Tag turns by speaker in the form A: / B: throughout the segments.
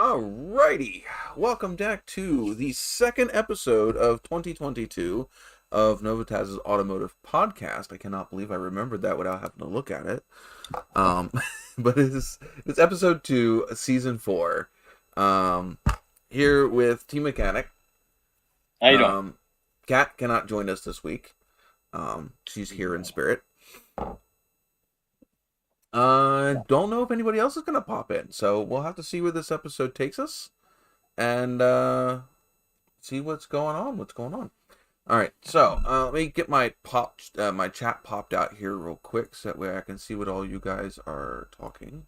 A: Alrighty, welcome back to the second episode of 2022 of NOVAtazz's Automotive Podcast. I cannot believe I remembered that without having to look at it. Um, but it's episode 2, season 4. Here with Team Mechanic.
B: How you doing?
A: Kat cannot join us this week. She's here in spirit. Don't know if anybody else is gonna pop in, so we'll have to see where this episode takes us, and see what's going on. All right, so let me get my chat popped out here real quick, so that way I can see what all you guys are talking.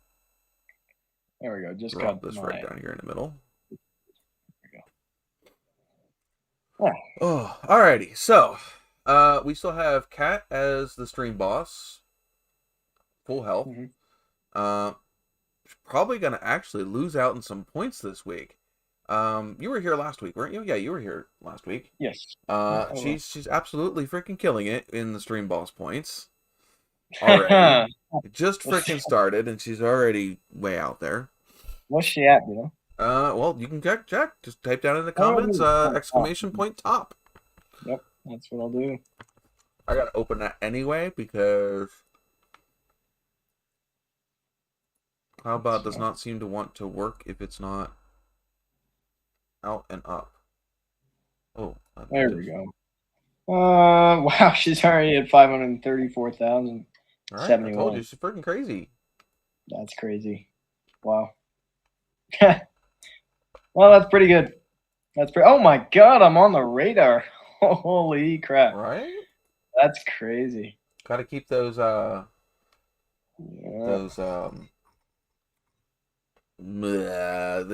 B: There we go. Just
A: Drop
B: got
A: this right down here in the middle.
B: There we go.
A: Oh, alrighty. So, we still have Kat as the stream boss. Full health. Probably gonna actually lose out in some points this week. You were here last week, weren't you? Yeah, you were here last week.
B: Yes.
A: She's absolutely freaking killing it in the stream boss points already. It just freaking started, and she's already way out there.
B: What's she at, you know?
A: Well, you can check. Just type down in the comments, exclamation point top.
B: Yep, that's what I'll do.
A: I gotta open that anyway because how about does not seem to want to work if it's not out and up. Oh,
B: there we go. Wow, she's already at 534,000.
A: All right, I told you she's freaking crazy.
B: That's crazy. Wow. Well, that's pretty good. Oh my God, I'm on the radar. Holy crap!
A: Right?
B: That's crazy.
A: Got to keep those the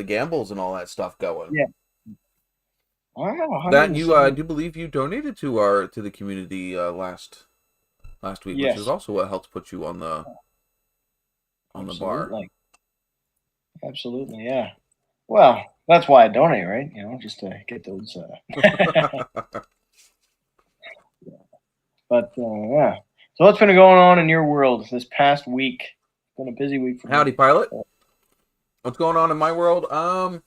A: gambles and all that stuff going.
B: Yeah. Wow.
A: That you I do believe you donated to the community last week,
B: yes.
A: Which is also what helps put you on the bar.
B: Absolutely, yeah. Well, that's why I donate, right? You know, just to get those. But yeah. So what's been going on in your world this past week? It's been a busy week for me.
A: Howdy, Pilot. What's going on in my world? Well,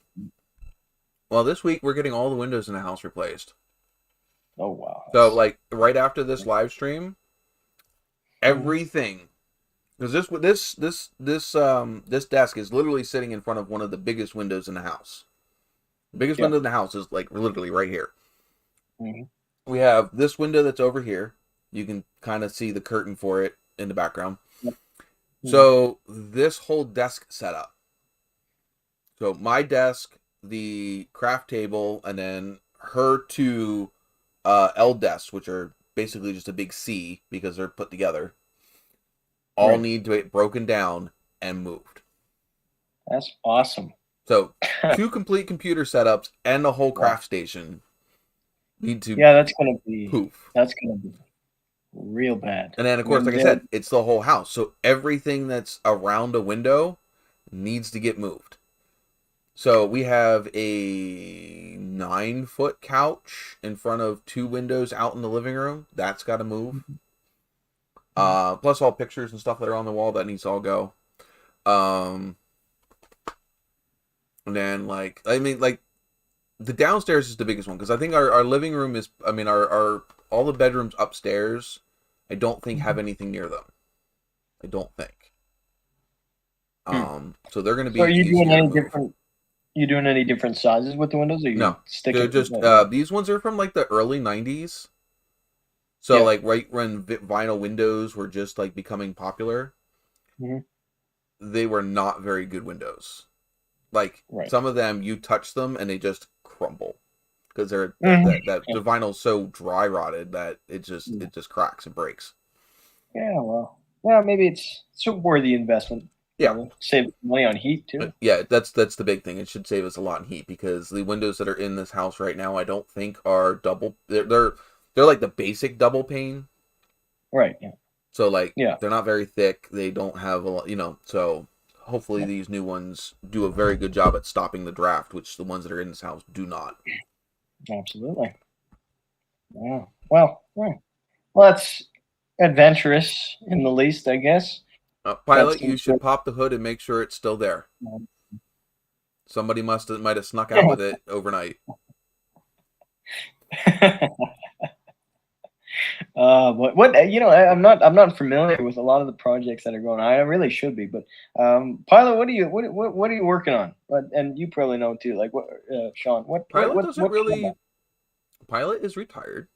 A: this week we're getting all the windows in the house replaced.
B: Oh wow!
A: So like right after this live stream, everything, because this desk is literally sitting in front of one of the biggest windows in the house. The biggest window in the house is like literally right here. We have this window that's over here. You can kind of see the curtain for it in the background. So this whole desk setup. So my desk, the craft table, and then her two L desks, which are basically just a big C because they're put together, all need to get broken down and moved.
B: That's awesome.
A: So 2 complete computer setups and the whole craft station need to
B: that's gonna be
A: poof.
B: That's gonna be real bad.
A: And then of course, like I said, it's the whole house. So everything that's around a window needs to get moved. So we have a 9-foot couch in front of 2 windows out in the living room. That's got to move. Plus all pictures and stuff that are on the wall that needs to all go. And then the downstairs is the biggest one because I think our living room is. I mean our all the bedrooms upstairs. I don't think have anything near them. I don't think. So they're going to be.
B: So are you doing any different? You doing any different sizes with the windows? Or
A: no, they're just these ones are from like the early 90s. So like right when vinyl windows were just like becoming popular, they were not very good windows. Like some of them, you touch them and they just crumble because they're the vinyl's so dry rotted that it just cracks and breaks.
B: Yeah, well, maybe it's a worthy investment.
A: Yeah,
B: save money on heat too.
A: Yeah, that's the big thing. It should save us a lot in heat because the windows that are in this house right now, I don't think are double. They're like the basic double pane.
B: Right. Yeah.
A: So they're not very thick. They don't have a lot, So hopefully these new ones do a very good job at stopping the draft, which the ones that are in this house do not.
B: Absolutely. Yeah. Well, that's adventurous in the least, I guess.
A: Pilot, you should pop the hood and make sure it's still there. Somebody might have snuck out with it overnight.
B: What I'm not familiar with a lot of the projects that are going on. I really should be, but Pilot, what are you working on? And you probably know too. Like what, Sean?
A: Pilot doesn't
B: What came up?
A: really. Pilot is retired.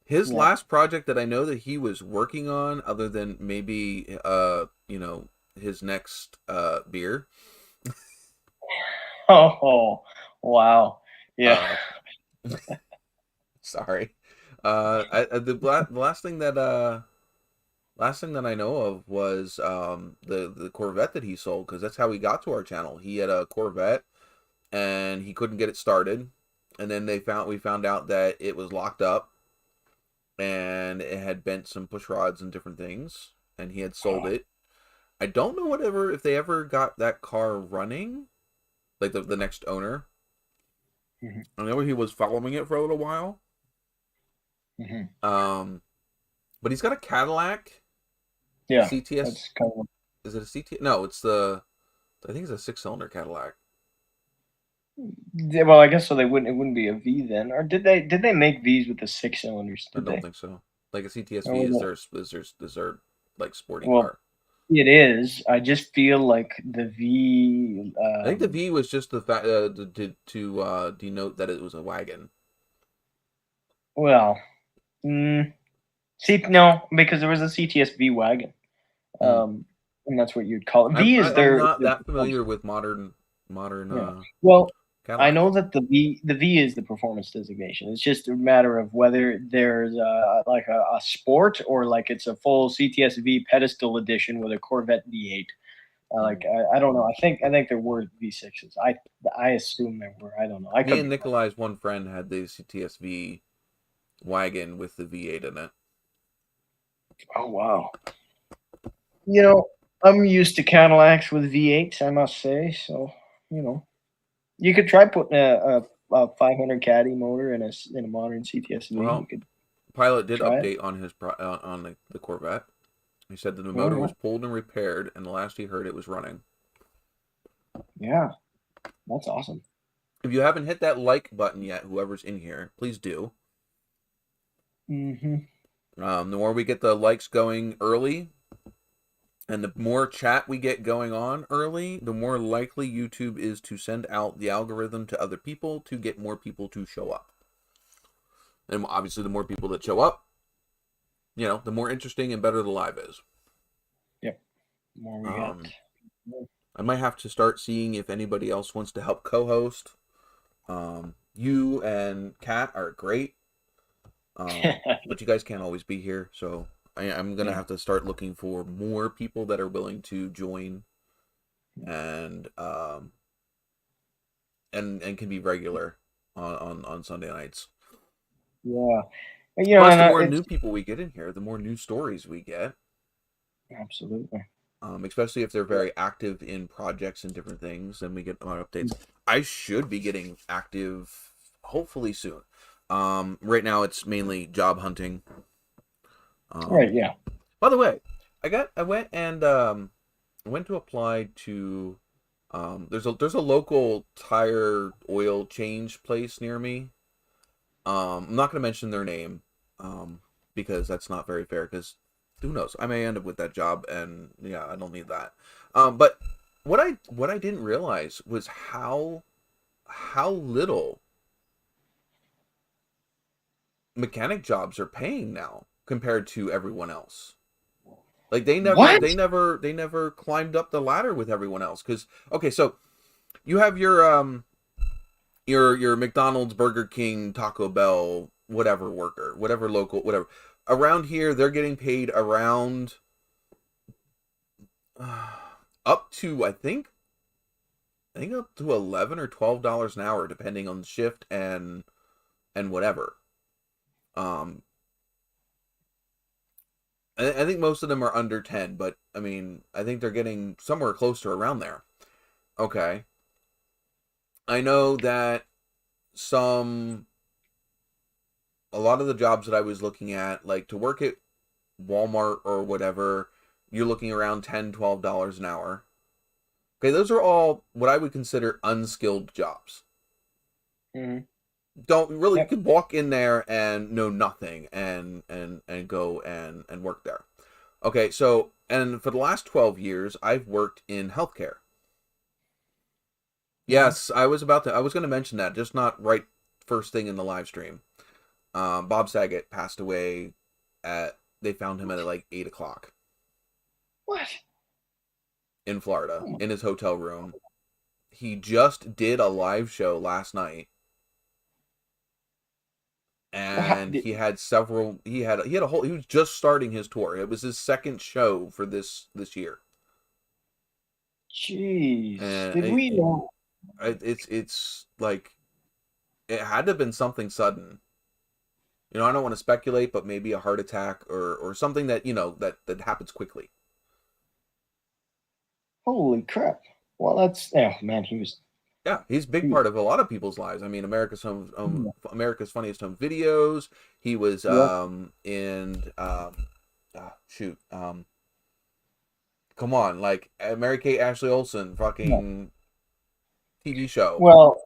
A: His
B: Yeah.
A: last project that I know that he was working on, other than maybe his next beer.
B: Oh, wow. Yeah.
A: Uh, sorry. The last thing that I know of was the Corvette that he sold, because that's how he got to our channel. He had a Corvette and he couldn't get it started, and then we found out that it was locked up and it had bent some push rods and different things, and he had sold it. I don't know if they ever got that car running, like the next owner.
B: Hmm.
A: I know he was following it for a little while.
B: Hmm.
A: But he's got a Cadillac
B: Yeah.
A: CTS.
B: That's kind of.
A: Is it a CTS? No, it's the. I think it's a 6-cylinder Cadillac.
B: Yeah, well, I guess so. It wouldn't be a V then, or did they make Vs with the 6 cylinders?
A: I
B: Did
A: don't
B: they?
A: think so. Like a
B: Or
A: CTSV
B: was
A: is
B: it?
A: their like sporty
B: Well,
A: car.
B: it is. I just feel like the V.
A: I think the V was just the fact to denote that it was a wagon.
B: Well, see, no, because there was a CTS-V wagon,
A: Hmm.
B: and that's what you'd call it.
A: I'm
B: V is
A: I'm not
B: their
A: that
B: performance.
A: familiar with modern
B: Yeah. Well, I know
A: Cadillacs.
B: that the V is the performance designation. It's just a matter of whether there's like a sport or like it's a full CTS-V pedestal edition with a Corvette V8.
A: Hmm.
B: I don't know. I think there were V6s. I assume there were. I don't know. I
A: Me
B: could
A: and
B: be wrong.
A: Nikolai's one friend had the CTSV wagon with the V8 in it.
B: Oh wow. You know, I'm used to Cadillacs with V8s, I must say. So, you know, you could try putting a 500 Caddy motor in a modern CTS-V. You
A: Well,
B: could
A: Pilot did
B: try it.
A: update on his on the Corvette. He said that the
B: Oh
A: motor
B: yeah,
A: was pulled and repaired, and the last he heard, it was running.
B: yeah, that's awesome.
A: If you haven't hit that like button yet, whoever's in here, please do.
B: Hmm.
A: The more we get the likes going early, and the more chat we get going on early, the more likely YouTube is to send out the algorithm to other people to get more people to show up. And obviously, the more people that show up, the more interesting and better the live is.
B: Yep. The more we get.
A: Um, I might have to start seeing if anybody else wants to help co-host. You and Kat are great, but you guys can't always be here, so I'm gonna
B: Yeah.
A: have to start looking for more people that are willing to join and and can be regular on Sunday nights.
B: Yeah.
A: Plus,
B: And
A: the more
B: it's
A: new people we get in here, the more new stories we get.
B: absolutely.
A: Especially if they're very active in projects and different things, and we get a lot of updates. I should be getting active hopefully soon. Right now it's mainly job hunting.
B: Right.
A: Um,
B: Yeah.
A: by the way, I went and went to apply to there's a local tire oil change place near me. I'm not gonna mention their name because that's not very fair, because who knows, I may end up with that job, and yeah, I don't need that. But what I didn't realize was how little mechanic jobs are paying now compared to everyone else. Like
B: What?
A: they never climbed up the ladder with everyone else. Because okay, so you have your McDonald's, Burger King, Taco Bell, whatever worker, whatever local, whatever. Around here, they're getting paid around up to I think up to $11 or $12 an hour, depending on the shift and whatever. Um, I think most of them are under 10, but I mean, I think they're getting somewhere close to around there. Okay. I know that some a lot of the jobs that I was looking at, like to work at Walmart or whatever, you're looking around $10, $12 an hour. Okay, those are all what I would consider unskilled jobs.
B: Mm-hmm.
A: Don't really, you
B: Yep.
A: could walk in there and know nothing and go and work there. Okay, so and for the last 12 years I've worked in healthcare.
B: Mm-hmm.
A: Yes, I was going to mention that, just not right first thing in the live stream. Bob Saget passed away they found him at like 8 o'clock
B: What?
A: in Florida
B: Oh my,
A: in his hotel room. He just did a live show last night,
B: wow.
A: and he had a whole, he was just starting his tour. It was his second show for this year.
B: Jeez.
A: And
B: Did we know?
A: it's like it had to have been something sudden. I don't want to speculate, but maybe a heart attack or something that, that happens quickly.
B: Holy crap. Well, that's, oh man,
A: Yeah, he's a big
B: he was,
A: part of a lot of people's lives. I mean, America's Funniest Home Videos. He was
B: yep.
A: in shoot, come on, like Mary Kate Ashley Olsen
B: Yeah.
A: fucking TV show.
B: Well,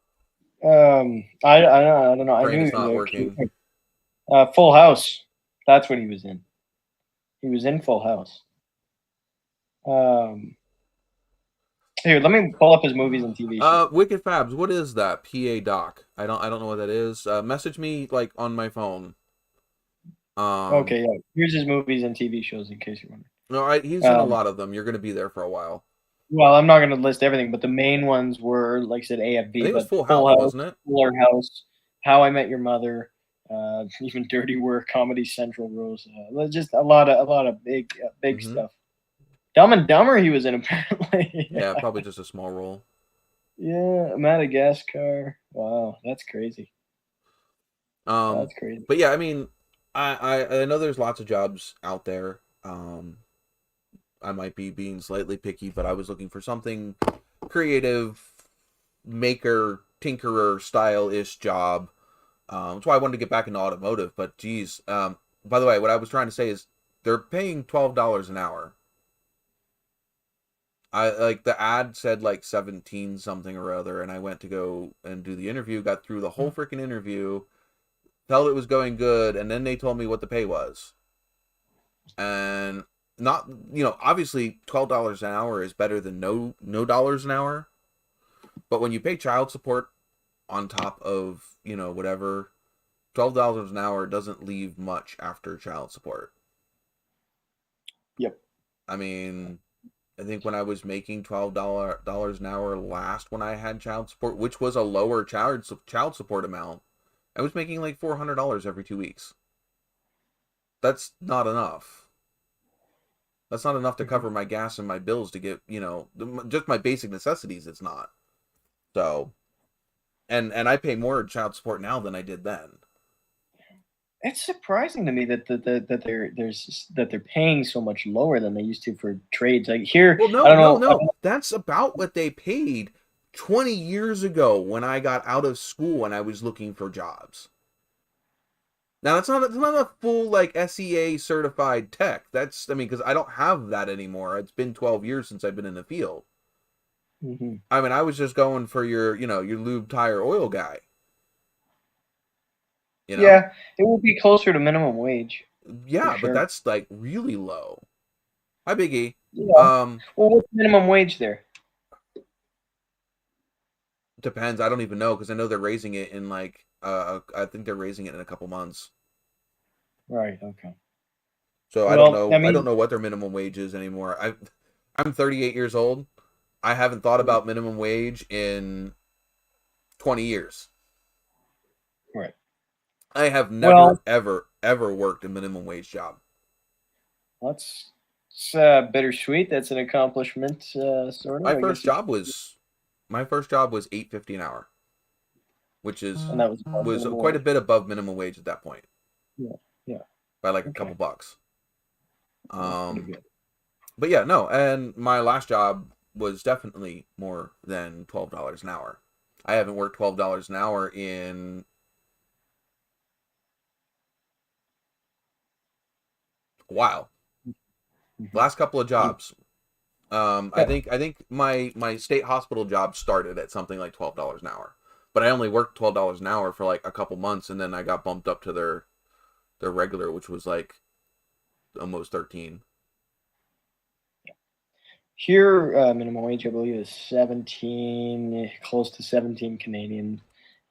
B: I don't know. I
A: Brain
B: knew
A: is
B: he was
A: not
B: actually
A: working.
B: Full House. That's what he was in. He was in Full House. Um, Here, let me pull up his movies and TV shows.
A: Wicked Fabs. What is that? PA Doc. I don't know what that is. Message me like on my phone.
B: Okay, yeah. Here's his movies and TV shows in case you're wondering.
A: No, he's in a
B: Um,
A: lot of them. You're gonna be there for a while.
B: well, I'm not going to list everything, but the main ones were, like I said,
A: I
B: AFV,
A: think it was
B: but
A: Full
B: Full
A: House,
B: House,
A: wasn't it?
B: Fuller House, How I Met Your Mother, even Dirty Work, Comedy Central, Rose, just a lot of big
A: Mm-hmm.
B: stuff. Dumb and Dumber, he was in apparently.
A: Yeah, probably just a small role.
B: Yeah, Madagascar. Wow, that's crazy.
A: Um,
B: That's crazy.
A: but yeah, I mean, I know there's lots of jobs out there. I might be being slightly picky, but I was looking for something creative, maker, tinkerer style ish job. That's why I wanted to get back into automotive. But geez, by the way, what I was trying to say is they're paying $12 an hour. I like the ad said like 17 something or other, and I went to go and do the interview, got through the whole freaking interview, felt it was going good, and then they told me what the pay was. And not, obviously $12 an hour is better than no dollars an hour. But when you pay child support on top of, whatever, $12 an hour doesn't leave much after child support.
B: Yep.
A: I mean, I think when I was making $12 an hour last when I had child support, which was a lower child support amount, I was making like $400 every 2 weeks. That's not enough. That's not enough to cover my gas and my bills to get, just my basic necessities. It's not. So, and I pay more child support now than I did then.
B: It's surprising to me that they're paying so much lower than they used to for trades. Like here,
A: Well,
B: I
A: no,
B: don't
A: no,
B: know.
A: no. That's about what they paid 20 years ago when I got out of school and I was looking for jobs. Now, it's not a full like SEA certified tech. Because I don't have that anymore. It's been 12 years since I've been in the field.
B: Mm-hmm.
A: I mean, I was just going for your lube, tire, oil guy. You know?
B: Yeah, it will be closer to minimum wage for
A: Yeah, but
B: sure.
A: that's like really low. Hi, Biggie.
B: Yeah. Well, what's minimum wage there?
A: Depends. I don't even know because I know they're raising it in like I think they're raising it in a couple months.
B: Right. Okay.
A: So I don't
B: Well, I
A: know. I don't
B: mean,
A: know what their minimum wage is anymore. I'm 38 years old. I haven't thought about minimum wage in 20 years.
B: right.
A: I have never
B: Well,
A: ever ever worked a minimum wage job.
B: that's it's bittersweet. That's an accomplishment, sort of.
A: My
B: I
A: first
B: guess you could,
A: job was my first job was $8.50 an hour, which is
B: and that was above
A: was
B: minimum
A: quite a
B: wage.
A: bit above minimum wage at that point
B: Yeah. Yeah.
A: by like a
B: Okay.
A: couple bucks.
B: That's pretty
A: Um,
B: good.
A: but yeah, no, and my last job was definitely more than $12 an hour. I haven't worked $12 an hour in a while.
B: Mm-hmm.
A: Last couple of
B: You,
A: jobs, I think my state hospital job started at something like $12 an hour, but I only worked $12 an hour for like a couple months, and then I got bumped up to their regular, which was like almost 13.
B: Here, minimum wage, I believe, is 17, close to 17 Canadian.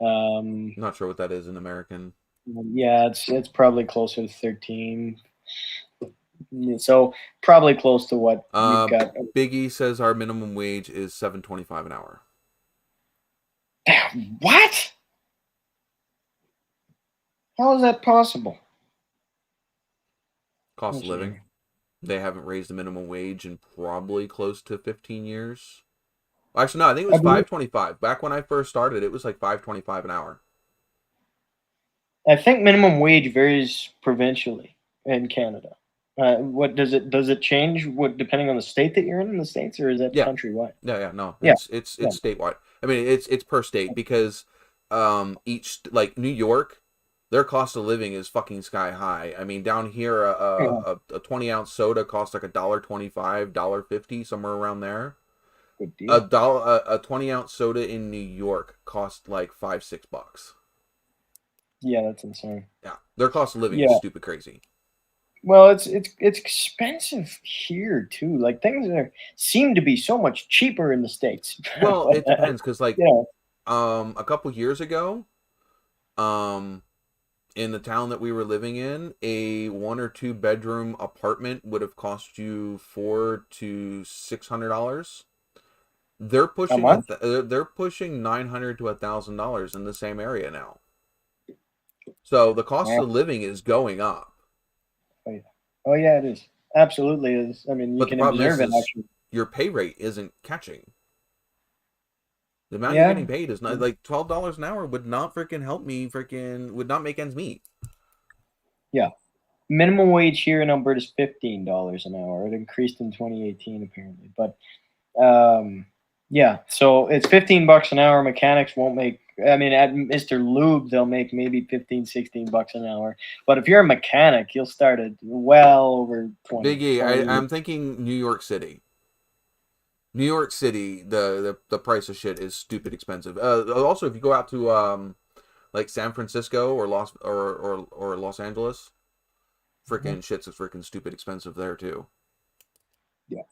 A: Not sure what that is in American.
B: Yeah, it's probably closer to 13. So probably close to what you've got.
A: Biggie says our minimum wage is $7.25 an hour.
B: What? How is that possible?
A: Cost of living. They haven't raised the minimum wage in probably close to 15 years. Actually, no, I think it was 5.25. Back when I first started, it was like 5.25 an hour.
B: I think minimum wage varies provincially in Canada. What does it change? What, depending on the state that you're in the States, or is that countrywide?
A: No.
B: Yeah.
A: It's statewide. I mean, it's per state because each, like New York, their cost of living is fucking sky high. I mean, down here a 20-ounce soda costs like $1.25, $1.50, somewhere around there.
B: Good deal.
A: A 20-ounce soda in New York costs like $5-6.
B: Yeah, that's insane.
A: Yeah, their cost of living is stupid crazy.
B: Well, it's expensive here too. Like things seem to be so much cheaper in the States.
A: Well, it depends because like a couple years ago, in the town that we were living in, a 1 or 2 bedroom apartment would have cost you $400 to $600. They're pushing they're pushing $900 to $1,000 in the same area now. So the cost of living is going up.
B: Oh yeah, it is. Absolutely is. I mean, you
A: but
B: can
A: the problem
B: observe
A: is
B: it actually.
A: Your pay rate isn't catching. The amount you're getting paid is not like $12 an hour would not freaking help me. Would not make ends meet.
B: Yeah, minimum wage here in Alberta is $15 an hour. It increased in 2018 apparently, but yeah, so it's $15 an hour. Mechanics won't make. I mean, at Mr. Lube, they'll make maybe 15, $16 an hour. But if you're a mechanic, you'll start at well over 20.
A: Biggie, I'm thinking New York City. New York City, the price of shit is stupid expensive. Also, if you go out to like San Francisco or Los Angeles, freaking shit's freaking stupid expensive there too.
B: Yeah.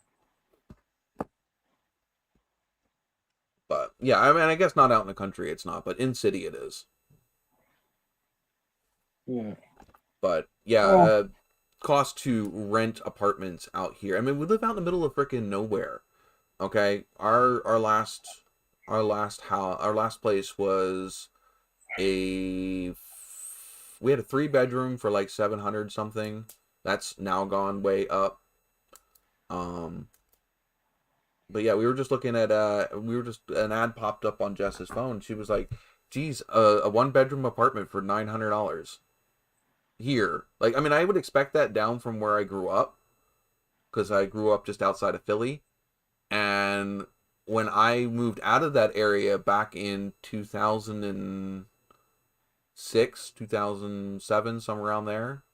A: But yeah, I mean, I guess not out in the country, it's not, but in city it is.
B: Yeah.
A: But yeah, cost to rent apartments out here. I mean, we live out in the middle of freaking nowhere. Okay, our last place was we had a 3-bedroom for like 700 something. That's now gone way up. But yeah, we were just looking at an ad popped up on Jess's phone. She was like, "Geez, a 1-bedroom apartment for $900 here." Like, I mean, I would expect that down from where I grew up, because I grew up just outside of Philly, and when I moved out of that area back in 2006, 2007, somewhere around there,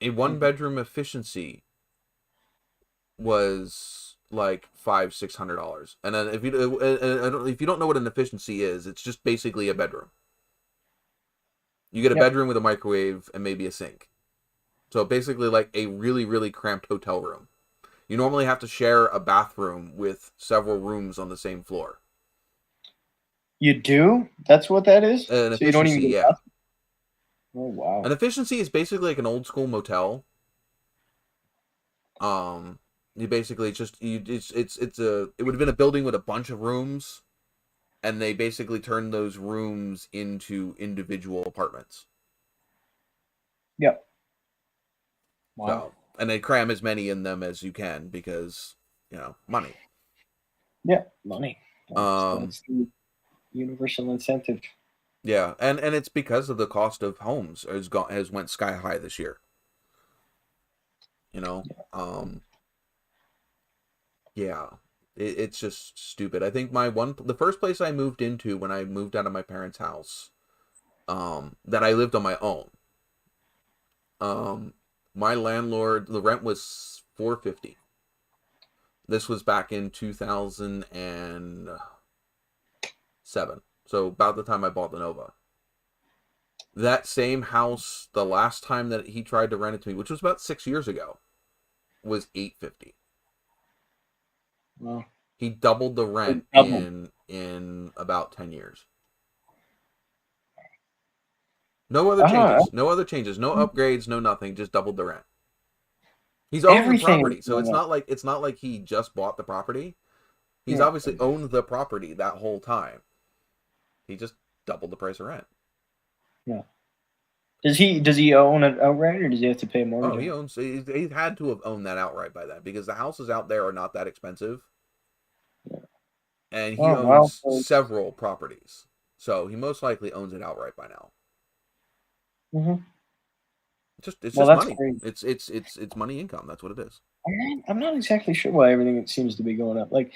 A: a 1-bedroom efficiency was like $500-$600. And then if you don't know what an efficiency is, it's just basically a bedroom. You get a bedroom with a microwave and maybe a sink. So basically like a really, really cramped hotel room. You normally have to share a bathroom with several rooms on the same floor.
B: You do? That's what that is?
A: An efficiency, you don't even get
B: Oh wow.
A: An efficiency is basically like an old school motel. You basically it would have been a building with a bunch of rooms, and they basically turned those rooms into individual apartments.
B: Yep.
A: Wow. So, and they cram as many in them as you can because, money.
B: Yeah, money. That's the universal incentive.
A: Yeah, and it's because of the cost of homes has went sky high this year. Yeah, it's just stupid. I think the first place I moved into when I moved out of my parents' house, that I lived on my own, my landlord, the rent was $450. This was back in 2007. So about the time I bought the Nova. That same house, the last time that he tried to rent it to me, which was about 6 years ago, was $850.
B: Well,
A: He doubled the rent
B: double.
A: in about 10 years. No other changes. No other changes. No upgrades. No nothing. Just doubled the rent. He's owned the
B: Everything is
A: property, so
B: going up.
A: it's not like he just bought the property. He's
B: Yeah.
A: obviously owned the property that whole time. He just doubled the price of rent.
B: Yeah. Does he own it outright, or does he have to pay a mortgage?
A: Oh, he owns. He had to have owned that outright by then, because the houses out there are not that expensive,
B: Yeah.
A: and he
B: Oh well.
A: owns several properties, so he most likely owns it outright by now.
B: Mm-hmm.
A: It's just
B: Well, that's
A: money.
B: great.
A: It's money income. That's what it is.
B: I'm not exactly sure why everything seems to be going up. Like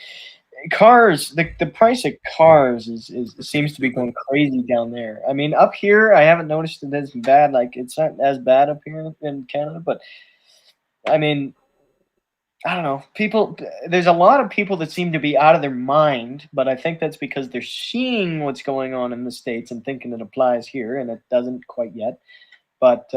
B: cars, the price of cars is seems to be going crazy down there. I mean, up here, I haven't noticed it as bad. Like it's not as bad up here in Canada, but I mean, I don't know. There's a lot of people that seem to be out of their mind, but I think that's because they're seeing what's going on in the States and thinking it applies here, and it doesn't quite yet. But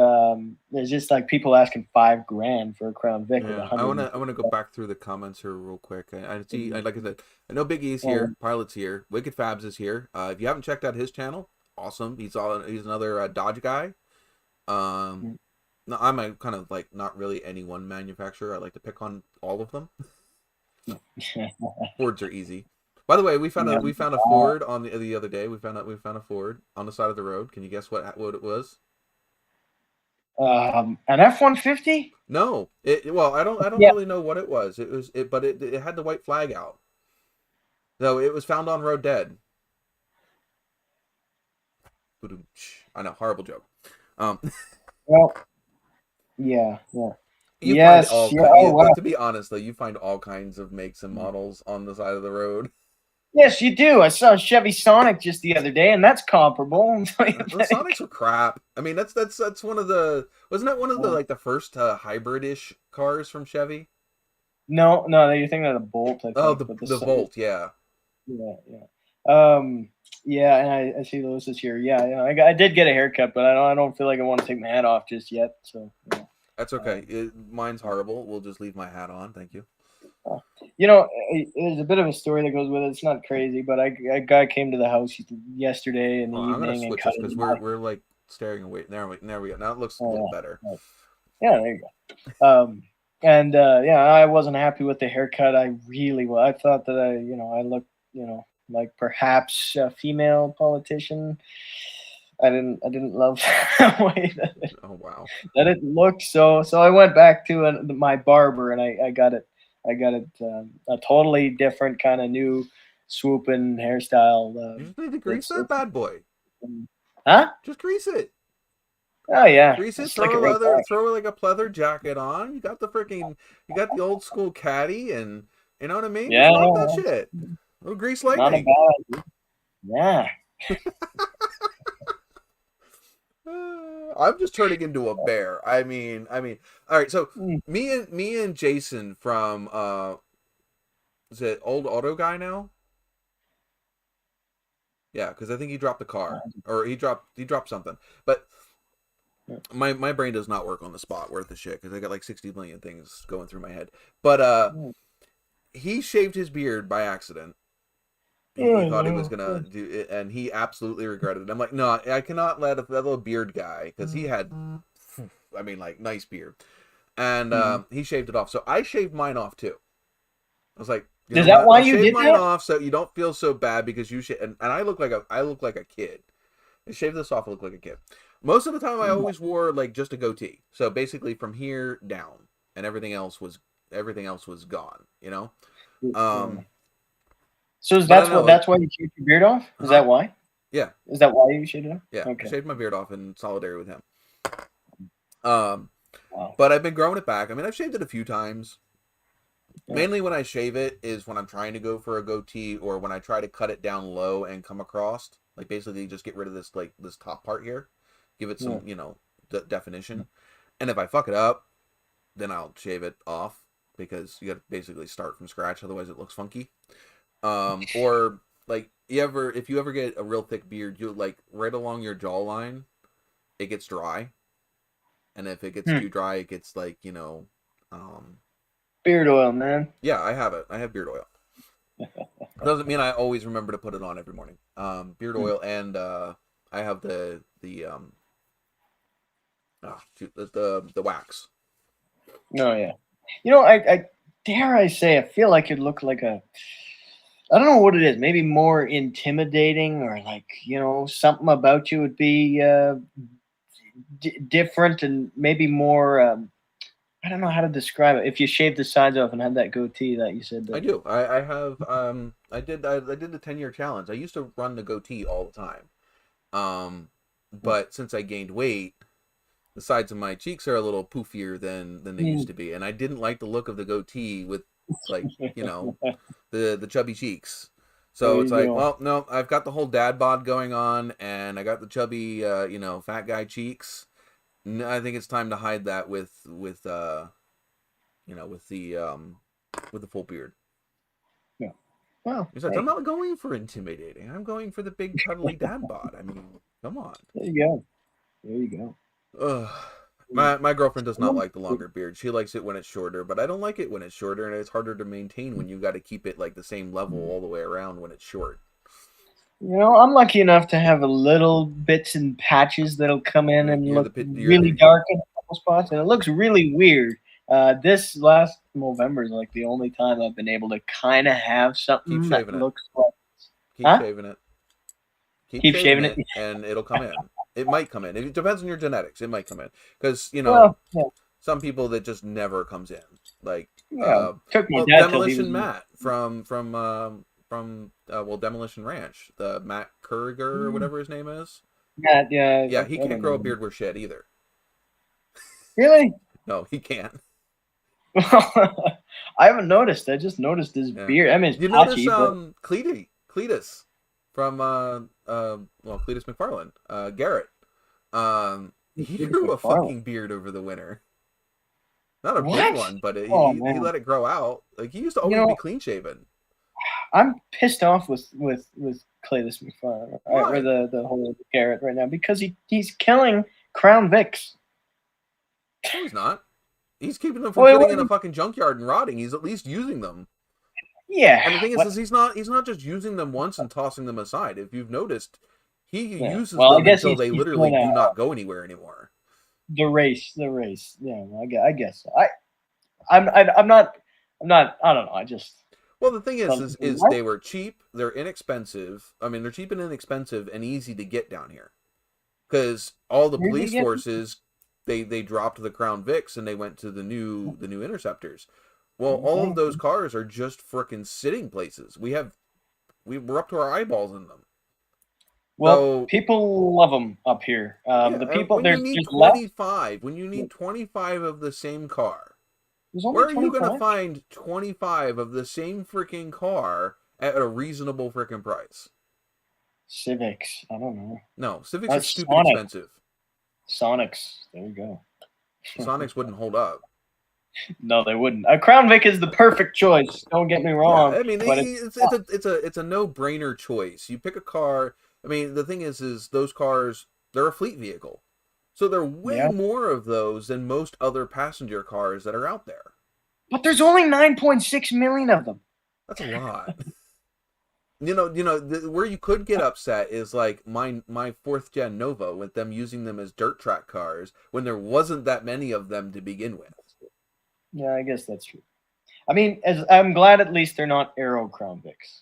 B: there's just like people asking $5,000 for a Crown Vic with
A: Yeah,
B: 100.
A: I wanna go back through the comments here real quick. I see. Like I said, I know Big E's
B: Well,
A: here, Pilot's here, Wicked Fabs is here. If you haven't checked out his channel, awesome. He's another Dodge guy. Um, no, I'm a kind of like not really any one manufacturer. I like to pick on all of them. Fords are easy. By the way, we found a Ford on the other day. We found a Ford on the side of the road. Can you guess what it was?
B: An F-150?
A: No, well, I don't
B: Yeah.
A: really know what it was. But it had the white flag out. No, it was found on road dead. I know, horrible joke.
B: Well, yeah.
A: You
B: Yes.
A: find all
B: Yeah. Oh, wow.
A: to be honest though, you find all kinds of makes and models on the side of the road.
B: Yes, you do. I saw a Chevy Sonic just the other day, and that's comparable.
A: The Sonics were crap. I mean, that's one of the wasn't that one of the like the first hybrid-ish cars from Chevy?
B: No, you're thinking of the Bolt, I think.
A: Oh,
B: but
A: the Volt, yeah.
B: Yeah. Yeah, and I see those this year. Yeah. I did get a haircut, but I don't feel like I want to take my hat off just yet. So, yeah.
A: That's okay. Mine's horrible. We'll just leave my hat on. Thank you.
B: There's a bit of a story that goes with it. It's not crazy, but a guy came to the house yesterday in the evening.
A: I'm gonna switch this because
B: we're
A: we're like staring away. There we go. Now it looks a little better.
B: Yeah, there you go. And I wasn't happy with the haircut. I really was. I thought that I looked, like perhaps a female politician. I didn't love that way that it looked. So I went back to my barber and I got it a totally different kind of new swooping hairstyle.
A: You just need to grease that bad boy.
B: Huh?
A: Just grease it.
B: Oh yeah.
A: Grease it. Throw like a pleather jacket on. You got the old school caddy, and you know what I mean.
B: Yeah.
A: Just love that shit. A little grease lightning.
B: Yeah.
A: I'm just turning into a bear. I mean, all right. So me and Jason from is it Old Auto Guy now? Yeah, because I think he dropped the car or he dropped something. But my brain does not work on the spot worth of shit because I got like 60 million things going through my head. But he shaved his beard by accident. He thought he was gonna do it, and he absolutely regretted it. I'm like, no, I cannot let that little beard guy, because he had, I mean, like, nice beard, and he shaved it off. So I shaved mine off too. I was like,
B: is that why you did
A: mine off so you don't feel so bad because you and I look like a kid. I shaved this off, I look like a kid. Most of the time, I always wore like just a goatee. So basically, from here down, and everything else was gone.
B: So that's why you shaved your beard off? Is that why?
A: Yeah.
B: Is that why you shaved it off?
A: Yeah.
B: Okay.
A: I shaved my beard off in solidarity with him.
B: Wow.
A: But I've been growing it back. I mean, I've shaved it a few times.
B: Yeah.
A: Mainly when I shave it is when I'm trying to go for a goatee or when I try to cut it down low and come across. Like basically just get rid of this top part here. Give it some, definition. And if I fuck it up, then I'll shave it off. because you got to basically start from scratch, otherwise it looks funky. Or like if you ever get a real thick beard, you like right along your jawline, it gets dry, and if it gets too dry, it gets like
B: beard oil, man.
A: yeah, I have it. I have beard oil. Doesn't mean I always remember to put it on every morning. Beard oil, and I have the wax.
B: Oh yeah. I dare I say, I feel like it looked like a. I don't know what it is. Maybe more intimidating, or like something about you would be different, and maybe more. I don't know how to describe it. If you shaved the sides off and had that goatee that you said.
A: I do. I have. I did the 10-year challenge. I used to run the goatee all the time. But since I gained weight, the sides of my cheeks are a little poofier than they used to be, and I didn't like the look of the goatee with like the chubby cheeks. So it's like, well, no, I've got the whole dad bod going on, and I got the chubby fat guy cheeks. I think it's time to hide that with the full beard.
B: Yeah. Well,
A: besides, I'm not going for intimidating. I'm going for the big cuddly dad bod. I mean, come on.
B: There you go. There you
A: go. My girlfriend does not like the longer beard. She likes it when it's shorter, but I don't like it when it's shorter, and it's harder to maintain when you got to keep it like the same level all the way around when it's short.
B: I'm lucky enough to have a little bits and patches that'll come in and look really dark in a couple spots, and it looks really weird. This last November is like the only time I've been able to kind of have something that looks like.
A: Keep shaving it. Keep shaving it, and it'll come in. It might come in. It depends on your genetics. It might come in because some people that just never comes in. Like Demolition Matt from Demolition Ranch, the Matt Kurger or whatever his name is. Yeah. He can't grow a beard with shit either.
B: Really?
A: No, he can't.
B: I haven't noticed. I just noticed his beard. I mean,
A: you notice Cletus from Cletus McFarlane, Garrett. He grew a fucking beard over the winter. Not a big one, but he let it grow out. Like he used to always be clean shaven.
B: I'm pissed off with Cletus McFarlane or the whole Garrett right now because he's killing Crown Vics.
A: No, he's not. He's keeping them from sitting in a fucking junkyard and rotting. He's at least using them.
B: Yeah.
A: And the thing is he's not just using them once and tossing them aside. If you've noticed, he uses them until they literally do not go anywhere anymore.
B: The race. Yeah, I guess so. I'm not. I don't know. I just.
A: Well, the thing is they were cheap. They're inexpensive. I mean, they're cheap and inexpensive and easy to get down here, because all the police forces they dropped the Crown Vics and they went to the new Interceptors. Well, all of those cars are just frickin' sitting places. We're up to our eyeballs in them.
B: Well, people love them up here. The people
A: when you need 25, when you need 25 of the same car, where are you going to find 25 of the same freaking car at a reasonable freaking price?
B: Civics, I don't know.
A: No, Civics are stupid expensive.
B: Sonics, there you go.
A: Sonics wouldn't hold up.
B: No, they wouldn't. A Crown Vic is the perfect choice. Don't get me wrong.
A: Yeah, I mean, it's a no-brainer choice. You pick a car. I mean, the thing is those cars, they're a fleet vehicle. So there are way more of those than most other passenger cars that are out there.
B: But there's only 9.6 million of them.
A: That's a lot. Where you could get upset is like my fourth gen Nova with them using them as dirt track cars when there wasn't that many of them to begin with.
B: Yeah, I guess that's true. I mean, I'm glad at least they're not Aero Crown Vics.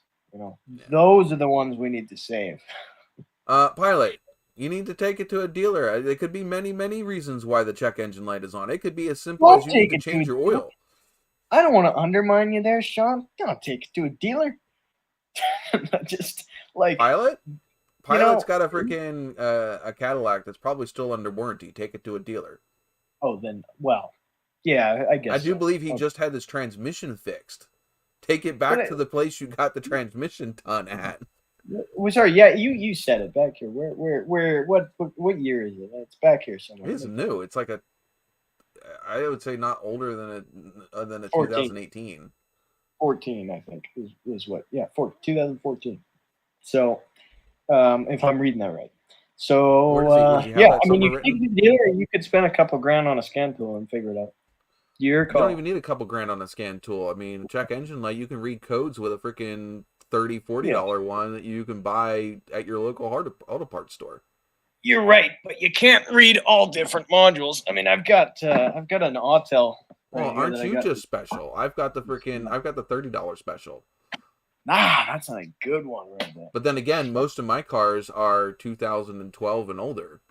B: Those are the ones we need to save.
A: Pilot, you need to take it to a dealer. There could be many, many reasons why the check engine light is on. It could be as simple as you need to change your oil.
B: I don't want to undermine you there, Sean. Don't take it to a dealer. Just like
A: Pilot's got a freaking a Cadillac that's probably still under warranty. Take it to a dealer.
B: Oh, then yeah, I guess.
A: I do believe he just had his transmission fixed. Take it back to the place you got the transmission done at.
B: Sorry, yeah, you said it back here. Where what year is it? It's back here somewhere.
A: It isn't new. It's like I would say not older than a
B: 14.
A: 2018.
B: 14, I think, is what. Yeah, 2014. So, if I'm reading that right.
A: Where
B: So,
A: does he have
B: yeah,
A: that
B: I mean,
A: somewhere
B: you could take
A: written?
B: it to the dealer, you could spend a couple grand on a scan tool and figure it out. Your
A: You don't
B: call.
A: even need a couple grand on a scan tool. I mean, check engine light, you can read codes with a freaking 30 40
B: Yeah.
A: dollar one that you can buy at your local auto parts store.
B: You're right, but you can't read all different modules. I mean, I've got an Autel
A: Well,
B: right here that
A: aren't
B: I
A: you
B: got.
A: just special? I've got the $30 special.
B: Nah, that's a good one right there.
A: But then again, most of my cars are 2012 and older.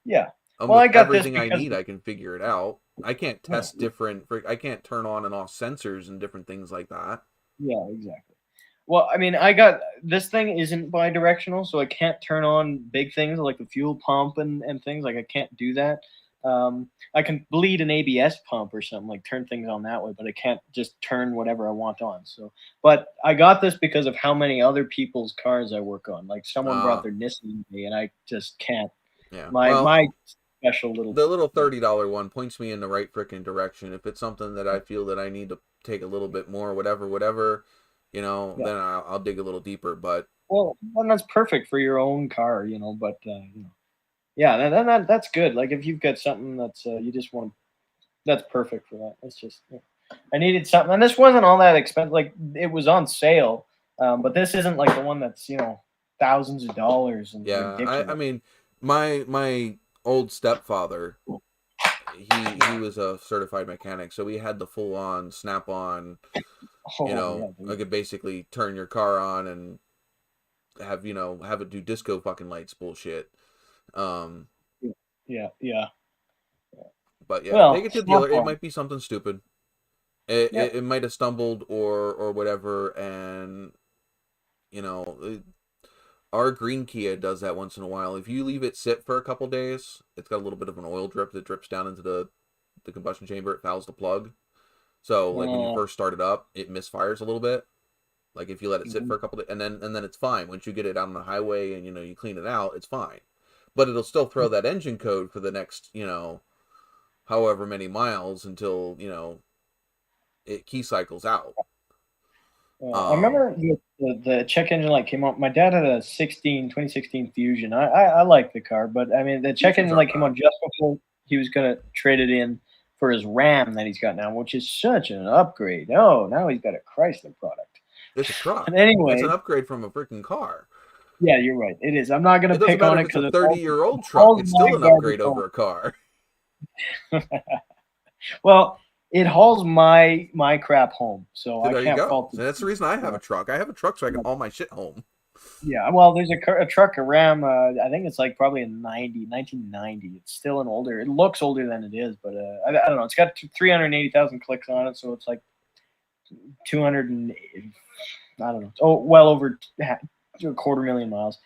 B: Yeah. Well, I
A: Almost
B: got this
A: everything I
B: because
A: need, I can figure it out. I can't
B: yeah,
A: test different. I can't turn on and off sensors and different things like that.
B: yeah, exactly. Well, I mean, I got this thing isn't bi-directional, so I can't turn on big things like the fuel pump and things. Like I can't do that. I can bleed an ABS pump or something, like turn things on that way, but I can't just turn whatever I want on. So, but I got this because of how many other people's cars I work on. Like someone brought their Nissan to me, and I just can't.
A: Yeah. Well,
B: My special little.
A: the little $30 one points me in the right freaking direction. If it's something that I feel that I need to take a little bit more, whatever,
B: Yeah.
A: then I'll dig a little deeper. But
B: Well, and that's perfect for your own car, but yeah, that's good. Like if you've got something that's you just want, that's perfect for that. It's just I needed something, and this wasn't all that expensive. Like it was on sale, but this isn't like the one that's thousands of dollars and
A: yeah, I
B: ridiculous.
A: mean, my old stepfather, he was a certified mechanic, so he had the full on snap on.
B: Oh yeah,
A: I could basically turn your car on and have it do disco fucking lights bullshit. Um,
B: yeah.
A: but yeah,
B: Well,
A: take it to the
B: snap
A: dealer. It
B: on.
A: might be something stupid. It,
B: Yep.
A: it, it might have stumbled or whatever, and you know, our green Kia does that once in a while. If you leave it sit for a couple days, it's got a little bit of an oil drip that drips down into the combustion chamber. It fouls the plug. So like when you first start it up, it misfires a little bit. Like if you let it sit
B: Mhm.
A: for a couple days, and then it's fine. Once you get it out on the highway and you clean it out, it's fine. But it'll still throw that engine code for the next however many miles until it key cycles out.
B: I remember the check engine light came on. My dad had a 2016 Fusion. I like the car, but I mean the check
A: Fusions
B: engine
A: aren't
B: light came on
A: bad.
B: just before he was gonna trade it in for his Ram that he's got now, which is such an upgrade. Oh, now he's got a Chrysler product.
A: It's a
B: But
A: truck. It's
B: anyway,
A: an upgrade from a freaking car.
B: yeah, you're right. It is. I'm not gonna
A: It doesn't
B: pick
A: matter
B: on
A: if
B: it
A: it's a
B: because
A: 30-year-old
B: it
A: truck.
B: hauls
A: It's
B: my
A: still an
B: garbage
A: upgrade
B: home.
A: over a car.
B: Well, it hauls my crap home, so
A: So
B: I
A: there you
B: can't
A: go.
B: fault
A: So that's the reason I have a
B: it.
A: truck. I have a truck so I can haul my shit home.
B: Yeah, well, there's a truck, a Ram. I think it's like probably a 1990. It's still an older. It looks older than it is, but I don't know. It's got 380,000 clicks on it, so it's like 200 and I don't know. Oh, well over a quarter million miles.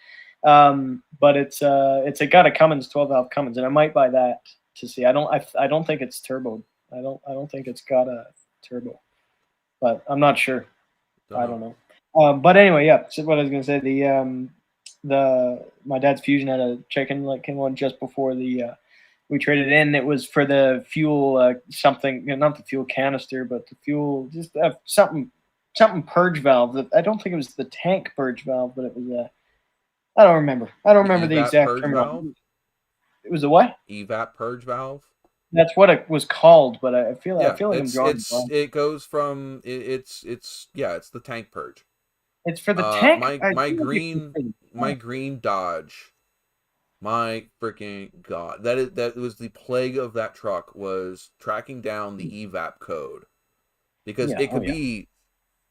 B: But it's got a Cummins 12 valve Cummins, and I might buy that to see. I don't think it's turbo. I don't think it's got a turbo, but I'm not sure.
A: Don't
B: I
A: know.
B: don't know. But anyway, yeah. So what I was gonna say, the my dad's Fusion had a check-in light came on just before we traded in. It was for the fuel something, not the fuel canister, but the fuel just something purge valve. That I don't think it was the tank purge valve, but it was I don't remember. I don't
A: The
B: remember the
A: evap
B: exact
A: purge
B: term.
A: valve?
B: It was a what?
A: Evap purge valve?
B: That's what it was called, but I feel
A: Yeah,
B: like I'm drawing a blank.
A: it goes from it's it's the tank purge.
B: It's for the tank.
A: My
B: I
A: my
B: feel like it was
A: green
B: for the
A: my
B: tank.
A: green Dodge. My freaking god. That was the plague of that truck, was tracking down the evap code, because
B: Yeah.
A: it
B: Oh
A: could
B: yeah.
A: be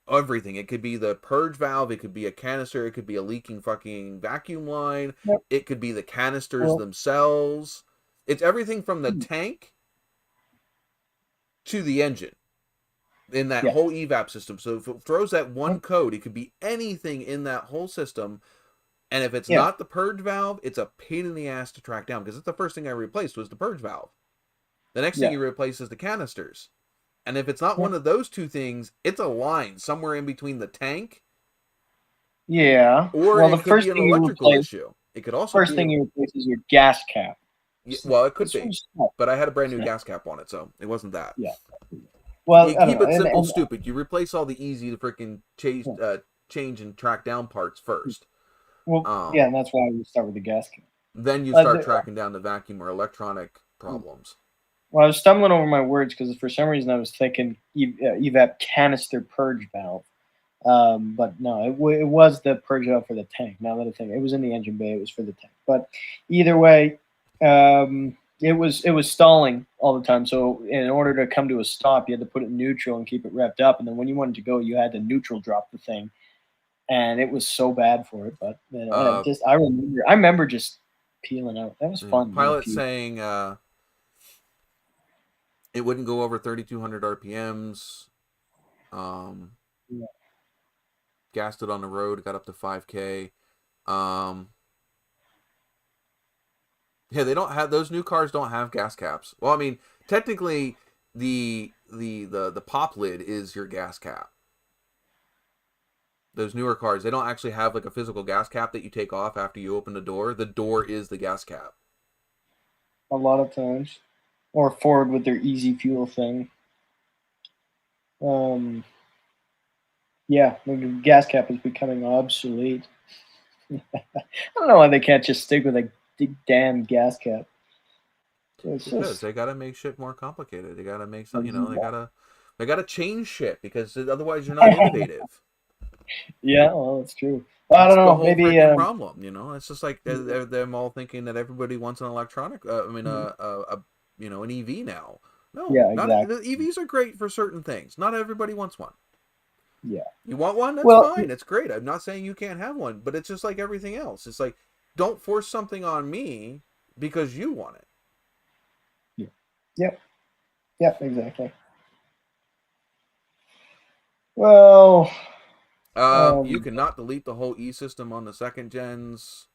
A: everything. It could be the purge valve, it could be a canister, it could be a leaking fucking vacuum line,
B: Yep.
A: it could be the canisters
B: Well.
A: themselves. It's everything from the
B: Hmm.
A: tank to the engine in that
B: Yeah.
A: whole evap system. So if it throws that one code, it could be anything in that whole system. And if it's
B: Yeah.
A: not the purge valve, it's a pain in the ass to track down, because it's the first thing I replaced was the purge valve. The next thing
B: Yeah.
A: you replace is the canisters. And if it's not
B: Yeah.
A: one of those two things, it's a line somewhere in between the tank,
B: Yeah.
A: or
B: Well, the
A: it could
B: first
A: be an
B: thing you
A: electrical
B: replace,
A: issue. It could also
B: first
A: be
B: thing you replace is your gas cap.
A: well, it could
B: It's
A: be,
B: from stuff.
A: but I had a brand new gas cap on it, so it wasn't that.
B: Yeah. Well,
A: You
B: I don't
A: keep
B: know.
A: it simple,
B: And
A: stupid. You replace all the easy to freaking change and track down parts first.
B: well, yeah, and that's why we start with the gas can.
A: Then you start tracking down the vacuum or electronic problems.
B: Well, I was stumbling over my words because for some reason I was thinking evap canister purge valve. But no, it was the purge valve for the tank. Now that I think it was in the engine bay, it was for the tank. But either way, it was stalling all the time. So in order to come to a stop, you had to put it in neutral and keep it revved up. And then when you wanted to go, you had to neutral drop the thing, and it was so bad for it. But I remember just peeling out. That was fun.
A: Pilot saying it wouldn't go over 3,200 RPMs.
B: Yeah.
A: Gassed it on the road, got up to 5K. Yeah, they don't have, those new cars don't have gas caps. Well, I mean, technically, the pop lid is your gas cap. Those newer cars, they don't actually have like a physical gas cap that you take off after you open the door. The door is the gas cap.
B: A lot of times, or Ford with their easy fuel thing. Yeah, the gas cap is becoming obsolete. I don't know why they can't just stick with a damn gas cap.
A: Because they gotta make shit more complicated. They gotta make some, they gotta change shit because otherwise you're not innovative.
B: Yeah, well, that's true. I don't know. Maybe
A: problem. It's just like they're all thinking that everybody wants an electronic. An EV now. No,
B: yeah,
A: exactly.
B: The
A: EVs are great for certain things. Not everybody wants one.
B: Yeah.
A: You want one? That's fine. It's great. I'm not saying you can't have one, but it's just like everything else. It's like, don't force something on me because you want it.
B: Yeah. Yep. Yep. Exactly. Well,
A: you cannot delete the whole E-system on the second gens.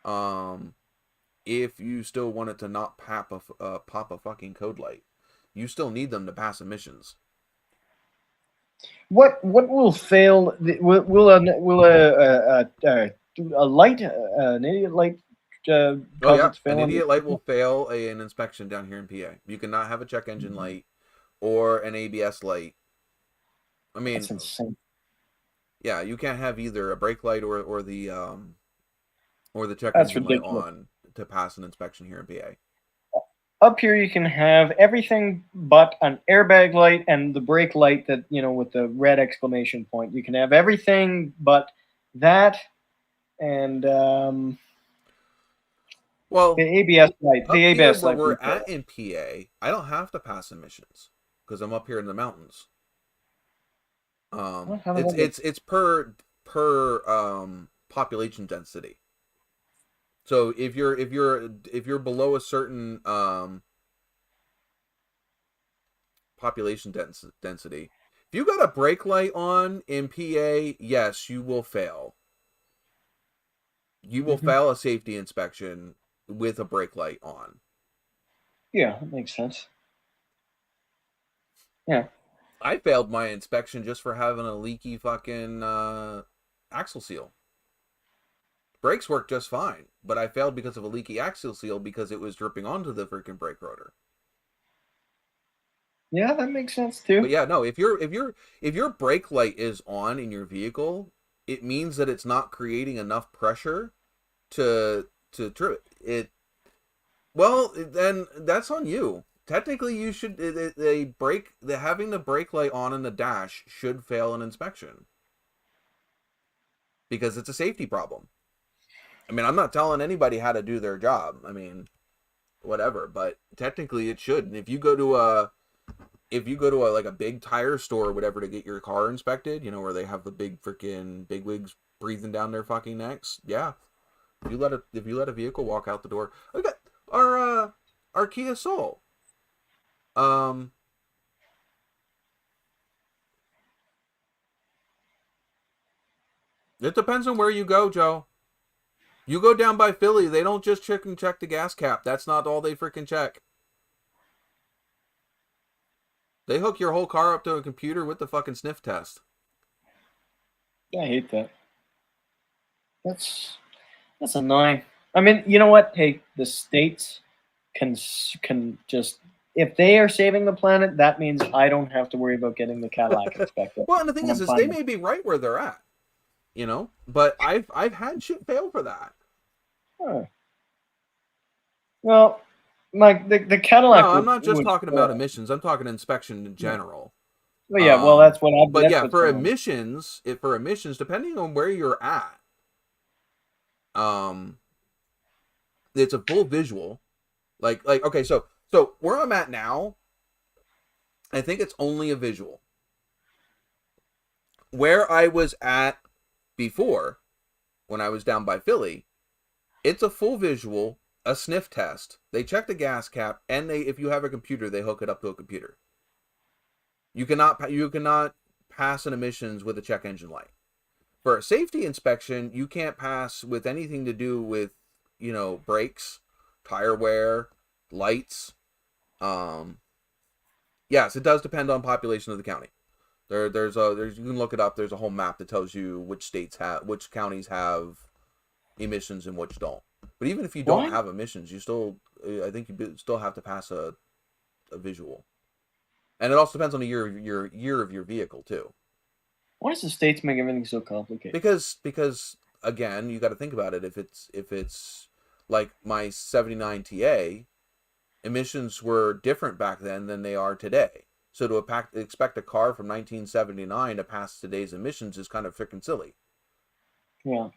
A: If you still wanted to not pop a fucking code light, you still need them to pass emissions.
B: What will fail? Will a light, an idiot light, cause it to fail?
A: An idiot light will fail an inspection down here in PA. You cannot have a check engine light or an ABS light. I mean,
B: that's insane.
A: Yeah, you can't have either a brake light or the check
B: That's
A: engine
B: ridiculous.
A: light on to pass an inspection here in PA.
B: Up here, you can have everything but an airbag light and the brake light that, with the red exclamation point. You can have everything but that and
A: well,
B: the ABS light. The ABS
A: where
B: light.
A: we're at in PA, I don't have to pass emissions because I'm up here in the mountains. It's per population density. So if you're below a certain population density, if you got a brake light on in PA, yes, you will fail. You will fail a safety inspection with a brake light on.
B: Yeah, that makes sense. Yeah.
A: I failed my inspection just for having a leaky fucking axle seal. Brakes worked just fine, but I failed because of a leaky axle seal because it was dripping onto the freaking brake rotor.
B: Yeah, that makes sense too.
A: But yeah, no, if your brake light is on in your vehicle, it means that it's not creating enough pressure to trip it. Well, then that's on you. Technically, you should having the brake light on in the dash should fail an inspection because it's a safety problem. I mean, I'm not telling anybody how to do their job. I mean, whatever, but technically it should. And if you go to a big tire store or whatever to get your car inspected, where they have the big freaking bigwigs breathing down their fucking necks, yeah. If you let a vehicle walk out the door, look at our Kia Soul. It depends on where you go, Joe. You go down by Philly, they don't just check the gas cap. That's not all they freaking check. They hook your whole car up to a computer with the fucking sniff test.
B: I hate that. That's annoying. I mean, you know what? Hey, the states can just, if they are saving the planet, that means I don't have to worry about getting the Cadillac inspected.
A: Well, and the thing
B: And I'm
A: is
B: fine
A: they
B: with
A: may be right where they're at, you know. But I've had shit fail for that.
B: Huh. Well, like the Cadillac
A: No, I'm not just
B: would
A: talking about emissions. I'm talking inspection in
B: yeah.
A: general.
B: Well, yeah, well, that's what
A: But
B: that's
A: yeah,
B: what's
A: for
B: going on.
A: emissions, depending on where you're at, um, it's a full visual. Like okay, so where I'm at now, I think it's only a visual. Where I was at before, when I was down by Philly, it's a full visual, a sniff test. They check the gas cap, and if you have a computer, they hook it up to a computer. You cannot pass an emissions with a check engine light. For a safety inspection, you can't pass with anything to do with, brakes, tire wear, lights. Yes, it does depend on population of the county. There's you can look it up. There's a whole map that tells you which counties have emissions and which don't. But even if you don't have emissions, I think you still have to pass a visual. And it also depends on the year of your vehicle too.
B: Why does the states make everything so complicated?
A: Because again, you got to think about it. If it's like my '79 TA, emissions were different back then than they are today. So to expect a car from 1979 to pass today's emissions is kind of freaking silly.
B: Yeah.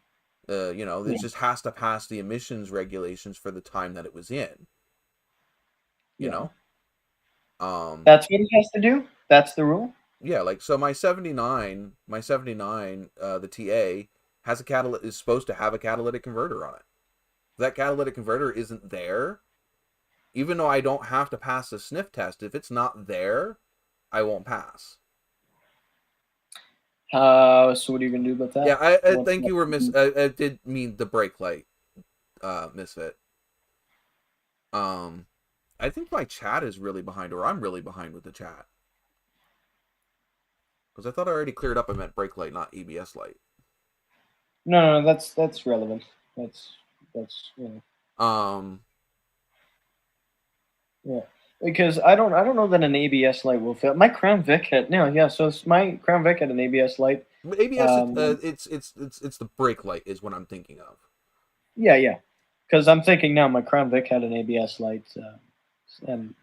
A: It just has to pass the emissions regulations for the time that it was in. You know.
B: That's what it has to do. That's the rule.
A: Yeah, like so my 79, the TA is supposed to have a catalytic converter on it. If that catalytic converter isn't there, even though I don't have to pass the sniff test, if it's not there, I won't pass.
B: So what are you gonna do about that?
A: Yeah, I think you were I did mean the brake light, misfit. I think my chat is really behind, or I'm really behind with the chat. Because I thought I already cleared up. I meant brake light, not ABS light.
B: No, that's relevant. That's Yeah, because I don't know that an ABS light will fail. My Crown Vic had so my Crown Vic had an ABS light.
A: But ABS, it's the brake light is what I'm thinking of.
B: Yeah, because I'm thinking now my Crown Vic had an ABS light, and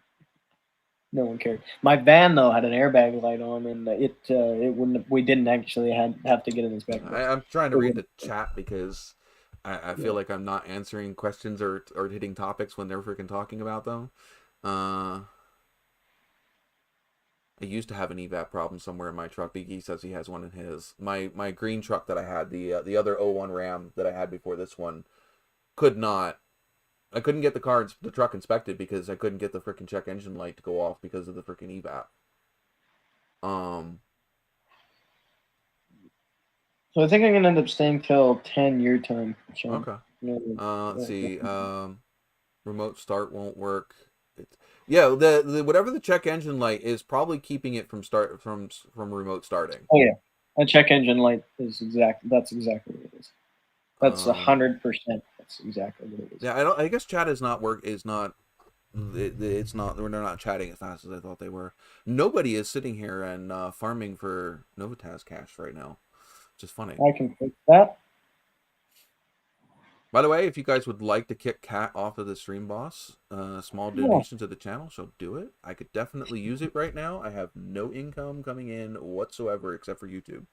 B: no one cared. My van though had an airbag light on, and it wouldn't. We didn't actually have to get an inspection.
A: I'm trying to read the chat because I feel like I'm not answering questions or hitting topics when they're freaking talking about them. I used to have an evap problem somewhere in my truck. Big E says he has one in his. My green truck that I had, the other 01 Ram that I had before this one, I couldn't get the truck inspected because I couldn't get the freaking check engine light to go off because of the freaking evap.
B: So I think I'm gonna end up staying till 10 your time. Sean.
A: Okay. Let's see. Remote start won't work. The whatever the check engine light is probably keeping it from remote starting.
B: Oh yeah, a check engine light is that's exactly what it is. That's 100%. That's exactly what it is.
A: Yeah, I guess chat is not. It's not. They're not chatting as fast as I thought they were. Nobody is sitting here and farming for NOVAtazz cash right now, which is funny.
B: I can fix that.
A: By the way, if you guys would like to kick Cat off of the stream, boss, small donation to the channel, so do it. I could definitely use it right now. I have no income coming in whatsoever except for YouTube.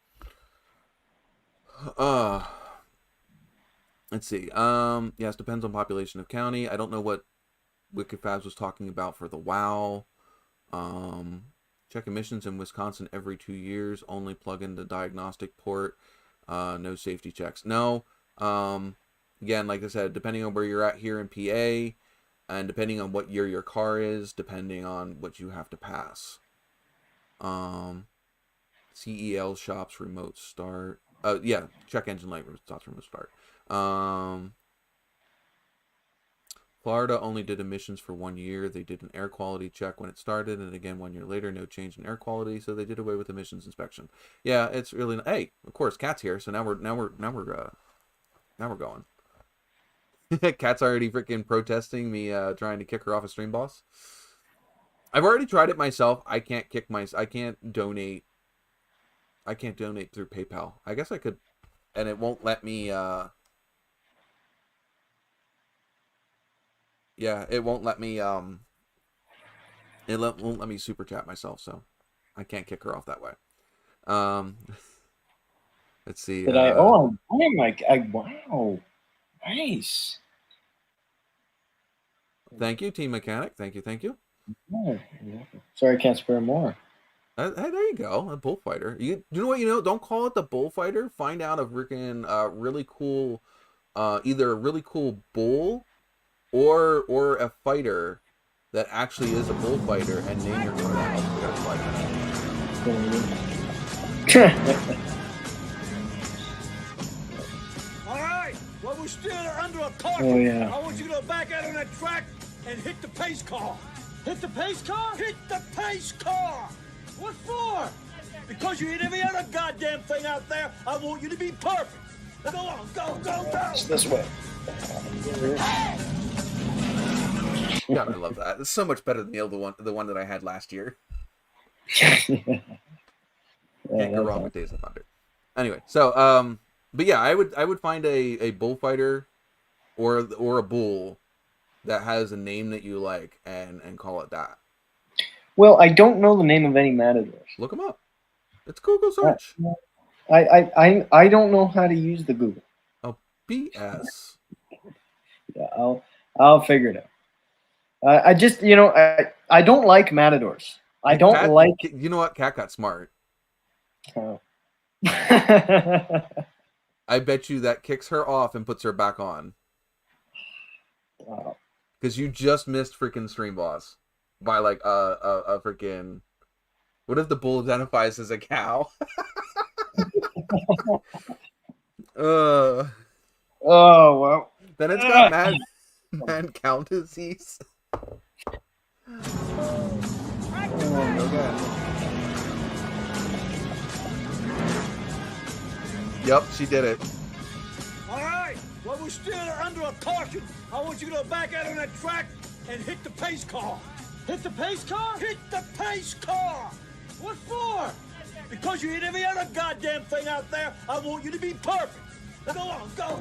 A: Let's see. Yes, depends on population of county. I don't know what Wicked Fabs was talking about for the WoW. Check emissions in Wisconsin every 2 years. Only plug in the diagnostic port. No safety checks. No. Again, like I said, depending on where you're at here in PA, and depending on what year your car is, depending on what you have to pass. CEL shops remote start. Yeah, check engine light stops remote start. Florida only did emissions for 1 year. They did an air quality check when it started, and again 1 year later, no change in air quality, so they did away with emissions inspection. Yeah, it's really hey, of course, Cat's here, so now we're going. Cat's already freaking protesting me trying to kick her off a stream boss. I've already tried it myself. I can't I can't donate. I can't donate through PayPal. I guess I could, and it won't let me. Yeah, it won't let me. Won't let me super chat myself, so I can't kick her off that way. Let's see.
B: Did I? Oh, I'm like, wow, nice.
A: Thank you, Team Mechanic. Thank you.
B: Oh, sorry, I can't spare more.
A: Hey, there you go, a bullfighter. You know what? Don't call it the bullfighter. Find out a freaking really cool, either a really cool bull, or a fighter that actually is a bullfighter, and name your car that.
C: All right. Well, we're still under a caution.
B: Oh yeah.
C: I want you to back out on that track and hit the pace car. Hit the pace car? Hit the pace car. What for? Because you hit every other goddamn thing out there. I want you to be perfect. Go on, go.
B: It's this way.
A: God, I love that. It's so much better than the one that I had last year. Can't go wrong with Days of Thunder. Anyway, so but yeah, I would find a bullfighter or a bull that has a name that you like and call it that.
B: Well, I don't know the name of any matadors.
A: Look them up. It's Google search.
B: I don't know how to use the Google.
A: Oh, BS.
B: Yeah, I'll figure it out. I just, I don't like matadors. I don't
A: Cat,
B: like.
A: You know what? Cat got smart.
B: Oh.
A: I bet you that kicks her off and puts her back on.
B: Wow.
A: Because you just missed freaking stream boss by like a freaking. What if the bull identifies as a cow?
B: Oh well.
A: Then it's got mad cow disease. Yep, she did it.
C: All right. Well, we're still under a caution. I want you to back out on that track and hit the pace car. Hit the pace car? Hit the pace car. What for? Because you hit every other goddamn thing out there. I want you to be perfect. Go on, go.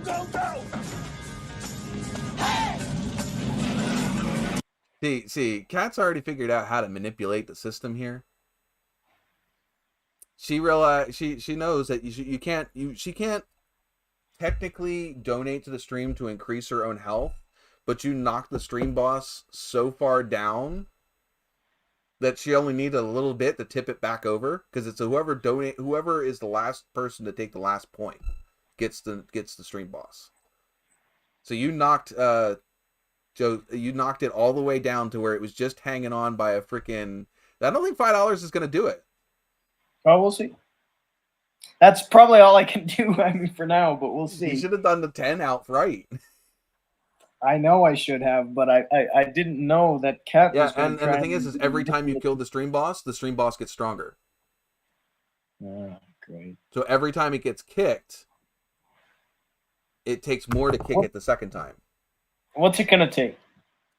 A: See, Kat's already figured out how to manipulate the system here. She realized she knows that she can't technically donate to the stream to increase her own health, but you knock the stream boss so far down that she only needs a little bit to tip it back over, because it's whoever is the last person to take the last point gets the stream boss. So you knocked you knocked it all the way down to where it was just hanging on by a freaking. I don't think $5 is going to do it.
B: Oh, we'll see. That's probably all I can do. I mean, for now, but we'll see.
A: You should have done the 10 outright.
B: I know I should have, but I didn't know that Cat.
A: Yeah, and the thing is every time you kill the stream boss gets stronger.
B: Oh, great.
A: So every time it gets kicked, it takes more to kick it the second time.
B: What's it gonna take?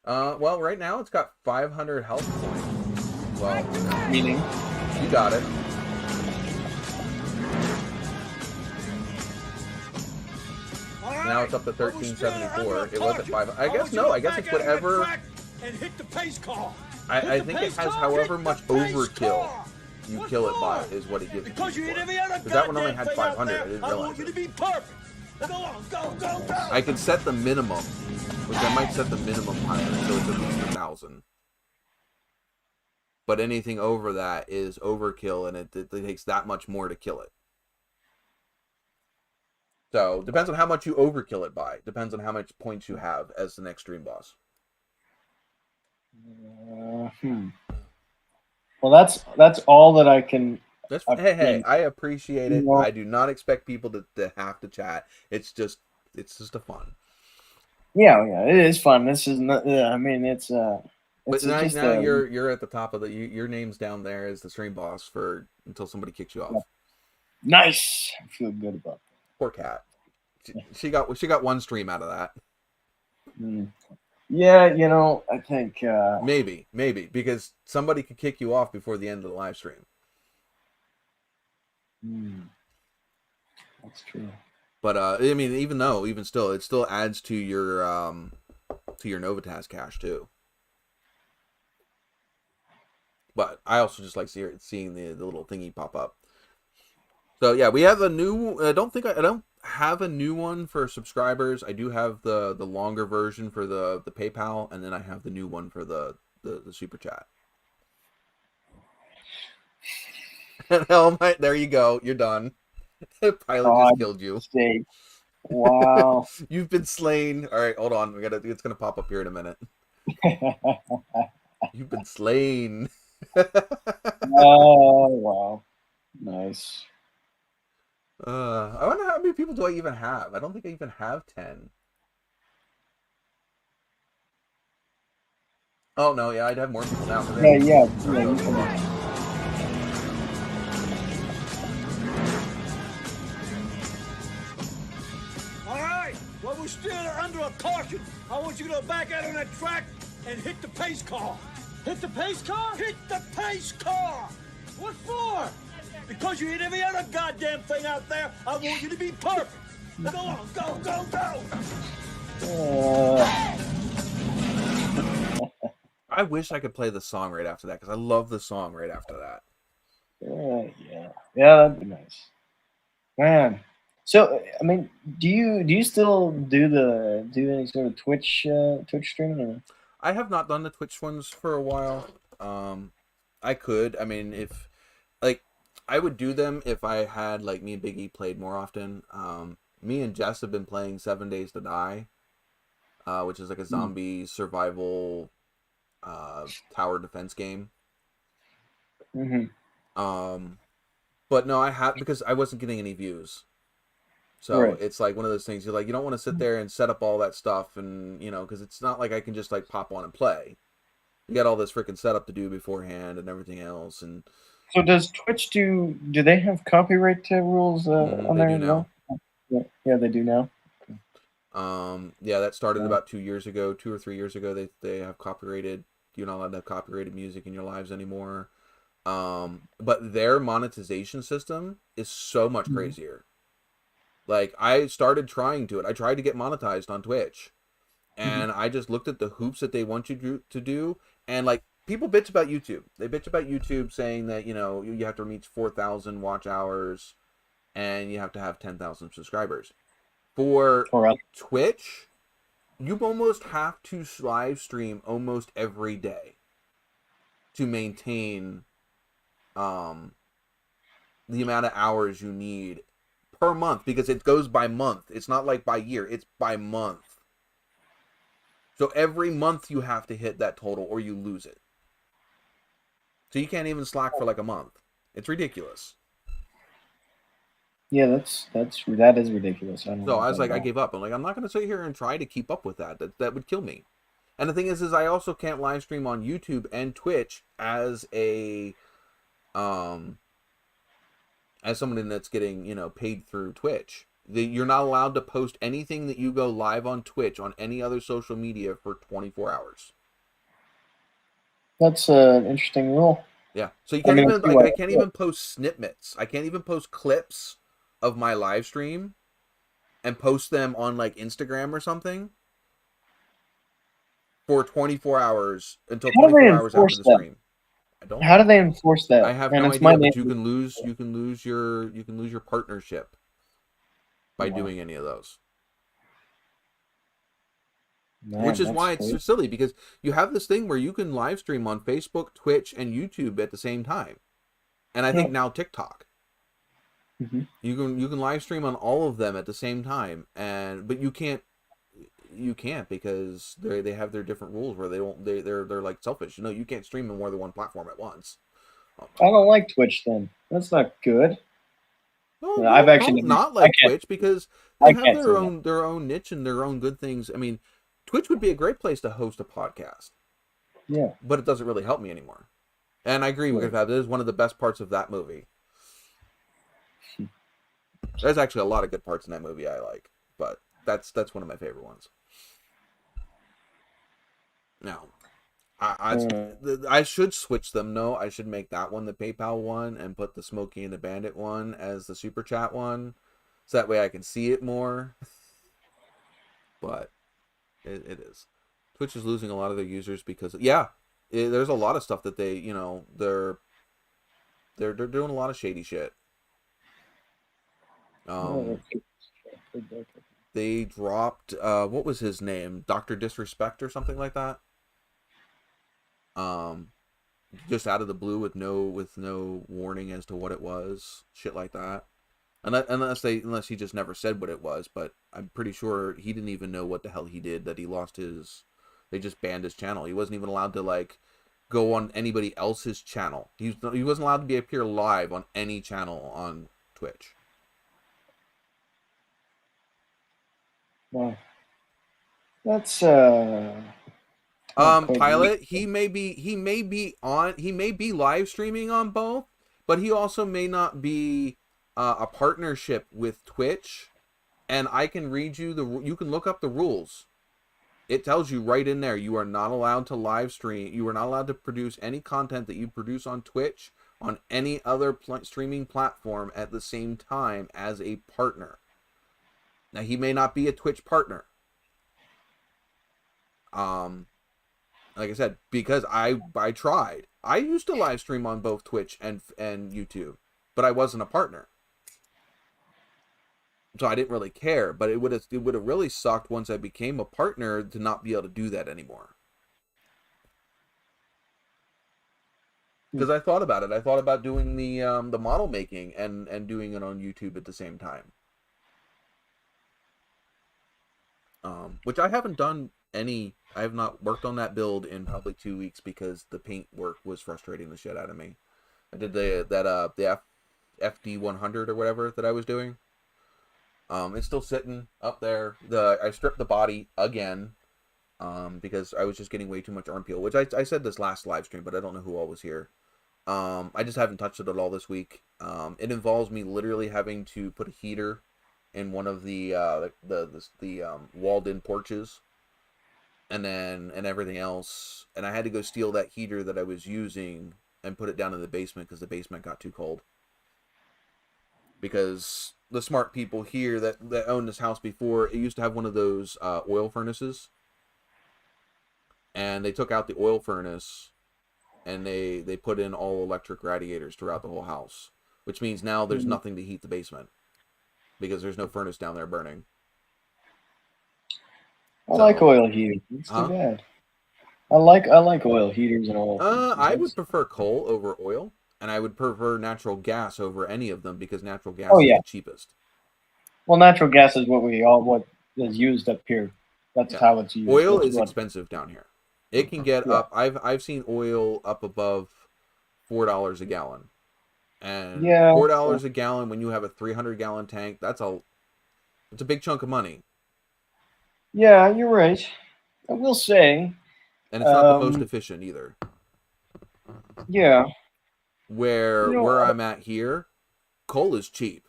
A: Well, right now it's got 500 health points. Well,
B: Meaning?
A: You got it. Now it's up to 1374. It was at 5. I guess no. I guess it's whatever.
C: And hit the pace car.
A: I think it has however much overkill you kill it by is what it gives you.
C: Because you hit every other
A: that one only had 500. I didn't realize.
C: I want you to be perfect. Go on, go.
A: I can set the minimum, which I might set the minimum higher, so it's at least 1,000. But anything over that is overkill, and it takes that much more to kill it. So depends on how much you overkill it by. Depends on how much points you have as the next stream boss.
B: Well, that's all that I can.
A: Hey, I appreciate it. I do not expect people to have to chat. It's just a fun.
B: Yeah, it is fun. This is not. I mean, it's.
A: But now you're at the top of your name's down there as the stream boss until somebody kicks you off.
B: Nice. I feel good about that.
A: Poor Cat. She got one stream out of that.
B: Yeah, you know, I think
A: Maybe because somebody could kick you off before the end of the live stream.
B: That's true.
A: But I mean, even still, it still adds to your NOVAtazz cache too. But I also just like seeing the little thingy pop up. So yeah, we have a new. I don't have a new one for subscribers. I do have the longer version for the PayPal, and then I have the new one for the super chat. Hell, there you go. You're done. The pilot just killed you.
B: Sake. Wow.
A: You've been slain. All right, hold on. It's gonna pop up here in a minute. You've been slain.
B: Oh wow. Nice.
A: I wonder how many people do I even have? I don't think I even have 10. Oh no, yeah, I'd have more people now.
B: Yeah.
C: All right, well, we're still under a caution. I want you to back out on that track and hit the pace car. Hit the pace car? Hit the pace car! What for? Because you hit every other goddamn thing out there. I want you to be perfect. Now go on, go!
A: I wish I could play the song right after that because I love the song right after that.
B: Yeah, that'd be nice, man. So, I mean, do you still do any sort of Twitch streaming? Or?
A: I have not done the Twitch ones for a while. I could. I mean, if like I would do them if I had like me and Biggie played more often. Me and Jess have been playing 7 Days to Die, which is like a zombie survival tower defense game. But no, I have because I wasn't getting any views. So it's like one of those things you don't want to sit there and set up all that stuff and because it's not like I can just like pop on and play. You got all this freaking setup to do beforehand and everything else. And
B: so does Twitch do they have copyright rules on there as well? Yeah, they do now.
A: Yeah, that started about 2 or 3 years ago. They have copyrighted. You're not allowed to have copyrighted music in your lives anymore. But their monetization system is so much crazier. Like, I started trying to it. I tried to get monetized on Twitch. And I just looked at the hoops that they want you to do. And, like, people bitch about YouTube. They bitch about YouTube saying that, you have to reach 4,000 watch hours. And you have to have 10,000 subscribers. For Twitch, you almost have to live stream almost every day to maintain the amount of hours you need per month, because it goes by month. It's not like by year, it's by month. So every month you have to hit that total or you lose it. So you can't even slack for like a month. It's ridiculous.
B: Yeah, that is ridiculous.
A: So I was like, I gave up. I'm like, I'm not going to sit here and try to keep up with that. That would kill me. And the thing is I also can't live stream on YouTube and Twitch as a as someone that's getting, paid through Twitch. You're not allowed to post anything that you go live on Twitch on any other social media for 24 hours.
B: That's an interesting rule.
A: Yeah. So you can't I can't even post snippets. I can't even post clips of my live stream and post them on like Instagram or something for 24 hours until 24 hours after the stream.
B: How do they enforce that?
A: I have no idea, but you can lose your partnership by doing any of those. Man, which is why it's so silly, because you have this thing where you can live stream on Facebook, Twitch, and YouTube at the same time. And I think now TikTok. You can live stream on all of them at the same time, but you can't because they have their different rules where they're like selfish. You can't stream on more than one platform at once.
B: I don't like Twitch then. That's not good.
A: No, I've actually not like Twitch because they have their own niche and their own good things. I mean, Twitch would be a great place to host a podcast.
B: Yeah.
A: But it doesn't really help me anymore. And I agree with that. It is one of the best parts of that movie. There's actually a lot of good parts in that movie I like, but that's one of my favorite ones. No. I should switch them. No, I should make that one the PayPal one and put the Smokey and the Bandit one as the Super Chat one, so that way I can see it more. But it is. Twitch is losing a lot of their users because there's a lot of stuff that they they're doing a lot of shady shit. They dropped what was his name, Dr. Disrespect or something like that. Just out of the blue with no warning as to what it was, shit like that. Unless he just never said what it was, but I'm pretty sure he didn't even know what the hell he did, that he lost his. They just banned his channel. He wasn't even allowed to go on anybody else's channel. He wasn't allowed to appear live on any channel on Twitch.
B: Well, that's
A: Pilot, he may be live streaming on both, but he also may not be a partnership with Twitch. And I can read you you can look up the rules. It tells you right in there, you are not allowed to live stream. You are not allowed to produce any content that you produce on Twitch on any other streaming platform at the same time as a partner. Now, he may not be a Twitch partner. Like I said, because I tried. I used to live stream on both Twitch and YouTube, but I wasn't a partner. So I didn't really care, but it would have really sucked once I became a partner to not be able to do that anymore. Because I thought about it. I thought about doing the model making and doing it on YouTube at the same time. Which I haven't done any. I have not worked on that build in probably 2 weeks because the paint work was frustrating the shit out of me. I did the FD100 or whatever that I was doing. It's still sitting up there. I stripped the body again because I was just getting way too much arm peel, which I said this last live stream, but I don't know who all was here. I just haven't touched it at all this week. It involves me literally having to put a heater in one of the walled-in porches, and everything else. And I had to go steal that heater that I was using and put it down in the basement because the basement got too cold. Because the smart people here that owned this house before, it used to have one of those oil furnaces, and they took out the oil furnace and they put in all electric radiators throughout the whole house, which means now there's nothing to heat the basement because there's no furnace down there burning.
B: I like oil heaters. It's too bad. I like oil heaters and all.
A: I would prefer coal over oil, and I would prefer natural gas over any of them because natural gas is the cheapest.
B: Well, natural gas is what is used up here. That's how it's used.
A: Oil is expensive down here. It can get up. I've seen oil up above $4 a gallon, and $4 a gallon when you have a 300-gallon tank. It's a big chunk of money.
B: Yeah, you're right. I will say,
A: and it's not the most efficient either.
B: Yeah.
A: Where I'm at here, coal is cheap.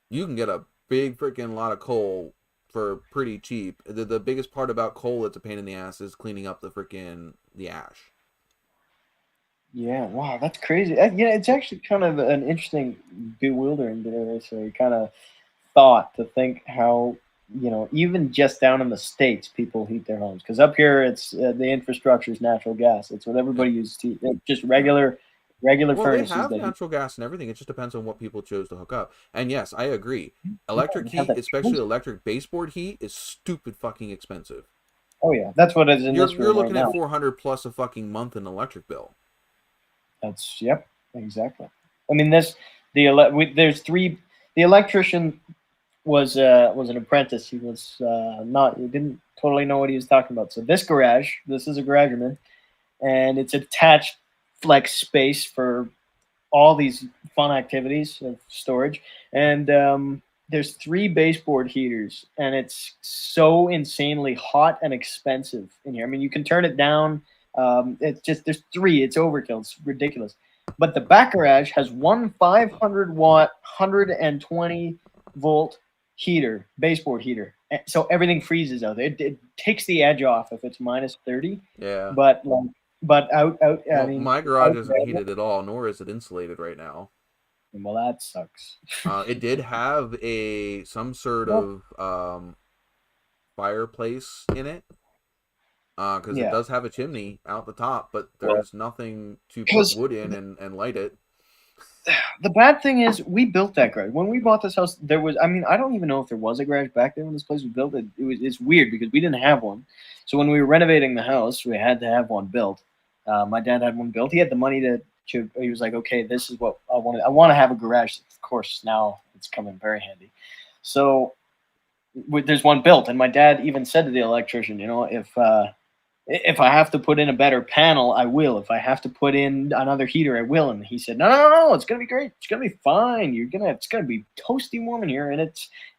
A: You can get a big freaking lot of coal for pretty cheap. The biggest part about coal that's a pain in the ass is cleaning up the ash. Yeah,
B: wow, that's crazy. It's actually kind of an interesting, bewildering, kind of thought to think how, even just down in the States, people heat their homes. Because up here, it's the infrastructure is natural gas. It's what everybody uses to heat. Just regular furnaces.
A: They have natural gas and everything. It just depends on what people chose to hook up. And yes, I agree. Electric heat, especially electric baseboard heat, is stupid fucking expensive.
B: Oh yeah, that's what it is in this room.
A: You're looking at $400 plus a fucking month in electric bill.
B: Exactly. I mean, there's three. The electrician was an apprentice. He didn't totally know what he was talking about. So this is a garage I'm in, and it's attached flex space for all these fun activities of storage. And there's 3 baseboard heaters, and it's so insanely hot and expensive in here. I mean, you can turn it down. There's 3. It's overkill. It's ridiculous. But the back garage has one 500-watt, 120-volt heater, baseboard heater. So everything freezes out there. It takes the edge off if it's minus 30.
A: Yeah.
B: But out.
A: Well,
B: I mean,
A: my garage isn't heated at all, nor is it insulated right now.
B: Well, that sucks.
A: It did have some sort of fireplace in it, because it does have a chimney out the top, but there's nothing to put wood in and light it.
B: The bad thing is, we built that garage. When we bought this house, there was, I mean, I don't even know if there was a garage back there when this place was built. It's weird because we didn't have one. So when we were renovating the house, we had to have one built. My dad had one built. He had the money to he was like, okay, this is what I wanted. I want to have a garage. Of course, now it's coming very handy. So there's one built. And my dad even said to the electrician, you know, if I have to put in a better panel, I will. If I have to put in another heater, I will. And he said, no, it's gonna be great. It's gonna be fine. It's gonna be toasty warm in here, and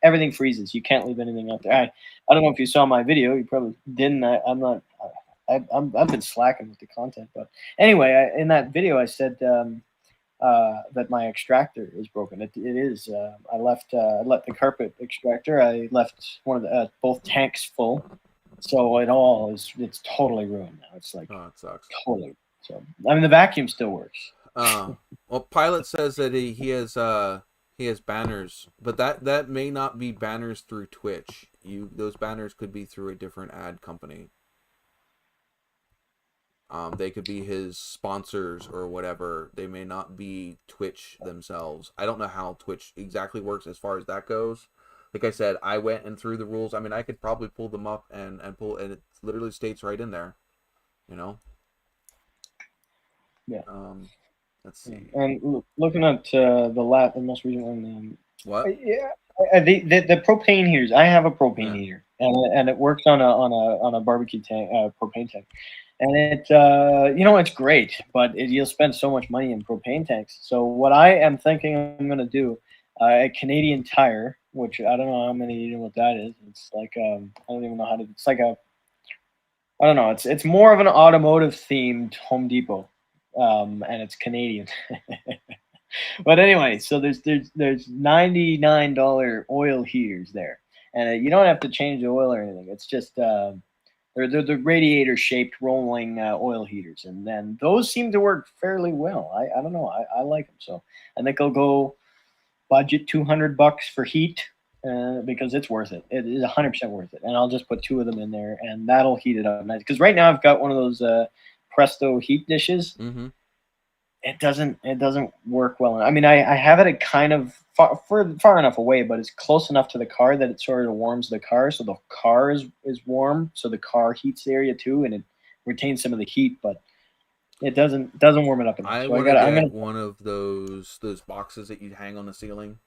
B: everything freezes. You can't leave anything out there. I don't know if you saw my video. You probably didn't. I've been slacking with the content, but anyway, in that video, I said that my extractor is broken. It is. I let the carpet extractor. I left one of the both tanks full. So it's totally ruined now. It's like,
A: oh, it sucks.
B: Totally. So I mean, the vacuum still works.
A: Well, Pilot says that he has banners, but that may not be banners through Twitch. Those banners could be through a different ad company. They could be his sponsors or whatever. They may not be Twitch themselves. I don't know how Twitch exactly works as far as that goes. Like I said, I went and through the rules. I mean, I could probably pull them up and it literally states right in there, you know?
B: Yeah.
A: Let's see.
B: And looking at the most recent one.
A: What?
B: Yeah. The propane heaters. I have a propane heater, and it works on a barbecue tank, propane tank. And it's great, but you'll spend so much money in propane tanks. So what I am thinking I'm going to do, a Canadian Tire, which I don't know how many you know what that is. It's like I don't even know how to. It's like I don't know. It's more of an automotive themed Home Depot, and it's Canadian. But anyway, so there's $99 oil heaters there, and you don't have to change the oil or anything. It's just they're the radiator shaped rolling oil heaters, and then those seem to work fairly well. I don't know. I like them, so I think I'll go budget $200 for heat because it's worth it. It is 100% worth it, and I'll just put 2 of them in there, and that'll heat it up nice. Because right now I've got one of those Presto heat dishes.
A: Mm-hmm.
B: It doesn't work well. I mean, I have it at kind of far enough away, but it's close enough to the car that it sort of warms the car, so the car is warm, so the car heats the area too, and it retains some of the heat, but it doesn't warm it up enough.
A: I
B: so
A: want to get one of those boxes that you hang on the ceiling.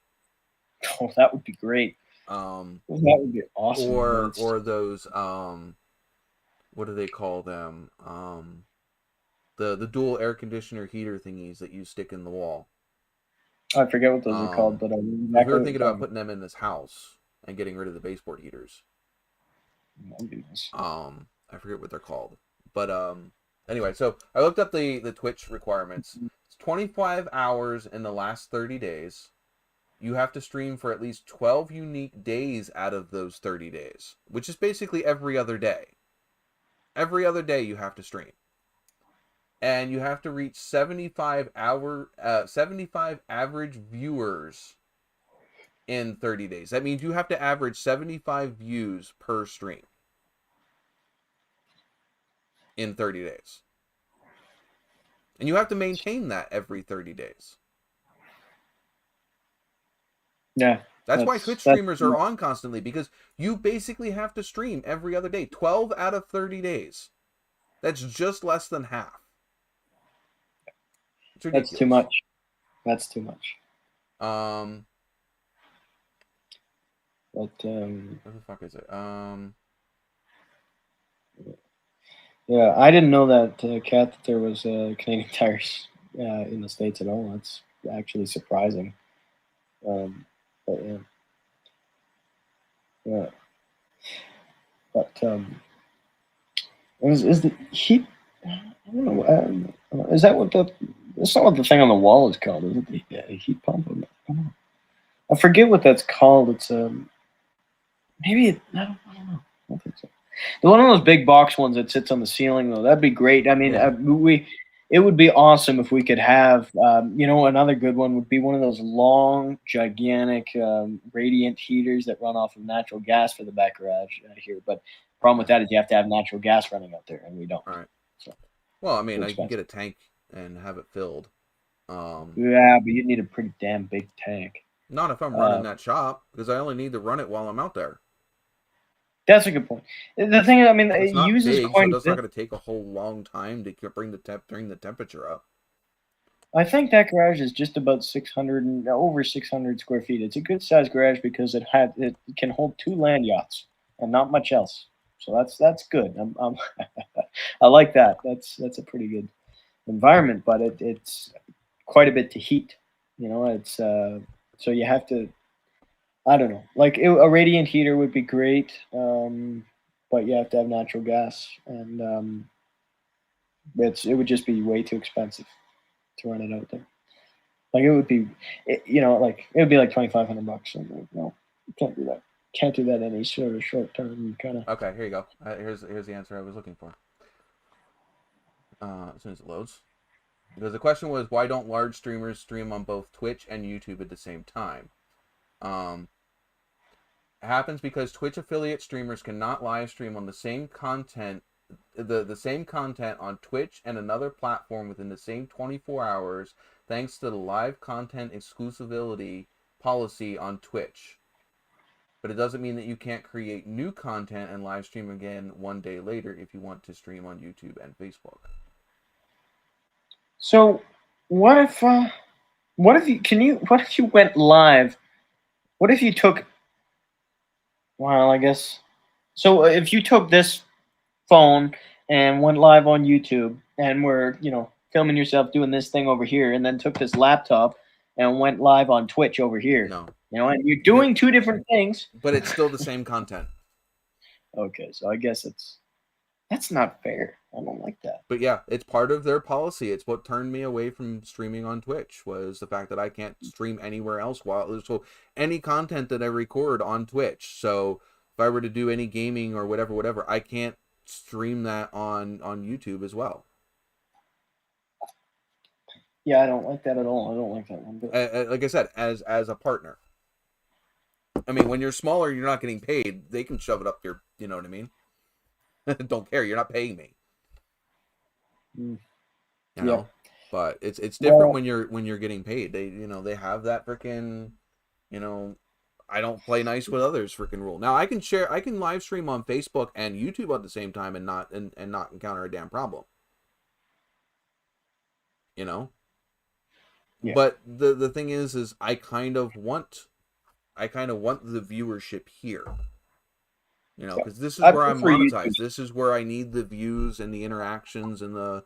B: Oh, that would be great. That would be awesome.
A: Or those what do they call them? The dual air conditioner heater thingies that you stick in the wall.
B: I forget what those are called, but
A: we were thinking about putting them in this house and getting rid of the baseboard heaters.
B: Oh, goodness.
A: I forget what they're called, but anyway, so I looked up the Twitch requirements. It's 25 hours in the last 30 days. You have to stream for at least 12 unique days out of those 30 days, which is basically every other day. Every other day you have to stream. And you have to reach 75 average viewers in 30 days. That means you have to average 75 views per stream in 30 days. And you have to maintain that every 30 days.
B: Yeah.
A: That's why Twitch streamers are on constantly, because you basically have to stream every other day. 12 out of 30 days. That's just less than half.
B: That's too much. That's too much.
A: What
B: the
A: fuck is it?
B: Yeah, I didn't know that, Kat, that there was Canadian Tires in the States at all. That's actually surprising. But yeah. Yeah. But is the heat? I don't know. Is that what that's not what the thing on the wall is called, is it? The heat pump? I forget what that's called. It's maybe I don't know. I don't think so. One of those big box ones that sits on the ceiling, though, that'd be great. I mean,
A: Yeah.
B: it would be awesome if we could have, another good one would be one of those long, gigantic, radiant heaters that run off of natural gas for the back garage here. But the problem with that is you have to have natural gas running out there, and we don't.
A: All right.
B: So,
A: Well, I mean,
B: too
A: I can
B: expensive.
A: get a tank and have it filled.
B: Yeah, but you need a pretty damn big tank.
A: Not if I'm running that shop, because I only need to run it while I'm out there.
B: That's a good point. The thing is, I mean,
A: It's
B: it
A: not
B: uses
A: big,
B: quite
A: so
B: a
A: it's not
B: bit.
A: going to take a whole long time to bring the temperature up.
B: I think that garage is just about 600 and over 600 square feet. It's a good sized garage because it can hold 2 land yachts and not much else. So that's good. I like that. That's a pretty good environment, but it's quite a bit to heat. It's so you have to. I don't know. Like a radiant heater would be great, but you have to have natural gas, and it would just be way too expensive to run it out there. Like it would be, like it would be like $2,500. And like, no, you can't do that. Can't do that any sort of short term kind of.
A: Okay, here you go. Here's the answer I was looking for. As soon as it loads, because the question was, why don't large streamers stream on both Twitch and YouTube at the same time? It happens because Twitch affiliate streamers cannot live stream on the same content, the same content on Twitch and another platform within the same 24 hours, thanks to the live content exclusivity policy on Twitch. But it doesn't mean that you can't create new content and live stream again one day later if you want to stream on YouTube and Facebook.
B: So, what if you went live? What if you took? Well, I guess. So if you took this phone and went live on YouTube and were filming yourself doing this thing over here, and then took this laptop and went live on Twitch over here.
A: No.
B: And you're doing two different things.
A: But it's still the same content.
B: Okay, so I guess that's not fair. I don't like that.
A: But yeah, it's part of their policy. It's what turned me away from streaming on Twitch, was the fact that I can't stream anywhere else so any content that I record on Twitch. So if I were to do any gaming or whatever, I can't stream that on YouTube as well.
B: Yeah, I don't like that at all. I don't like that one bit.
A: Like I said, as a partner. I mean, when you're smaller, you're not getting paid. They can shove it up your, you know what I mean? Don't care. You're not paying me. You know, but it's different when you're getting paid. They have that freaking, I don't play nice with others freaking rule. Now I can live stream on Facebook and YouTube at the same time and not encounter a damn problem. Yeah. But the thing is I kind of want the viewership here. Because this is where I'm monetized. This is where I need the views and the interactions and the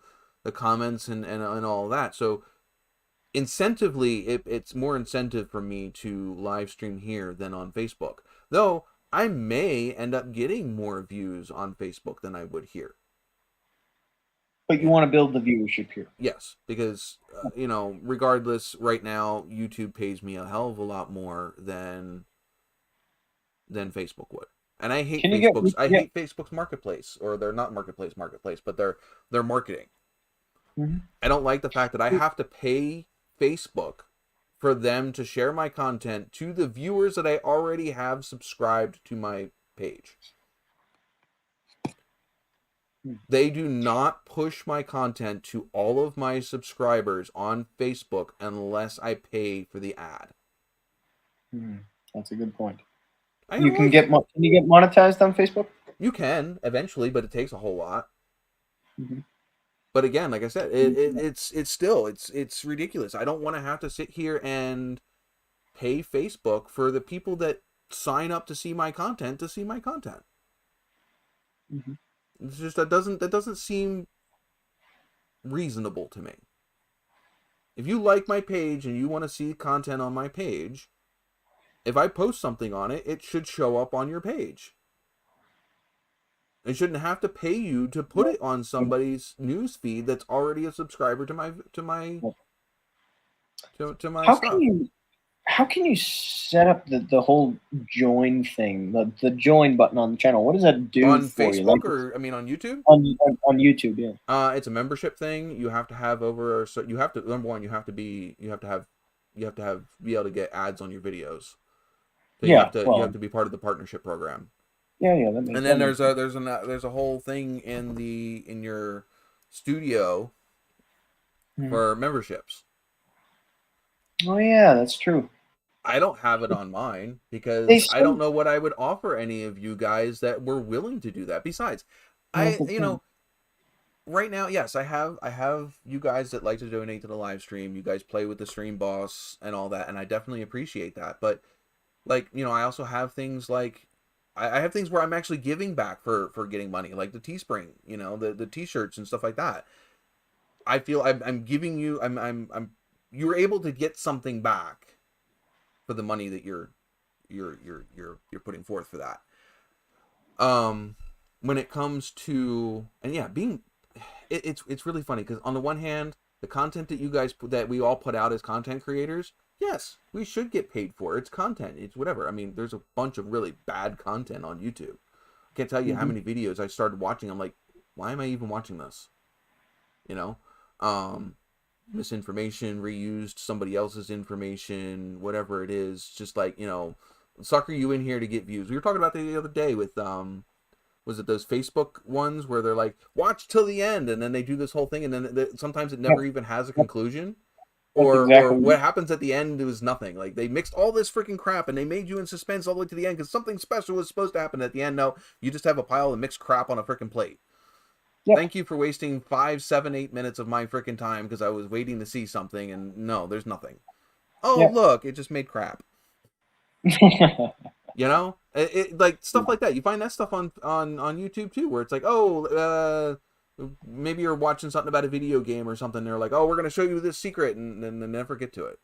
A: comments and all that. So incentively, it's more incentive for me to live stream here than on Facebook. Though I may end up getting more views on Facebook than I would here.
B: But you want to build the viewership here.
A: Yes, because regardless, right now YouTube pays me a hell of a lot more than Facebook would. And I hate Facebook's marketplace, or they're not marketplace, but they're marketing.
B: Mm-hmm.
A: I don't like the fact that I have to pay Facebook for them to share my content to the viewers that I already have subscribed to my page. They do not push my content to all of my subscribers on Facebook unless I pay for the ad.
B: That's a good point. Can you get monetized on Facebook?
A: You can eventually, but it takes a whole lot.
B: Mm-hmm.
A: But again, like I said, it's ridiculous. I don't want to have to sit here and pay Facebook for the people that sign up to see my content
B: Mm-hmm.
A: It's just that doesn't seem reasonable to me. If you like my page and you want to see content on my page, if I post something on it, it should show up on your page. I shouldn't have to pay you to put it on somebody's news feed that's already a subscriber to my stuff.
B: how can you set up the whole join thing, the join button on the channel? What does that do
A: On
B: for you?
A: Facebook, or I mean on YouTube?
B: On YouTube, yeah.
A: It's a membership thing. You have to have over, so you have to, number one, you have to be able to get ads on your videos. So you
B: Yeah,
A: have to be part of the partnership program.
B: Yeah,
A: And then there's a whole thing in your studio for memberships.
B: Oh yeah, that's true.
A: I don't have it on mine because I don't know what I would offer any of you guys that were willing to do that. Besides, right now, yes, I have you guys that like to donate to the live stream. You guys play with the stream boss and all that, and I definitely appreciate that. But like, I also have things like I have things where I'm actually giving back for getting money, like the Teespring, the t-shirts and stuff like that. I feel I'm giving you, you're able to get something back for the money that you're putting forth for that. When it comes to, and yeah, it's really funny because on the one hand, the content that you guys that we all put out as content creators, yes, we should get paid for. It's content. It's whatever. I mean, there's a bunch of really bad content on YouTube. I can't tell you how many videos I started watching. I'm like, why am I even watching this? Misinformation, reused somebody else's information, whatever it is, just like, sucker you in here to get views. We were talking about that the other day with was it those Facebook ones where they're like, watch till the end, and then they do this whole thing, and then sometimes it never even has a conclusion, or what happens at the end was nothing. Like, they mixed all this freaking crap and they made you in suspense all the way to the end because something special was supposed to happen at the end. No, you just have a pile of mixed crap on a freaking plate. Thank you for wasting 5, 7, 8 minutes of my freaking time because I was waiting to see something, and no, there's nothing. Oh, look, it just made crap. It like stuff like that. You find that stuff on YouTube too, where it's like, maybe you're watching something about a video game or something. They're like, oh, we're gonna show you this secret, and then they never get to it.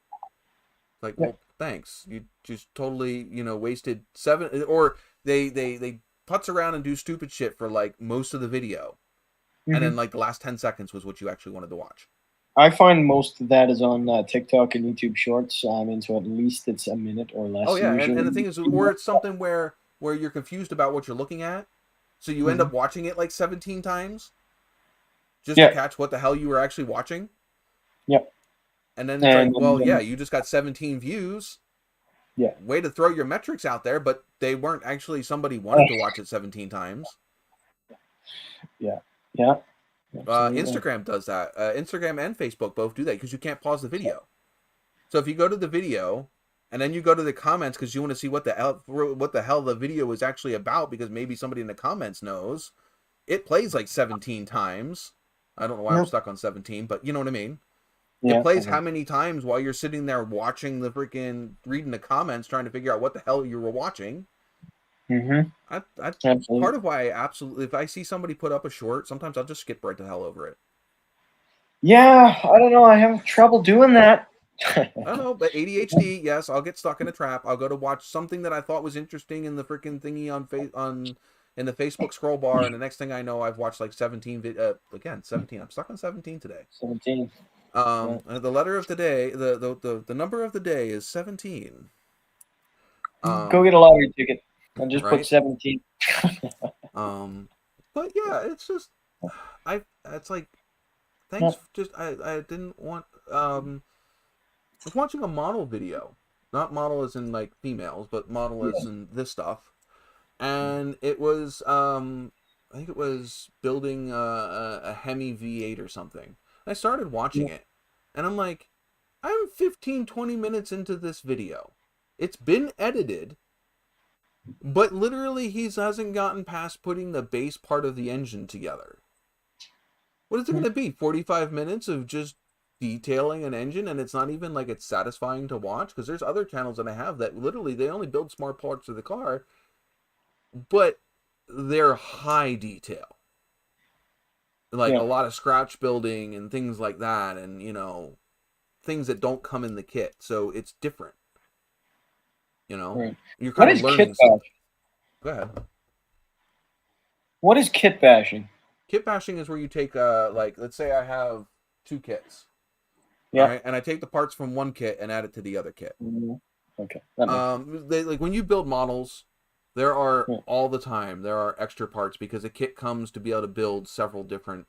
A: Like, well, thanks. You just totally, wasted 7, or they putz around and do stupid shit for like most of the video. And then, like, the last 10 seconds was what you actually wanted to watch.
B: I find most of that is on TikTok and YouTube Shorts. So at least it's a minute or less.
A: Oh, yeah, and the thing is, or it's something where you're confused about what you're looking at, so you end up watching it, like, 17 times just to catch what the hell you were actually watching.
B: Yep.
A: And then it's like, well, yeah, you just got 17 views.
B: Yeah.
A: Way to throw your metrics out there, but they weren't actually somebody wanted to watch it 17 times.
B: Yeah. Yeah.
A: Instagram does that. Instagram and Facebook both do that because you can't pause the video. So if you go to the video and then you go to the comments because you want to see what the hell the video is actually about, because maybe somebody in the comments knows, it plays like 17 times. I don't know why I'm stuck on 17, but you know what I mean. It plays how many times while you're sitting there watching reading the comments, trying to figure out what the hell you were watching. That's part of why if I see somebody put up a short, sometimes I'll just skip right the hell over it.
B: Yeah, I don't know. I have trouble doing that.
A: I don't know, but ADHD, yes, I'll get stuck in a trap. I'll go to watch something that I thought was interesting in the freaking thingy in the Facebook scroll bar, and the next thing I know, I've watched like 17 again, 17. I'm stuck on 17 today.
B: 17.
A: The letter of the day, the number of the day is 17.
B: Go get a lottery ticket. And just put 17.
A: But yeah, it's just it's like, thanks. Just I didn't want I was watching a model video, not model as in like females, but model as in this stuff, and it was I think it was building a Hemi V8 or something. I started watching it, and I'm like, I'm 15-20 minutes into this video. It's been edited. But literally, he hasn't gotten past putting the base part of the engine together. What is it going to be? 45 minutes of just detailing an engine, and it's not even like it's satisfying to watch? Because there's other channels that I have that literally, they only build smart parts of the car, but they're high detail. Like a lot of scratch building and things like that, and, things that don't come in the kit. So it's different. You're kind of learning something. Go ahead.
B: What is kit bashing?
A: Kit bashing is where you take, like, let's say I have 2 kits. Yeah. Right? And I take the parts from one kit and add it to the other kit.
B: Okay. That makes
A: They like when you build models, there are
B: yeah.
A: all the time there are extra parts because a kit comes to be able to build several different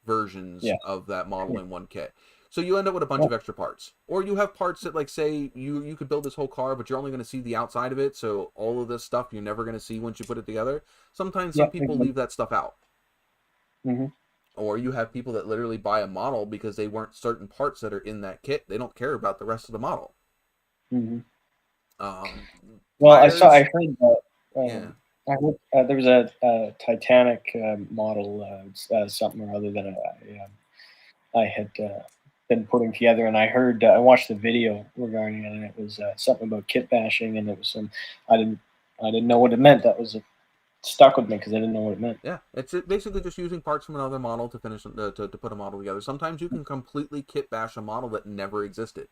A: versions
B: Yeah.
A: of that model
B: Yeah.
A: in one kit. So you end up with a bunch
B: Yeah.
A: of extra parts, or you have parts that like say you could build this whole car, but you're only going to see the outside of it. So all of this stuff you're never going to see once you put it together. Sometimes
B: Yeah.
A: some people leave that stuff out.
B: Mm-hmm.
A: Or you have people that literally buy a model because they weren't certain parts that are in that kit. They don't care about the rest of the model.
B: Mm-hmm.
A: Um,
B: Well, I
A: tires,
B: heard that.
A: yeah.
B: I heard there was a Titanic model, something or other that I had been putting together, and I heard I watched the video regarding it, and it was something about kit bashing, and it was some I didn't I didn't know what it meant. That was stuck with me because I didn't know what it meant.
A: Yeah, it's basically just using parts from another model to finish to put a model together. Sometimes you can completely kit bash a model that never existed.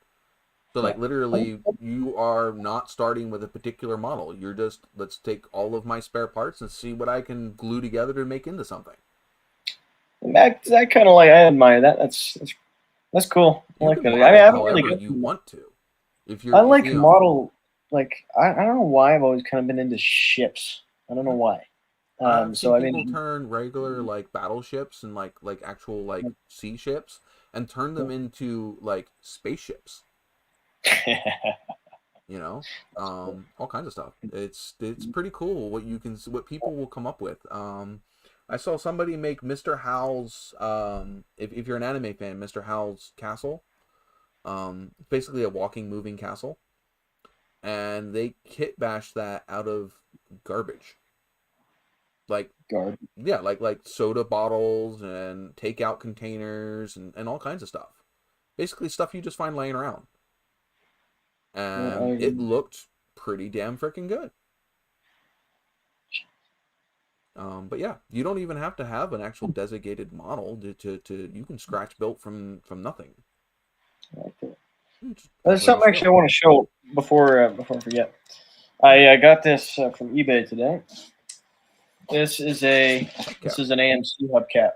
A: So
B: Yeah.
A: like literally, you are not starting with a particular model. You're just let's take all of my spare parts and see what I can glue together to make into something.
B: That kind of like I admire that. That's cool. I
A: You
B: like
A: can
B: that. I mean, I
A: model
B: haven't really
A: however
B: got.
A: you want to. If
B: I
A: you're if
B: like
A: you know
B: model like I don't know why I've always kind of been into ships. I don't know why.
A: I've seen
B: So I
A: people
B: mean,
A: turn regular like battleships and like actual like sea ships and turn them into like spaceships. You know, all kinds of stuff. It's pretty cool what people will come up with. I saw somebody make Mr. Howl's if you're an anime fan, Mr. Howl's castle, basically a walking moving castle, and they kit bashed that out of garbage. Like
B: guard.
A: yeah, like soda bottles and takeout containers and all kinds of stuff. Basically stuff you just find laying around. And it looked pretty damn freaking good. But yeah, you don't even have to have an actual designated model to you can scratch built from nothing.
B: There's
A: Part of the
B: something actually I
A: skill.
B: want to show before I forget. I got this from eBay today. This is
A: Hubcap.
B: an AMC hubcap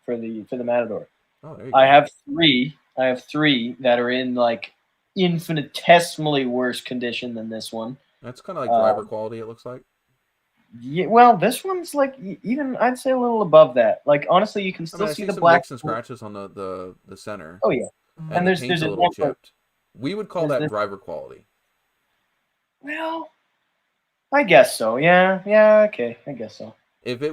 B: for the Matador.
A: Oh, there you
B: I
A: go.
B: have three. I have three that are in like infinitesimally worse condition than this one.
A: That's kind of like driver
B: Um,
A: quality. It looks like.
B: yeah, well, this one's like even I'd say a little above that. Like honestly, you can
A: I mean,
B: still
A: I
B: see
A: see
B: the
A: some
B: black.
A: nicks and scratches on the center,
B: Oh yeah,
A: and
B: and
A: the
B: there's
A: paint's a
B: a
A: little
B: one part.
A: chipped. We would call
B: There's
A: that
B: this.
A: driver quality.
B: Well, I guess so. Yeah, yeah. Okay, I guess so. Maybe.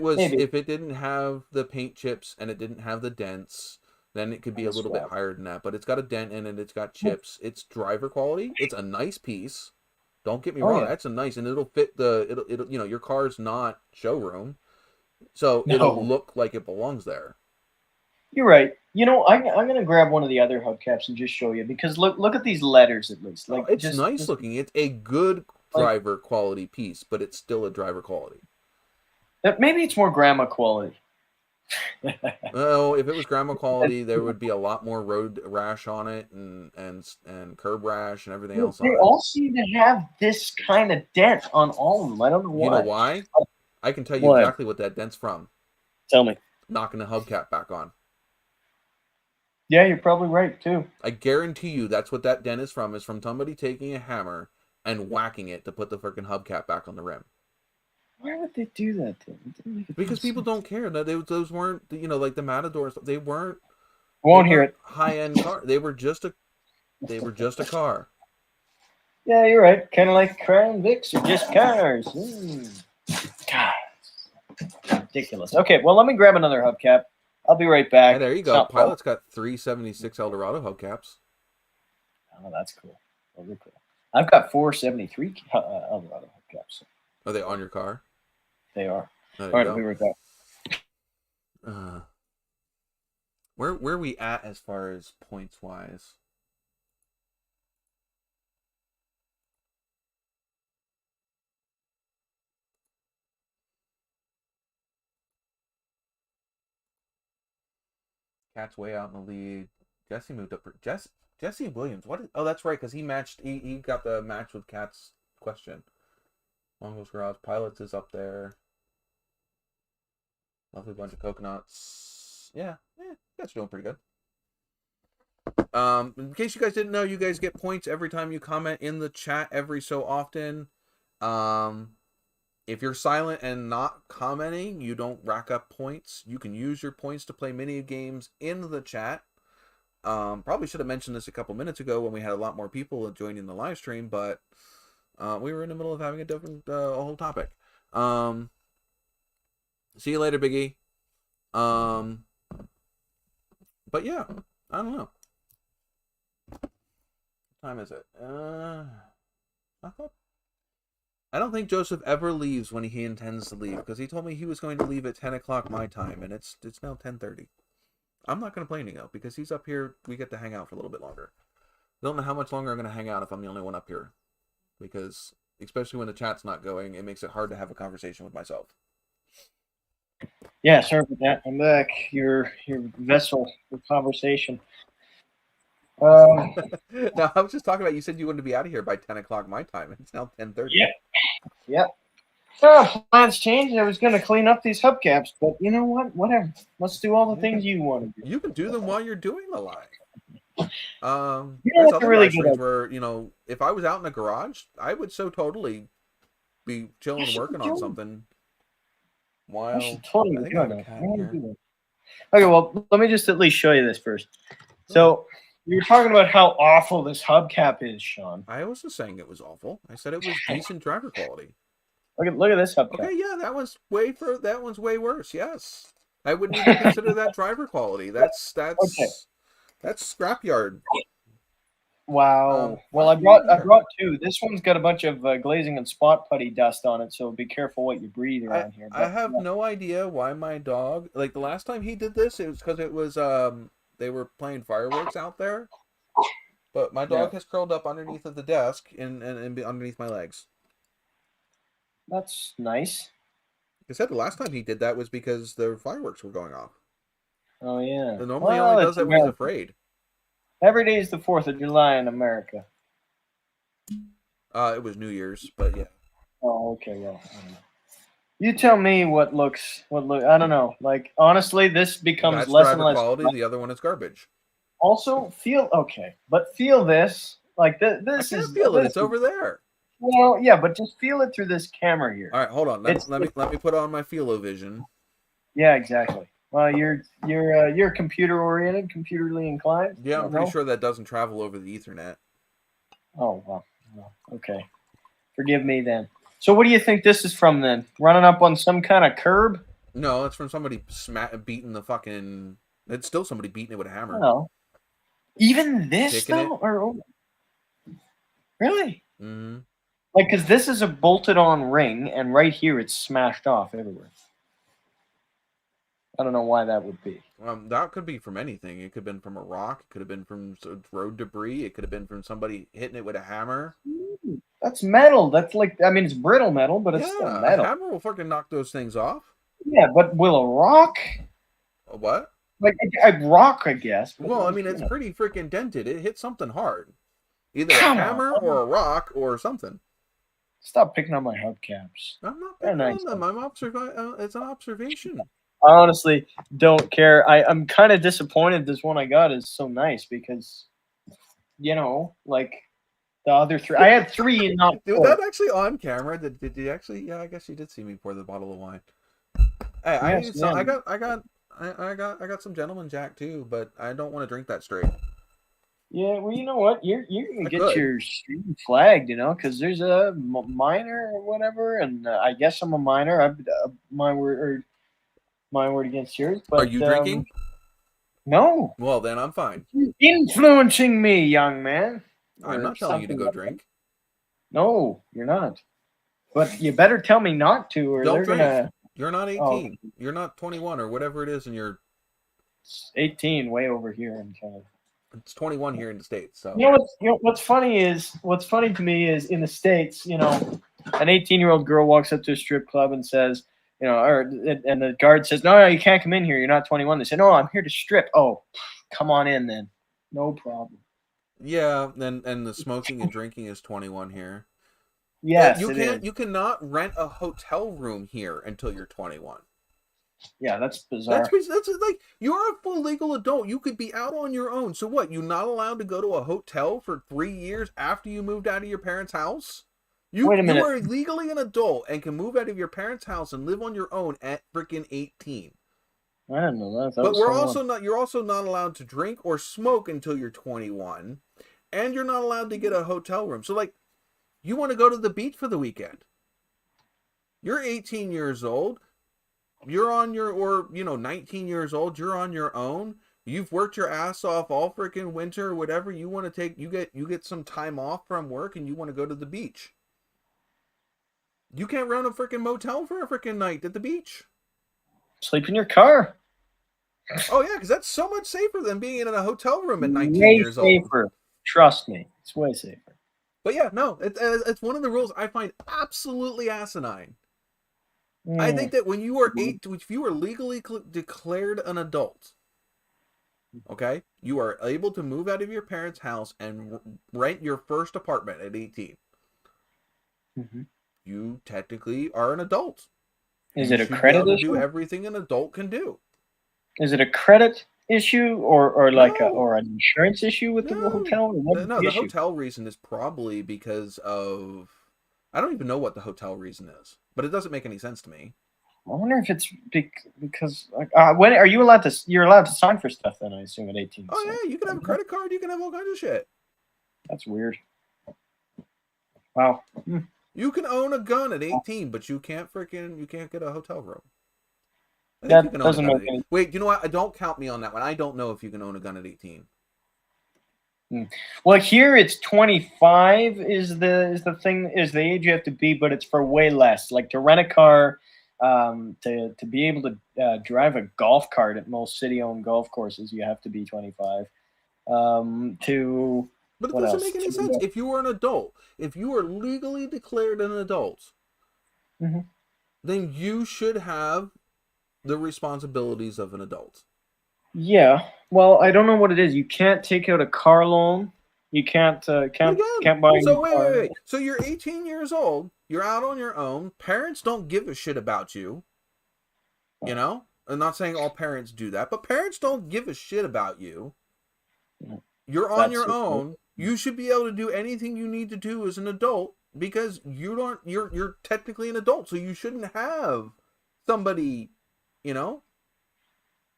A: If it didn't have the paint chips and it didn't have the dents, then it could be a little bit higher than that. But it's got a dent in it. It's got chips. It's driver quality. It's a nice piece. Don't get me
B: Oh
A: wrong.
B: yeah.
A: That's a nice, and it'll fit it'll you know your car's not showroom, so it'll
B: No,
A: look like it belongs there.
B: you're right. You know, I'm gonna grab one of the other hubcaps and just show you because look at these letters at least.
A: Oh,
B: Like
A: it's nice looking. It's a good
B: like
A: driver quality piece, but it's still a driver quality.
B: maybe it's more grandma quality.
A: Well, if it was grandma quality, there would be a lot more road rash on it and curb rash and everything else
B: They
A: on it.
B: all seem to have this kind of dent on all of them. I don't know
A: You know
B: why.
A: why? I can tell you
B: What?
A: exactly what that dent's from.
B: Tell me.
A: Knocking the hubcap back on.
B: Yeah, you're probably right too.
A: I guarantee you that's what that dent is from somebody taking a hammer and whacking it to put the freaking hubcap back on the rim.
B: Why would they do that to them? It didn't make a ton
A: Because
B: of
A: people
B: sense.
A: don't care. Those weren't like the Matadors.
B: I
A: They
B: won't hear
A: weren't
B: it.
A: high end car. They were just a car.
B: Yeah, you're right. Kind of like Crown Vics are just cars. God, ridiculous. Okay, well, let me grab another hubcap. I'll be right back.
A: Hey, there you
B: It's
A: go.
B: not far.
A: Pilot's got 376 Eldorado hubcaps.
B: Oh, that's cool. Those are cool. I've got 473 Eldorado hubcaps.
A: Are they on your car?
B: They are.
A: There
B: All
A: you
B: right,
A: go.
B: I'll be right back.
A: Where are we at as far as points wise? Cat's way out in the lead. Jesse moved up. Jesse Williams. Oh, that's right, because he matched. He got the match with Cat's question. Longos Garage Pilots is up there. Lovely bunch of coconuts. Yeah, Cat's doing pretty good. In case you guys didn't know, you guys get points every time you comment in the chat every so often. If you're silent and not commenting, you don't rack up points. You can use your points to play mini games in the chat. Probably should have mentioned this a couple minutes ago when we had a lot more people joining the live stream, but we were in the middle of having a different whole topic. See you later, Biggie. But yeah, I don't know. What time is it? I don't think Joseph ever leaves when he intends to leave, because he told me he was going to leave at 10 o'clock my time, and it's now 10:30. I'm not complaining, though, because he's up here. We get to hang out for a little bit longer. I don't know how much longer I'm going to hang out if I'm the only one up here, because especially when the chat's not going, it makes it hard to have a conversation with myself.
B: Yeah, sorry about that. I'm back. Your vessel for conversation.
A: No, I was just talking about, you said you wanted to be out of here by 10 o'clock my time. It's now 10:30.
B: Yeah. Oh, plans changed. I was going to clean up these hubcaps, but you know what? Whatever. Let's do all the things you want to do.
A: You can do them while you're doing the live.
B: You
A: There's
B: know,
A: other
B: really
A: live streams where, you know, if I was out in the garage, I would so totally be chilling working on something. While
B: I should totally
A: I think
B: do
A: I have a
B: that.
A: cat here.
B: Okay, well, let me just at least show you this first. So you were talking about how awful this hubcap is, Sean.
A: I wasn't saying it was awful. I said it was decent driver quality.
B: Look at this hubcap.
A: Okay, yeah, that one's way worse. Yes, I wouldn't even consider that driver quality. That's scrapyard.
B: Wow. Well, I brought two. This one's got a bunch of glazing and spot putty dust on it, so be careful what you breathe around here.
A: I have no idea why my dog, like the last time he did this, it was because it was they were playing fireworks out there. But my dog has curled up underneath of the desk and underneath my legs.
B: That's nice.
A: Like I said, the last time he did that was because the fireworks were going off.
B: Oh yeah.
A: And normally he only does that when he's afraid.
B: Every day is the 4th of July in America.
A: It was New Year's, but yeah.
B: Oh, okay, well. You tell me what looks. I don't know. Like honestly, this becomes
A: That's
B: less
A: driver
B: and less
A: quality. The other one is garbage.
B: Also, feel this. Like this
A: I can't feel it. It's over there.
B: Well, yeah, but just feel it through this camera here.
A: All right, hold on. Let me put on my Feel-O-Vision.
B: Yeah, exactly. Well, you're computer oriented, computerly inclined.
A: Yeah, I'm pretty sure that doesn't travel over the Ethernet.
B: Oh well, okay. Forgive me then. So, what do you think this is from then? Running up on some kind of curb?
A: No, it's from somebody beating the fucking. It's still somebody beating it with a hammer.
B: Oh, even this
A: Kicking
B: though, or really?
A: Mm-hmm.
B: Like, because this is a bolted-on ring, and right here it's smashed off everywhere. I don't know why that would be.
A: That could be from anything. It could have been from a rock. It could have been from road debris. It could have been from somebody hitting it with a hammer.
B: That's metal. That's like, I mean, it's brittle metal, but it's still metal.
A: A hammer will fucking knock those things off.
B: Yeah, but will a rock?
A: A what?
B: Like a rock, I guess.
A: Well, I mean, it's pretty freaking dented. It hit something hard. Either a hammer or a rock or something.
B: Stop picking on my hubcaps.
A: I'm not picking on them. It's an observation.
B: I honestly don't care. I'm kind of disappointed this one I got is so nice because, you know, like the other three. I had three and not four.
A: Was that actually on camera? Did you actually? Yeah, I guess you did see me pour the bottle of wine. Hey, I got some Gentleman Jack too, but I don't want to drink that straight.
B: Yeah, well, you know what? You're gonna get your stream flagged, you know, because there's a minor or whatever, and I guess I'm a minor. My word against yours. But
A: are you drinking?
B: No.
A: Well, then I'm fine.
B: You're influencing me, young man.
A: I'm not telling you to go drink.
B: No, you're not. But you better tell me not to, or
A: don't
B: they're
A: drink. You're not 18. Oh. You're not 21 or whatever it is, and you're
B: 18 way over here in Canada.
A: It's 21 here in the States. So
B: what's funny to me is in the States, you know, an 18-year-old girl walks up to a strip club and says, you know, and the guard says, no, you can't come in here. You're not 21. They say, no, I'm here to strip. Oh, come on in then. No problem.
A: Yeah, and the smoking and drinking is 21 here.
B: Yes,
A: you cannot rent a hotel room here until you're 21.
B: Yeah, that's bizarre.
A: That's like, you're a full legal adult. You could be out on your own. So what? You're not allowed to go to a hotel for 3 years after you moved out of your parents' house?
B: Wait a
A: You
B: minute.
A: are legally an adult and can move out of your parents' house and live on your own at freaking 18.
B: I didn't know that.
A: But we're also not. You're also not allowed to drink or smoke until you're 21, and you're not allowed to get a hotel room. So like, you want to go to the beach for the weekend? You're 18 years old. You're on your, or 19 years old. You're on your own. You've worked your ass off all freaking winter or whatever. You want to take. You get some time off from work, and you want to go to the beach. You can't rent a freaking motel for a freaking night at the beach.
B: Sleep in your car.
A: Oh yeah, because that's so much safer than being in a hotel room at 19
B: way
A: years
B: safer.
A: old.
B: Trust me, it's way safer.
A: But yeah, no, it's one of the rules I find absolutely asinine. I think that when you are if you are legally declared an adult, okay, you are able to move out of your parents' house and rent your first apartment at 18.
B: Mm-hmm.
A: You technically are an adult.
B: Is
A: you
B: it a credit issue?
A: Do everything an adult can do.
B: Is it a credit issue or like or an insurance issue with the hotel?
A: No, the hotel reason is probably because of, I don't even know what the hotel reason is, but it doesn't make any sense to me.
B: I wonder if it's because when are you allowed to? You're allowed to sign for stuff then, I assume, at 18.
A: Oh so. Yeah, you can have a credit card. You can have all kinds of shit.
B: That's weird. Wow.
A: You can own a gun at 18, but you can't get a hotel room.
B: That doesn't make any...
A: Wait, you know what? Don't count me on that one. I don't know if you can own a gun at 18.
B: Well, here it's 25 is the thing, is the age you have to be, but it's for way less. Like to rent a car, to be able to drive a golf cart at most city-owned golf courses, you have to be 25.
A: But it doesn't make any sense. If you are an adult, if you are legally declared an adult, then you should have the responsibilities of an adult.
B: Yeah. Well, I don't know what it is. You can't take out a car loan. You can't buy a car.
A: Wait. So you're 18 years old. You're out on your own. Parents don't give a shit about you. You know? I'm not saying all parents do that, but parents don't give a shit about you. You're on your own. You should be able to do anything you need to do as an adult because you're technically an adult, so you shouldn't have somebody, you know.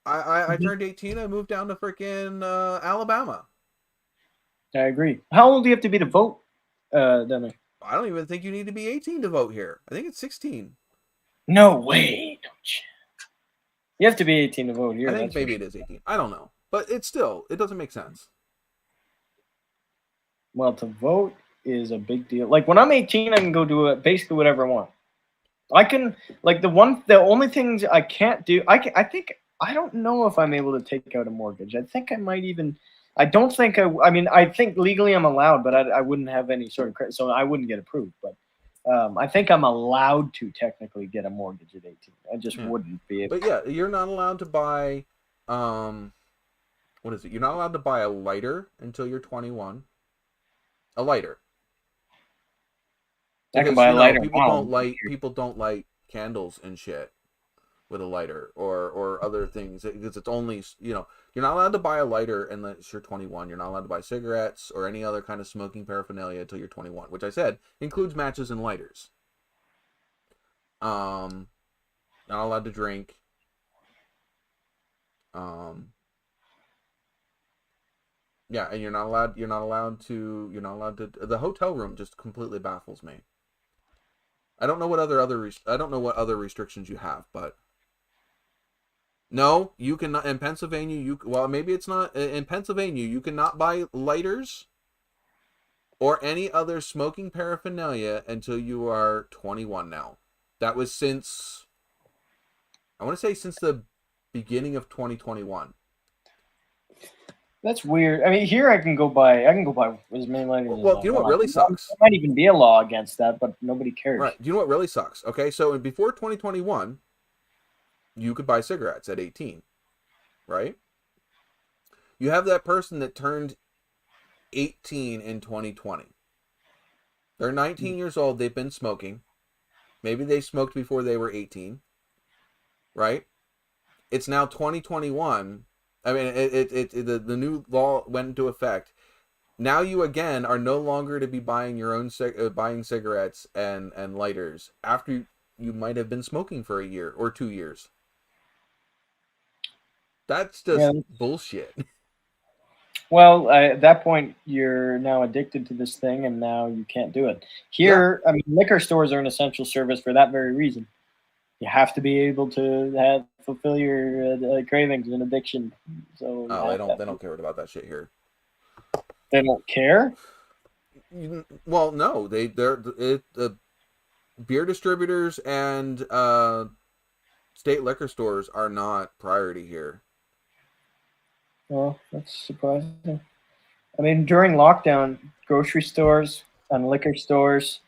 A: I turned 18, I moved down to freaking Alabama.
B: I agree. How old do you have to be to vote down there?
A: I don't even think you need to be 18 to vote here. I think it's 16.
B: No way. Don't you? You have to be 18 to vote here.
A: I think maybe it is 18. I don't know. But it doesn't make sense.
B: Well, to vote is a big deal. Like when I'm 18, I can go do basically whatever I want. I can, like the only things I can't do, I don't know if I'm able to take out a mortgage. I think I might even, I think legally I'm allowed, but I wouldn't have any sort of credit, so I wouldn't get approved. But I think I'm allowed to technically get a mortgage at 18. I just wouldn't be able.
A: But yeah, you're not allowed to buy, what is it? You're not allowed to buy a lighter until you're 21. A lighter.
B: I can buy a lighter.
A: People don't light candles and shit with a lighter or other things because it's only, you're not allowed to buy a lighter unless you're 21. You're not allowed to buy cigarettes or any other kind of smoking paraphernalia until you're 21, which I said includes matches and lighters. Not allowed to drink. Yeah, and you're not allowed to the hotel room just completely baffles me. I don't know what other restrictions you have, but no, you cannot in Pennsylvania. Maybe it's not in Pennsylvania. You cannot buy lighters or any other smoking paraphernalia until you are 21 now. That was since the beginning of 2021.
B: That's weird. I mean, here I can go buy as many lighters.
A: Well, do you know what really sucks?
B: There might even be a law against that, but nobody cares.
A: Right. Do you know what really sucks? Okay, so before 2021, you could buy cigarettes at 18, right? You have that person that turned 18 in 2020. They're 19 years old. They've been smoking. Maybe they smoked before they were 18, right? It's now 2021. I mean, the new law went into effect. Now you again are no longer to be buying your own buying cigarettes and lighters after you might have been smoking for a year or 2 years. That's
B: Yeah.
A: just bullshit.
B: Well, at that point, you're now addicted to this thing, and now you can't do it.
A: Yeah.
B: Here, I mean, liquor stores are an essential service for that very reason. You have to be able to fulfill your cravings and addiction. So you
A: Oh,
B: have
A: they
B: to.
A: don't care about that shit here.
B: They don't care.
A: Well, no, beer distributors and state liquor stores are not priority here.
B: Well, that's surprising. I mean, during lockdown, grocery stores and liquor stores.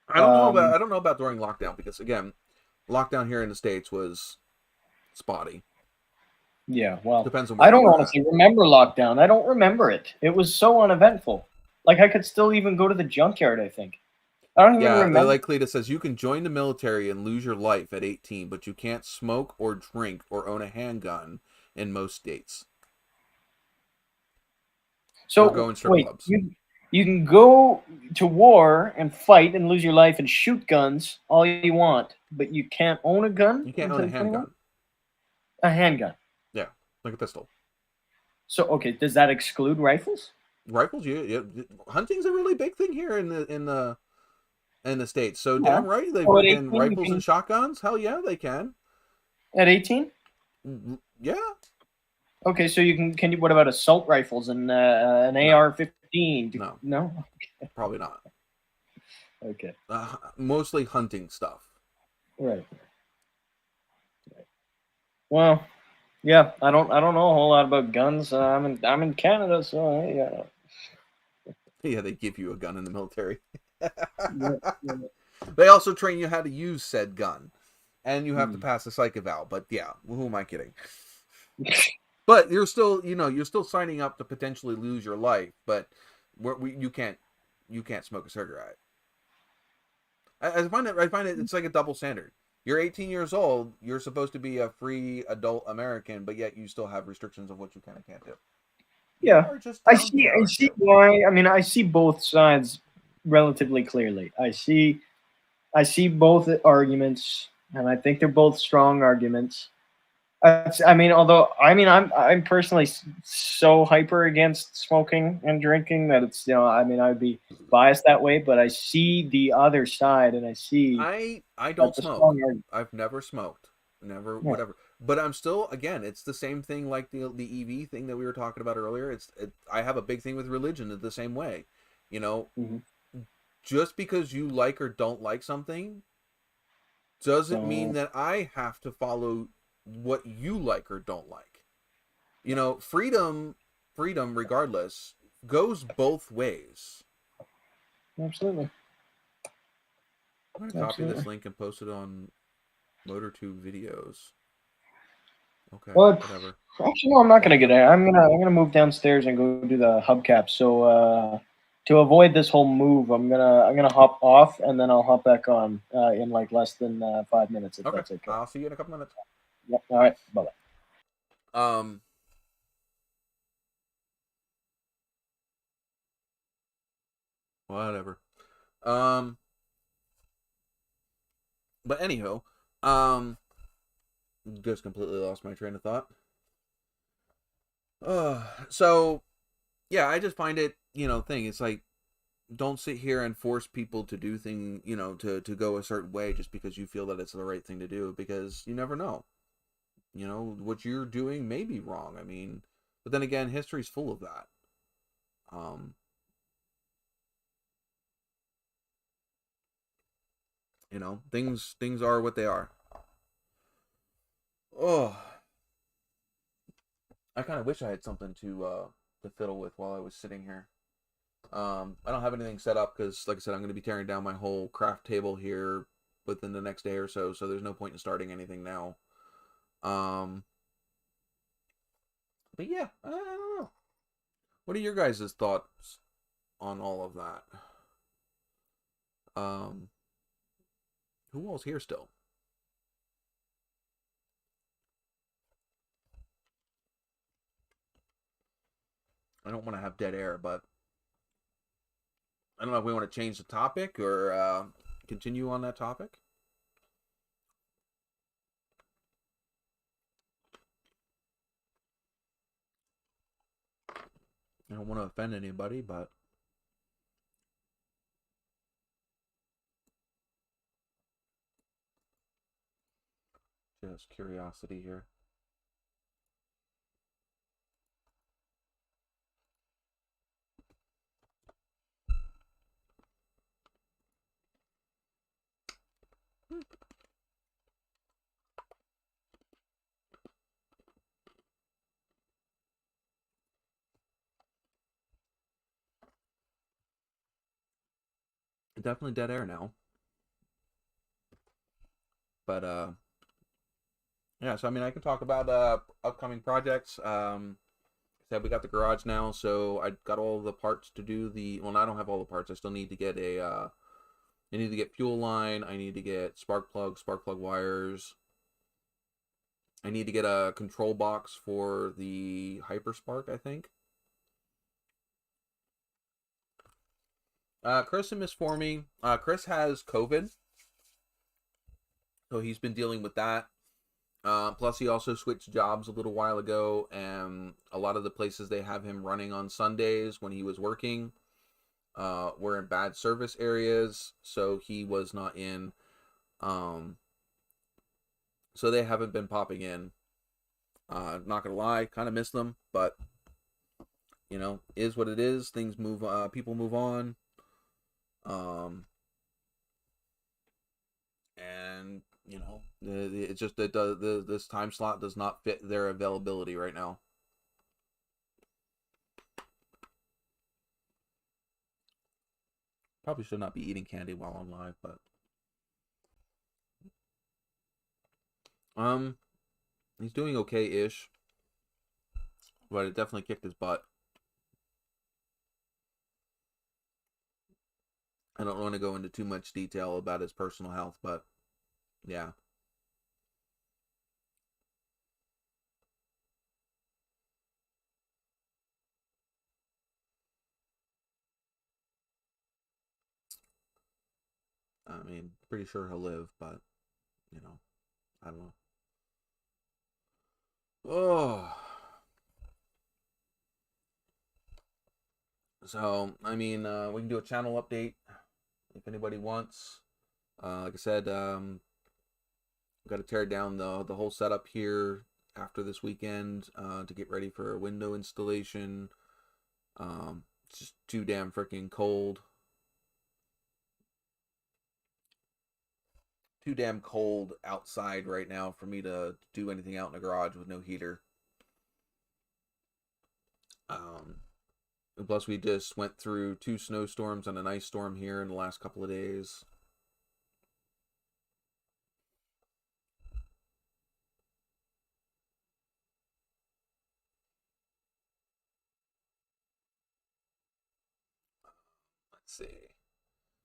A: I don't know about during lockdown because again, lockdown here in the States was spotty.
B: Yeah, well,
A: Depends on where
B: I don't
A: you were
B: honestly remember lockdown. I don't remember it. It was so uneventful. Like I could still even go to the junkyard, I think. I don't even
A: Yeah,
B: remember.
A: like Cleta says, you can join the military and lose your life at 18, but you can't smoke or drink or own a handgun in most states. Or go
B: So
A: in strip
B: wait,
A: clubs.
B: you can go to war and fight and lose your life and shoot guns all you want, but you can't own a gun
A: You can't own
B: until
A: a
B: 21?
A: handgun.
B: A handgun.
A: Yeah, like a pistol.
B: So okay, does that exclude rifles?
A: Rifles, hunting's a really big thing here in the States. So
B: Yeah.
A: damn right they
B: So at
A: freaking
B: 18 you
A: rifles and
B: can
A: shotguns. Hell yeah, they can.
B: at 18?
A: Yeah.
B: Okay, so can you what about assault rifles and an
A: No.
B: AR-15?
A: No.
B: No?
A: Probably not.
B: Okay.
A: Mostly hunting stuff.
B: Right. Well, yeah, I don't know a whole lot about guns. I'm in Canada, so yeah.
A: Yeah, they give you a gun in the military.
B: Yeah.
A: They also train you how to use said gun, and you have to
B: Hmm.
A: pass a psych eval. But yeah, who am I kidding? But you're still, you're still signing up to potentially lose your life. But you can't smoke a cigarette. I find it it's like a double standard. You're 18 years old. You're supposed to be a free adult American, but yet you still have restrictions of what you can and can't do.
B: Yeah,
A: Or just
B: I
A: down
B: see.
A: here,
B: I
A: aren't
B: see
A: you?
B: why. I mean, I see both sides relatively clearly. I see both arguments, and I think they're both strong arguments. I mean, although I'm personally so hyper against smoking and drinking that it's I mean I'd be biased that way, but I see the other side, and I see
A: I don't
B: that's a
A: smoke.
B: strong argument.
A: I've never smoked. Never
B: Yeah.
A: whatever. But I'm still again, it's the same thing like the EV thing that we were talking about earlier. I have a big thing with religion the same way. You know,
B: Mm-hmm.
A: just because you like or don't like something doesn't mean
B: So
A: that I have to follow what you like or don't like. Freedom regardless goes both ways.
B: absolutely,
A: I'm going to copy
B: absolutely.
A: this link and post it on MotorTube videos. Okay,
B: Well,
A: whatever.
B: actually, no, I'm not gonna get it. I'm gonna move downstairs and go do the hubcap. So to avoid this whole move, I'm gonna hop off and then I'll hop back on in like less than 5 minutes if
A: Okay,
B: that's okay.
A: I'll see you in a couple minutes.
B: Yep. All right. Bye bye.
A: Whatever. But anyhow, just completely lost my train of thought. So yeah, I just find it, it's like, don't sit here and force people to do things, to go a certain way just because you feel that it's the right thing to do, because you never know. What you're doing may be wrong. I mean, but then again, history's full of that. Things are what they are. Oh, I kind of wish I had something to fiddle with while I was sitting here. I don't have anything set up because, like I said, I'm going to be tearing down my whole craft table here within the next day or so. So there's no point in starting anything now. But yeah, I don't know. What are your guys' thoughts on all of that? Who all's here still? I don't want to have dead air, but I don't know if we want to change the topic or continue on that topic. I don't want to offend anybody, but just curiosity here. Definitely dead air now. But yeah, so I mean I can talk about upcoming projects. Said we got the garage now, so I got all the parts to do the well, I don't have all the parts. I still need to get I need to get fuel line, I need to get spark plug wires. I need to get a control box for the Hyperspark, I think. Chris informed me. Chris has COVID, so he's been dealing with that. Plus, he also switched jobs a little while ago, and a lot of the places they have him running on Sundays when he was working were in bad service areas, so he was not in. So they haven't been popping in. Not gonna lie, kind of miss them, but you know, is what it is. Things move. People move on. And you know, it's just that this time slot does not fit their availability right now. Probably should not be eating candy while on live, but he's doing okay-ish, but it definitely kicked his butt. I don't want to go into too much detail about his personal health, but yeah. I mean, pretty sure he'll live, but you know, I don't know. Oh. So, I mean, we can do a channel update if anybody wants. Like I said, got to tear down the whole setup here after this weekend to get ready for a window installation. It's just too damn freaking cold. Too damn cold outside right now for me to do anything out in the garage with no heater. Plus, we just went through 2 snowstorms and an ice storm here in the last couple of days. Let's see.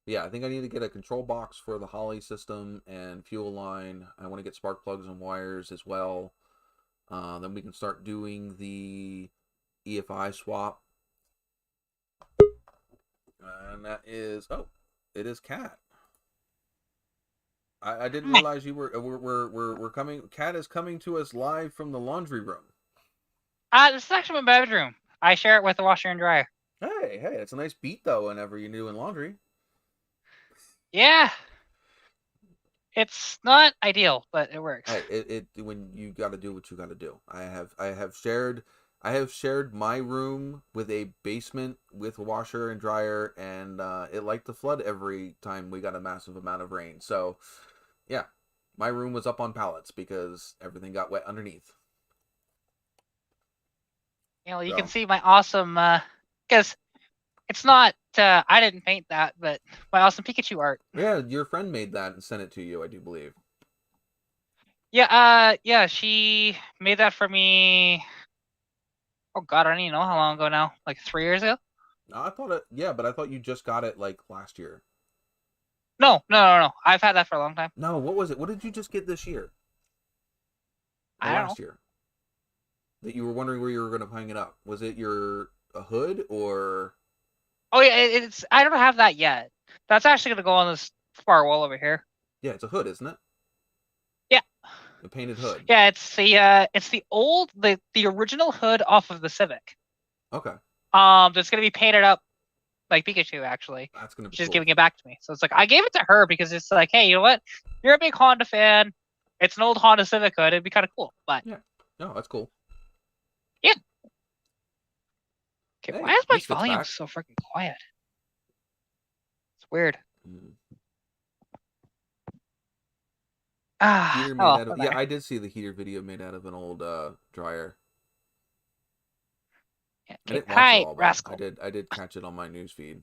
A: Yeah, I think I need to get a control box for the Holly system and fuel line. I want to get spark plugs and wires as well. Then we can start doing the EFI swap. And that is, oh, it is Kat. I didn't realize you we're coming. Kat is coming to us live from the laundry room.
D: This is actually my bedroom. I share it with the washer and dryer.
A: Hey, it's a nice beat though. Whenever you're doing laundry.
D: Yeah, it's not ideal, but it works.
A: Hey, it when you got to do what you got to do. I have shared my room with a basement with a washer and dryer, and it liked to flood every time we got a massive amount of rain. So, yeah, my room was up on pallets because everything got wet underneath.
D: You know, you can see my awesome, because it's not, I didn't paint that, but my awesome Pikachu art.
A: Yeah, your friend made that and sent it to you, I do believe.
D: Yeah, yeah, she made that for me. Oh God, I don't even know how long ago now. Like 3 years ago?
A: I thought it, yeah, but I thought you just got it like last year.
D: No. I've had that for a long time.
A: No, what was it? What did you just get this year? Or
D: I don't
A: last
D: know.
A: year? That you were wondering where you were going to hang it up. Was it your a hood or?
D: Oh yeah, it's. I don't have that yet. That's actually gonna go on this far wall over here.
A: Yeah, it's a hood, isn't it?
D: Yeah.
A: A painted hood.
D: Yeah, it's the old the original hood off of the Civic.
A: Okay.
D: That's gonna be painted up like Pikachu actually.
A: That's gonna be
D: She's
A: cool.
D: giving it back to me. So it's like I gave it to her because it's like, hey, you know what? You're a big Honda fan. It's an old Honda Civic hood. It'd be kind of cool. But
A: yeah, no, that's cool.
D: Yeah. Okay,
A: Hey,
D: why is my
A: Misfits
D: volume
A: back.
D: so freaking quiet? It's weird.
A: Heater made out of, yeah, I did see the heater video made out of an old dryer.
D: Yeah,
A: I didn't watch
D: hi,
A: it all, but
D: rascal.
A: I did catch it on my news feed.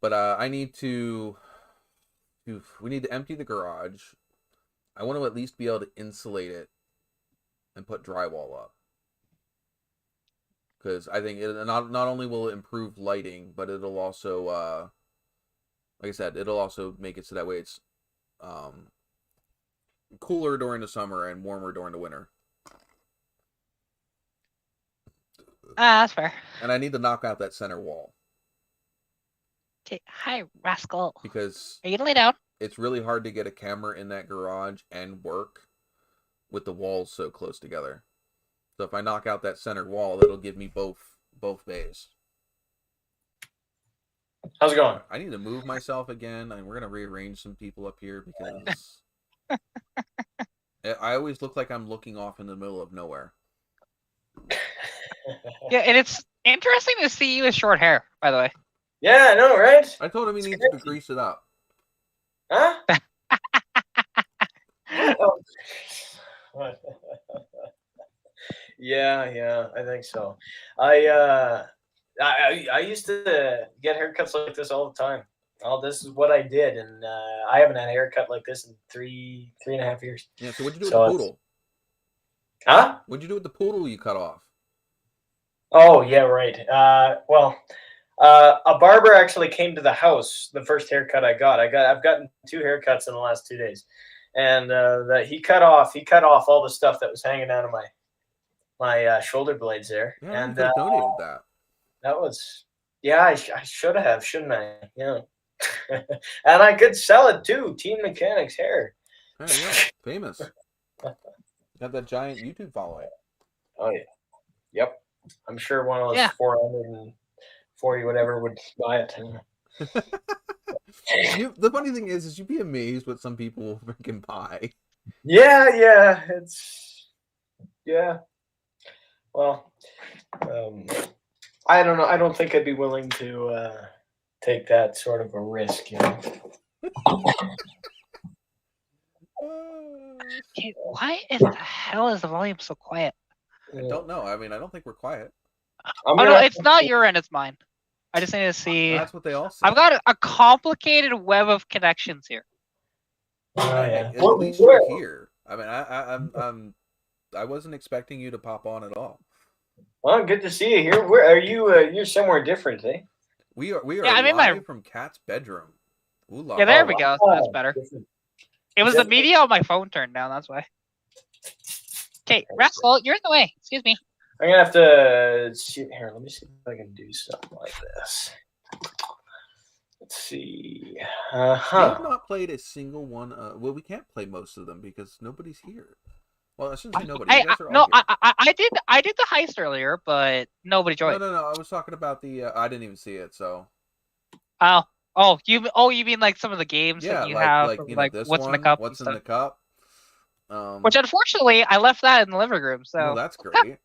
A: But I need to we need to empty the garage. I want to at least be able to insulate it and put drywall up. Because I think it not only will it improve lighting, but it'll also like I said, it'll also make it so that way it's cooler during the summer and warmer during the winter.
D: That's fair.
A: And I need to knock out that center wall.
D: Okay, hi, rascal.
A: Because
D: are you gonna lay down?
A: It's really hard to get a camera in that garage and work with the walls so close together. So if I knock out that center wall, it'll give me both bays.
E: How's it going?
A: I need to move myself again, and we're gonna rearrange some people up here because I always look like I'm looking off in the middle of nowhere.
D: Yeah, and it's interesting to see you with short hair, by the way.
E: Yeah, I know, right?
A: I told him he needs to grease it up.
E: Huh? Yeah, I think so. I used to get haircuts like this all the time. This is what I did, and I haven't had a haircut like this in three and a half years.
A: Yeah. So what'd you do with the poodle?
E: Huh?
A: What'd you do with the poodle you cut off?
E: Oh yeah, right. Well, a barber actually came to the house. The first haircut I've gotten 2 haircuts in the last 2 days, and he cut off all the stuff that was hanging out of my shoulder blades there.
A: Yeah,
E: and
A: you could have donated that.
E: That was, yeah, I should have, shouldn't I? Yeah. And I could sell it too. Team Mechanics hair.
A: There you go. Famous. Got that giant YouTube following.
E: Oh yeah. Yep. I'm sure one of those 440 whatever would buy it.
A: The funny thing is you'd be amazed what some people will freaking buy.
E: Yeah. Well, I don't know. I don't think I'd be willing to take that sort of a risk, you know.
D: Okay, why in the hell is the volume so quiet?
A: I don't know. I mean, I don't think we're quiet.
D: Oh no, it's not your end, it's mine. I just need to see.
A: That's what they all say.
D: I've got a complicated web of connections here.
E: Yeah.
A: At least you're here. I mean, I wasn't expecting you to pop on at all.
E: Well, good to see you here. Where are you? You're somewhere different, eh?
A: We are
D: I'm in my
A: from Kat's bedroom. Ooh, la,
D: yeah, there
A: la,
D: we
A: la.
D: go. That's better. It was the media on my phone turned down. That's why. Okay, rascal, you're in the way. Excuse me.
E: I'm gonna have to see here. Let me see if I can do something like this. Let's see.
A: We have not played a single one. Well, we can't play most of them because nobody's here. Well, I shouldn't say nobody. You guys are all here.
D: I did the heist earlier, but nobody joined.
A: No. I was talking about the. I didn't even see it. So.
D: You mean like some of the games that you have, like
A: this
D: what's
A: one,
D: in the cup?
A: What's in the cup?
D: Which unfortunately I left that in the living room. So
A: well, that's great.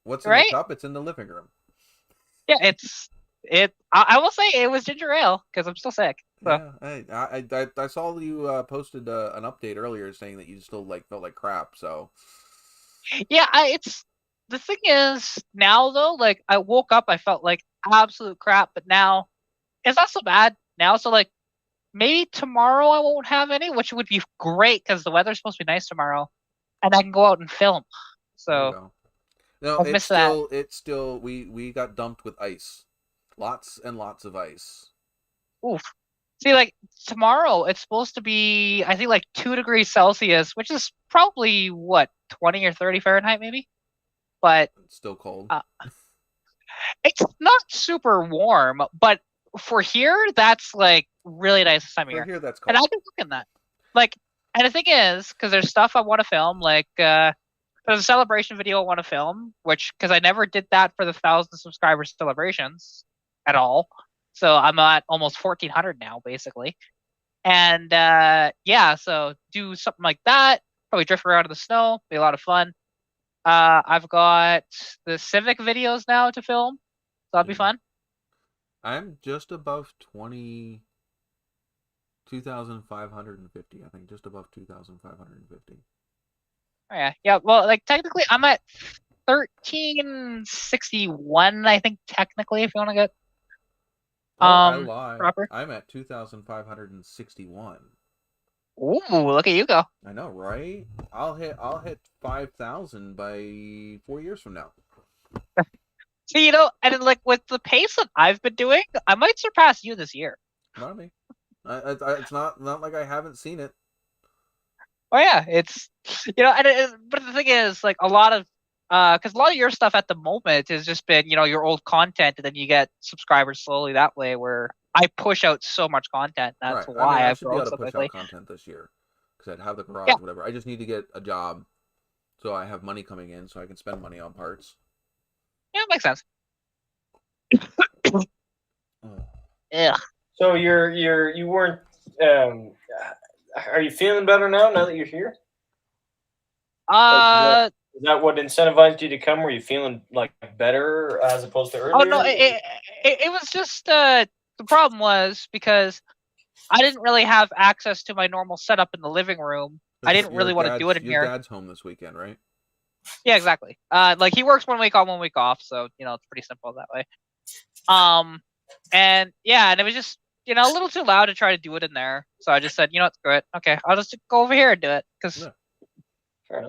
A: What's in the cup? It's in the living room.
D: Yeah, I will say it was ginger ale because I'm still sick. So.
A: Yeah, I saw you posted an update earlier saying that you still felt like crap. So.
D: Yeah, it's the thing is now though. Like I woke up, I felt like absolute crap, but now it's not so bad now. So like maybe tomorrow I won't have any, which would be great because the weather's supposed to be nice tomorrow, and I can go out and film. So.
A: No, it's still we got dumped with ice. Lots and lots of ice.
D: Oof. See, like tomorrow it's supposed to be I think like 2 degrees Celsius, which is probably what, 20 or 30 Fahrenheit maybe? But
A: it's still cold.
D: It's not super warm, but for here, that's like really nice this time of
A: For
D: year.
A: here, that's
D: And I
A: cold.
D: can look in that. Like, and the thing is, because there's stuff I want to film, like there's a celebration video I want to film, which because I never did that for the 1,000 subscriber celebrations at all. So I'm at almost 1,400 now, basically. And yeah, so do something like that. Probably drift around in the snow. Be a lot of fun. I've got the Civic videos now to film, so that'll be fun.
A: I'm just above 2,550. I think just above 2,550.
D: Oh, yeah, yeah. Well, like technically, I'm at 1,361. I think technically, if you want to get
A: I lie.
D: proper.
A: I'm at 2,561.
D: Ooh, look at you go.
A: I know, right? I'll hit 5,000 by 4 years from now.
D: So and like with the pace that I've been doing, I might surpass you this year.
A: Not me. It's not like I haven't seen it.
D: Oh yeah, it's but the thing is, like a lot of because a lot of your stuff at the moment has just been your old content, and then you get subscribers slowly that way. Where I push out so much content, that's
A: Right.
D: why
A: I
D: I've
A: should be
D: grown
A: able to
D: so
A: push
D: quickly.
A: out content this year because I'd have the garage,
D: Yeah.
A: whatever. I just need to get a job so I have money coming in so I can spend money on parts.
D: Yeah, it makes sense.
A: Oh.
D: Yeah.
E: So you weren't. Are you feeling better now that you're here? Is that what incentivized you to come? Were you feeling like better as opposed to earlier?
D: Oh no, it was just the problem was because I didn't really have access to my normal setup in the living room. I didn't really want to do it in
A: Your
D: here.
A: dad's home this weekend, right?
D: Yeah, exactly. Like he works 1 week on, 1 week off, so it's pretty simple that way. And yeah, and it was just a little too loud to try to do it in there, so I just said, screw it. Okay, I'll just go over here and do it because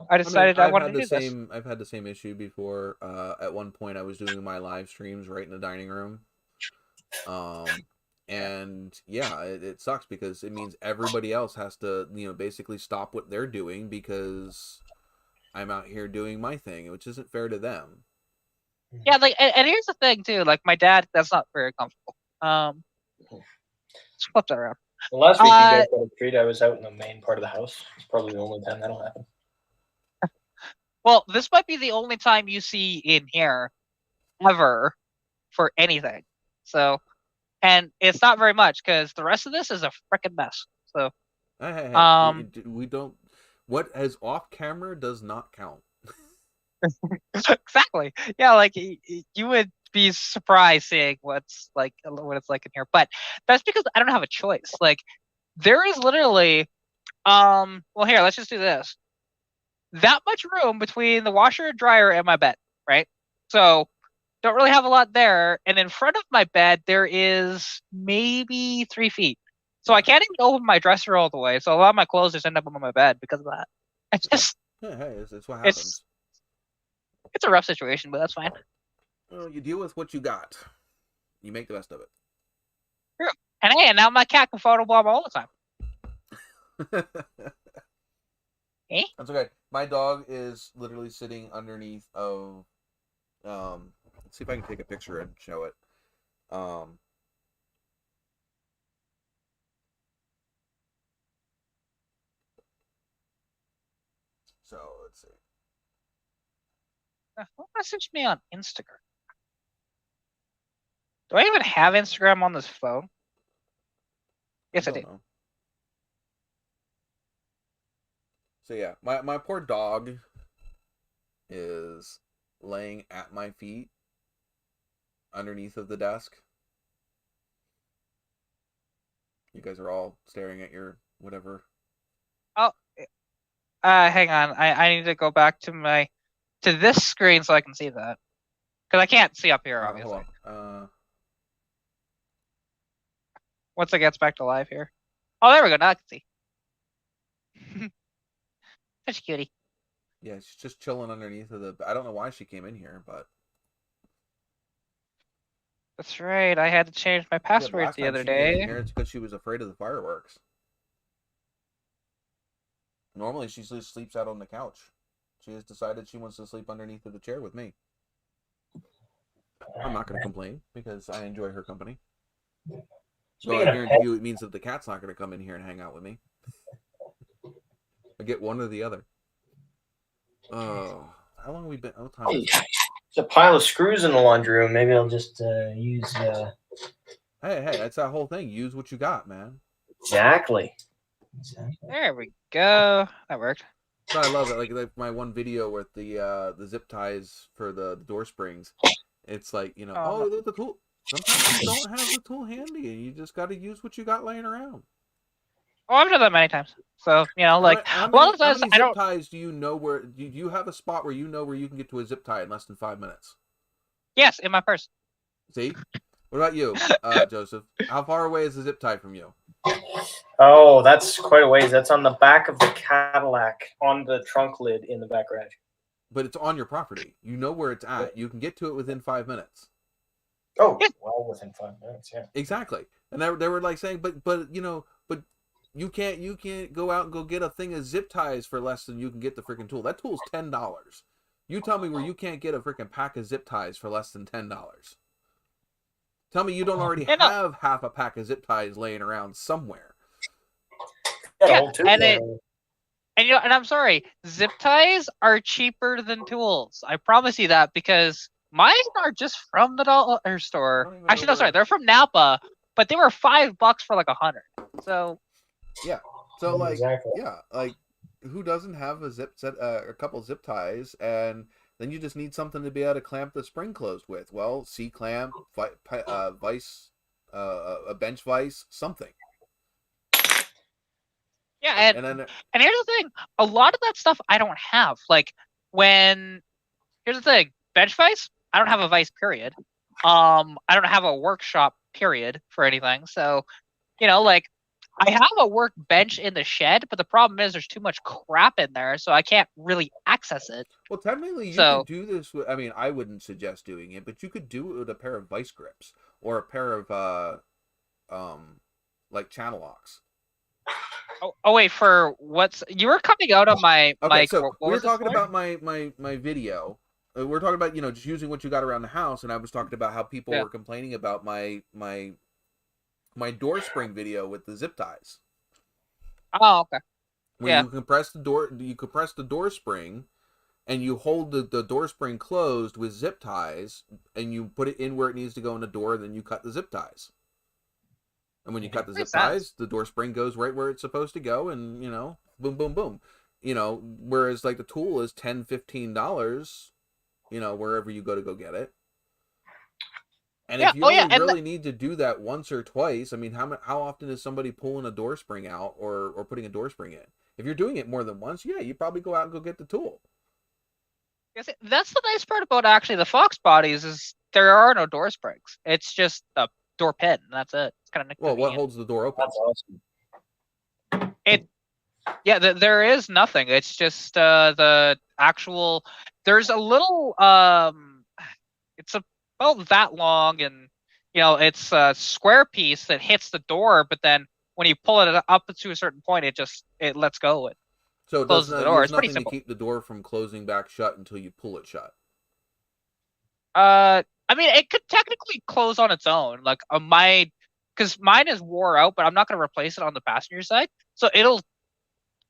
D: I decided I wanted to do this.
A: I've had the same issue before. At one point, I was doing my live streams right in the dining room. And yeah, it sucks because it means everybody else has to, basically stop what they're doing because I'm out here doing my thing, which isn't fair to them.
D: Yeah, like, and here's the thing too. Like, my dad, that's not very comfortable. Just flip that around.
E: The last week you guys got a treat, I was out in the main part of the house. It's probably the only time that'll happen.
D: Well, this might be the only time you see in here ever for anything. So, and it's not very much because the rest of this is a freaking mess. So,
A: hey, we don't. What is off camera does not count.
D: Exactly. Yeah, like you would be surprised seeing what it's like in here, but that's because I don't have a choice. Like, there is literally, well, here, let's just do this. That much room between the washer and dryer and my bed, right? So don't really have a lot there. And in front of my bed, there is maybe 3 feet. So I can't even open my dresser all the way. So a lot of my clothes just end up on my bed because of that. It's just,
A: hey, it's what happens.
D: It's a rough situation, but that's fine.
A: Well, you deal with what you got. You make the best of it.
D: True. And hey, and now my cat can photobomb all the time. Hey?
A: That's okay. My dog is literally sitting underneath of let's see if I can take a picture and show it. So let's see.
D: Who messaged me on Instagram? Do I even have Instagram on this phone? Yes, I do.
A: Know. So yeah, my poor dog is laying at my feet underneath of the desk. You guys are all staring at your whatever.
D: Oh, hang on. I need to go back to this screen so I can see that. Because I can't see up here, obviously. Once it gets back to live here. Oh, there we go. Now I can see. Such a cutie.
A: Yeah, she's just chilling underneath of the. I don't know why she came in here, but.
D: That's right. I had to change my password the other day.
A: Here, it's because she was afraid of the fireworks. Normally, she just sleeps out on the couch. She has decided she wants to sleep underneath of the chair with me. I'm not going to complain because I enjoy her company. So
E: Speaking
A: I
E: of
A: guarantee you it means that the cat's not going to come in here and hang out with me. I get one or the other. Oh, how long have we been? Oh, time is it?
E: There's a pile of screws in the laundry room. Maybe I'll just use.
A: Hey, that's that whole thing. Use what you got, man.
E: Exactly.
D: There we go. That worked.
A: But I love it. Like my one video with the zip ties for the door springs. It's like, you know,
D: Oh, no.
A: the tool. Sometimes you don't have the tool handy, and you just got to use what you got laying around.
D: Oh, I've done that many times. So, you know, like,
A: how
D: a lot of
A: many
D: times
A: zip
D: I don't.
A: ties do you know where? Do you have a spot where you know where you can get to a zip tie in less than 5 minutes?
D: Yes, in my purse.
A: See? What about you, Joseph? How far away is the zip tie from you?
E: Oh, that's quite a ways. That's on the back of the Cadillac, on the trunk lid in the back garage.
A: But it's on your property. You know where it's at. You can get to it within 5 minutes.
E: Oh, well, within 5 minutes, yeah.
A: Exactly. And they were like saying, but you can't go out and go get a thing of zip ties for less than you can get the freaking tool. That tool's $10. You tell me where you can't get a freaking pack of zip ties for less than $10. Tell me you don't already have half a pack of zip ties laying around somewhere.
D: Yeah, and I'm sorry, zip ties are cheaper than tools. I promise you that, because mine are just from the dollar store. Actually, no, sorry, they're from Napa, but they were $5 for like 100. So
A: yeah, so like
E: exactly.
A: yeah, like who doesn't have a couple zip ties, and then you just need something to be able to clamp the spring closed with. Well, C clamp, vice, a bench vice, something.
D: yeah, and here's the thing: a lot of that stuff I don't have. Like here's the thing: bench vice, I don't have a vice. Period. I don't have a workshop. Period for anything. So, you know, like, I have a workbench in the shed, but the problem is there's too much crap in there, so I can't really access it.
A: Well, technically, you can do this with, I mean, I wouldn't suggest doing it, but you could do it with a pair of vice grips or a pair of, like channel locks.
D: Oh wait, for what's you were coming out of my
A: okay? So we were talking about my video. We're talking about, you know, just using what you got around the house, and I was talking about how people were complaining about my door spring video with the zip ties.
D: Oh, okay.
A: Where you compress the door spring, and you hold the door spring closed with zip ties, and you put it in where it needs to go in the door, and then you cut the zip ties. And when you cut the zip ties, the door spring goes right where it's supposed to go, and, you know, boom, boom, boom. You know, whereas like the tool is $10, $15, you know, wherever you go to go get it. And if you only really need to do that once or twice, I mean, how often is somebody pulling a door spring out or putting a door spring in? If you're doing it more than once, yeah, you probably go out and go get the tool.
D: That's the nice part about actually the Fox bodies is there are no door springs. It's just a door pin, and that's it. It's kind of
A: well, what holds the door open?
E: That's awesome.
D: There is nothing. It's just the actual. There's a little it's about that long, and, you know, it's a square piece that hits the door, but then when you pull it up to a certain point, it lets go.
A: So it
D: closes the door. It's pretty
A: nothing
D: simple
A: to keep the door from closing back shut until you pull it shut.
D: I mean, it could technically close on its own. Like because mine is wore out, but I'm not going to replace it on the passenger side, so it'll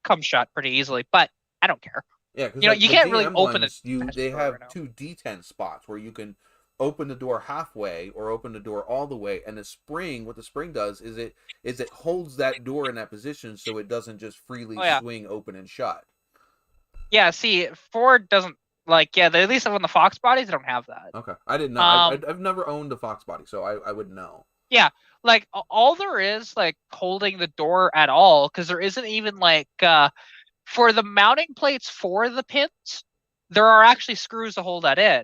D: come shut pretty easily. But I don't care.
A: Yeah, because,
D: you know, you can't really open it.
A: They have two detent spots where you can open the door halfway or open the door all the way, and what the spring does is it holds that door in that position so it doesn't just freely swing open and shut.
D: Yeah, see, Ford doesn't at least on the Fox bodies, they don't have that.
A: Okay, I didn't know. I've never owned a Fox body, so I wouldn't know.
D: Yeah, like all there is like holding the door at all, because there isn't even like for the mounting plates for the pins, there are actually screws to hold that in.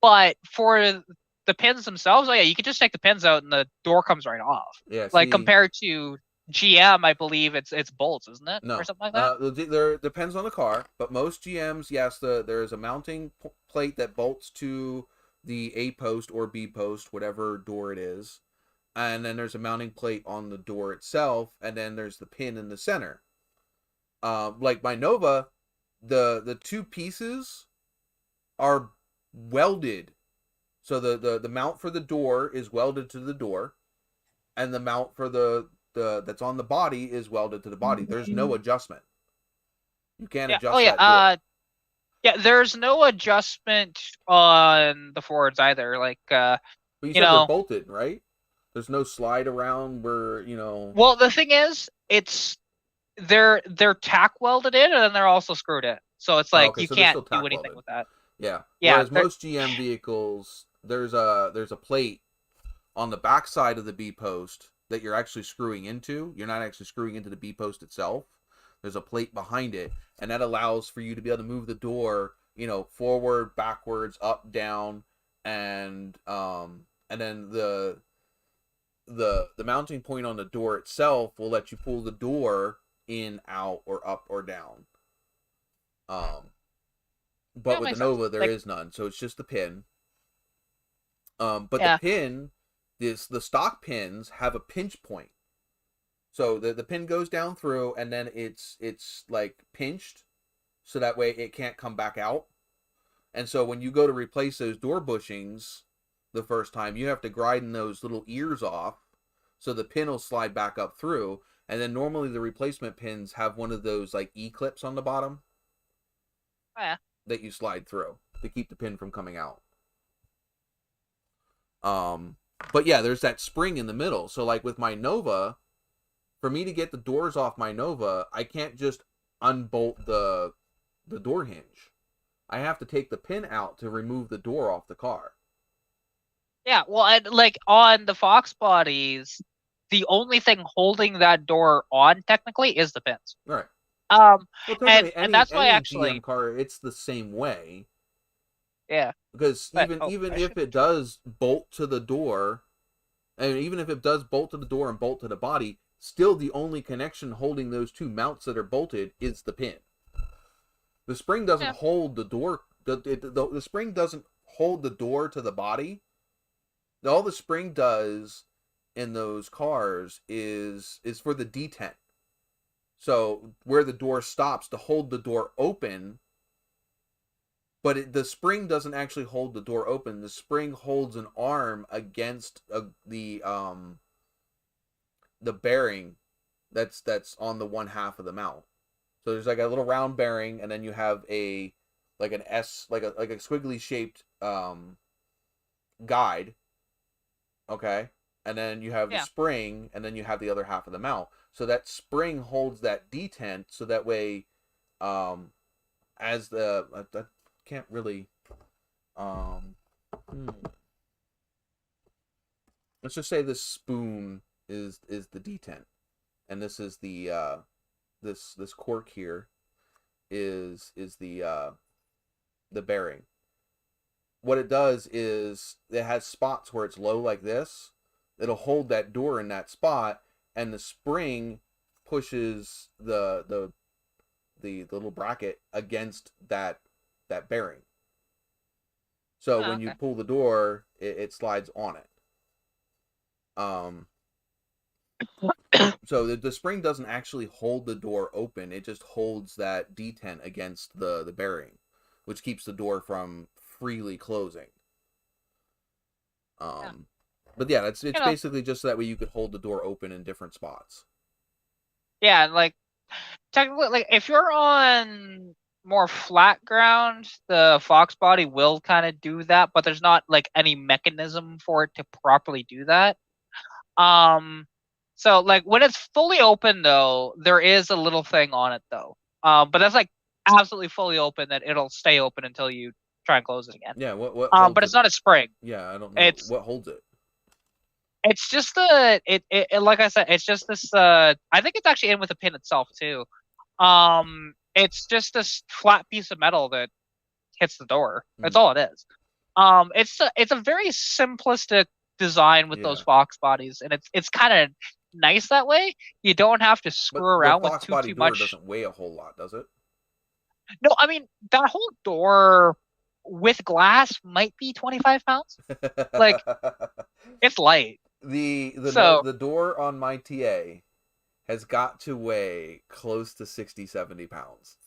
D: But for the pins themselves, you can just take the pins out and the door comes right off.
A: Yeah,
D: like compared to GM, I believe it's bolts, isn't it?
A: No,
D: or something like that.
A: There depends on the car, but most GMs, yes, there is a mounting plate that bolts to the A post or B post, whatever door it is, and then there's a mounting plate on the door itself, and then there's the pin in the center. Like my Nova, the two pieces are welded So the mount for the door is welded to the door, and the mount for the that's on the body is welded to the body. There's no adjustment. You can't adjust that door.
D: Yeah, there's no adjustment on the Fords either. Like,
A: but you said they're bolted, right? There's no slide around where, you know.
D: Well, the thing is, they're tack welded in, and then they're also screwed in. So it's like you can't do anything with that.
A: Yeah.
D: Yeah.
A: Whereas most GM vehicles, there's a plate on the back side of the B post that you're actually screwing into. You're not actually screwing into the B post itself. There's a plate behind it, and that allows for you to be able to move the door, you know, forward, backwards, up, down, and then the mounting point on the door itself will let you pull the door in, out, or up or down. But with the Nova, there is none, so it's just the pin. But the pin, the stock pins have a pinch point. So the pin goes down through, and then it's like pinched, so that way it can't come back out. And so when you go to replace those door bushings the first time, you have to grind those little ears off, so the pin will slide back up through. And then normally the replacement pins have one of those like E-clips on the bottom.
D: Oh, yeah.
A: That you slide through to keep the pin from coming out. But yeah, there's that spring in the middle. So like with my Nova, for me to get the doors off my Nova, I can't just unbolt the door hinge. I have to take the pin out to remove the door off the car.
D: Yeah, well, and like on the Fox bodies, the only thing holding that door on technically is the pins.
A: Right.
D: Well, and that's why actually
A: GM car, it's the same way.
D: Yeah.
A: Because even if it does bolt to the door, and even if it does bolt to the door and bolt to the body, still the only connection holding those two mounts that are bolted is the pin. The spring doesn't hold the door. The spring doesn't hold the door to the body. All the spring does in those cars is for the detent. So where the door stops to hold the door open, but the spring doesn't actually hold the door open. The spring holds an arm against the bearing that's on the one half of the mount. So there's like a little round bearing, and then you have an S, like a squiggly shaped guide. Okay, and then you have the spring, and then you have the other half of the mount. So that spring holds that detent, so that way, as the I can't really, let's just say this spoon is the detent, and this is the this cork here is the bearing. What it does is it has spots where it's low like this. It'll hold that door in that spot, and the spring pushes the little bracket against that bearing. So when you pull the door, it slides on it. So the spring doesn't actually hold the door open. It just holds that detent against the bearing, which keeps the door from freely closing. But yeah, it's basically just so that way you could hold the door open in different spots.
D: Yeah, like technically, like if you're on more flat ground, the Fox body will kind of do that, but there's not like any mechanism for it to properly do that. So like when it's fully open though, there is a little thing on it though. But that's like absolutely fully open that it'll stay open until you try and close it again.
A: Yeah, what
D: but it's not a spring.
A: Yeah, I don't know. What holds it?
D: It's just it like I said, it's just this I think it's actually in with the pin itself too. It's just this flat piece of metal that hits the door. That's all it is. It's a very simplistic design with those Fox bodies, and it's kind of nice that way. You don't have to screw around with too much.
A: Doesn't weigh a whole lot, does it?
D: No, I mean that whole door with glass might be 25 pounds. Like it's light.
A: The door on my TA has got to weigh close to 60-70 pounds.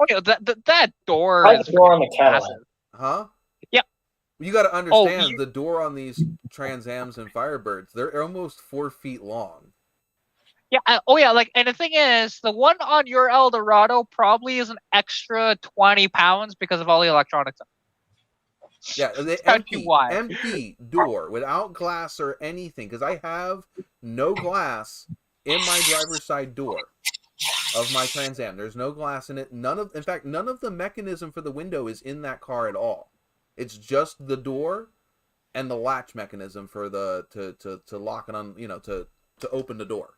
D: Okay, that door
E: is door on the Cadillac.
A: Huh?
D: Yep.
A: You got to understand the door on these Trans Ams and Firebirds, they're almost 4 feet long.
D: Yeah. Like, and the thing is, the one on your Eldorado probably is an extra 20 pounds because of all the electronics.
A: Yeah, the empty door without glass or anything. Because I have no glass in my driver's side door of my Trans Am. There's no glass in it. In fact, none of the mechanism for the window is in that car at all. It's just the door and the latch mechanism for the to lock and to open the door.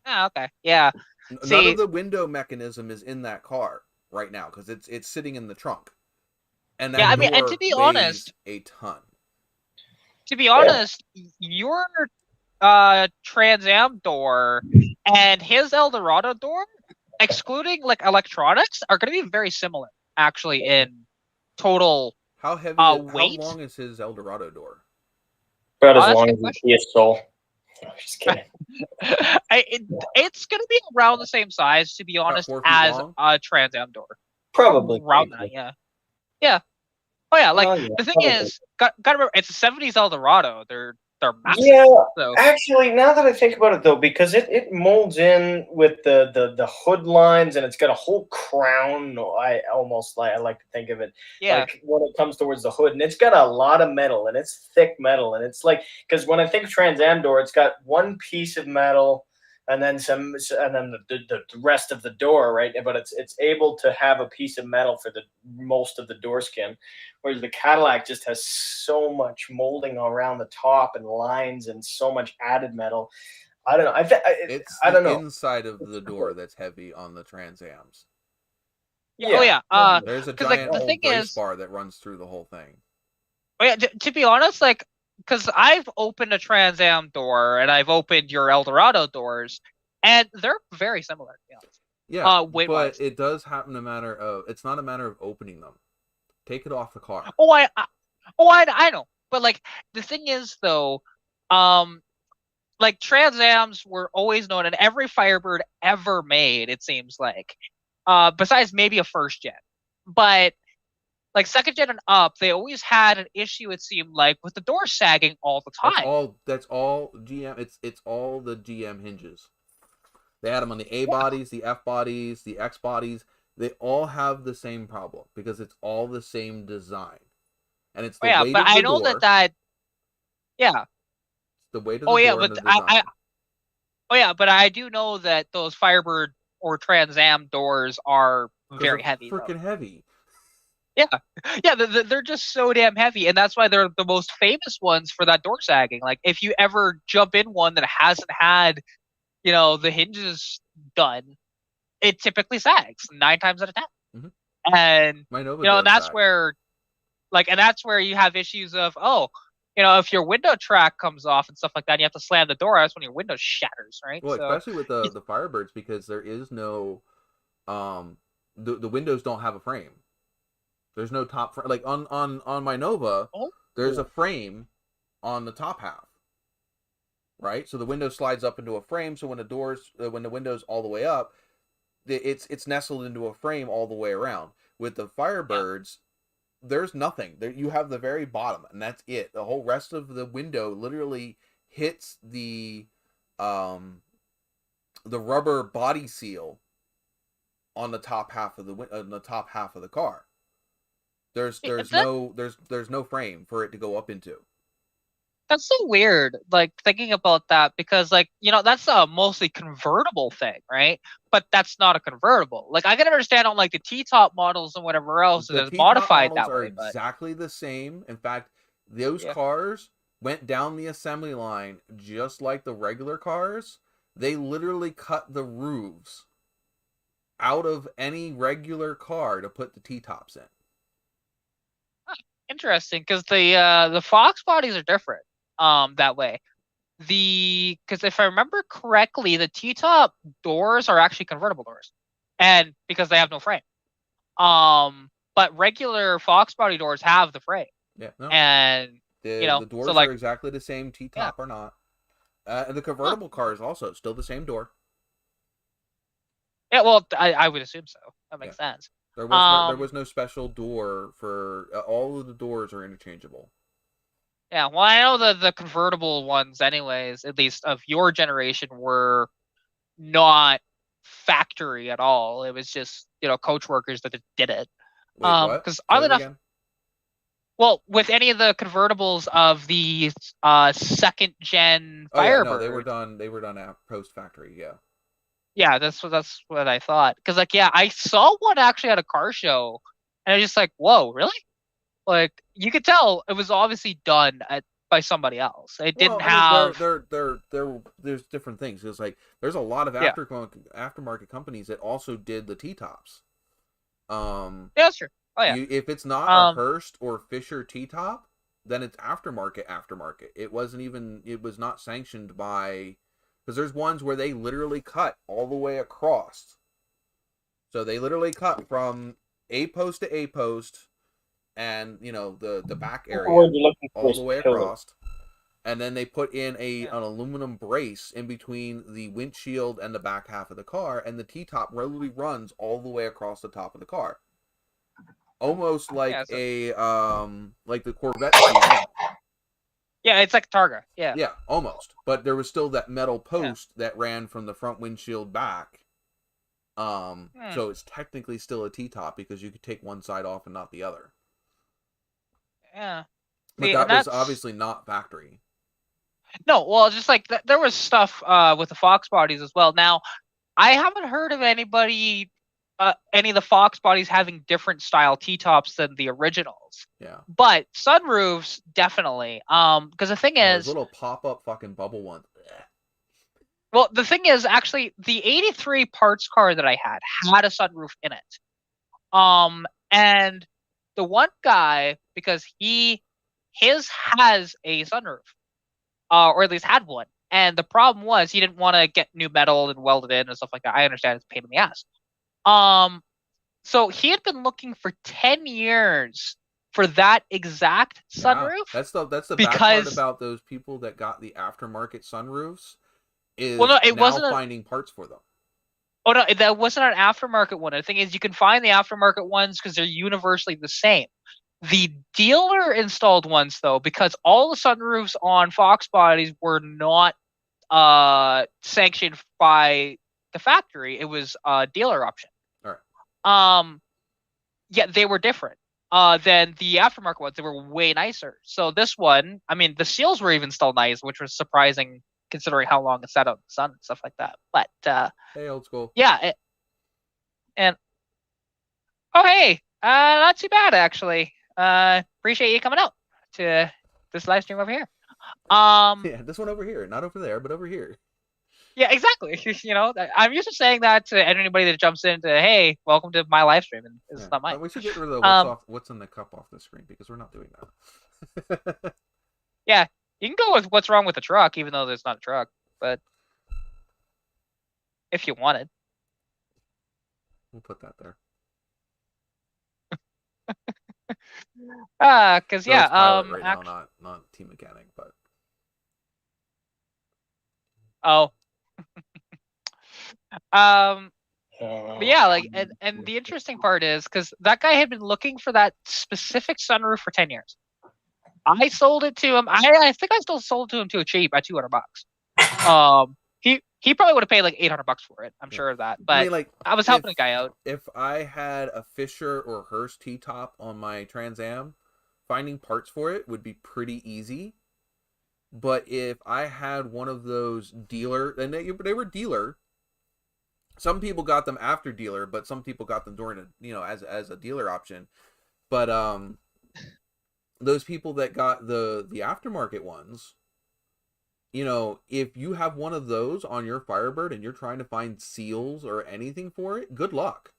D: Oh, okay. Yeah.
A: None of the window mechanism is in that car right now because it's sitting in the trunk. And that door
D: and to be honest,
A: a ton.
D: To be honest, your Trans Am door and his Eldorado door, excluding like electronics, are going to be very similar actually in total.
A: How heavy?
D: Weight?
A: How long is his Eldorado door?
E: About as long as you see a soul. No, just kidding.
D: It's going to be around the same size, to be honest, as long? A Trans Am door.
E: Probably
D: around that, yeah. Yeah. Oh yeah, like the thing is, gotta remember, it's a 70s Eldorado. They're massive.
E: Yeah, so. Actually, now that I think about it, though, because it molds in with the hood lines, and it's got a whole crown. I like to think of it, like when it comes towards the hood, and it's got a lot of metal, and it's thick metal, and it's like, because when I think of Trans Am door, it's got one piece of metal, and then the rest of the door, right? But it's able to have a piece of metal for the most of the door skin, whereas the Cadillac just has so much molding around the top and lines and so much added metal. I don't know. I don't know.
A: Inside of the door that's heavy on the Trans Ams.
D: Yeah.
A: There's a giant old brace bar that runs through the whole thing.
D: Oh yeah. To be honest, like, because I've opened a Trans Am door and I've opened your Eldorado doors, and they're very similar. To be honest.
A: Yeah, but it does happen it's not a matter of opening them. Take it off the car.
D: I know. But like the thing is though, like Trans Ams were always known, and every Firebird ever made, it seems like, besides maybe a first gen, but like second gen and up, they always had an issue, it seemed like, with the door sagging all the time.
A: That's all GM. It's all the GM hinges. They had them on the A bodies, the F bodies, the X bodies. They all have the same problem because it's all the same design, and it's the weight of the door.
D: I know that. Yeah.
A: It's the weight of the door and the design.
D: But I do know that those Firebird or Trans Am doors are very heavy.
A: Freaking heavy.
D: Yeah, they're just so damn heavy, and that's why they're the most famous ones for that door sagging. Like, if you ever jump in one that hasn't had, the hinges done, it typically sags 9 times out of 10. Mm-hmm. And that's where, and that's where you have issues of, if your window track comes off and stuff like that, and you have to slam the door. That's when your window shatters, right?
A: Well, especially with the Firebirds, because there is no, the windows don't have a frame. There's no top frame. Like on my Nova, there's a frame on the top half, right? So the window slides up into a frame. So when the window's all the way up, it's nestled into a frame all the way around. With the Firebirds, there's nothing. There you have the very bottom, and that's it. The whole rest of the window literally hits the rubber body seal on the top half of the car. There's no frame for it to go up into.
D: That's so weird, like, thinking about that, because, like, that's a mostly convertible thing, right? But that's not a convertible. Like, I can understand on, like, the T-top models and whatever else that is modified that way.
A: Are exactly the same. In fact, those cars went down the assembly line just like the regular cars. They literally cut the roofs out of any regular car to put the T-tops in.
D: Interesting, because the Fox bodies are different that way. Because if I remember correctly, the T-top doors are actually convertible doors, and because they have no frame. But regular Fox body doors have the frame.
A: Yeah, no.
D: And
A: the doors are exactly the same, T-top or not. And the convertible car is also still the same door.
D: Yeah, well, I would assume so. That makes sense.
A: There was no special door for all of the doors are interchangeable.
D: Yeah, well, I know the convertible ones, anyways, at least of your generation, were not factory at all. It was just coach workers that did it.
A: Wait, what?
D: Because
A: Say
D: oddly
A: it
D: enough,
A: again?
D: well, with any of the convertibles of the second gen
A: Oh yeah,
D: Firebird,
A: no, they were done. They were done at post factory. Yeah.
D: Yeah, that's what I thought. Because like, yeah, I saw one actually at a car show, and I was just like, whoa, really? Like, you could tell it was obviously done by somebody else. It didn't have.
A: There's different things. It's like there's a lot of aftermarket companies that also did the T-tops.
D: Yeah, that's true. Oh yeah.
A: If it's not a Hurst or Fisher T-top, then it's aftermarket. It was not sanctioned by, because there's ones where they literally cut all the way across. So they literally cut from A post to A post, and the back area all the way across, and then they put in an aluminum brace in between the windshield and the back half of the car, and the T-top literally runs all the way across the top of the car. Almost like like the Corvette.
D: Yeah, it's like Targa. Yeah.
A: Yeah, almost. But there was still that metal post that ran from the front windshield back. So it's technically still a T-top because you could take one side off and not the other.
D: Yeah.
A: But that was obviously not factory.
D: No, well, just like there was stuff with the Fox bodies as well. Now, I haven't heard of any of the Fox bodies having different style T-tops than the originals.
A: Yeah.
D: But sunroofs, definitely. Because the thing is,
A: those little pop-up fucking bubble ones.
D: Well, the thing is, actually, the 83 parts car that I had a sunroof in it. And the one guy, because his has a sunroof, or at least had one. And the problem was he didn't want to get new metal and weld it in and stuff like that. I understand it's a pain in the ass. So he had been looking for 10 years for that exact sunroof.
A: That's the bad part about those people that got the aftermarket sunroofs is wasn't finding parts for them.
D: Oh no, that wasn't an aftermarket one. The thing is, you can find the aftermarket ones because they're universally the same. The dealer installed ones, though, because all the sunroofs on Fox bodies were not sanctioned by the factory. It was a dealer option.
A: All right.
D: Yeah, they were different than the aftermarket ones. They were way nicer. So this one, I mean, the seals were even still nice, which was surprising considering how long it sat out in the sun and stuff like that. But
A: hey, old school.
D: Yeah, hey, not too bad actually. Appreciate you coming out to this live stream over here.
A: Yeah, this one over here, not over there, but over here.
D: Yeah, exactly. I'm used to saying that to anybody that jumps into, hey, welcome to my live stream, and it's not mine.
A: We should get rid of what's in the cup off the screen because we're not doing that.
D: Yeah, you can go with what's wrong with the truck, even though there's not a truck, but if you wanted.
A: We'll put that there.
D: Because
A: so right now, not team mechanic, but
D: but yeah, like, and the interesting part is because that guy had been looking for that specific sunroof for 10 years. I sold it to him. I think I still sold it to him too cheap at $200. He probably would have paid like $800 for it. I'm sure of that. But I mean, like, I was helping the guy out.
A: If I had a Fisher or Hurst T-top on my Trans Am, finding parts for it would be pretty easy. But if I had one of those dealer, and they were dealer. Some people got them after dealer, but some people got them during as a dealer option. But those people that got the aftermarket ones, if you have one of those on your Firebird and you're trying to find seals or anything for it, good luck.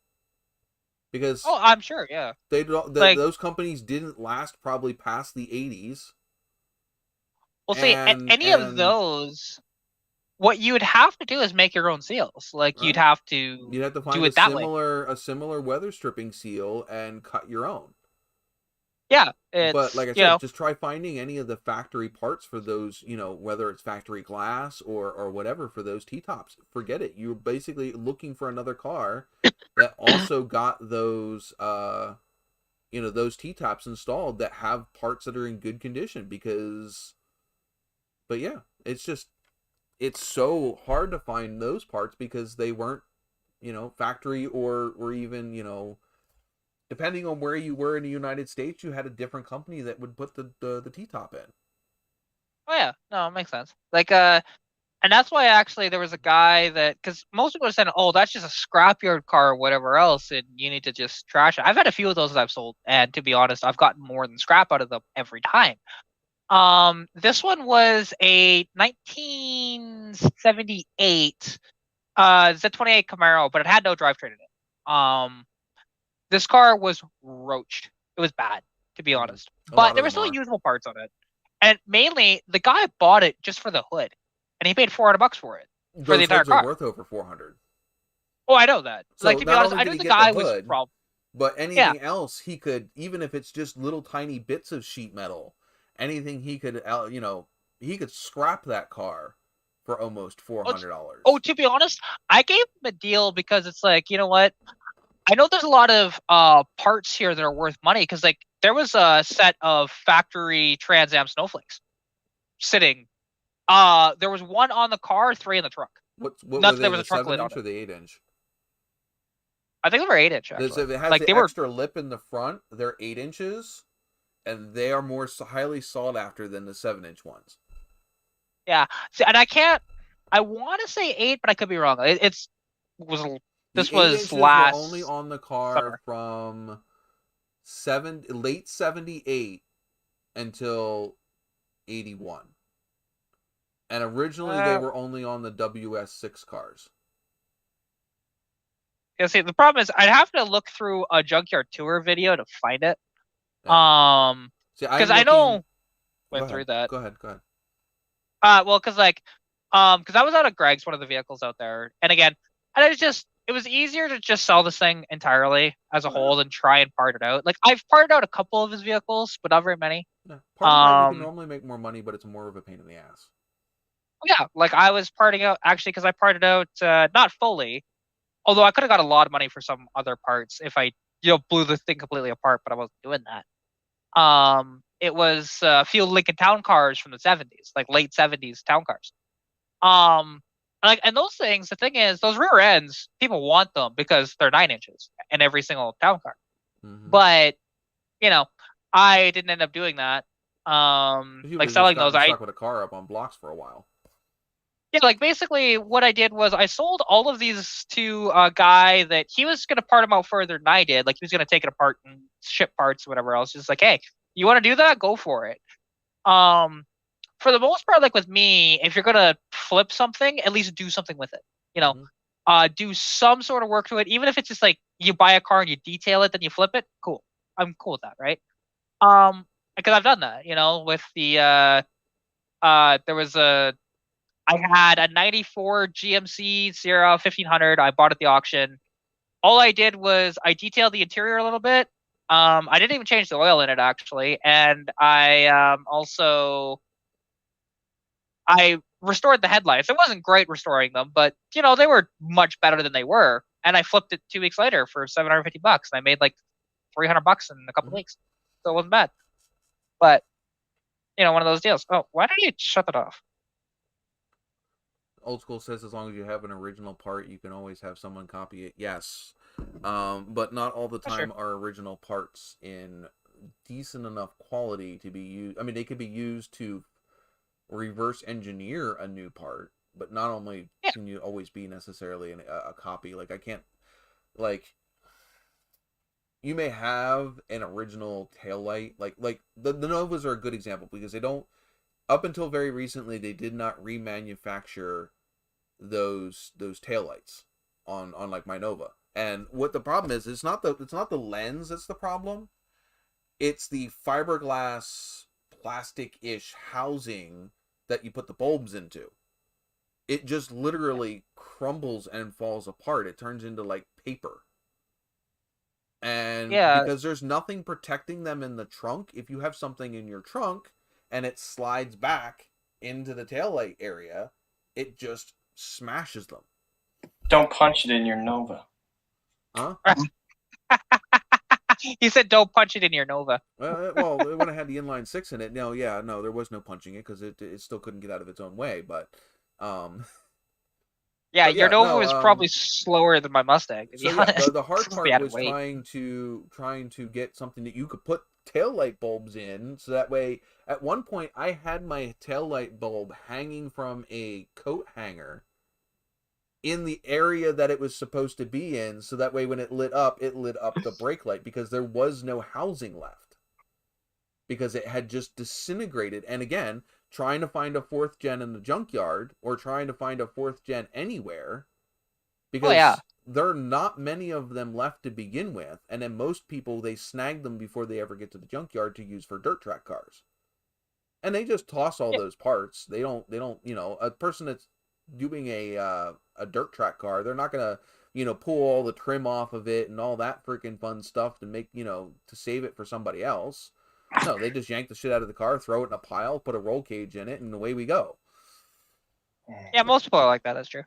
A: Because
D: I'm sure, yeah.
A: Those companies didn't last probably past the 80s.
D: Well, see, any of those, what you would have to do is make your own seals. Like, right. You'd have to
A: find a similar weather stripping seal and cut your own.
D: Yeah,
A: But
D: it's
A: like I said, just try finding any of the factory parts for those, whether it's factory glass or whatever for those T-tops. Forget it. You're basically looking for another car that also got those those T-tops installed that have parts that are in good condition but yeah, it's so hard to find those parts because they weren't, factory or even, depending on where you were in the United States, you had a different company that would put the T-top in.
D: Oh yeah, no, it makes sense. Like and that's why actually there was a guy that, because most people are saying, oh, that's just a scrapyard car or whatever else, and you need to just trash it. I've had a few of those that I've sold, and to be honest, I've gotten more than scrap out of them every time. This one was a 1978 Z28 Camaro, but it had no drivetrain in it. This car was roached. It was bad, to be honest. But there were still usable parts on it. And mainly, the guy bought it just for the hood, and he paid $400 for it for the entire car.
A: Worth over 400.
D: Oh, I know that.
A: So
D: like, to be honest, I knew the guy was from.
A: But anything else, he could, even if it's just little tiny bits of sheet metal, anything he could, he could scrap that car for almost $400.
D: Oh, to be honest, I gave him a deal because it's like, you know what? I know there's a lot of parts here that are worth money because, like, there was a set of factory Trans Am snowflakes sitting. There was one on the car, 3 in the truck.
A: What were they, the 7-inch or the 8-inch?
D: I think they were 8-inch, actually.
A: If it has like the extra lip in the front, they're 8 inches, and they are more highly sought after than the 7-inch ones.
D: Yeah, see, and I want to say 8, but I could be wrong. This was last.
A: Were only on the car summer. From late 78 until 81, and originally they were only on the WS6 cars.
D: Yeah, see, the problem is I'd have to look through a junkyard tour video to find it.
A: Yeah.
D: Because I know went through that.
A: Go ahead.
D: Well, because I was out of Greg's, one of the vehicles out there, and again, and it was easier to just sell this thing entirely as a whole than try and part it out. Like, I've parted out a couple of his vehicles, but not very many.
A: Yeah. Part you can normally make more money, but it's more of a pain in the ass.
D: Yeah, like I was parting out actually because I parted out not fully. Although I could have got a lot of money for some other parts if I, blew the thing completely apart, but I wasn't doing that. It was a few Lincoln Town cars from the 70s, like late 70s town cars. And those things, the thing is, those rear ends, people want them because they're 9 inches in every single town car. Mm-hmm. But, I didn't end up doing that. Like selling those, I
A: stuck with a car up on blocks for a while.
D: Yeah, like basically what I did was I sold all of these to a guy that he was going to part them out further than I did. Like, he was going to take it apart and ship parts or whatever else. Just like, hey, you want to do that? Go for it. For the most part, like with me, if you're going to flip something, at least do something with it. Do some sort of work to it. Even if it's just like you buy a car and you detail it, then you flip it. Cool. I'm cool with that, right? Because I've done that, with the, I had a 94 GMC Sierra 1500. I bought at the auction. All I did was I detailed the interior a little bit. I didn't even change the oil in it, actually. And I I restored the headlights. It wasn't great restoring them, but, they were much better than they were. And I flipped it 2 weeks later for $750. And I made like $300 in a couple weeks. So it wasn't bad. But, one of those deals. Oh, why did you shut that off?
A: Old School says as long as you have an original part, you can always have someone copy it. Yes. But not all the time are original parts in decent enough quality to be used. I mean, they could be used to reverse engineer a new part, but not only can you always be necessarily a copy. Like, I can't, like, you may have an original taillight. Like the Novas are a good example because they don't, up until very recently, they did not remanufacture those taillights on like my Nova. And what the problem is, it's not the lens that's the problem. It's the fiberglass plastic-ish housing that you put the bulbs into. It just literally crumbles and falls apart. It turns into like paper. And
D: Yeah.
A: because there's nothing protecting them in the trunk, if you have something in your trunk and it slides back into the taillight area, it just smashes them.
B: Don't punch it in your Nova.
A: Huh?
D: He said, "Don't punch it in your Nova."
A: Well, when it had the inline six in it, no, there was no punching it because it still couldn't get out of its own way. But,
D: Yeah,
A: but
D: your Nova
A: no,
D: was probably slower than my Mustang. To be
A: so
D: honest.
A: the hard
D: If we
A: part
D: had to
A: was
D: wait.
A: trying to get something that you could put taillight bulbs in, so that way, at one point, I had my taillight bulb hanging from a coat hanger in the area that it was supposed to be in, so that way when it lit up the brake light, because there was no housing left. Because it had just disintegrated. And again, trying to find a 4th gen in the junkyard, or trying to find a 4th gen anywhere, because there are not many of them left to begin with, and then most people, they snag them before they ever get to the junkyard to use for dirt track cars. And they just toss all those parts. They don't, a person that's doing a dirt track car, they're not gonna, pull all the trim off of it and all that freaking fun stuff to make, to save it for somebody else. No, they just yank the shit out of the car, throw it in a pile, put a roll cage in it, and away we go.
D: Yeah, most people are like that. That's true.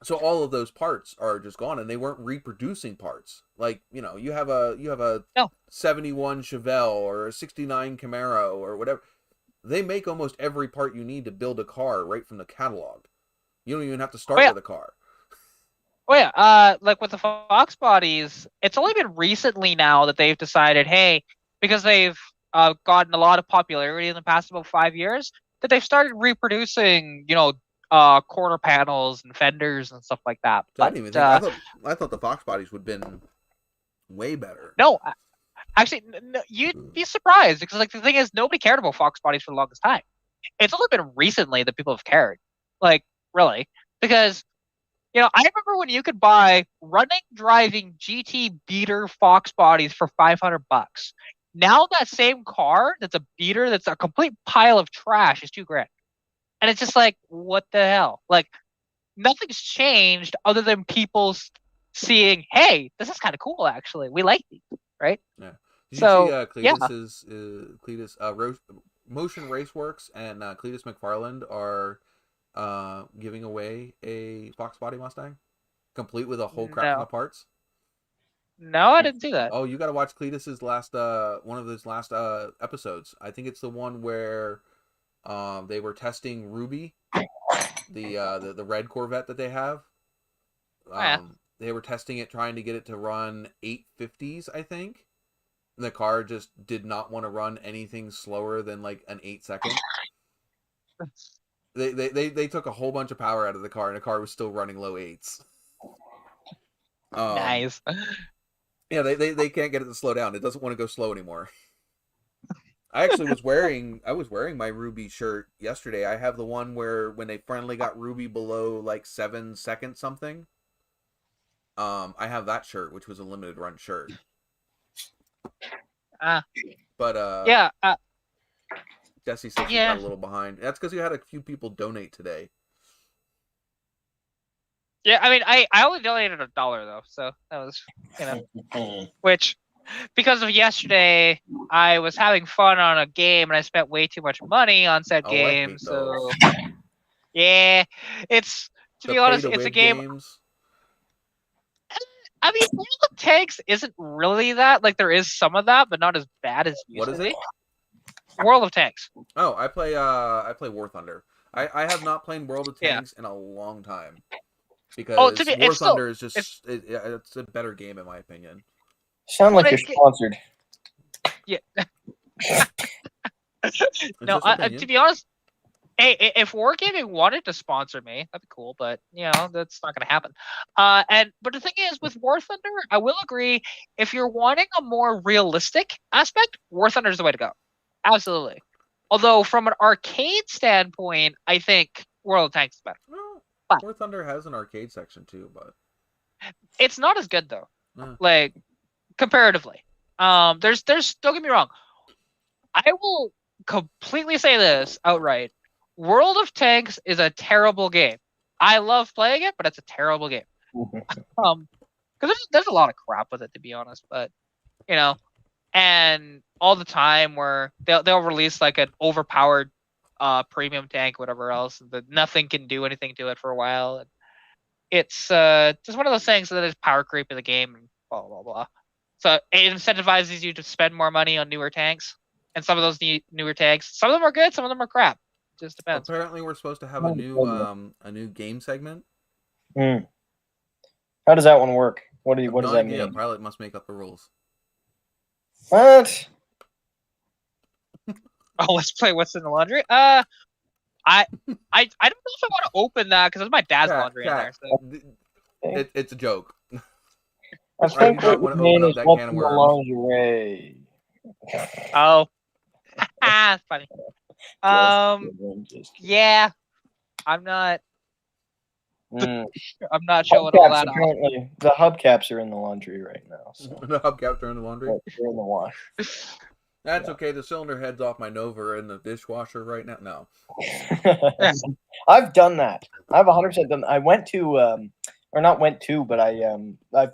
A: So all of those parts are just gone, and they weren't reproducing parts. Like, you have a 71 Chevelle or a 69 Camaro or whatever. They make almost every part you need to build a car right from the catalog. You don't even have to start with a car.
D: Oh yeah, like with the Fox bodies, it's only been recently now that they've decided, hey, because they've gotten a lot of popularity in the past about 5 years, that they've started reproducing, quarter panels and fenders and stuff like that.
A: So I didn't even think. I thought the Fox bodies would have been way better.
D: No, actually, you'd be surprised, because like the thing is, nobody cared about Fox bodies for the longest time. It's only been recently that people have cared, like really, because I remember when you could buy running, driving GT beater Fox bodies for $500. Now that same car, that's a beater, that's a complete pile of trash, is $2,000. And it's just like, what the hell? Like, nothing's changed other than people seeing, hey, this is kind of cool, actually. We like these, right?
A: Yeah. Did you see Cletus, Motion Raceworks and Cletus McFarland are giving away a Fox body Mustang, complete with a whole crap ton of parts?
D: No, I didn't see that.
A: Oh, you got to watch Cletus's last one of his last episodes. I think it's the one where they were testing Ruby, the red Corvette that they have. They were testing it, trying to get it to run 850s, I think. And the car just did not want to run anything slower than like an 8 second. They took a whole bunch of power out of the car, and the car was still running low 8s.
D: Nice.
A: Yeah, they can't get it to slow down. It doesn't want to go slow anymore. I actually was wearing my Ruby shirt yesterday. I have the one where when they finally got Ruby below like 7 seconds something. I have that shirt, which was a limited run shirt. But
D: yeah.
A: Jesse said she got a little behind. That's because you had a few people donate today.
D: Yeah, I mean, I only donated $1 though, so that was, which, because of yesterday, I was having fun on a game and I spent way too much money on said game. So yeah, it's to be honest, it's a game. Games. I mean, World of Tanks isn't really that. Like, there is some of that, but not as bad as it used to be. World of Tanks.
A: Oh, I play War Thunder. I have not played World of Tanks in a long time. Because War Thunder is just it's a better game in my opinion.
B: Sound like you're sponsored.
D: Yeah. No, to be honest, hey, if Wargaming wanted to sponsor me, that'd be cool, but that's not gonna happen. But the thing is, with War Thunder, I will agree, if you're wanting a more realistic aspect, War Thunder is the way to go. Absolutely. Although from an arcade standpoint, I think World of Tanks is better.
A: War Thunder has an arcade section too, but
D: it's not as good though. Like comparatively, there's don't get me wrong. I will completely say this outright: World of Tanks is a terrible game. I love playing it, but it's a terrible game. because there's a lot of crap with it, to be honest. But you know, and all the time where they'll release like an overpowered premium tank, whatever else, that nothing can do anything to it for a while. And it's just one of those things that is power creep in the game and blah blah blah. So it incentivizes you to spend more money on newer tanks, and some of those newer tanks, some of them are good, some of them are crap. Just depends.
A: Apparently, we're supposed to have a new game segment.
B: How does that one work? What does that mean?
A: Pilot must make up the rules.
B: What?
D: Oh, let's play What's in the Laundry. I don't know if I want to open that because it's my dad's laundry in there. So.
A: It's a joke.
B: I think what you mean is What's in the Lingerie.
D: Oh, that's funny. Yeah, I'm not. I'm not showing all that.
B: Apparently, the hubcaps are in the laundry right now. So.
A: The hubcaps are in the laundry.
B: They're in the wash.
A: That's okay. The cylinder head's off my Nova in the dishwasher right now. No,
B: I've done that. I've 100% done. I went to, or not went to, but I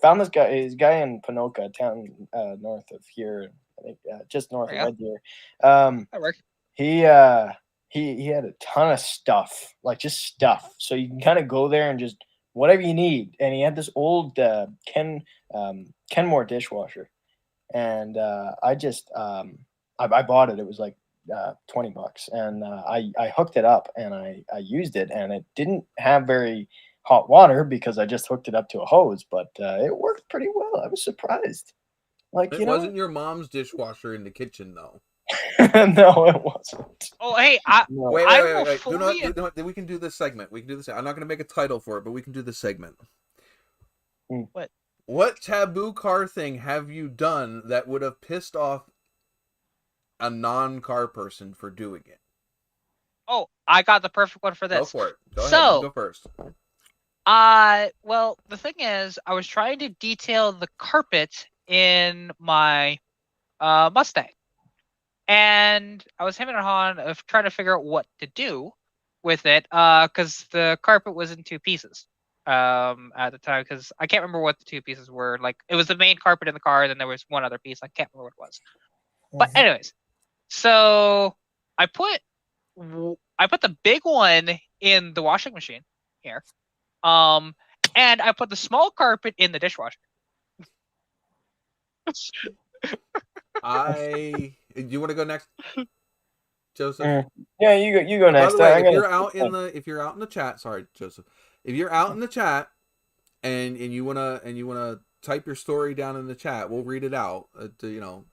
B: found this guy. His guy in Ponoka, town north of here. I think just north of Red Deer.
D: That works.
B: He had a ton of stuff, like just stuff. So you can kind of go there and just whatever you need. And he had this old Kenmore dishwasher, and I just I bought it. It was like $20, and I hooked it up and I used it, and it didn't have very hot water because I just hooked it up to a hose, but it worked pretty well. I was surprised. Like
A: it wasn't your mom's dishwasher in the kitchen though.
B: No, it wasn't.
D: Oh, hey,
A: wait. We can do this segment. We can do this. I'm not going to make a title for it, but we can do this segment. What taboo car thing have you done that would have pissed off a non-car person for doing it?
D: Oh, I got the perfect one for this.
A: Go for it. Go ahead. Go first.
D: Well, the thing is, I was trying to detail the carpet in my Mustang. And I was hemming and hawing of trying to figure out what to do with it, because the carpet was in two pieces at the time, because I can't remember what the two pieces were. Like, it was the main carpet in the car, and then there was one other piece. I can't remember what it was. But anyways, so I put the big one in the washing machine here, and I put the small carpet in the dishwasher.
A: Do you want to go next, Joseph?
B: Yeah, you go next.
A: By the way, if you're out in the chat, sorry, Joseph. If you're out in the chat and you wanna type your story down in the chat, we'll read it out.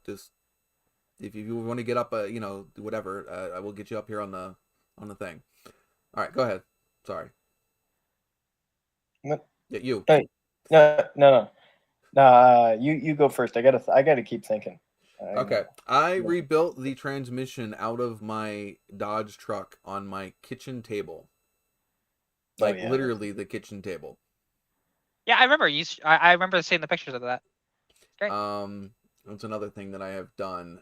A: Just if you want to get up, whatever, I will get you up here on the thing. All right, go ahead. Sorry.
B: What?
A: Yeah, you.
B: Hey, no. You go first. I gotta keep thinking.
A: Okay, I rebuilt the transmission out of my Dodge truck on my kitchen table. Literally the kitchen table.
D: Yeah, I remember I remember seeing the pictures of that. Great.
A: That's another thing that I have done.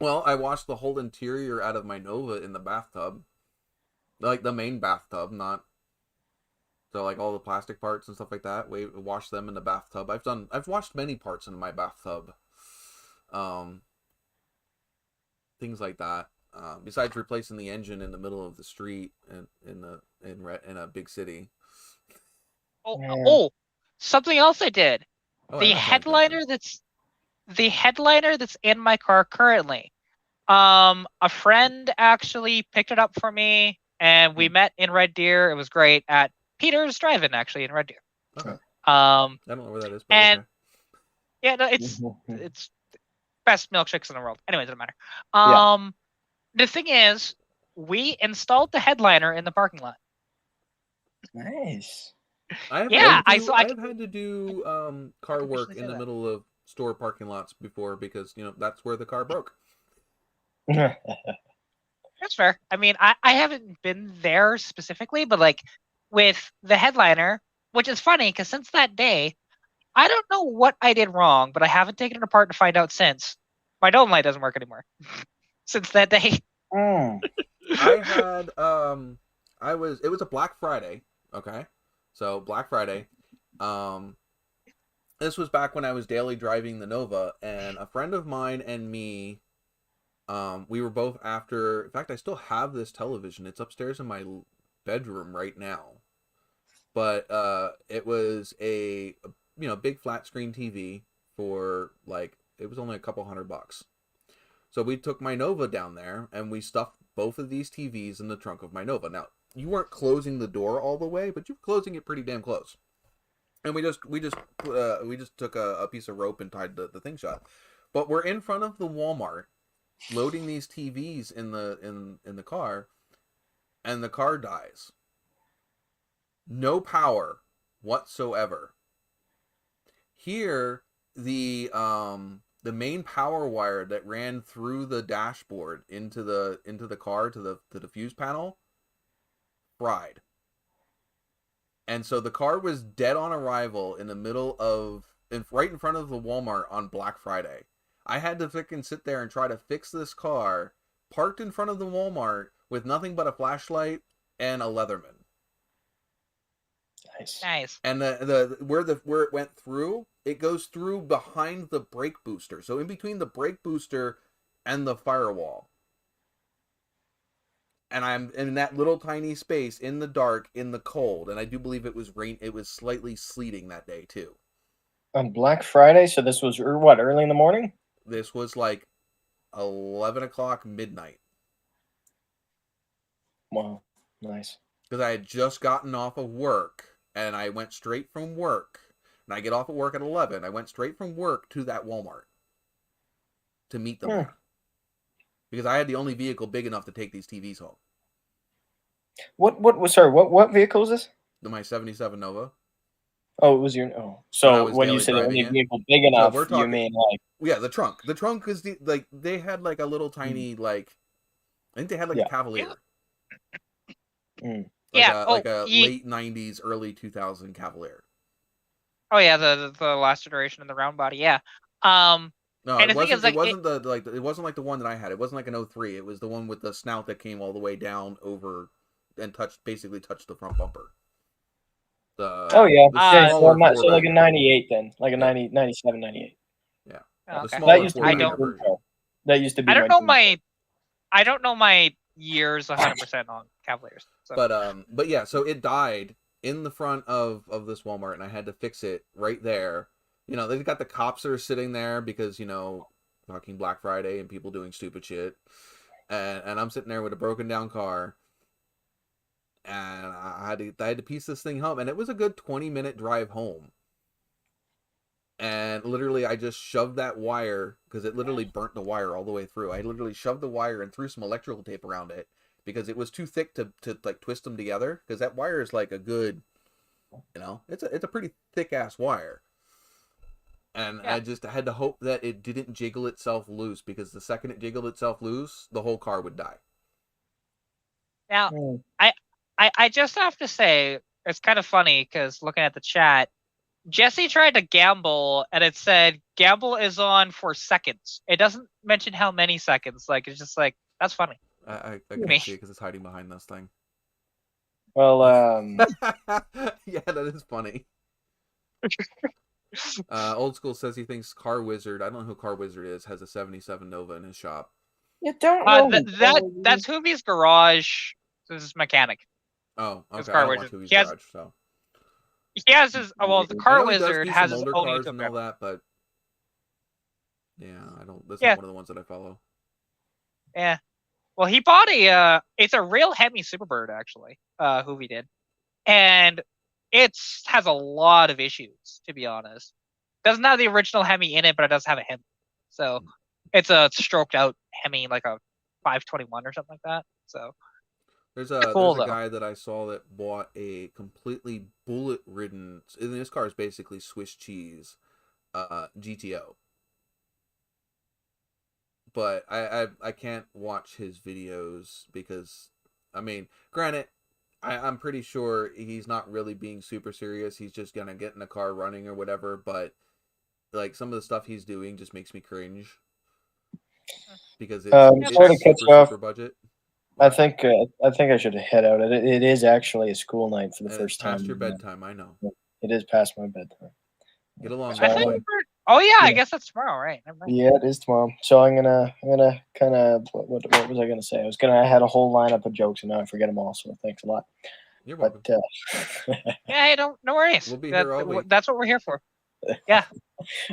A: Well, I washed the whole interior out of my Nova in the bathtub, like the main bathtub, not. So like all the plastic parts and stuff like that, we wash them in the bathtub. I've washed many parts in my bathtub. Things like that. Besides replacing the engine in the middle of the street in a big city.
D: Oh, something else I did. The headliner that's in my car currently. A friend actually picked it up for me, and we met in Red Deer. It was great at Peter's Drive-In, actually, in Red Deer.
A: Okay. I don't know where that is. But
D: and
A: okay.
D: Yeah, no, it's best milkshakes in the world. Anyway, it doesn't matter. The thing is, we installed the headliner in the parking lot.
B: Nice.
A: I've had to do car work in the middle of store parking lots before because that's where the car broke.
D: That's fair. I mean, I haven't been there specifically, but like with the headliner, which is funny because since that day, I don't know what I did wrong, but I haven't taken it apart to find out since. My dome light doesn't work anymore since that day.
A: I had it was a Black Friday, okay? So Black Friday, This was back when I was daily driving the Nova, and a friend of mine and me, we were both after. In fact, I still have this television. It's upstairs in my bedroom right now. But it was a big flat screen TV for like it was only a couple $100. So we took my Nova down there and we stuffed both of these TVs in the trunk of my Nova. Now you weren't closing the door all the way, but you were closing it pretty damn close. And we just took a piece of rope and tied the thing shut. But we're in front of the Walmart, loading these TVs in the car, and the car dies. No power whatsoever. Here, the main power wire that ran through the dashboard into the car to the fuse panel fried. And so the car was dead on arrival in the middle of right in front of the Walmart on Black Friday. I had to freaking sit there and try to fix this car parked in front of the Walmart with nothing but a flashlight and a Leatherman.
D: Nice.
A: And where it went through, it goes through behind the brake booster. So in between the brake booster and the firewall. And I'm in that little tiny space in the dark, in the cold, and I do believe it was rain. It was slightly sleeting that day too.
B: On Black Friday, so this was what, early in the morning?
A: This was like 11 o'clock midnight.
B: Wow, nice.
A: Because I had just gotten off of work, and I went straight from work. And I get off at work at 11. I went straight from work to that Walmart to meet them there. Because I had the only vehicle big enough to take these TVs home.
B: What vehicle is this?
A: My 77 Nova.
B: Oh, it was your So when you said the only vehicle big enough, so you mean like
A: yeah, the trunk. The trunk is they had like a little tiny I think they had like a Cavalier. Like a late 90s, early 2000 Cavalier.
D: Oh yeah, the last generation of the round body, yeah.
A: No, it wasn't. It wasn't it wasn't like the one that I had. It wasn't like an 03. It was the one with the snout that came all the way down over and basically touched the front bumper.
B: So like a 98 then, like a 90, 97, 98.
A: Yeah.
D: Okay.
B: That used to be That used to be.
D: I don't know my years 100% on Cavaliers. So.
A: But yeah, so it died in the front of this Walmart, and I had to fix it right there. You know, they've got the cops that are sitting there because, fucking Black Friday and people doing stupid shit. And I'm sitting there with a broken down car. And I had to piece this thing home. And it was a good 20-minute drive home. And literally, I just shoved that wire, because it literally burnt the wire all the way through. I literally shoved the wire and threw some electrical tape around it, because it was too thick to like twist them together. Because that wire is like a good, it's a pretty thick-ass wire. And I had to hope that it didn't jiggle itself loose, because the second it jiggled itself loose, the whole car would die.
D: Now, I just have to say, it's kind of funny, because looking at the chat, Jesse tried to gamble, and it said, gamble is on for seconds. It doesn't mention how many seconds. Like, it's just like, that's funny.
A: I can't see it, because it's hiding behind this thing.
B: Well,
A: yeah, that is funny. Old School says he thinks Car Wizard, I don't know who Car Wizard is, has a 77 Nova in his shop.
B: You don't know.
D: That's Hoovie's garage. This is mechanic.
A: Oh, okay.
D: Car
A: I don't
D: Wizard.
A: watch Hoovie's garage, so.
D: He has his. Well, the Car Wizard has his own
A: cars
D: YouTube
A: and all that, but yeah, I don't. That's not one of the ones that I follow.
D: Yeah. Well, he bought it's a real Hemi Superbird, actually. Hoovie did, and it has a lot of issues, to be honest. Doesn't have the original Hemi in it, but it does have a Hemi. So it's a stroked out Hemi, like a 521 or something like that. So
A: there's a guy that I saw that bought a completely bullet-ridden. This car is basically Swiss cheese, GTO. But I can't watch his videos because, I mean, granted, I'm pretty sure he's not really being super serious. He's just gonna get in the car running or whatever. But like some of the stuff he's doing just makes me cringe because it's super budget.
B: I think I should head out. It is actually a school night for the first time.
A: Past your bedtime, I know.
B: It is past my bedtime.
A: Get along,
D: I
A: guys.
D: think oh yeah, I
B: Yeah.
D: guess that's tomorrow, right? Never mind.
B: Yeah, it is tomorrow. So I'm gonna kind of what was I gonna say? I had a whole lineup of jokes and now I forget them all. So thanks a lot.
A: You're welcome.
B: But
D: Yeah, hey, no worries.
A: We'll be here all week.
D: That's what we're here for. Yeah,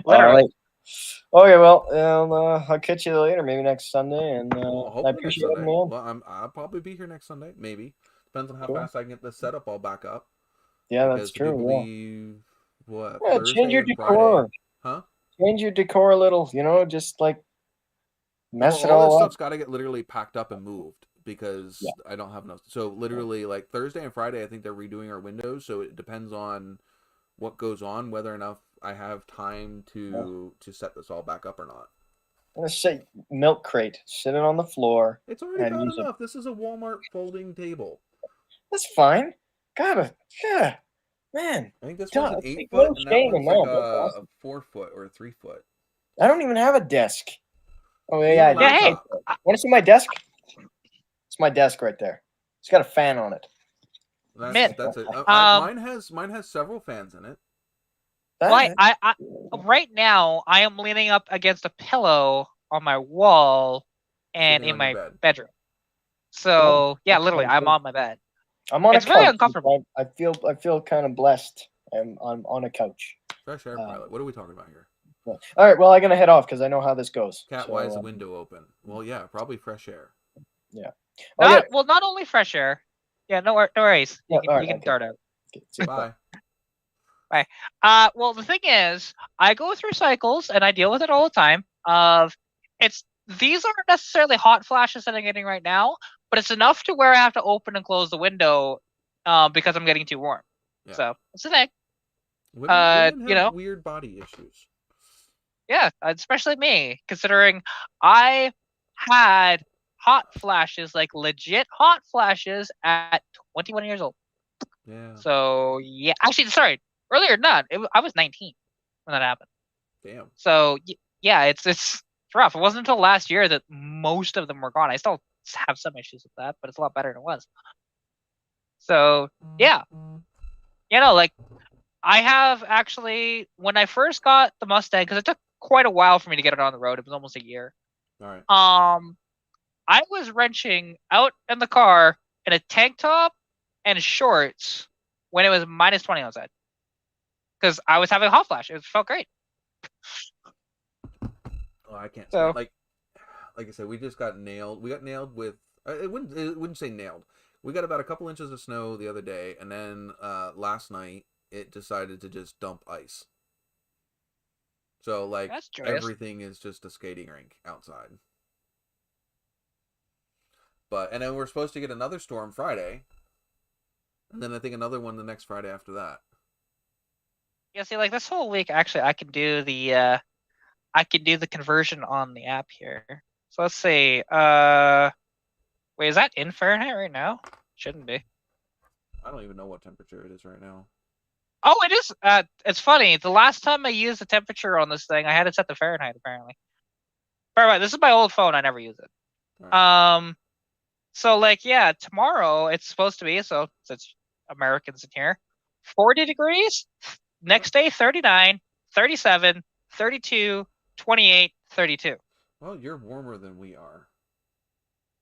B: all
D: literally.
B: right. Okay, well, I'll catch you later, maybe next Sunday, and
A: Well,
B: I
A: hopefully next
B: appreciate
A: Sunday.
B: it, man.
A: Well, I'll probably be here next Sunday, maybe. Depends on how
B: Cool.
A: fast I can get the setup all back up.
B: Yeah,
A: Because
B: that's
A: to
B: true.
A: be
B: Yeah.
A: believe what
B: Yeah,
A: Thursday
B: change your
A: and
B: decor.
A: Friday, huh?
B: Change your decor a little, just like mess it
A: all
B: all
A: this
B: up.
A: stuff's got to get literally packed up and moved because
B: Yeah.
A: I don't have enough. So literally, like Thursday and Friday, I think they're redoing our windows. So it depends on what goes on, whether or not I have time to set this all back up or not.
B: I'm gonna say milk crate, sit it on the floor.
A: It's already
B: And
A: bad
B: use it.
A: enough. This is a Walmart folding table.
B: That's fine. Yeah, man.
A: I think this
B: God,
A: one's an
B: it's
A: 8
B: no
A: foot, and that
B: shame
A: one's
B: in
A: like
B: that. That's
A: a
B: awesome.
A: 4 foot or a 3 foot.
B: I don't even have a desk. Oh
A: You
B: yeah,
A: have a
B: I do.
D: Yeah, hey.
B: Want to see my desk? It's my desk right there. It's got a fan on it.
A: That's it. Mine has several fans in it.
D: Well, I right now I am leaning up against a pillow on my wall and
A: Sitting
D: in
A: on your
D: my
A: bed.
D: bedroom. So yeah,
B: that's
D: literally,
B: fine,
D: I'm
B: too.
D: on my bed.
B: I'm on
D: It's
B: a
D: very
B: couch.
D: uncomfortable.
B: I feel kind of blessed. I'm on a couch.
A: Fresh air pilot. What are we talking about here?
B: All right, well, I'm gonna head off because I know how this goes.
A: Cat,
B: so,
A: why is the window open? Well, yeah, probably fresh air.
B: Yeah.
D: Not only fresh air. Yeah, no worries.
B: Yeah,
D: You can dart out.
B: Okay,
A: Bye.
D: Bye. Well, the thing is, I go through cycles and I deal with it all the time. These aren't necessarily hot flashes that I'm getting right now, but it's enough to where I have to open and close the window, because I'm getting too warm.
A: Yeah.
D: So it's the thing.
A: Women have weird body issues.
D: Yeah, especially me, considering I had hot flashes, like legit hot flashes, at 21 years old.
A: Yeah.
D: So yeah, actually, sorry, earlier than that, I was 19 when that happened.
A: Damn.
D: So yeah, it's rough. It wasn't until last year that most of them were gone. I still have some issues with that, but it's a lot better than it was. So yeah, like I have actually, when I first got the Mustang, because it took quite a while for me to get it on the road. It was almost a year.
A: All right.
D: I was wrenching out in the car in a tank top and shorts when it was minus 20 outside, because I was having a hot flash. It felt great.
A: Oh, I can't.
D: So
A: like I said, we just got nailed. We got nailed with. It wouldn't say nailed. We got about a couple inches of snow the other day, and then last night it decided to just dump ice. So like everything is just a skating rink outside. And then we're supposed to get another storm Friday, and then I think another one the next Friday after that.
D: Yeah, see, like this whole week, actually, I can do the conversion on the app here. So let's see. Wait, is that in Fahrenheit right now? Shouldn't be.
A: I don't even know what temperature it is right now.
D: Oh, it is. It's funny. The last time I used the temperature on this thing, I had it set to Fahrenheit. Apparently. By the way, this is my old phone. I never use it. Right. So like, yeah, tomorrow it's supposed to be, so it's Americans in here, 40 degrees. Next day, 39, 37, 32, 28, 32.
A: Well, you're warmer than we are.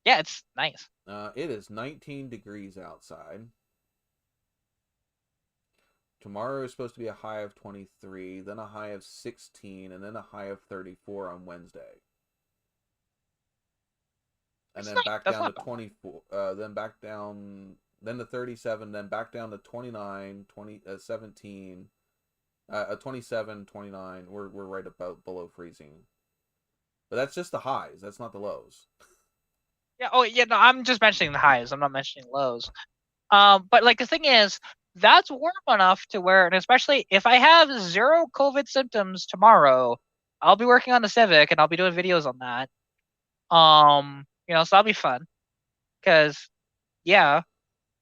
D: Yeah, it's nice.
A: It is 19 degrees outside. Tomorrow is supposed to be a high of 23, then a high of 16, and then a high of 34 on Wednesday. And then back down to 24, then back down, then to 37, then back down to 29, 17, 27, 29. We're right about below freezing. But that's just the highs. That's not the lows.
D: Yeah. Oh, yeah. No, I'm just mentioning the highs. I'm not mentioning lows. But like the thing is, that's warm enough to where, and especially if I have 0 COVID symptoms tomorrow, I'll be working on the Civic and I'll be doing videos on that. So that'll be fun. Because, yeah,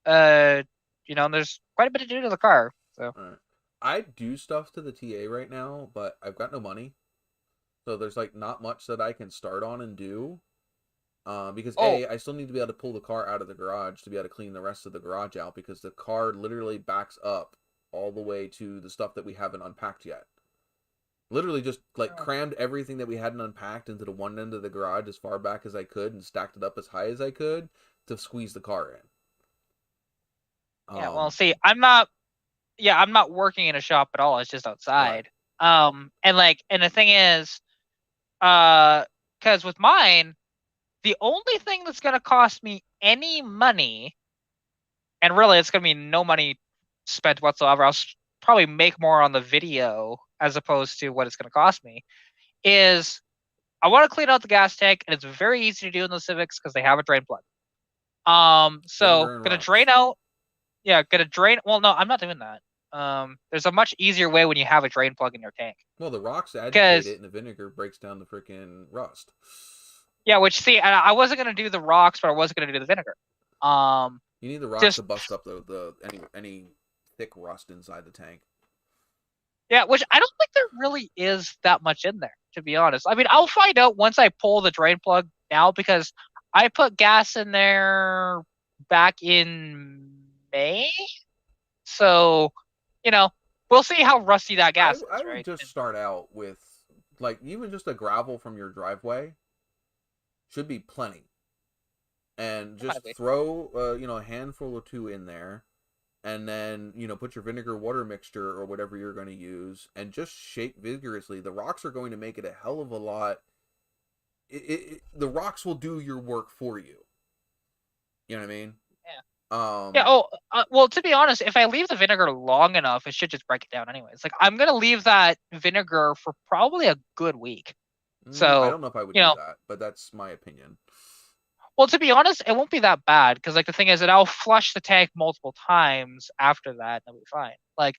D: there's quite a bit to do to the car. So.
A: Right. I do stuff to the TA right now, but I've got no money. So there's like not much that I can start on and do. Because I still need to be able to pull the car out of the garage to be able to clean the rest of the garage out, because the car literally backs up all the way to the stuff that we haven't unpacked yet. Literally just like crammed everything that we hadn't unpacked into the one end of the garage as far back as I could and stacked it up as high as I could to squeeze the car in.
D: Yeah, well, see, I'm not working in a shop at all. It's just outside. Right. And the thing is, because with mine, the only thing that's going to cost me any money, and really it's going to be no money spent whatsoever, I'll probably make more on the video as opposed to what it's going to cost me, is I want to clean out the gas tank, and it's very easy to do in the Civics because they have a drain plug. So gonna drain out. Yeah, gonna drain. Well, no, I'm not doing that. There's a much easier way when you have a drain plug in your tank.
A: Well, the rocks agitate it, and the vinegar breaks down the freaking rust.
D: Yeah, which, see, I wasn't gonna do the rocks, but I was gonna do the vinegar.
A: You need the rocks to bust up any thick rust inside the tank.
D: Yeah, which I don't think there really is that much in there, to be honest. I mean, I'll find out once I pull the drain plug now, because I put gas in there back in May. So, we'll see how rusty that gas is,
A: I would just start out with, like, even just a gravel from your driveway should be plenty. And just throw, a handful or two in there. And then, put your vinegar water mixture or whatever you're going to use and just shake vigorously. The rocks are going to make it a hell of a lot. The rocks will do your work for you. You know what I mean?
D: Yeah. Well, to be honest, if I leave the vinegar long enough, it should just break it down anyways. Like, I'm going to leave that vinegar for probably a good week. So
A: I don't know if I would do that, but that's my opinion.
D: Well, to be honest, it won't be that bad, because, like, the thing is that I'll flush the tank multiple times after that, and it'll be fine. Like,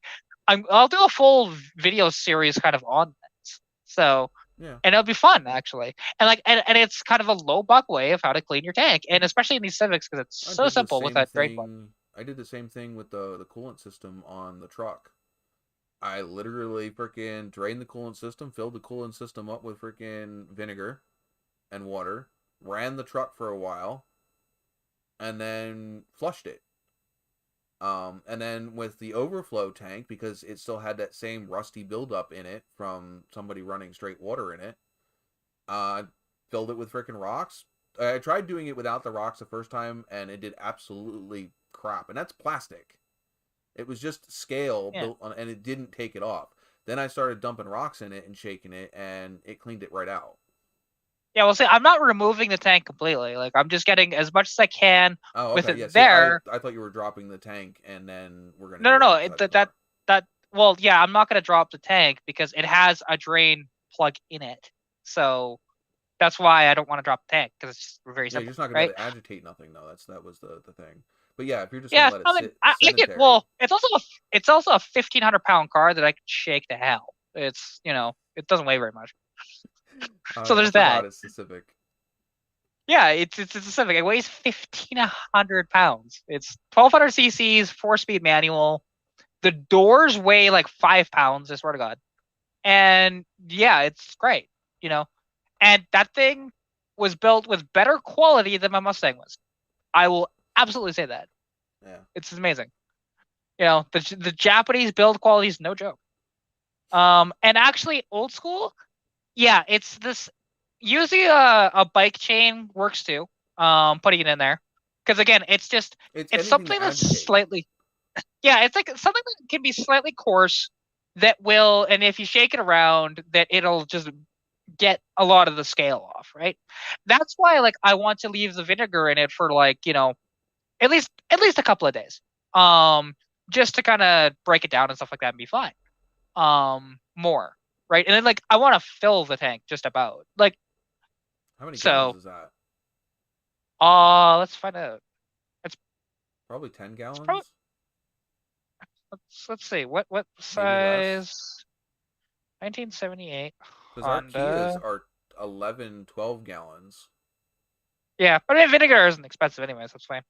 D: I'll do a full video series kind of on this. So, yeah. And it'll be fun, actually. And it's kind of a low buck way of how to clean your tank, and especially in these Civics, because it's so simple with that drain plug.
A: I did the same thing with the coolant system on the truck. I literally freaking drained the coolant system, filled the coolant system up with freaking vinegar and water, ran the truck for a while, and then flushed it. And then with the overflow tank, because it still had that same rusty buildup in it from somebody running straight water in it, filled it with freaking rocks. I tried doing it without the rocks the first time, and it did absolutely crap. And that's plastic. It was just scale built on, and it didn't take it off. Then I started dumping rocks in it and shaking it, and it cleaned it right out.
D: Yeah, well, see, I'm not removing the tank completely. Like, I'm just getting as much as I can with it there.
A: I thought you were dropping the tank, and then we're gonna.
D: No. Well, yeah, I'm not gonna drop the tank because it has a drain plug in it. So that's why I don't want to drop the tank, because it's very simple.
A: You're just not gonna let it agitate nothing, though. That was the thing. But yeah, if you're just gonna let it sit.
D: It's also a 1,500-pound car that I can shake to hell. It's it doesn't weigh very much. So there's that.
A: It's the Civic.
D: Yeah, it's a Civic. It weighs 1,500 pounds. It's 1,200 cc's, 4-speed manual. The doors weigh like 5 pounds. I swear to God. And yeah, it's great. And that thing was built with better quality than my Mustang was. I will absolutely say that.
A: Yeah,
D: it's amazing. The Japanese build quality is no joke. And actually, old school. Yeah, it's this. Usually, a bike chain works too. Putting it in there, because again, it's something that's slightly. Yeah, it's like something that can be slightly coarse. That will, and if you shake it around, that it'll just get a lot of the scale off, right? That's why, like, I want to leave the vinegar in it for at least a couple of days, just to kind of break it down and stuff like that and be fine. More. Right, and then, like, I want to fill the tank just about. Like,
A: how many gallons is that?
D: Let's find out. It's
A: probably 10 gallons.
D: Let's see. What size? 1978.
A: Because our Kias are 11, 12 gallons.
D: Yeah, but vinegar isn't expensive anyways. That's fine.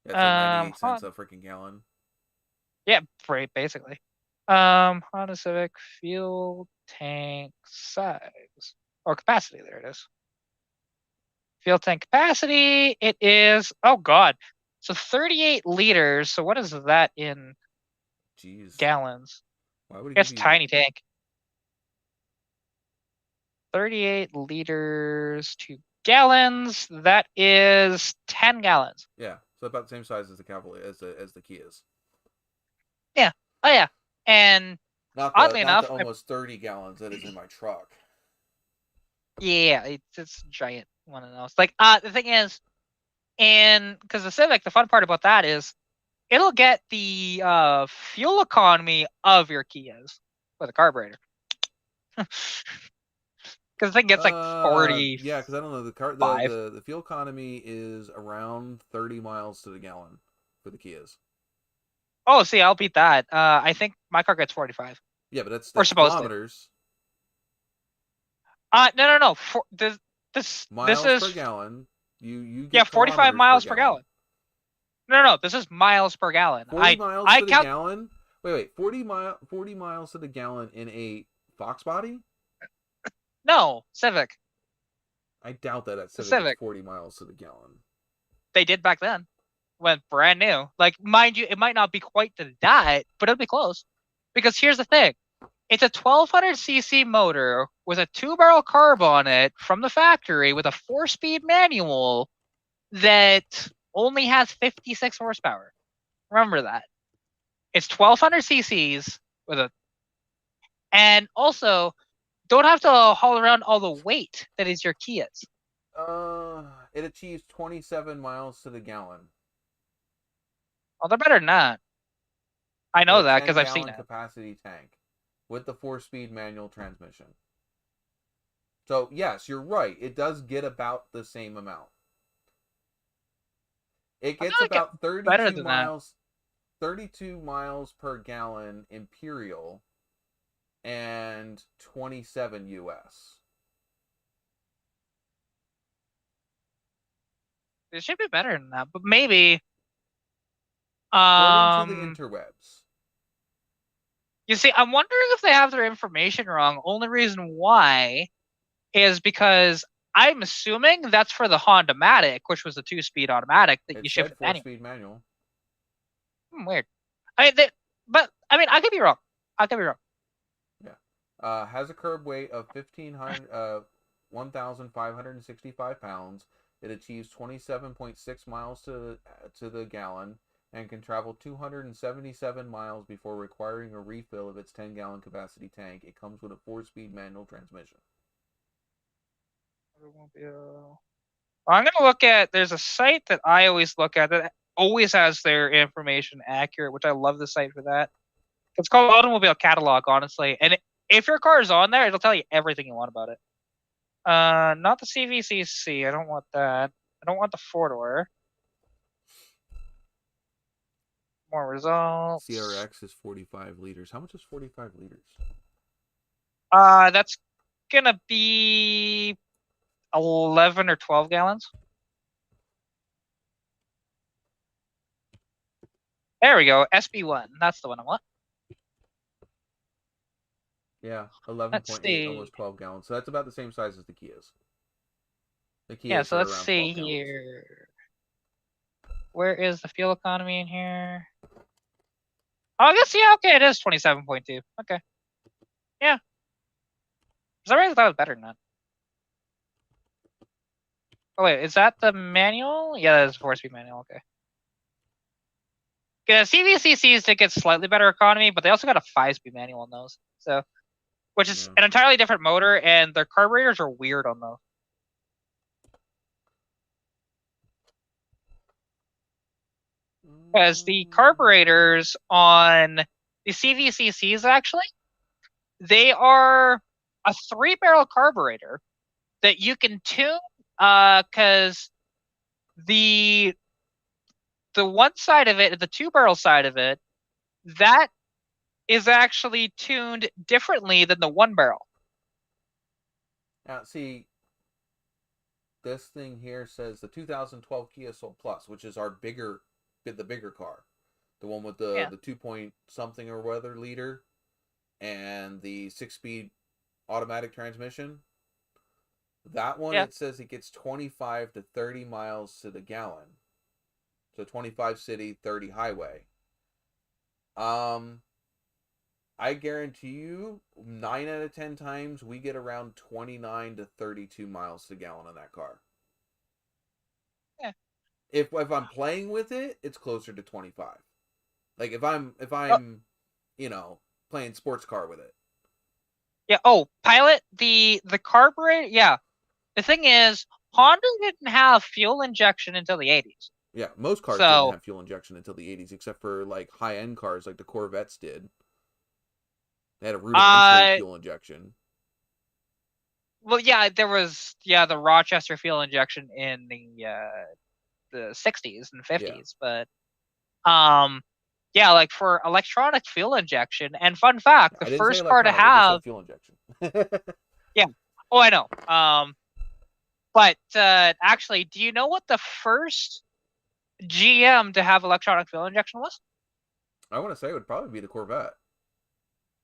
A: Yeah, it's like 98 cents a freaking gallon.
D: Yeah, right, basically. Honda Civic fuel tank size or capacity. There it is. Fuel tank capacity. It is, oh god, so 38 liters. So what is that in
A: Jeez.
D: gallons.
A: Why would he
D: It's
A: give
D: a
A: you...
D: tiny tank. 38 liters to gallons. That is 10 gallons.
A: Yeah, so about the same size as the Cavalier, as the Kias.
D: Yeah. Oh yeah. And oddly enough,
A: the almost 30 gallons that is in my truck.
D: yeah, it's a giant one of those. Like, the thing is, and because the Civic, the fun part about that is it'll get the fuel economy of your Kias with a carburetor. Because the thing gets like 40.
A: Yeah, because I don't know, the fuel economy is around 30 miles to the gallon for the Kias.
D: Oh, see, I'll beat that. I think my car gets 45.
A: Yeah, but that's
D: kilometers. No. This
A: miles
D: is
A: per gallon. You
D: yeah,
A: get
D: 45 miles per gallon. No, this is miles per gallon.
A: 40 miles to the gallon. Wait, 40 miles to the gallon in a Fox body?
D: No, Civic.
A: I doubt that at
D: Civic.
A: 40 miles to the gallon.
D: They did back then, when brand new. Like, mind you, it might not be quite to that, but it'll be close. Because here's the thing. It's a 1200cc motor with a 2-barrel carb on it from the factory with a 4-speed manual that only has 56 horsepower. Remember that. It's 1200 cc's with a... And also, don't have to haul around all the weight that is your Kias.
A: It achieves 27 miles to the gallon.
D: Oh, they're better than that. I know that because I've seen it.
A: Capacity tank with the 4-speed manual transmission. So yes, you're right. It does get about the same amount. It gets about 32 miles. 32 miles per gallon Imperial and 27 US.
D: It should be better than that, but maybe.
A: According to the interwebs.
D: You see, I'm wondering if they have their information wrong. Only reason why is because I'm assuming that's for the Honda-matic, which was a 2-speed automatic that you shifted manual.
A: 4-speed manual.
D: Weird. I could be wrong.
A: Yeah. Has a curb weight of 1,565 pounds. It achieves 27.6 miles to the gallon and can travel 277 miles before requiring a refill of its 10-gallon capacity tank. It comes with a 4-speed manual transmission.
D: I'm going to look at, there's a site that I always look at that always has their information accurate, which I love the site for that. It's called Automobile Catalog, honestly. And if your car is on there, it'll tell you everything you want about it. Not the CVCC. I don't want that. I don't want the 4-door. More results.
A: CRX is 45 liters. How much is 45 liters?
D: That's gonna be 11 or 12 gallons. There we go. SB1. That's the one I want.
A: Yeah, 11.8, almost 12 gallons. So that's about the same size as the Kias. The Kias
D: yeah, so let's
A: around
D: see here. Where is the fuel economy in here? Oh, I guess, yeah, okay, it is 27.2. Okay. Yeah. For some reason, I thought it was better than that. Oh, wait, is that the manual? Yeah, that is a 4-speed manual, okay. Yeah, CVCCs did get slightly better economy, but they also got a 5-speed manual on those. So, which is an entirely different motor, and their carburetors are weird on those. Because the carburetors on the CVCCs, actually, they are a 3-barrel carburetor that you can tune, because the one side of it, the 2-barrel side of it, that is actually tuned differently than the 1-barrel.
A: Now, see, this thing here says the 2012 Kia Soul Plus, which is the bigger car, the one with the 2-point-something or whatever liter, and the 6-speed automatic transmission. That one, it says it gets 25 to 30 miles to the gallon. So 25 city, 30 highway. I guarantee you, 9 out of 10 times we get around 29 to 32 miles to gallon on that car.
D: Yeah.
A: If I'm playing with it, it's closer to 25. Like if I'm you know, playing sports car with it.
D: Yeah. Oh, Pilot, the carburetor. Yeah. The thing is, Honda didn't have fuel injection until the 80s.
A: Yeah, most cars
D: So,
A: didn't have fuel injection until the 80s, except for like high-end cars like the Corvettes did. They had a rudimentary fuel injection.
D: Well, yeah, there was the Rochester fuel injection in the 60s and 50s, but yeah, like for electronic fuel injection. And fun fact, the
A: I didn't say
D: first car to
A: electronic, I just
D: have
A: said fuel injection.
D: yeah. Oh, I know. But actually, do you know what the first GM to have electronic fuel injection was?
A: I want to say it would probably be the Corvette.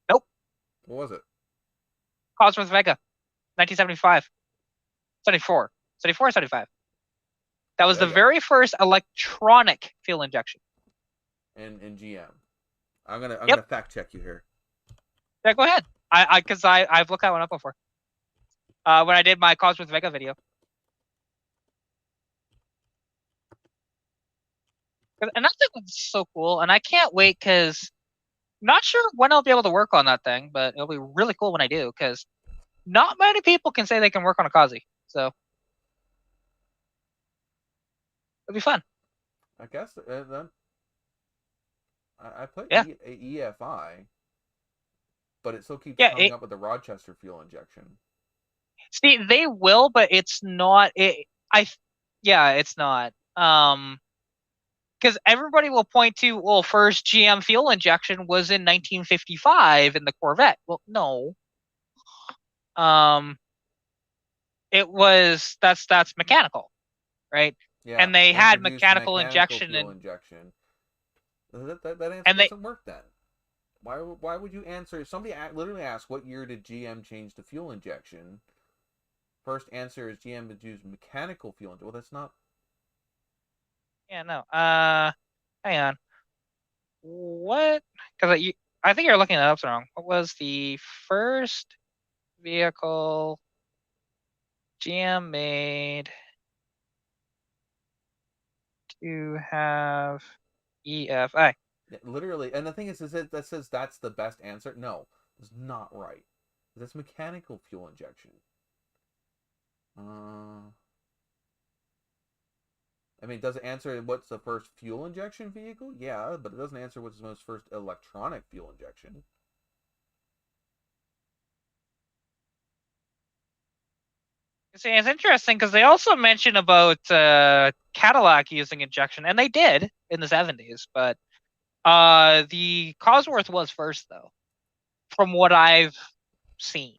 D: Nope.
A: What was it?
D: Cosworth Vega, 1975. 74. 74 or 75. That was the very first electronic fuel injection.
A: In GM. I'm gonna fact check you here.
D: Yeah, go ahead. Because I've looked that one up before. When I did my Cosworth Vega video. And that thing was so cool, and I can't wait because I'm not sure when I'll be able to work on that thing, but it'll be really cool when I do because not many people can say they can work on a Kazi, so it'll be fun.
A: I guess then I played EFI, but it still keeps coming up with the Rochester fuel injection.
D: See, they will, but it's not. It's not. Because everybody will point to, well, first GM fuel injection was in 1955 in the Corvette. Well, no. It was that's mechanical, right?
A: Yeah,
D: and they had mechanical injection
A: fuel injection. That answer doesn't work then. Why would you answer if somebody literally asks what year did GM change to fuel injection? First answer is GM would use mechanical fuel injection. Well, that's not.
D: Yeah, no. Hang on. What? Because I think you're looking that up wrong. What was the first vehicle GM made to have EFI?
A: Yeah, literally, and the thing is that says that's the best answer. No, it's not right. That's mechanical fuel injection. I mean, does it answer what's the first fuel injection vehicle? Yeah, but it doesn't answer what's the most first electronic fuel injection.
D: See, it's interesting because they also mention about Cadillac using injection, and they did in the 70s, but the Cosworth was first, though, from what I've seen.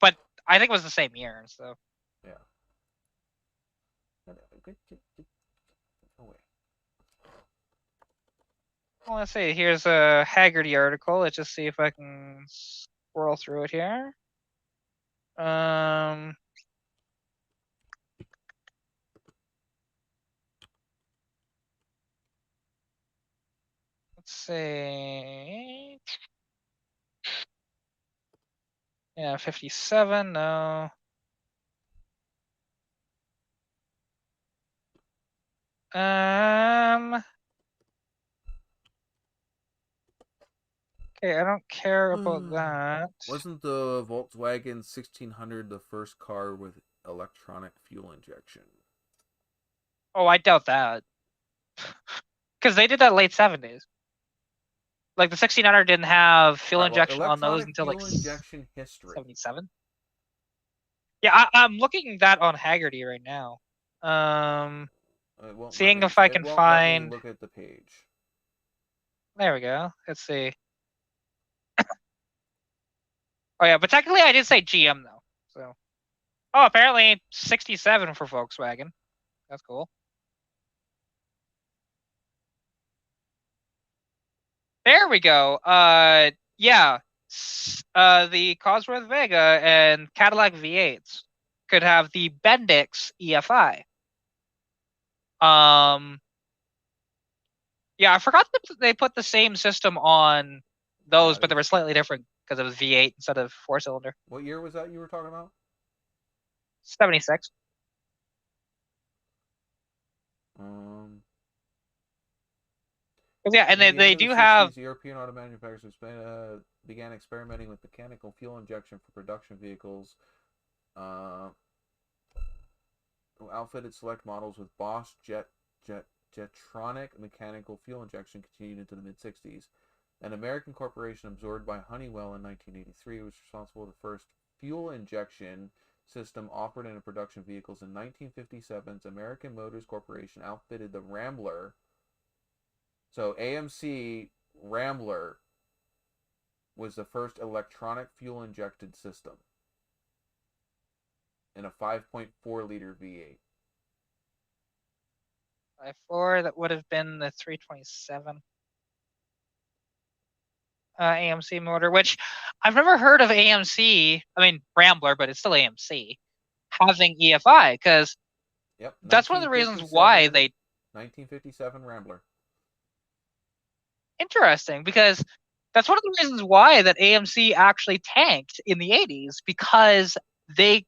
D: But I think it was the same year, so.
A: Yeah.
D: Well, let's see. Here's a Haggerty article. Let's just see if I can scroll through it here. Let's see. Yeah, 57. No. Okay, I don't care about that.
A: Wasn't the Volkswagen 1600 the first car with electronic fuel injection?
D: Oh, I doubt that. Because they did that late 70s. Like the 1600 didn't have fuel injection on those until like
A: injection history.
D: 77. Yeah, I'm looking that on Haggerty right now. Seeing if I can find.
A: Look at the page.
D: There we go. Let's see. Oh yeah, but technically I did say GM though. So. Oh, apparently 67 for Volkswagen. That's cool. There we go. Yeah. The Cosworth Vega and Cadillac V8s could have the Bendix EFI. Yeah, I forgot that they put the same system on those,
A: Yeah,
D: but they were slightly different because it was V8 instead of 4-cylinder.
A: What year was that you were talking about?
D: 76.
A: Um,
D: Yeah, and
A: in the end
D: they
A: of the
D: do have
A: 60s, European auto manufacturers began experimenting with mechanical fuel injection for production vehicles. Outfitted select models with Bosch Jetronic mechanical fuel injection continued into the mid 60s. An American corporation absorbed by Honeywell in 1983 was responsible for the first fuel injection system offered in production vehicles. In 1957's American Motors Corporation outfitted the Rambler. So AMC Rambler was the first electronic fuel injected system in a 5.4 liter V8.
D: 4. That would have been the 327 AMC motor, which I've never heard of AMC. I mean Rambler, but it's still AMC having EFI because
A: Yep,
D: that's one of the reasons why they
A: 1957 Rambler.
D: Interesting, because that's one of the reasons why that AMC actually tanked in the 80s because they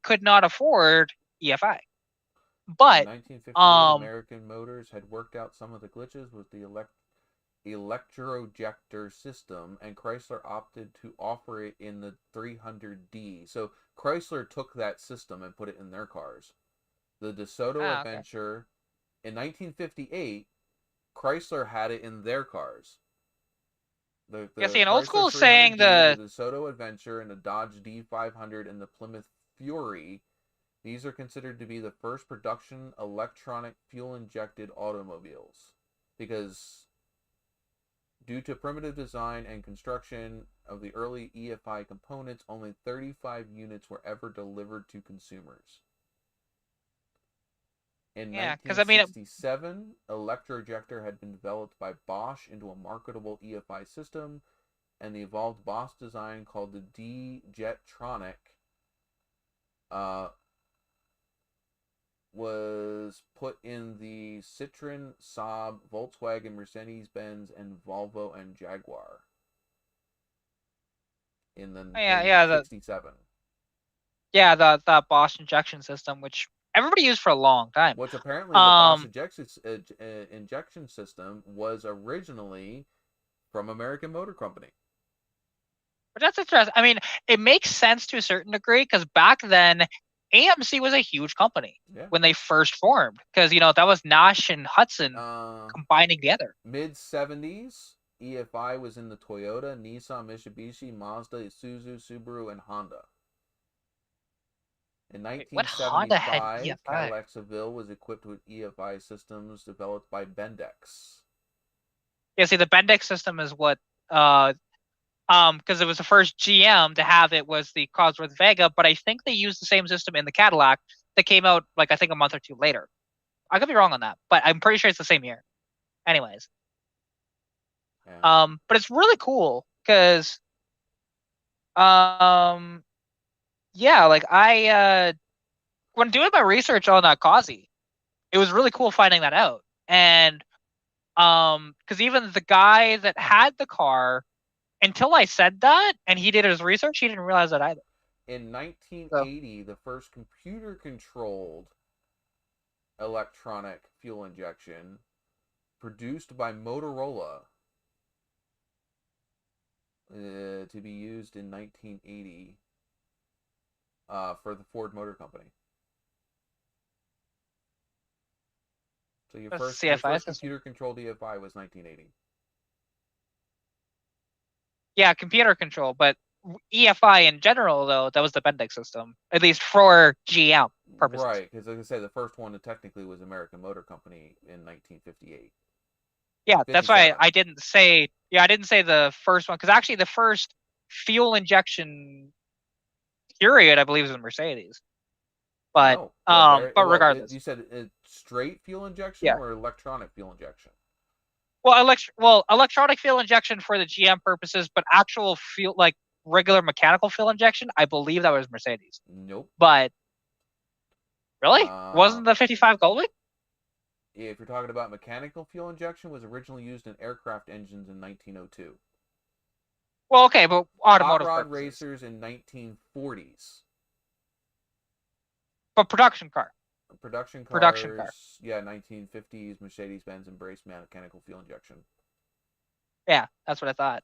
D: could not afford EFI. But
A: in 1958, American Motors had worked out some of the glitches with the electrojector system, and Chrysler opted to offer it in the 300D. So Chrysler took that system and put it in their cars. The DeSoto Adventure, in 1958, Chrysler had it in their cars.
D: See, an old school is saying the
A: DeSoto Adventure and the Dodge D500 and the Plymouth Fury. These are considered to be the first production electronic fuel-injected automobiles because due to primitive design and construction of the early EFI components, only 35 units were ever delivered to consumers. In 1967, electrojector had been developed by Bosch into a marketable EFI system, and the evolved Bosch design called the D-Jetronic was put in the Citroen, Saab, Volkswagen, Mercedes-Benz, and Volvo and Jaguar in the 67.
D: The Bosch injection system, which everybody used for a long time.
A: Which apparently the Bosch injection system was originally from American Motor Company.
D: But that's interesting. I mean, it makes sense to a certain degree because back then AMC was a huge company when they first formed because that was Nash and Hudson combining together.
A: Mid 70s, EFI was in the Toyota, Nissan, Mitsubishi, Mazda, Isuzu, Subaru, and Honda. In 1975, Cadillac Seville was equipped with EFI systems developed by Bendix.
D: Yeah, see, the Bendix system is what because it was the first GM to have it was the Cosworth Vega, but I think they used the same system in the Cadillac that came out I think a month or two later. I could be wrong on that, but I'm pretty sure it's the same year. Anyways. Yeah. But it's really cool because when doing my research on Kazi, it was really cool finding that out. And because even the guy that had the car, until I said that and he did his research, he didn't realize that either.
A: In 1980, the first computer-controlled electronic fuel injection produced by Motorola to be used in 1980 for the Ford Motor Company. So your first computer-controlled EFI was 1980.
D: Yeah, computer control, but EFI in general, though, that was the Bendix system, at least for GM purposes.
A: Right, because like I say, the first one technically was American Motor Company in 1958.
D: Yeah, 57. That's why I didn't say. Yeah, I didn't say the first one because actually the first fuel injection period, I believe, is in Mercedes. But regardless,
A: you said straight fuel injection or electronic fuel injection.
D: Well, electronic fuel injection for the GM purposes, but actual fuel, like regular mechanical fuel injection, I believe that was Mercedes.
A: Nope.
D: But really, wasn't the 55 Goldwing?
A: if you're talking about mechanical fuel injection, was originally used in aircraft engines in 1902.
D: Well, okay, but
A: Hot
D: automotive
A: rod
D: purposes.
A: racers in 1940s.
D: But production car.
A: Production cars,
D: Production car.
A: yeah, 1950s, Mercedes-Benz embraced mechanical fuel injection.
D: Yeah, that's what I thought.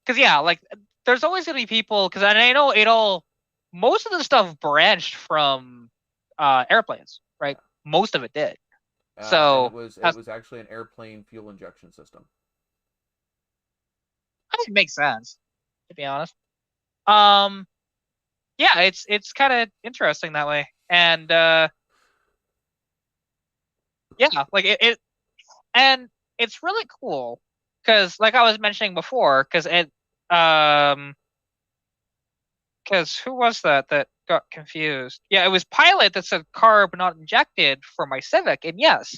D: Because yeah, like there's always gonna be people. Because I know most of the stuff branched from airplanes, right? Yeah. Most of it did. So
A: and it was actually an airplane fuel injection system.
D: I think it makes sense, to be honest. Yeah, it's kind of interesting that way, and yeah, like it and it's really cool because, like I was mentioning before, because who was that got confused? Yeah, it was Pilot that said carb not injected for my Civic, and yes,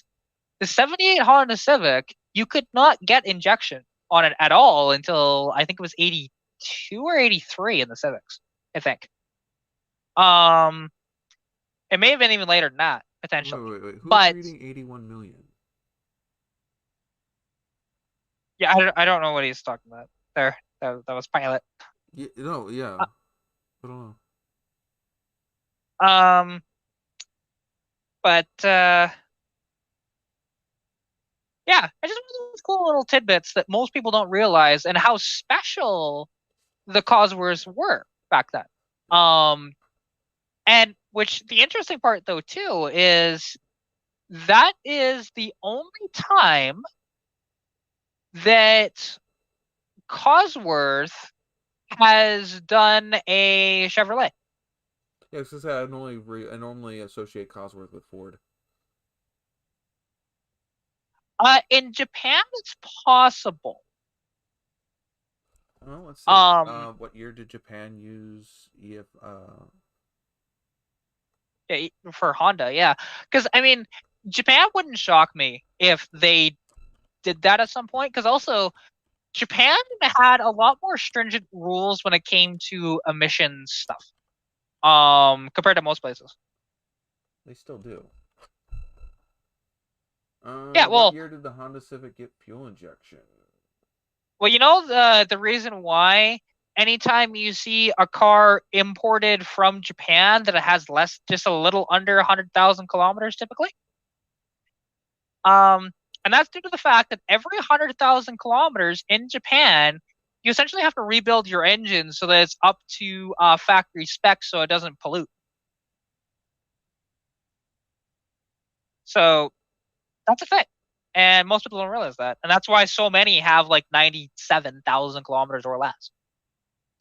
D: the '78 Honda Civic, you could not get injection on it at all until I think it was '82 or '83 in the Civics, I think. It may have been even later than that, potentially.
A: Wait. Who's reading 81 million?
D: Yeah, I don't know what he's talking about. There, that was Pilot.
A: Yeah, no, yeah. I don't know.
D: But yeah, I just want those cool little tidbits that most people don't realize, and how special the Cosworths were back then. And which the interesting part though too is that is the only time that Cosworth has done a Chevrolet.
A: Yeah, because I normally associate Cosworth with Ford.
D: In Japan, it's possible.
A: Well, let's see. What year did Japan use EF?
D: Yeah, for Honda, yeah. Because I mean, Japan wouldn't shock me if they did that at some point. Because also, Japan had a lot more stringent rules when it came to emissions stuff, compared to most places.
A: They still do.
D: Yeah, well,
A: what year did the Honda Civic get fuel injection?
D: Well, you know the reason why anytime you see a car imported from Japan that it has just a little under 100,000 kilometers typically, and that's due to the fact that every 100,000 kilometers in Japan, you essentially have to rebuild your engine so that it's up to factory specs, so it doesn't pollute. So that's a thing, and most people don't realize that, and that's why so many have like 97,000 kilometers or less,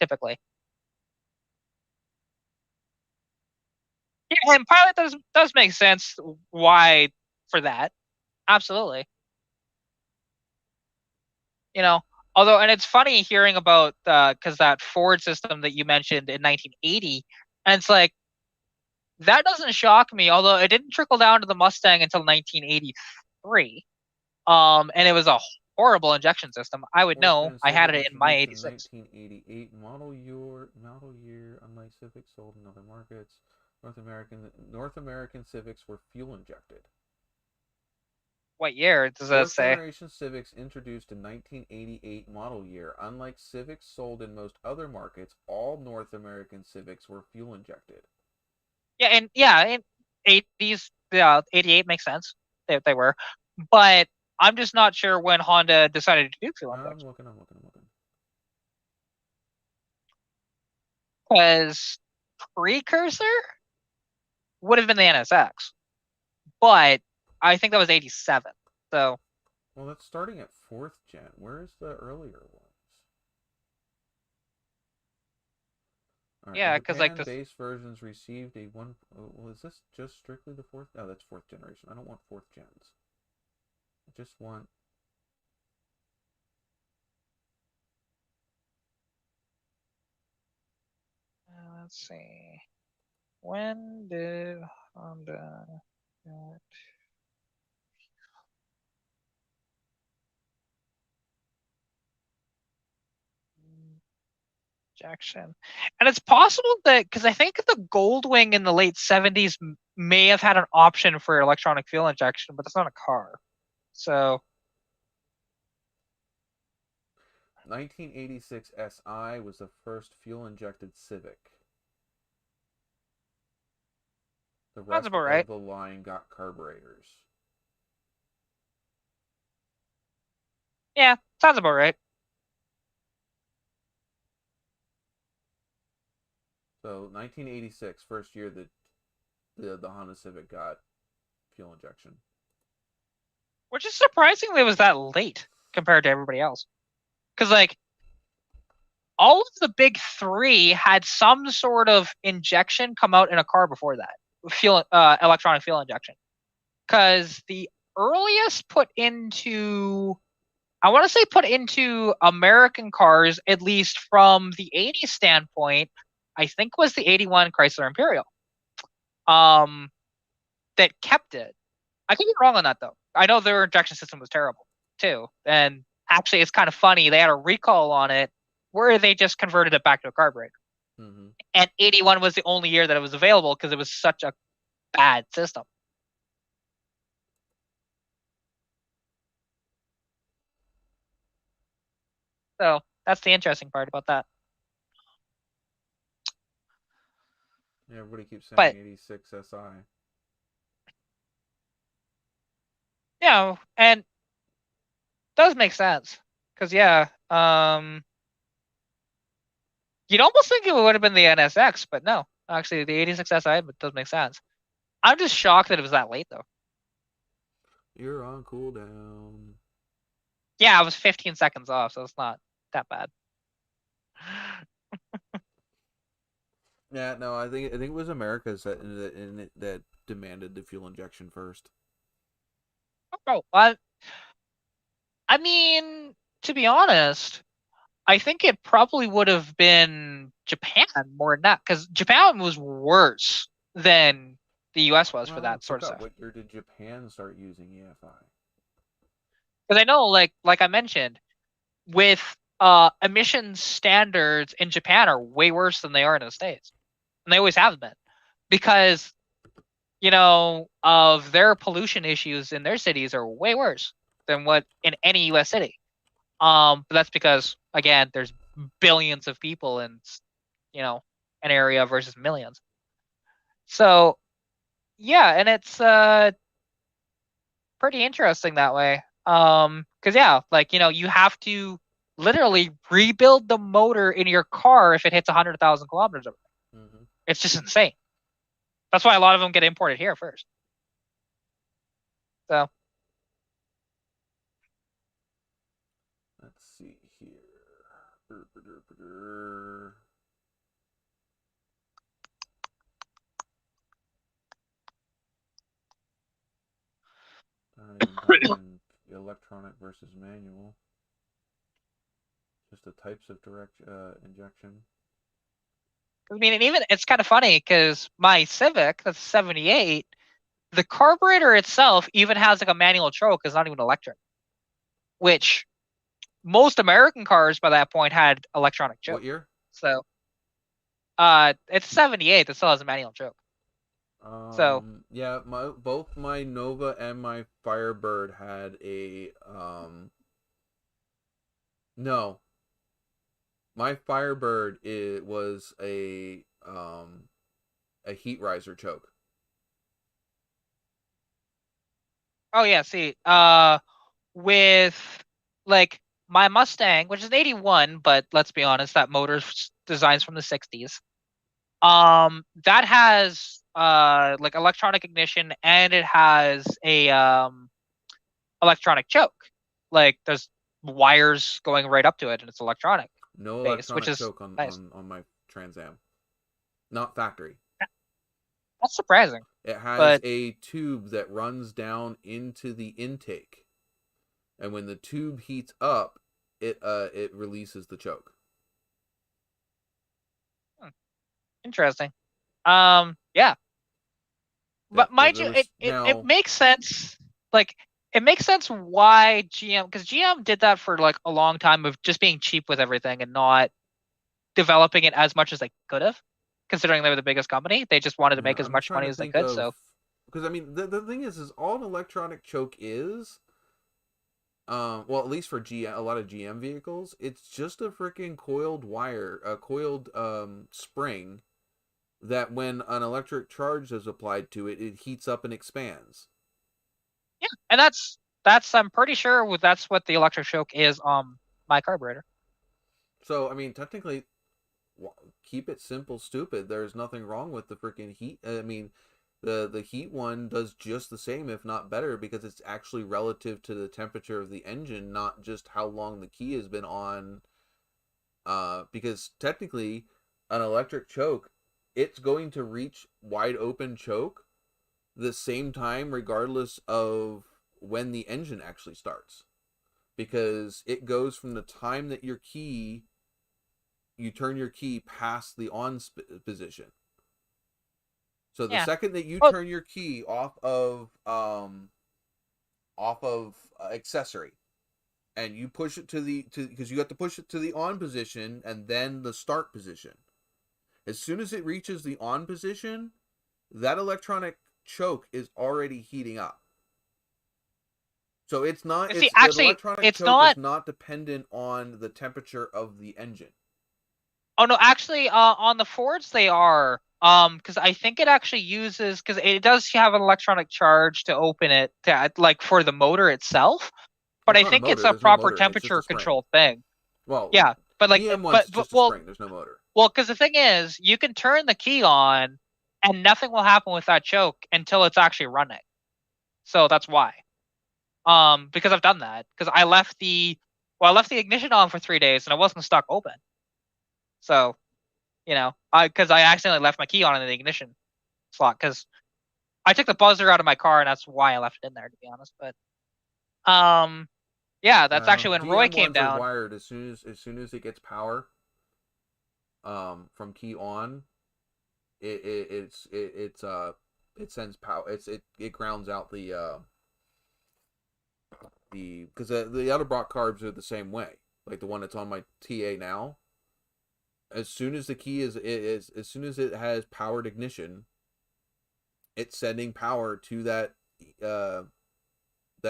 D: typically. Yeah, and Pilot does make sense why for that. Absolutely. You know, although, and it's funny hearing about because that Ford system that you mentioned in 1980, and it's like that doesn't shock me. Although it didn't trickle down to the Mustang until 1983, and it was a horrible injection system. I would know. I had it in my '86.
A: 1988 model year. Unlike Civics sold in other markets, North American Civics were fuel injected.
D: What year does that say?
A: Fourth generation Civics introduced in 1988 model year. Unlike Civics sold in most other markets, all North American Civics were fuel injected.
D: Yeah, in 80s, 88 makes sense. They were, but I'm just not sure when Honda decided to do fuel injection.
A: I'm looking.
D: Because precursor would have been the NSX, but I think that was 87. So,
A: well, that's starting at 4th gen. Where's the earlier ones? Right,
D: yeah, because like
A: the base versions received a one. Well, is this just strictly the 4th? No, that's 4th generation. I don't want 4th gens. I just want.
D: Let's see. When did Honda get injection. And it's possible that, because I think the Goldwing in the late 70s may have had an option for electronic fuel injection, but it's not a car. So
A: 1986 SI was the first fuel-injected Civic. The rest
D: about right.
A: of the line got carburetors.
D: Yeah, sounds about right.
A: So 1986, first year that the Honda Civic got fuel injection.
D: Which is surprisingly was that late compared to everybody else. Because, like, all of the big three had some sort of injection come out in a car before that. Electronic fuel injection. Because the earliest put into American cars, at least from the 80s standpoint, I think was the 81 Chrysler Imperial. That kept it. I could be wrong on that, though. I know their injection system was terrible, too. And actually, it's kind of funny. They had a recall on it where they just converted it back to a carburetor.
A: Mm-hmm.
D: And 81 was the only year that it was available because it was such a bad system. So that's the interesting part about that.
A: Yeah, everybody keeps saying 86 SI.
D: Yeah, and does make sense. Because, yeah, you'd almost think it would have been the NSX, but no. Actually, the 86 SI does make sense. I'm just shocked that it was that late, though.
A: You're on cooldown.
D: Yeah, I was 15 seconds off, so it's not that bad.
A: Yeah, no, I think it was America's that demanded the fuel injection first.
D: Oh, I mean, to be honest, I think it probably would have been Japan more than that, because Japan was worse than the US was for that sort of stuff.
A: What year did Japan start using EFI?
D: Because I know, like I mentioned, with emissions standards in Japan are way worse than they are in the States. And they always have been. Because, of their pollution issues in their cities are way worse than what in any US city. But that's because, again, there's billions of people in, an area versus millions. So, yeah, and it's pretty interesting that way. Because, yeah, you have to literally rebuild the motor in your car if it hits 100,000 kilometers over there. Mm-hmm. It's just insane. That's why a lot of them get imported here first. So.
A: Let's see here. Electronic versus manual. Just the types of direct injection.
D: I mean, and even it's kind of funny because my Civic, that's 78, the carburetor itself even has like a manual choke. It's not even electric, which most American cars by that point had electronic choke.
A: What year?
D: So, it's 78 that still has a manual choke. So
A: yeah, both my Nova and my Firebird had a no. My Firebird was a heat riser choke.
D: Oh yeah, see, with like my Mustang, which is an 81, but let's be honest, that motor's designed from the 60s. That has like electronic ignition, and it has a electronic choke. Like there's wires going right up to it, and it's electronic.
A: No electronic choke on my Trans Am. Not factory.
D: That's surprising.
A: It has a tube that runs down into the intake, and when the tube heats up, it releases the choke.
D: Interesting. Yeah. But mind you, it makes sense. Like, it makes sense why GM, because GM did that for like a long time of just being cheap with everything and not developing it as much as they could have, considering they were the biggest company. They just wanted to make as
A: I'm
D: much
A: trying
D: money
A: to
D: as they
A: think
D: could.
A: of,
D: So
A: because I mean, the thing is all an electronic choke is, well, at least for a lot of GM vehicles, it's just a freaking coiled wire, a coiled spring that when an electric charge is applied to it, it heats up and expands.
D: yeah, and that's I'm pretty sure that's what the electric choke is on my carburetor.
A: So I mean, technically, keep it simple, stupid. There's nothing wrong with the freaking heat. I mean, the heat one does just the same, if not better, because it's actually relative to the temperature of the engine, not just how long the key has been on. Because technically, an electric choke, it's going to reach wide open choke the same time, regardless of when the engine actually starts, because it goes from the time that you turn your key past the on position. So the second that you turn your key off of accessory, and you push it because you have to push it to the on position and then the start position. As soon as it reaches the on position, that electronic choke is already heating up. So it's not.
D: See,
A: the
D: actually,
A: electronic choke is not dependent on the temperature of the engine.
D: Oh no, actually, on the Fords they are. Because I think it actually uses, because it does have an electronic charge to open it, like for the motor itself. But I think it's a proper temperature control thing.
A: Well,
D: yeah, but like,
A: GM1's just a spring. There's no motor.
D: Well, because the thing is, you can turn the key on, and nothing will happen with that choke until it's actually running. So that's why. Because I've done that. Because I left the ignition on for 3 days, and it wasn't stuck open. So, because I accidentally left my key on in the ignition slot, because I took the buzzer out of my car, and that's why I left it in there, to be honest. But, yeah, that's actually when Roy came down.
A: Are wired as soon as it gets power, from key on, it sends power. It grounds out the because the other Brock carbs are the same way, like the one that's on my TA now. As soon as the key as soon as it has powered ignition, it's sending power to that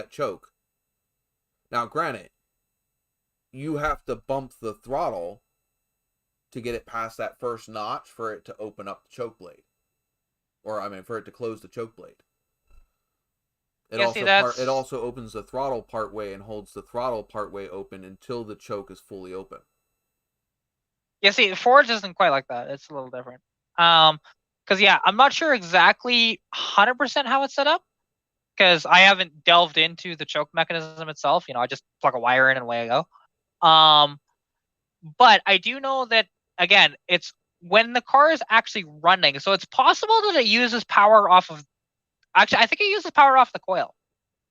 A: choke. Now, granted, you have to bump the throttle to get it past that first notch for it to open up the choke blade, or for it to close the choke blade. It also opens the throttle part way and holds the throttle part way open until the choke is fully open.
D: Yeah, see, Forge isn't quite like that. It's a little different. Because I'm not sure exactly 100% how it's set up, because I haven't delved into the choke mechanism itself. I just plug a wire in and away I go. But I do know that, again, it's when the car is actually running. So it's possible that it uses power off of. Actually, I think it uses power off the coil,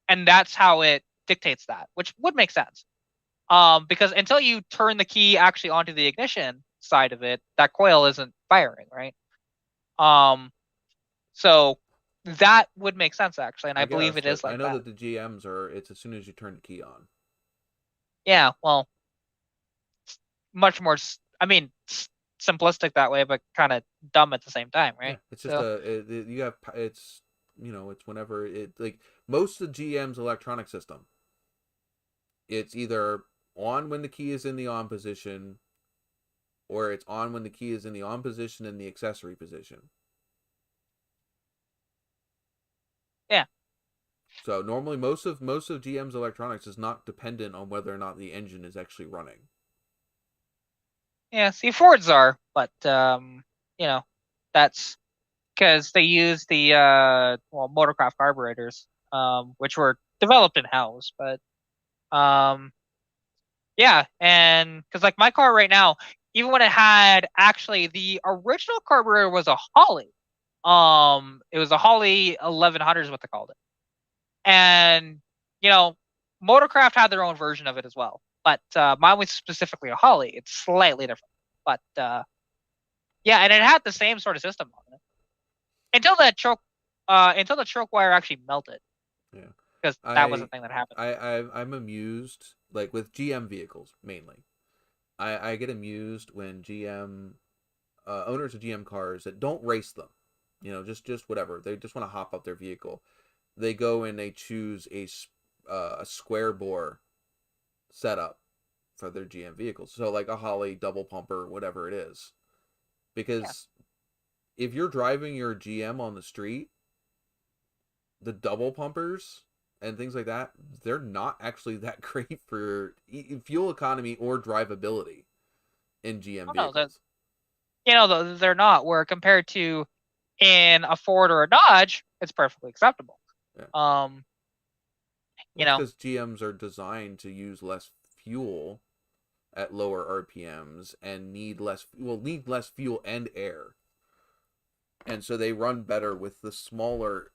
D: and that's how it dictates that, which would make sense. Because until you turn the key actually onto the ignition side of it, that coil isn't firing, right? So that would make sense, actually, and I believe it is like that.
A: I know that the GMs it's as soon as you turn the key on.
D: Yeah, well, much more, simplistic that way, but kind of dumb at the same time, right?
A: Yeah, it's just it's whenever like most of the GM's electronic system, it's either on when the key is in the on position, or it's on when the key is in the on position and the accessory position.
D: Yeah.
A: So normally most of GM's electronics is not dependent on whether or not the engine is actually running.
D: Yeah, see, Fords are, but that's because they use the Motorcraft carburetors, which were developed in house, but yeah, and because like my car right now, even when it had actually the original carburetor was a Holly, it was a Holly 1100 is what they called it, and Motorcraft had their own version of it as well, but mine was specifically a Holly. It's slightly different, but yeah, and it had the same sort of system on it until the choke wire actually melted.
A: Yeah,
D: because that was the thing that happened.
A: I'm amused, like with GM vehicles mainly. I get amused when GM owners of GM cars that don't race them, just whatever. They just want to hop up their vehicle. They go and they choose a square bore setup for their GM vehicles. So like a Holly double pumper, whatever it is. Because if you're driving your GM on the street, the double pumpers and things like that, they're not actually that great for fuel economy or drivability in GM vehicles.
D: They're not. Where compared to in a Ford or a Dodge, it's perfectly acceptable.
A: Yeah. Because GMs are designed to use less fuel at lower RPMs and need less fuel and air, and so they run better with the smaller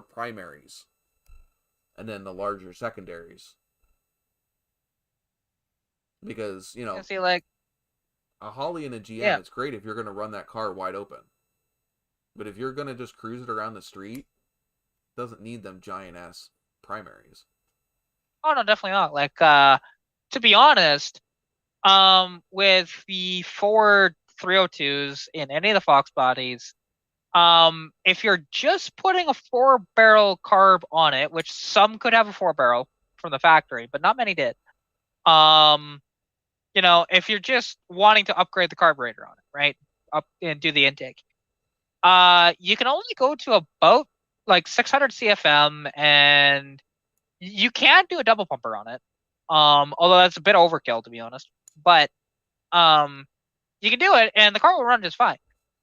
A: primaries, and then the larger secondaries. Because
D: see, like
A: a Holly and a GM, it's great if you're going to run that car wide open, but if you're going to just cruise it around the street, it doesn't need them giant ass primaries.
D: Oh no, definitely not. Like to be honest, with the Ford 302s in any of the Fox bodies, if you're just putting a 4-barrel carb on it, which some could have a 4-barrel from the factory, but not many did. If you're just wanting to upgrade the carburetor on it, right, up and do the intake, you can only go to about like 600 CFM, and you can do a double pumper on it. Although that's a bit overkill, to be honest. But you can do it, and the car will run just fine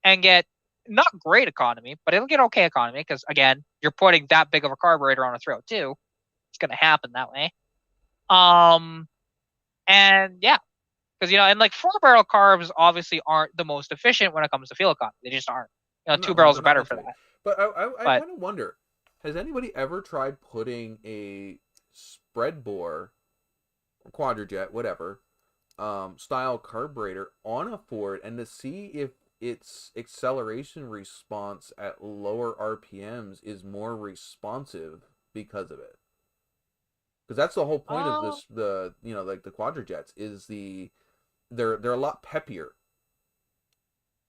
D: and get not great economy, but it'll get okay economy because, again, you're putting that big of a carburetor on a 302. It's going to happen that way. And yeah, because and like 4-barrel carbs obviously aren't the most efficient when it comes to fuel economy. They just aren't. 2 barrels are better for that.
A: But I kind of wonder, has anybody ever tried putting a spread bore, quadrajet, whatever, style carburetor on a Ford and to see if its acceleration response at lower RPMs is more responsive because of it? Because that's the whole point of this, like the quadrajets is they're a lot peppier,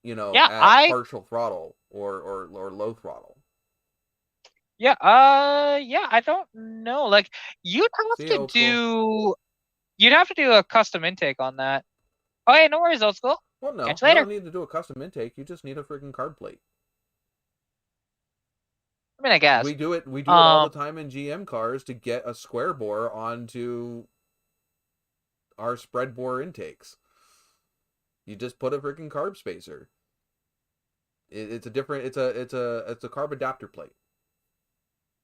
A: at partial throttle or low throttle.
D: Yeah, I don't know. Like you'd have to do a custom intake on that. Oh, hey, no worries, old school.
A: Well, no,
D: catch you later.
A: You don't need to do a custom intake. You just need a freaking carb plate.
D: I mean, I guess
A: we do it all the time in GM cars to get a square bore onto our spread bore intakes. You just put a freaking carb spacer. It's a carb adapter plate.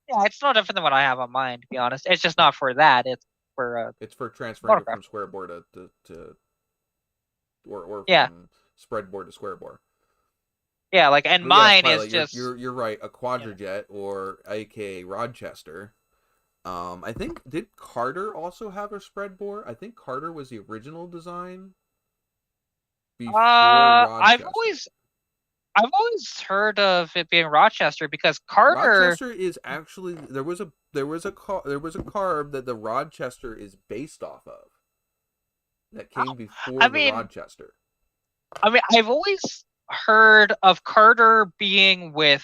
D: Yeah, it's no different than what I have on mine, to be honest. It's just not for that. It's for
A: transferring it from square bore to or from spread bore to square bore.
D: Yeah, like, and mine is just
A: you're right, a quadrajet or aka Rochester. I think did Carter also have a spread bore? I think Carter was the original design before Rochester.
D: I've always heard of it being Rochester because Carter.
A: Rochester is actually there was a carb that the Rochester is based off of that came before the Rochester.
D: I mean, I've always heard of Carter being with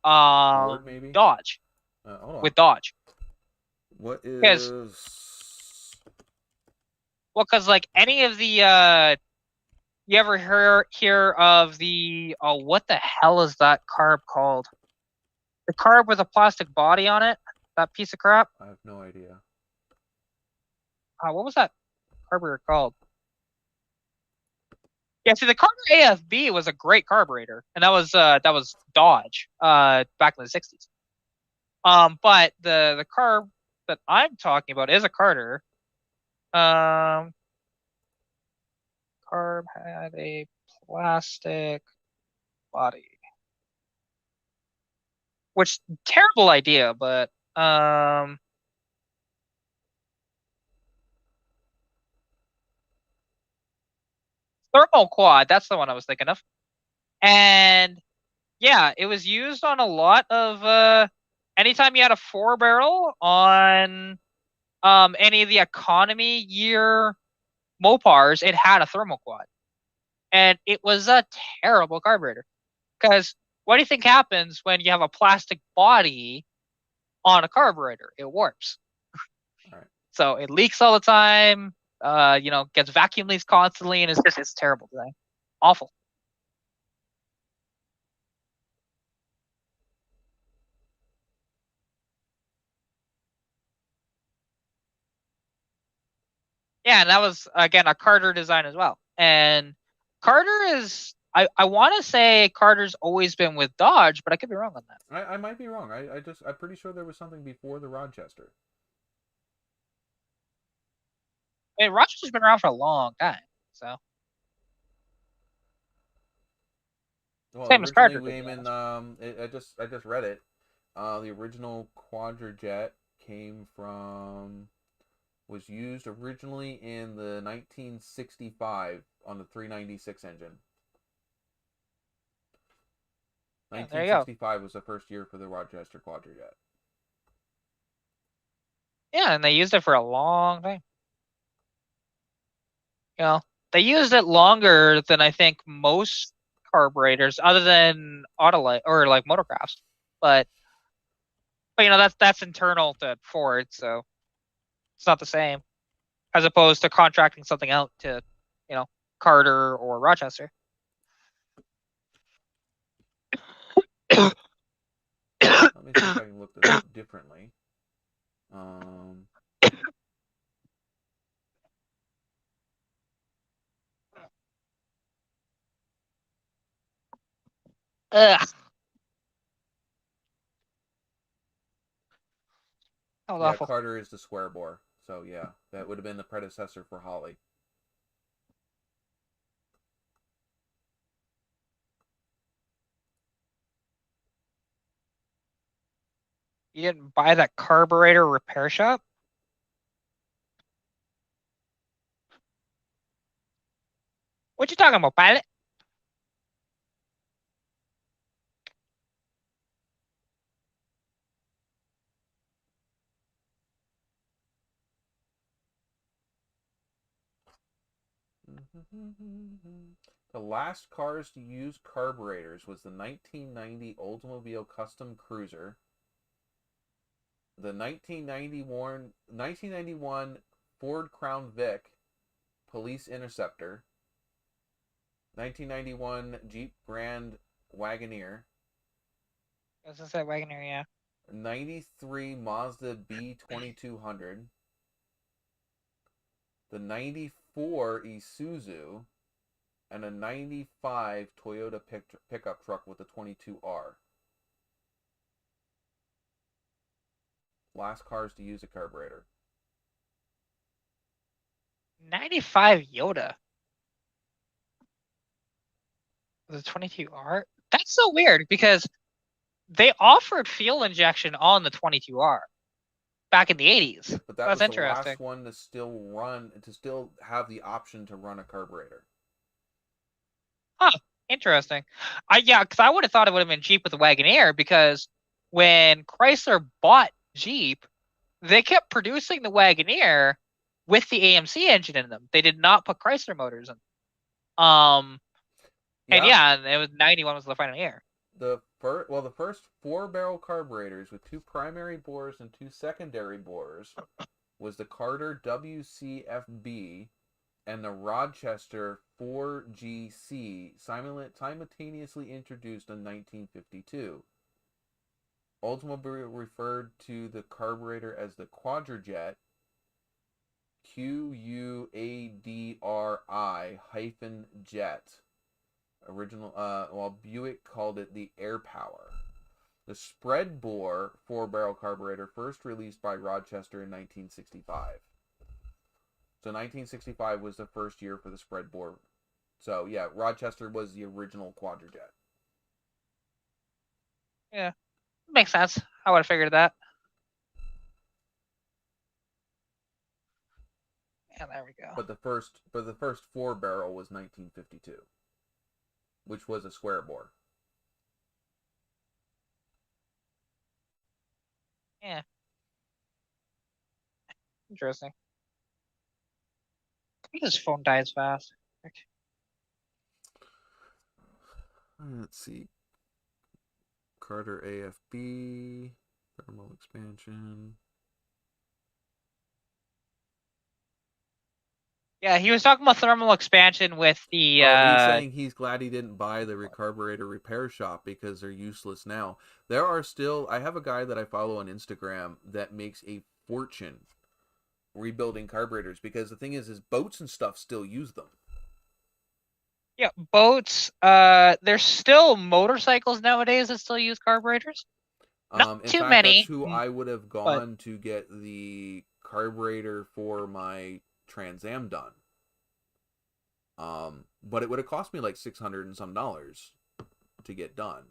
A: Ford, maybe?
D: Dodge.
A: Hold on.
D: With Dodge.
A: What is?
D: Well, because like any of the you ever hear of the what the hell is that carb called? The carb with a plastic body on it? That piece of crap?
A: I have no idea.
D: What was that carburetor called? Yeah, see, the Carter AFB was a great carburetor, and that was Dodge back in the 60s. But the carb that I'm talking about is a Carter. Carb had a plastic body, which terrible idea, but thermal quad, that's the one I was thinking of. And yeah, it was used on a lot of anytime you had a 4-barrel on any of the economy year Mopars, it had a thermal quad. And it was a terrible carburetor. Because what do you think happens when you have a plastic body on a carburetor? It warps.
A: Right.
D: So it leaks all the time, gets vacuum leaks constantly, and it's terrible design. Awful. Yeah, and that was, again, a Carter design as well. And Carter is, I want to say Carter's always been with Dodge, but I could be wrong on that.
A: I might be wrong. I'm pretty sure there was something before the Rochester.
D: I mean, Rochester's been around for a long time, so.
A: Well,
D: Same as Carter.
A: I just read it. The original Quadrajet was used originally in the 1965 on the 396 engine.
D: Yeah,
A: 1965 was the first year for the Rochester Quadrajet.
D: Yeah, and they used it for a long time. They used it longer than I think most carburetors, other than Autolite or like Motorcrafts. But that's internal to Ford, so it's not the same as opposed to contracting something out to, Carter or Rochester.
A: Let me see if I can look this up differently.
D: Ugh. That was awful.
A: Carter is the square bore. So yeah, that would have been the predecessor for Holly.
D: You didn't buy that carburetor repair shop? What you talking about, pilot?
A: The last cars to use carburetors was the 1990 Oldsmobile Custom Cruiser, the 1991 Ford Crown Vic Police Interceptor, 1991 Jeep Grand Wagoneer,
D: I was gonna say Wagoneer, yeah.
A: 93 Mazda B2200, the 94 Isuzu, and a 95 Toyota pickup truck with a 22R. Last cars to use a carburetor.
D: 95 Yoda. The 22R? That's so weird because they offered fuel injection on the 22R back in the 80s.
A: But that
D: That's
A: was
D: interesting.
A: the last one to still have the option to run a carburetor.
D: Huh. Interesting. Because I would have thought it would have been Jeep with the Wagoneer because when Chrysler bought Jeep, they kept producing the Wagoneer with the AMC engine in them. They did not put Chrysler motors in. And it was 91 was the final year.
A: The first 4-barrel carburetors with 2 primary bores and 2 secondary bores was the Carter WCFB and the Rochester 4GC, simultaneously introduced in 1952. Oldsmobile referred to the carburetor as the Quadrajet, QUADRI-jet. While Buick called it the Air Power. The spread bore 4-barrel carburetor first released by Rochester in 1965. So 1965 was the first year for the spread bore. So yeah, Rochester was the original Quadrajet.
D: Yeah, makes sense. I would have figured that. Yeah, there we go.
A: But the first 4-barrel was 1952, which was a square bore.
D: Yeah. Interesting. His phone dies fast.
A: Let's see. Carter AFB, thermal expansion.
D: Yeah, he was talking about thermal expansion with the.
A: He's saying he's glad he didn't buy the carburetor repair shop because they're useless now. There are still. I have a guy that I follow on Instagram that makes a fortune rebuilding carburetors because the thing is boats and stuff still use them.
D: Yeah, boats. There's still motorcycles nowadays that still use carburetors. Not
A: in
D: too
A: fact,
D: many.
A: That's who I would have gone to get the carburetor for my Trans Am done. But it would have cost me like $600 and some to get done.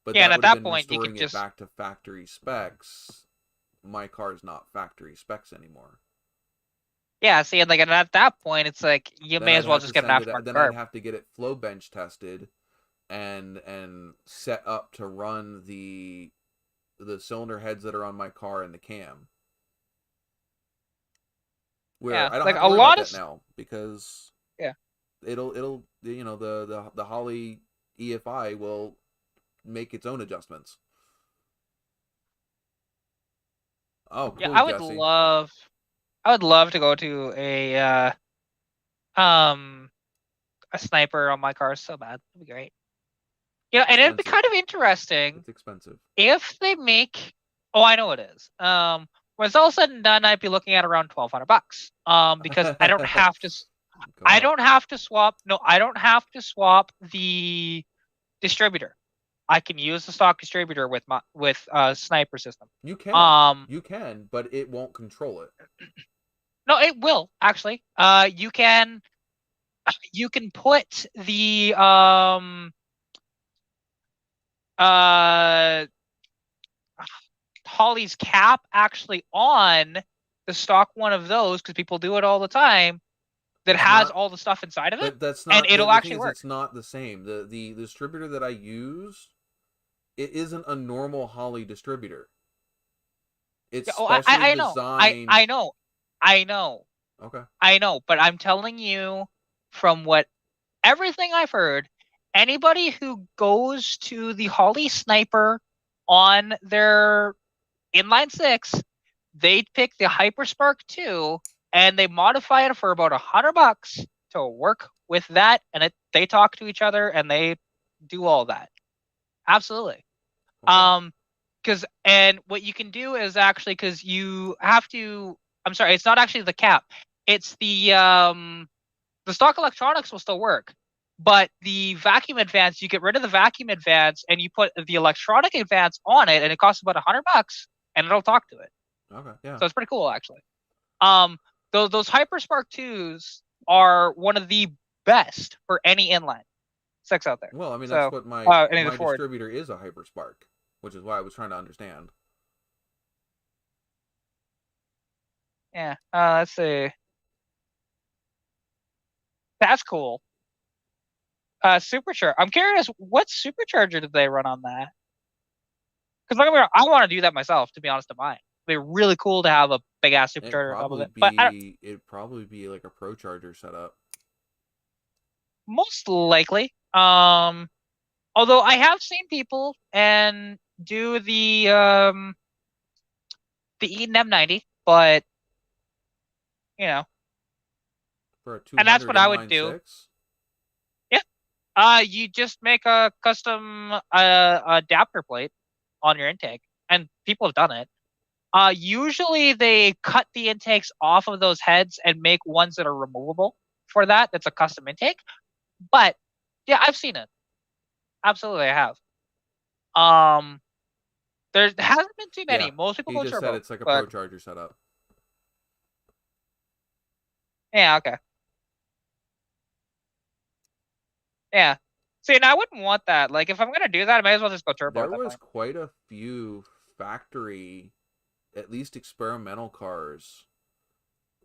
A: But
D: yeah,
A: that
D: and at
A: would have
D: that
A: been
D: point, you
A: restoring
D: could just
A: it back to factory specs. My car's not factory specs anymore.
D: Yeah, see, and like and at that point, it's like you
A: Then
D: may
A: I'd
D: as well
A: have
D: just
A: to
D: get an
A: send it.
D: aftermarket
A: Then
D: carb.
A: I'd have to get it flow bench tested, and set up to run the cylinder heads that are on my car and the cam. Where
D: Yeah,
A: I don't
D: like
A: have to
D: a
A: worry
D: lot
A: about
D: of
A: that now because
D: yeah,
A: it'll the Holley EFI will make its own adjustments. Oh, cool,
D: yeah. I would
A: Jesse.
D: love to go to a sniper on my car so bad. It'd be great. You know, and it'd be
A: Expensive.
D: kind of interesting
A: It's expensive.
D: if they make. Oh, I know it is. When it's all said and done, I'd be looking at around $1,200. Because I don't have to. I don't have to swap. No, I don't have to swap the distributor. I can use the stock distributor with my sniper system.
A: You can, but it won't control it.
D: No, it will actually. You can put the Holley's cap actually on the stock one of those because people do it all the time. That has all the stuff inside of it,
A: but that's not.
D: And it'll actually work.
A: It's not the same. The distributor that I use, it isn't a normal Holley distributor. It's specially designed.
D: I know.
A: Okay.
D: I know, but I'm telling you from everything I've heard, anybody who goes to the Holley Sniper on their inline 6, they pick the Hyperspark 2 and they modify it for about $100 to work with that, and they talk to each other and they do all that. Absolutely. Okay. And what you can do is actually because you have to. I'm sorry, it's not actually the cap. It's the stock electronics will still work, but the vacuum advance, you get rid of the vacuum advance and you put the electronic advance on it, and it costs about $100, and it'll talk to it.
A: Okay, yeah.
D: So it's pretty cool actually. Those Hyperspark 2s are one of the best for any inline 6 out there.
A: Well, I mean that's what my distributor is, a Hyperspark, which is why I was trying to understand.
D: Yeah. Let's see. That's cool. Supercharger. I'm curious, what supercharger did they run on that? Because I want to do that myself, to be honest, to mine. It'd be really cool to have a big ass supercharger on top of it. But
A: it'd probably be like a Pro Charger setup.
D: Most likely. Although I have seen people and do the Eaton M90, but you know.
A: For a 200
D: and that's what I would do.
A: 6?
D: Yeah. You just make a custom adapter plate on your intake, and people have done it. Usually they cut the intakes off of those heads and make ones that are removable for that. That's a custom intake. But yeah, I've seen it. Absolutely, I have. There hasn't been too many.
A: Yeah,
D: most people go
A: just
D: turbo.
A: Said it's like a Pro Charger setup.
D: Yeah, okay. Yeah. See, and I wouldn't want that. Like, if I'm gonna do that, I might as well just go turbo.
A: There was quite a few factory, at least experimental cars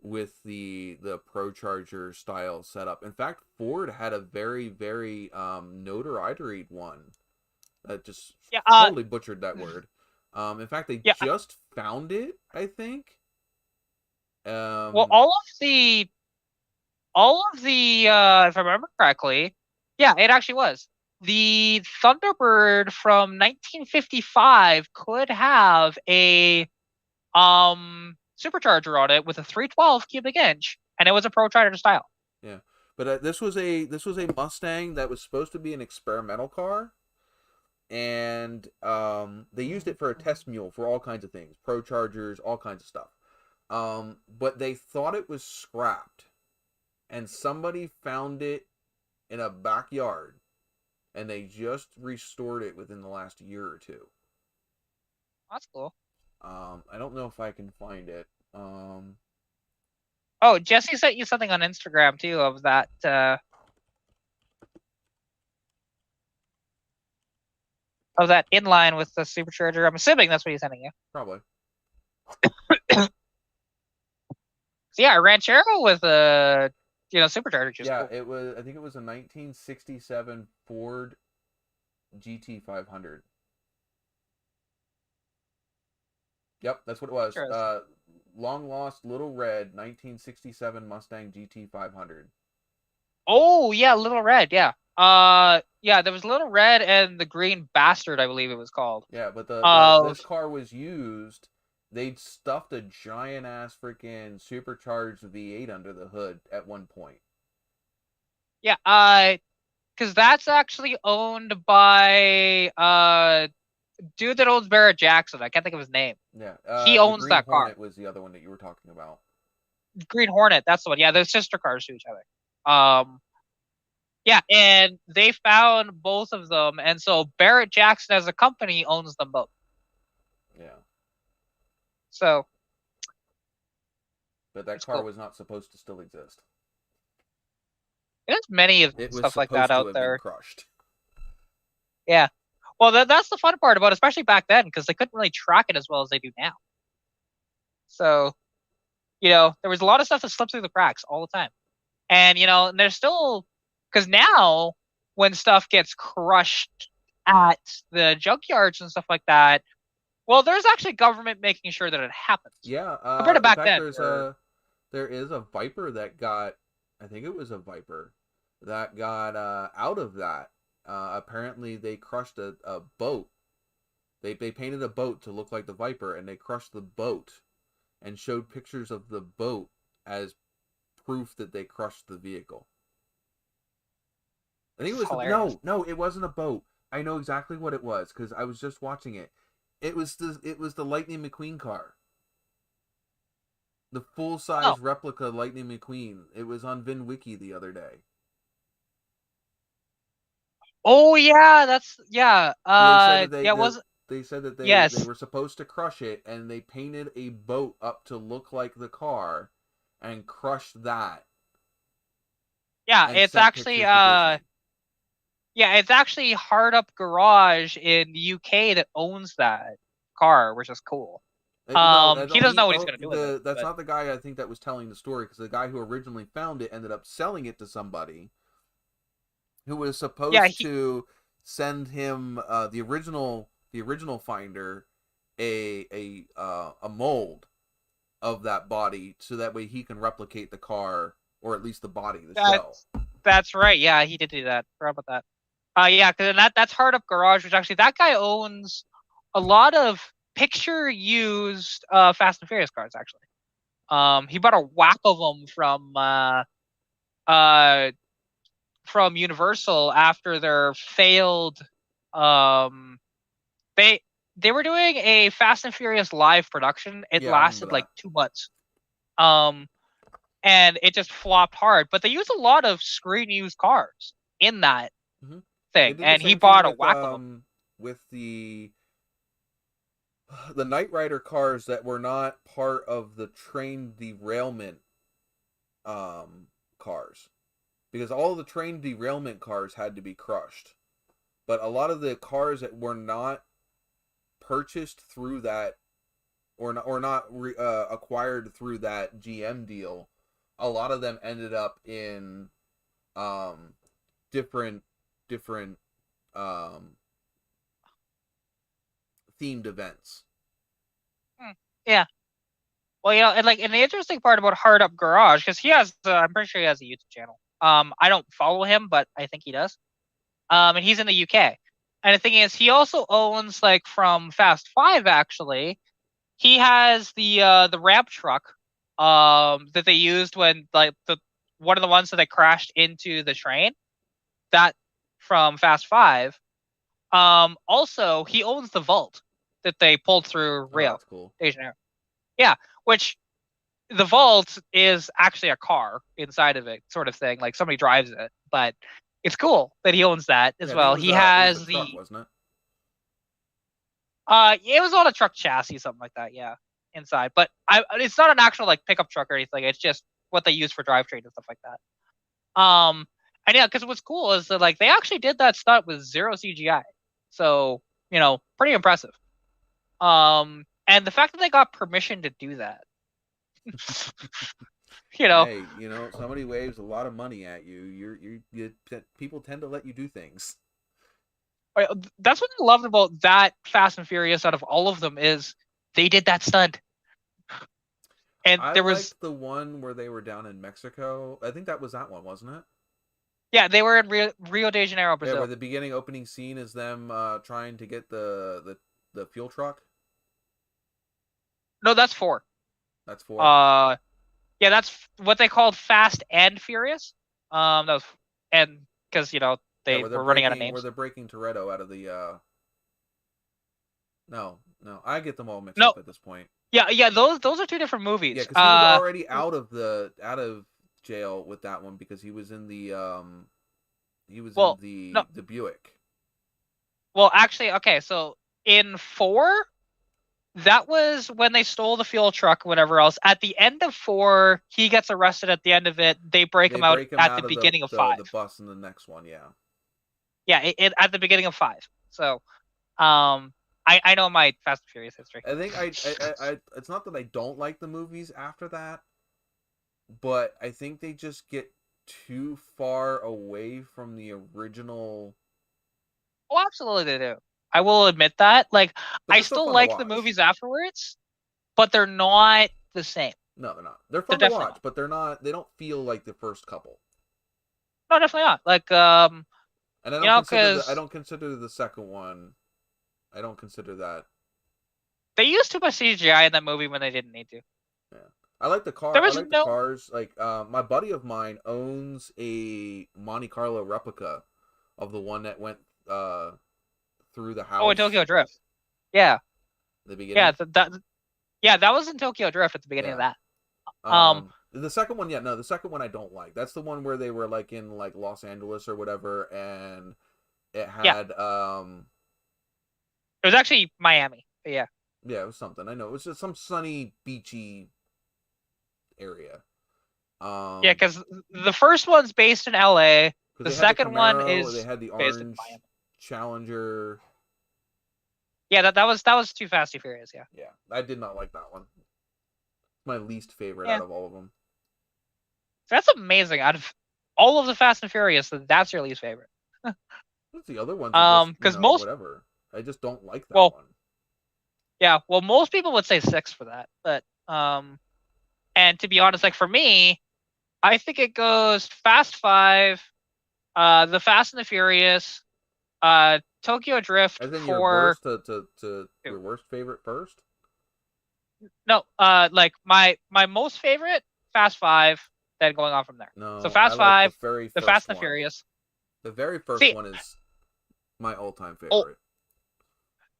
A: with the Pro Charger style setup. In fact, Ford had a very, very notoriety one. That just totally butchered that word. In fact, they just found it, I think.
D: Well, all of the all of the, if I remember correctly, yeah, it actually was. The Thunderbird from 1955 could have a supercharger on it with a 312 cubic inch, and it was a Pro-Charger style.
A: Yeah, but this was a Mustang that was supposed to be an experimental car, and they used it for a test mule for all kinds of things, Pro-Chargers, all kinds of stuff. But they thought it was scrapped, and somebody found it in a backyard, and they just restored it within the last year or two.
D: That's cool.
A: I don't know if I can find it.
D: Oh, Jesse sent you something on Instagram too of that. Of that inline with the supercharger. I'm assuming that's what he's sending you.
A: Probably.
D: So yeah, a Ranchero with a supercharger.
A: Yeah,
D: cool.
A: it was. I think it was a 1967 Ford GT500. Yep, that's what it was. Long lost little red 1967 Mustang GT500.
D: Oh yeah, Little Red. Yeah. Yeah, there was Little Red and the Green Bastard, I believe it was called.
A: Yeah, but this car was used. They'd stuffed a giant ass freaking supercharged V8 under the hood at one point.
D: Yeah, because that's actually owned by dude that owns Barrett Jackson. I can't think of his name.
A: Yeah,
D: he owns that car.
A: Hornet was the other one that you were talking about.
D: Green Hornet, that's the one. Yeah, they're sister cars to each other. Yeah, and they found both of them, and so Barrett Jackson as a company owns them both.
A: Yeah.
D: So.
A: But that car was not supposed to still exist.
D: There's many of stuff like that out there.
A: Crushed.
D: Yeah. Well, that's the fun part about it, especially back then, because they couldn't really track it as well as they do now. So, there was a lot of stuff that slipped through the cracks all the time. And, and there's still, because now when stuff gets crushed at the junkyards and stuff like that, well, there's actually government making sure that it happens.
A: Yeah.
D: Compared to back then.
A: There is a Viper that got, I think it was a Viper that got out of that. Apparently they crushed a boat. They painted a boat to look like the Viper, and they crushed the boat and showed pictures of the boat as proof that they crushed the vehicle. I think it was hilarious. No, it wasn't a boat. I know exactly what it was because I was just watching it. It was the Lightning McQueen car. The full-size replica Lightning McQueen. It was on VinWiki the other day.
D: Oh yeah,
A: They said that they were supposed to crush it, and they painted a boat up to look like the car, and crushed that.
D: Yeah, it's actually it's actually Hard Up Garage in the UK that owns that car, which is cool. He doesn't know what he's going to do with it.
A: That's not the guy I think that was telling the story, because the guy who originally found it ended up selling it to somebody who was supposed to send him the original finder a mold of that body, so that way he can replicate the car, or at least the body, the shell.
D: That's right. Yeah, he did do that. Forgot about that. Yeah, because that's Hard Up Garage, which actually that guy owns a lot of picture-used Fast and Furious cars. Actually, he bought a whack of them from Universal after their failed. They were doing a Fast and Furious live production. It lasted like 2 months. And it just flopped hard. But they used a lot of screen-used cars in that thing, and he bought a whack of them.
A: With the Knight Rider cars that were not part of the train derailment cars, because all of the train derailment cars had to be crushed, but a lot of the cars that were not purchased through that, or not acquired through that GM deal, a lot of them ended up in different themed events.
D: Yeah. Well, and the interesting part about Hard Up Garage, because he has, I'm pretty sure he has a YouTube channel. I don't follow him, but I think he does. And he's in the UK. And the thing is, he also owns from Fast 5. Actually, he has the ramp truck, that they used when one of the ones that they crashed into the train, that from Fast 5. Also, he owns the vault that they pulled through Rio.
A: Oh, that's cool.
D: De Janeiro. Yeah, which the vault is actually a car inside of it, sort of thing. Like somebody drives it, but it's cool that he owns that as well. He has
A: it was a truck, wasn't it?
D: It was on a truck chassis, something like that. Yeah, inside, but it's not an actual pickup truck or anything. It's just what they use for drivetrain and stuff like that. And yeah, because what's cool is that they actually did that stunt with 0 CGI, so pretty impressive. And the fact that they got permission to do that.
A: Hey, somebody waves a lot of money at you. People tend to let you do things.
D: That's what I loved about that Fast and Furious out of all of them is they did that stunt. And
A: I
D: there was
A: liked the one where they were down in Mexico. I think that was that one, wasn't it?
D: Yeah, they were in Rio de Janeiro, Brazil.
A: Yeah, where the beginning opening scene is them trying to get the fuel truck.
D: No, that's 4.
A: That's 4.
D: Yeah, that's what they called Fast and Furious. That was because they were running out of names.
A: Where they're breaking Toretto out of the. No, I get them all mixed up at this point.
D: Yeah, those are 2 different movies.
A: Yeah, because he was already out of jail with that one because he was in the the Buick.
D: Well, actually, okay, so in 4, that was when they stole the fuel truck, whatever else. At the end of 4, he gets arrested at the end of it. They break him out at the beginning of 5.
A: The bus in the next one, yeah.
D: Yeah, at the beginning of 5. So, I know my Fast and Furious history.
A: I think I it's not that I don't like the movies after that, but I think they just get too far away from the original.
D: Oh, absolutely they do. I will admit that. I still like the movies afterwards, but they're not the same.
A: No, they're not. They're fun to watch, but they're not. They don't feel like the first couple.
D: No, definitely not.
A: And I don't consider the second one. I don't consider that.
D: They used too much CGI in that movie when they didn't need to.
A: Yeah, I like the car. The cars. My buddy of mine owns a Monte Carlo replica of the one that went through the house.
D: Oh, in Tokyo Drift. Yeah.
A: The beginning.
D: Yeah, that was in Tokyo Drift at the beginning of that.
A: The second one, the second one I don't like. That's the one where they were in Los Angeles or whatever, and it had
D: It was actually Miami. But yeah.
A: Yeah, it was something. I know it was just some sunny, beachy area.
D: Yeah, because the first one's based in LA. The second one is
A: they had the orange Challenger.
D: Yeah, that was Too Fast, Too Furious. Yeah.
A: Yeah, I did not like that one. My least favorite out of all of them.
D: That's amazing. Out of all of the Fast and Furious, that's your least favorite.
A: What's the other ones?
D: Because most
A: whatever. I just don't like that one.
D: Yeah, well, most people would say 6 for that, but and to be honest, for me, I think it goes Fast 5, the Fast and the Furious, Tokyo Drift.
A: As in your worst to your worst favorite first?
D: No, my most favorite Fast 5, then going on from there.
A: No,
D: so Fast 5,
A: the
D: Fast and the Furious.
A: The very first one is my all-time favorite.
D: Oh,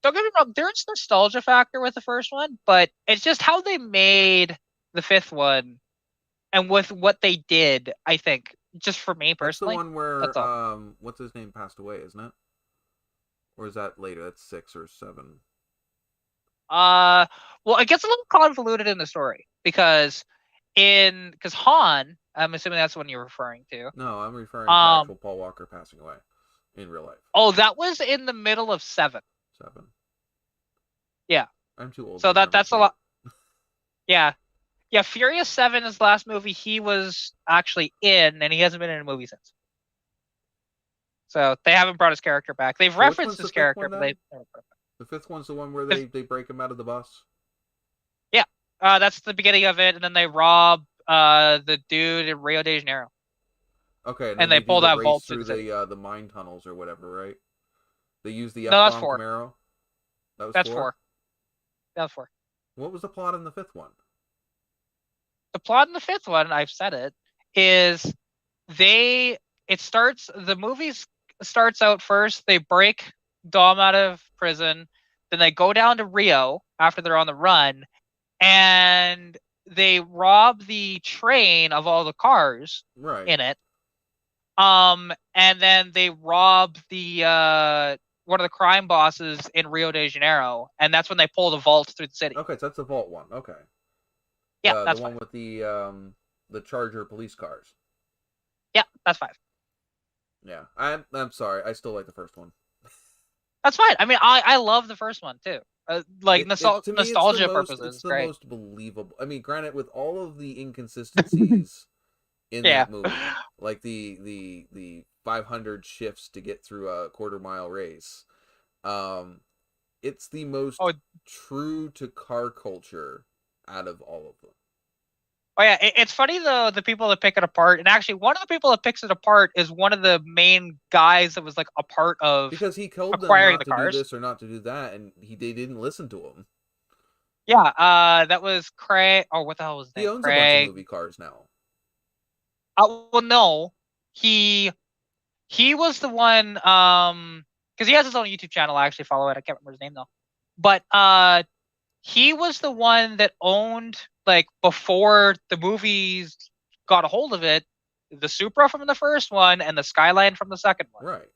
D: don't get me wrong, there's nostalgia factor with the first one, but it's just how they made the 5th one, and with what they did. I think just for me personally,
A: that's the one where what's his name passed away, isn't it? Or is that later? That's 6 or 7.
D: Well, it gets a little convoluted in the story because Han, I'm assuming that's the one you're referring to.
A: No, I'm referring to actual Paul Walker passing away in real life.
D: Oh, that was in the middle of 7.
A: 7.
D: Yeah.
A: I'm too old.
D: So that's a lot. Yeah. Yeah, Furious 7 is the last movie he was actually in, and he hasn't been in a movie since. So they haven't brought his character back. They've referenced his character, but they've never brought it back.
A: The 5th one's the one where they break him out of the bus?
D: Yeah. That's the beginning of it, and then they rob the dude in Rio de Janeiro.
A: Okay,
D: and they
A: do
D: pull
A: the
D: that
A: race
D: vault
A: through
D: through the
A: the mine tunnels or whatever, right? They use the
D: No, that's
A: F-bomb
D: 4.
A: Camaro. That was
D: That's
A: 4?
D: 4. That's 4.
A: What was the plot in the 5th one?
D: The plot in the 5th one, I've said it, is the movie starts out first, they break Dom out of prison, then they go down to Rio after they're on the run, and they rob the train of all the cars in it. And then they rob the one of the crime bosses in Rio de Janeiro, and that's when they pull the vault through the city.
A: Okay, so that's the vault one. Okay.
D: Yeah, that's
A: the one with the Charger police cars.
D: Yeah, that's 5.
A: Yeah, I'm sorry. I still like the first one.
D: That's fine. I mean, I love the first one too. Nostalgia purposes,
A: it's the
D: great.
A: most believable. I mean, granted, with all of the inconsistencies in that movie, like the 500 shifts to get through a quarter-mile race, it's the most true to car culture out of all of them.
D: Oh yeah, it's funny though, the people that pick it apart, and actually one of the people that picks it apart is one of the main guys that was like a part of
A: because he told them not to do this or not to do that, and they didn't listen to him.
D: Yeah, that was Craig. Oh, what the hell was his name?
A: He owns a bunch of movie cars now.
D: Well, no, he was the one. Because he has his own YouTube channel. I actually follow it. I can't remember his name though. But he was the one that owned, like, before the movies got a hold of it, the Supra from the first one and the Skyline from the second one.
A: Right.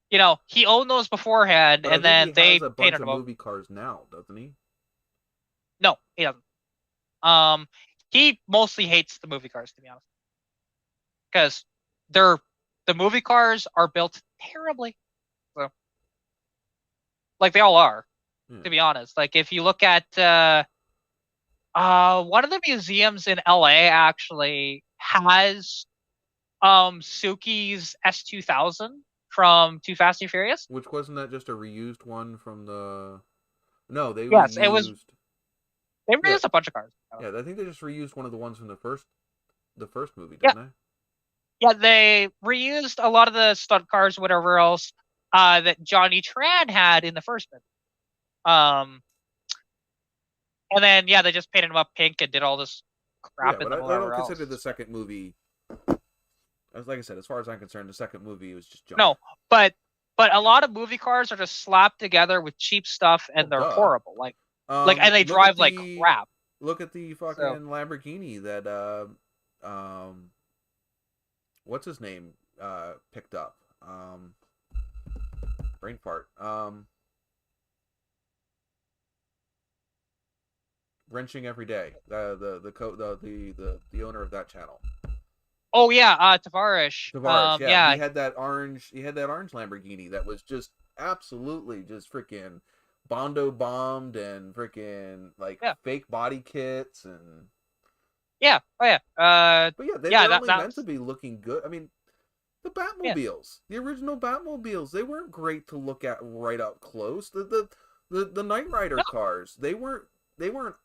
D: You know, he owned those beforehand, and then they
A: has a bunch of movie cars now, doesn't he?
D: No, he doesn't. He mostly hates the movie cars, to be honest, because the movie cars are built terribly. So, like, they all are. To be honest, like, if you look at one of the museums in LA actually has Suki's S2000 from Too Fast and Furious.
A: Which wasn't that just a reused one from the? No, they
D: yes,
A: reused...
D: it was. They reused a bunch of cars.
A: Yeah, I think they just reused one of the ones from the first movie, didn't they?
D: Yeah, they reused a lot of the stunt cars, whatever else that Johnny Tran had in the first movie. And then they just painted them up pink and did all this crap.
A: Yeah, but I don't consider the second movie. Like I said, as far as I'm concerned, the second movie was just junk.
D: No, but a lot of movie cars are just slapped together with cheap stuff, and they're horrible. And they drive like crap.
A: Look at the fucking Lamborghini that what's his name picked up. Brain fart. Wrenching Every Day. The owner of that channel.
D: Oh yeah, Tavares.
A: Yeah, he had that orange Lamborghini that was just absolutely just freaking Bondo bombed and freaking fake body kits and but yeah, they're only meant to be looking good. I mean, the Batmobiles, the original Batmobiles, they weren't great to look at right up close. The Knight Rider cars, they weren't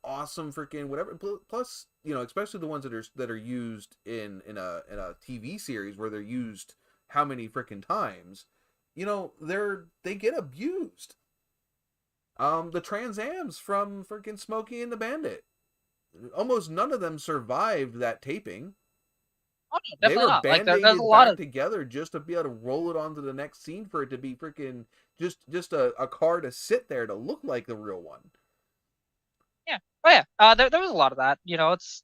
A: awesome freaking whatever. Plus, you know, especially the ones that are used in a TV series where they're used how many freaking times, you know, they get abused. The Trans Ams from freaking Smokey and the Bandit, almost none of them survived that taping.
D: Oh, no,
A: they were band-aided back together just to be able to roll it onto the next scene for it to be freaking just a car to sit there to look like the real one.
D: Yeah. Oh yeah. There was a lot of that. You know, it's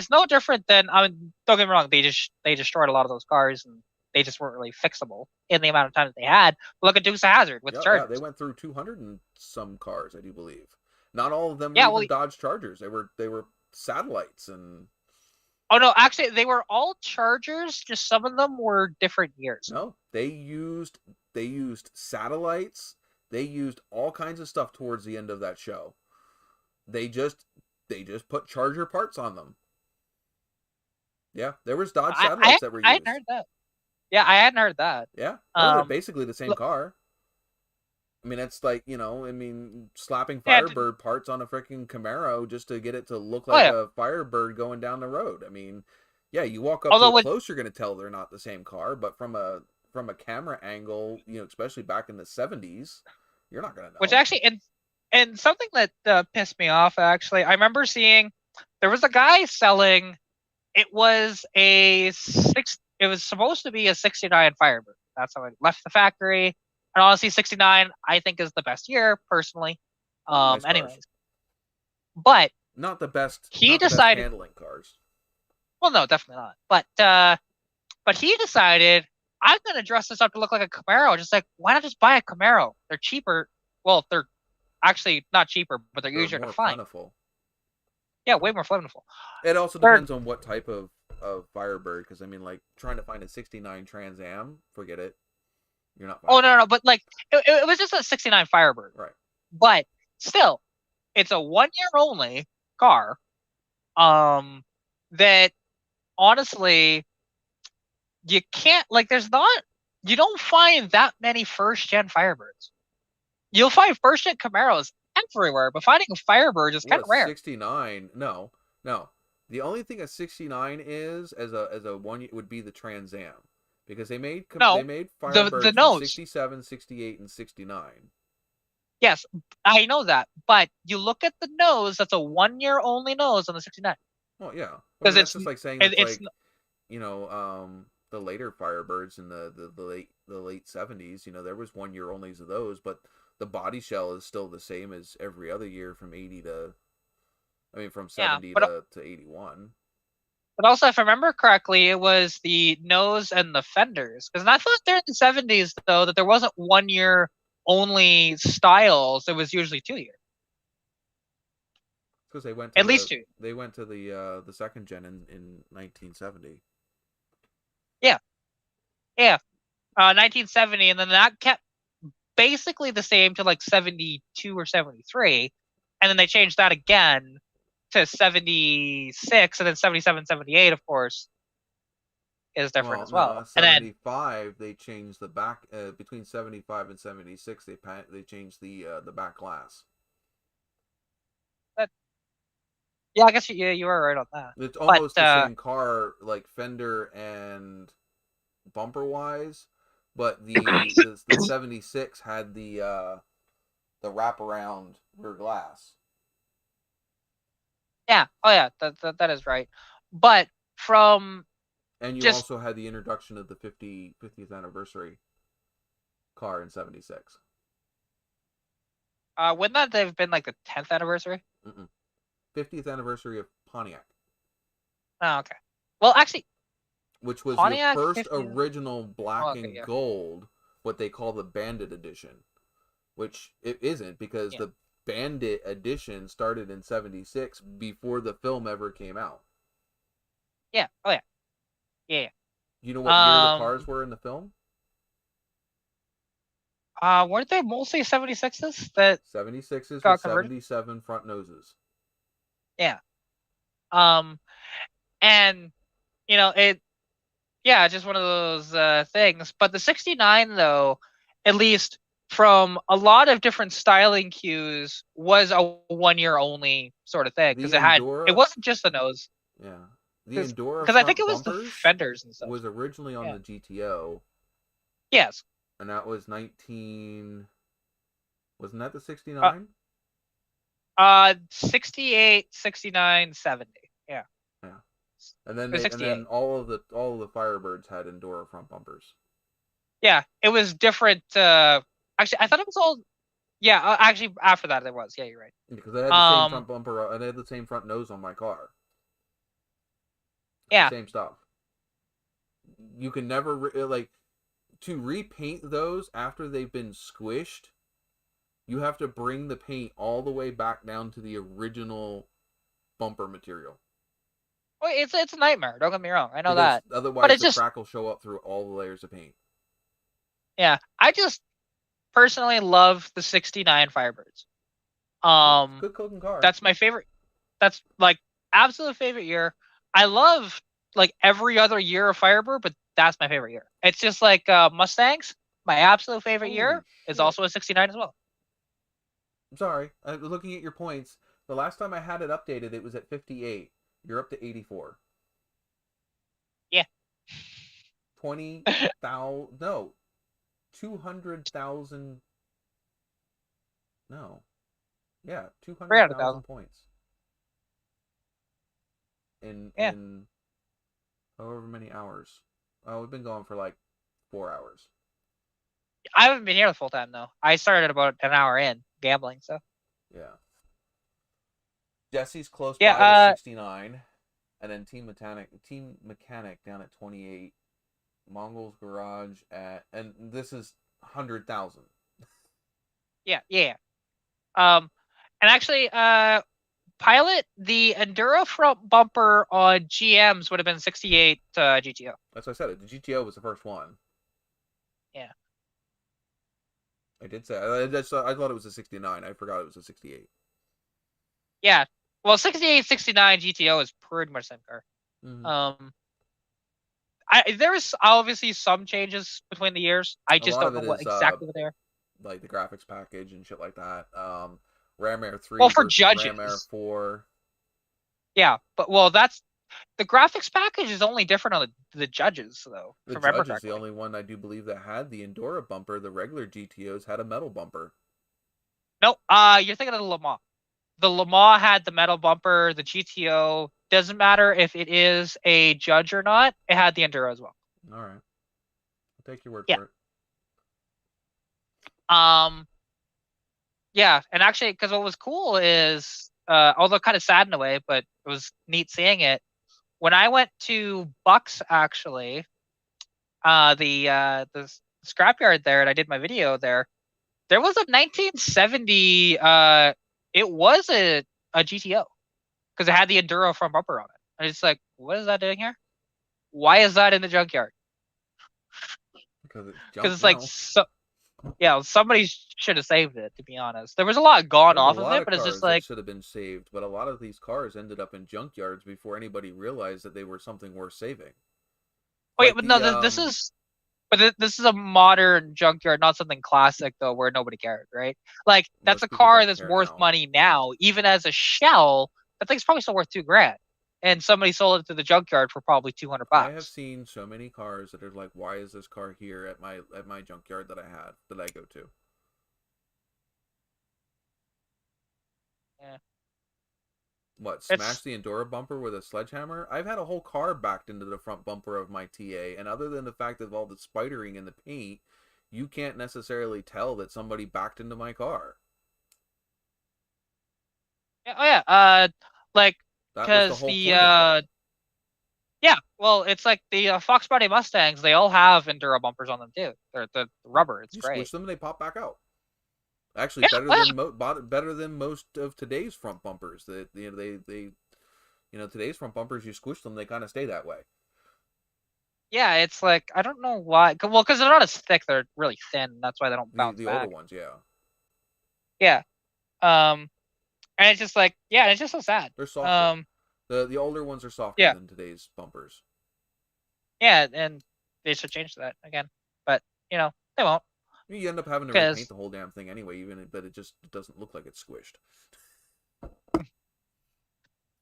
D: no different than, I mean, don't get me wrong, they destroyed a lot of those cars and they just weren't really fixable in the amount of time that they had. Look at Dukes of Hazzard with the Chargers.
A: Yeah, they went through 200 and some cars, I do believe. Not all of them were even Dodge Chargers. They were satellites and.
D: Oh no, actually they were all Chargers, just some of them were different years.
A: No, they used satellites. They used all kinds of stuff towards the end of that show. They just put Charger parts on them. Yeah, there was Dodge satellites that were used.
D: I hadn't heard that. Yeah, I hadn't heard that.
A: Yeah, they're basically the same car. I mean, it's like, slapping
D: Yeah,
A: Firebird parts on a freaking Camaro just to get it to look
D: oh
A: like
D: yeah.
A: a Firebird going down the road. I mean, yeah, you walk up to
D: Although
A: it
D: with
A: close, you're going to tell they're not the same car, but from a camera angle, especially back in the 70s, you're not going to
D: which
A: know.
D: actually and something that pissed me off actually, I remember seeing there was a guy selling. It was it was supposed to be a 69 Firebird. That's how it left the factory. And honestly, 69 I think is the best year personally.
A: Nice cars.
D: Anyways, but
A: Not the best
D: he decided.
A: handling cars.
D: Well, no, definitely not. But he decided I'm gonna dress this up to look like a Camaro. Just like, why not just buy a Camaro? They're cheaper. Well, they're actually not cheaper, but they're easier to find.
A: Plentiful.
D: Yeah, way more plentiful.
A: It also depends on what type of Firebird, because I mean, like trying to find a 69 Trans Am, forget it. You're not.
D: Oh no, but like it was just a 69 Firebird.
A: Right.
D: But still, it's a 1 year only car. That honestly, you can't you don't find that many first gen Firebirds. You'll find first gen Camaros everywhere, but finding Firebirds is kind of rare.
A: 69, no. The only thing a 69 is as a one would be the Trans Am, because they made Firebirds
D: the nose.
A: 67, 68, and 69.
D: Yes, I know that, but you look at the nose. That's a 1 year only nose on the 69.
A: Well, yeah,
D: because
A: it's just like saying it's like the later Firebirds in the late 70s. There was 1 year onlys of those, but the body shell is still the same as every other year from 70 to 81.
D: But also, if I remember correctly, it was the nose and the fenders. Because I thought there in the 70s, though, that there wasn't 1 year only styles. It was usually 2 year.
A: Because they went to
D: at least 2.
A: They went to the second gen in 1970.
D: Yeah. 1970, and then that kept basically the same to like 72 or 73, and then they changed that again to 76, and then 77, 78, of course, is different as well.
A: 75, and then they changed the back between 75 and 76. They changed the back glass.
D: Yeah, I guess you were right on that.
A: It's almost the same car, like fender and bumper wise, but the 76 had the wraparound rear glass.
D: Yeah. Oh yeah, that is right. But
A: and you also had the introduction of the 50th anniversary car in 76.
D: Wouldn't that have been like the 10th anniversary?
A: 50th anniversary of Pontiac.
D: Oh, okay. Well, actually,
A: which was
D: Pontiac
A: the first
D: 50th?
A: original black and gold, what they call the Bandit edition, which it isn't, because the Bandit edition started in 76 before the film ever came out.
D: Yeah. Oh yeah. Yeah.
A: You know what year the cars were in the film?
D: Weren't they mostly 76s? That
A: 76s with 77 front noses.
D: Yeah. And just one of those things. But the 69, though, at least from a lot of different styling cues, was a 1 year only sort of thing, because it wasn't just the nose.
A: Yeah. The Endura,
D: because I think it was the fenders and stuff,
A: was originally on the GTO.
D: Yes.
A: And that was 19. Wasn't that the 69?
D: 68, 69, 70. Yeah.
A: Yeah. And then all of the Firebirds had Endura front bumpers.
D: Yeah, it was different. Actually, I thought it was all. Yeah, actually, after that it was. Yeah, you're right.
A: Because I had the same front bumper, and I had the same front nose on my car.
D: Yeah.
A: Same stuff. You can never to repaint those after they've been squished. You have to bring the paint all the way back down to the original bumper material.
D: Well, it's a nightmare. Don't get me wrong. I know that.
A: Otherwise, the crack will show up through all the layers of paint.
D: Yeah, I just personally love the 69 Firebirds.
A: Good cooking car.
D: That's my favorite. That's like absolute favorite year. I love like every other year of Firebird, but that's my favorite year. It's just like Mustangs. my absolute favorite
A: Holy
D: year, is
A: shit.
D: also a 69 as well.
A: I'm sorry. Looking at your points, the last time I had it updated, it was at 58. You're up to 84.
D: Yeah.
A: 20,000. No. 200,000. No. Yeah, 200,000
D: 300,000.
A: points.
D: Yeah.
A: In however many hours. Oh, we've been going for like 4 hours.
D: I haven't been here the full time though. I started about an hour in gambling, so.
A: Yeah. Jesse's close
D: Yeah,
A: by with 69, and then Team Mechanic down at 28. Mongol's Garage and this is 100,000.
D: Yeah. And actually, Pilot, the Enduro front bumper on GMs would have been 68 GTO.
A: That's what I said. The GTO was the first one.
D: Yeah.
A: I did say I thought it was a 69. I forgot it was a 68.
D: Yeah. Well, 68, 69 GTO is pretty much the same car.
A: Mm-hmm.
D: There was obviously some changes between the years. I just don't know what exactly what they are.
A: Like the graphics package and shit like that. Ram Air 3
D: well, for
A: versus
D: judges.
A: Ram Air 4.
D: Yeah, but well, that's the graphics package is only different on the judges though.
A: The Judge is the only one I do believe that had the Endura bumper. The regular GTOs had a metal bumper.
D: No, you're thinking of the Le Mans. The Le Mans had the metal bumper. The GTO doesn't matter if it is a judge or not. It had the Enduro as well.
A: All right, I'll take your word for it.
D: Yeah, and actually, because what was cool is, although kind of sad in a way, but it was neat seeing it. When I went to Bucks, actually, the scrapyard there, and I did my video there. There was a 1970. It was a GTO because it had the Enduro front bumper on it. And it's like, what is that doing here? Why is that in the junkyard?
A: Because
D: it's like so. Yeah, somebody should have saved it. To be honest, there was a lot gone off of it, but it's just like
A: should have been saved. But a lot of these cars ended up in junkyards before anybody realized that they were something worth saving.
D: Oh yeah, but no, this is. But this is a modern junkyard, not something classic though, where nobody cared, right? Like that's a car that's worth money now, even as a shell. That thing's probably still worth $2,000, and somebody sold it to the junkyard for probably $200.
A: I have seen so many cars that are like, why is this car here at my junkyard that I go to?
D: Yeah.
A: What, smash the Endura bumper with a sledgehammer? I've had a whole car backed into the front bumper of my TA, and other than the fact of all the spidering in the paint, you can't necessarily tell that somebody backed into my car.
D: Yeah, oh yeah, like because yeah, well, it's like the Fox Body Mustangs. They all have Enduro bumpers on them too. They're the rubber. It's great.
A: You squish them and they pop back out. Actually, better than most of today's front bumpers. That today's front bumpers, you squish them, they kind of stay that way.
D: Yeah, it's like I don't know why. Well, because they're not as thick; they're really thin. That's why they don't bounce
A: back. The older ones, yeah.
D: Yeah, and it's just like it's just so sad.
A: They're softer. The older ones are softer than today's bumpers.
D: Yeah, and they should change that again, but they won't.
A: You end up having to repaint the whole damn thing anyway, but it just doesn't look like it's squished.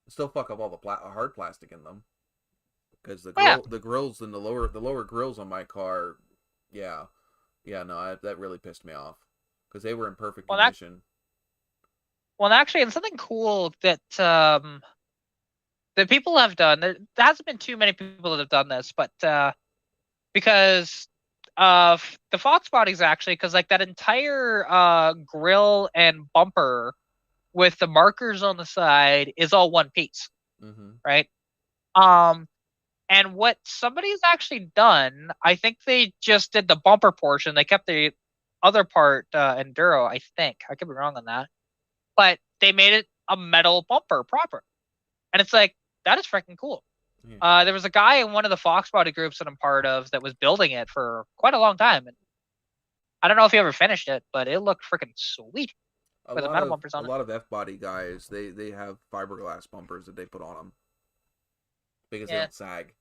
A: Still fuck up all the hard plastic in them, because the grills and the lower grills on my car, that really pissed me off because they were in perfect condition.
D: Well, actually, it's something cool that that people have done. There hasn't been too many people that have done this, but because of the Fox bodies, actually, because like that entire grill and bumper with the markers on the side is all one piece, right? And what somebody's actually done, I think they just did the bumper portion. They kept the other part Enduro, I think. I could be wrong on that. But they made it a metal bumper proper. And it's like, that is freaking cool. Yeah. There was a guy in one of the Fox body groups that I'm part of that was building it for quite a long time. And I don't know if he ever finished it, but it looked freaking sweet.
A: With the metal bumpers on it. A lot of F-body guys, they have fiberglass bumpers that they put on them. Because they don't sag.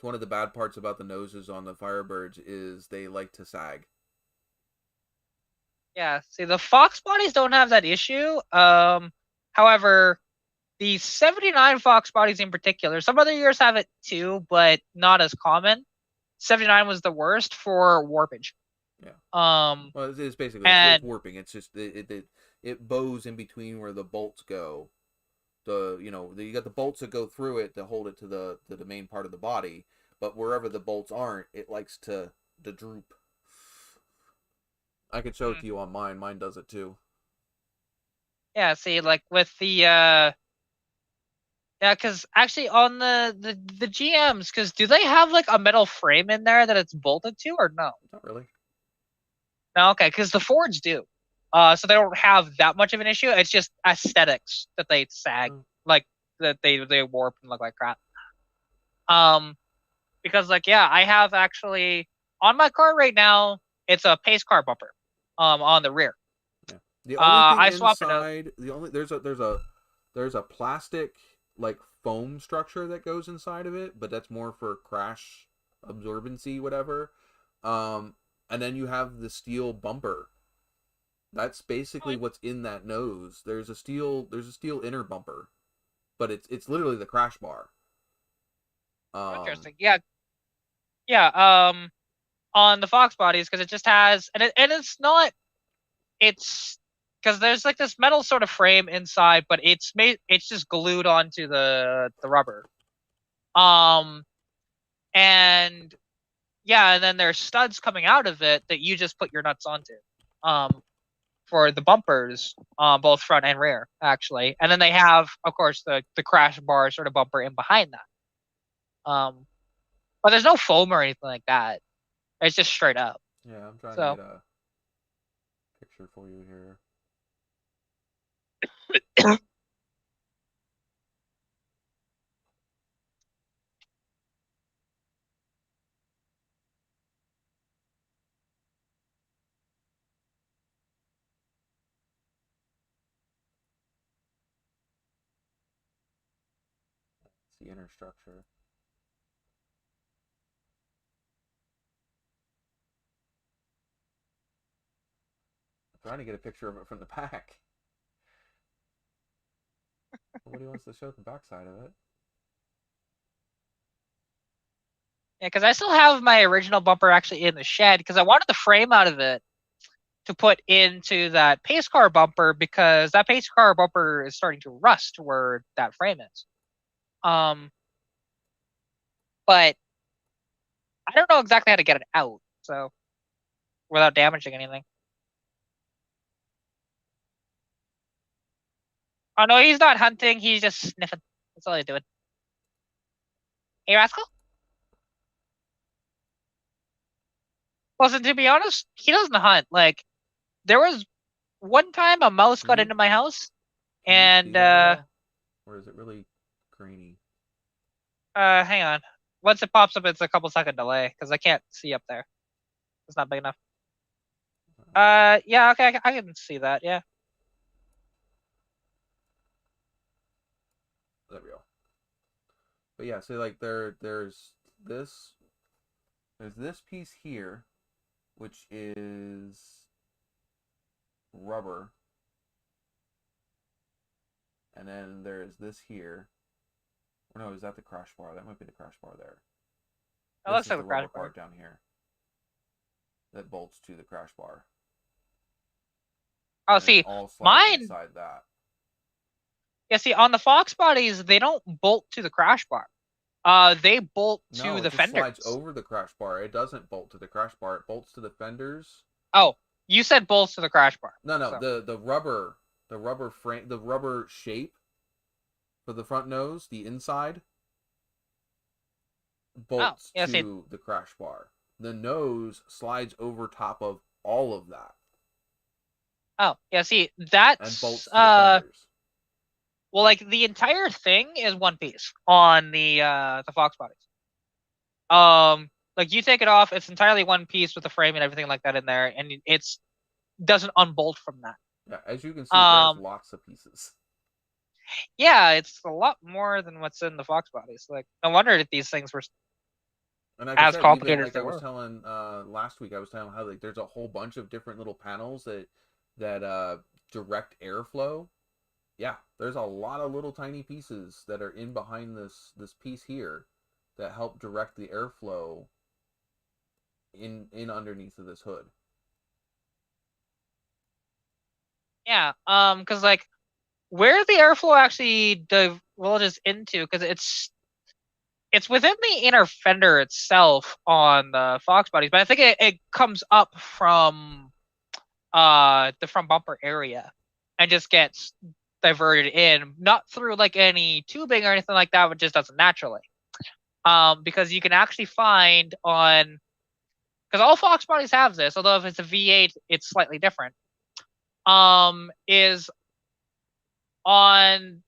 A: one of the bad parts about the noses on the Firebirds is they like to sag.
D: Yeah, see, the Fox bodies don't have that issue. However, the 79 Fox bodies in particular, some other years have it too, but not as common. 79 was the worst for warpage.
A: Yeah.
D: Well,
A: it's basically it's warping. It's just it bows in between where the bolts go. You got the bolts that go through it to hold it to the main part of the body, but wherever the bolts aren't, it likes to droop. I can show it to you on mine. Mine does it too.
D: Yeah, see, like with the yeah, because actually on the GMs, because do they have like a metal frame in there that it's bolted to, or no?
A: Not really.
D: No, okay, because the Fords do. So they don't have that much of an issue. It's just aesthetics that they sag, like that they warp and look like crap. Because like yeah, I have actually on my car right now. It's a pace car bumper, on the rear.
A: Yeah. The only thing
D: I swapped
A: inside, there's a plastic like foam structure that goes inside of it, but that's more for crash absorbency, whatever. And then you have the steel bumper. That's basically what's in that nose. There's a steel inner bumper, but it's literally the crash bar.
D: Interesting. Yeah. On the Fox bodies, because it just has, and it's not, it's because there's like this metal sort of frame inside, but it's just glued onto the rubber. And yeah, and then there's studs coming out of it that you just put your nuts onto. For the bumpers, both front and rear, actually. And then they have, of course, the crash bar sort of bumper in behind that. But there's no foam or anything like that. It's just straight up.
A: Yeah, I'm trying to get a picture for you here. The inner structure. I'm trying to get a picture of it from the back. Nobody wants to show the backside of it.
D: Yeah, because I still have my original bumper actually in the shed because I wanted the frame out of it to put into that pace car bumper because that pace car bumper is starting to rust where that frame is. But I don't know exactly how to get it out, so without damaging anything. Oh no, he's not hunting. He's just sniffing. That's all he's doing. Hey, Rascal. Listen, to be honest, he doesn't hunt. Like, there was one time a mouse got into my house, and
A: or is it really grainy?
D: Hang on. Once it pops up, it's a couple second delay because I can't see up there. It's not big enough. Yeah, okay, I can see that. Yeah.
A: There we go. But yeah, so like there's this piece here, which is rubber, and then there's this here. Or no, is that the crash bar? That might be the crash bar there.
D: Oh, looks like the crash bar
A: part down here that bolts to the crash bar.
D: Oh, see, mine
A: inside that.
D: Yeah, see, on the Fox bodies, they don't bolt to the crash bar. They bolt to the fenders.
A: It slides over the crash bar. It doesn't bolt to the crash bar. It bolts to the fenders.
D: Oh, you said bolts to the crash bar.
A: No, the rubber frame, the rubber shape for the front nose, the inside bolts to the crash bar. The nose slides over top of all of that.
D: Oh, yeah, see, that's
A: and bolts to the fenders.
D: Well, like the entire thing is one piece on the Fox bodies. Like you take it off, it's entirely one piece with the frame and everything like that in there, and it's doesn't unbolt from that.
A: Yeah, as you can see, there's lots of pieces.
D: Yeah, it's a lot more than what's in the Fox bodies. Like, no wonder that these things were
A: And like I
D: as
A: said, even
D: complicated as
A: like
D: they
A: I was
D: were.
A: telling last week, I was telling how like there's a whole bunch of different little panels that direct airflow. Yeah, there's a lot of little tiny pieces that are in behind this piece here that help direct the airflow in underneath of this hood.
D: Yeah, because like where the airflow actually divulges into, because it's within the inner fender itself on the Fox bodies, but I think it comes up from the front bumper area and just gets diverted in, not through like any tubing or anything like that, but just does it naturally. Because you can actually find on, because all Fox bodies have this, although if it's a V8, it's slightly different. Is on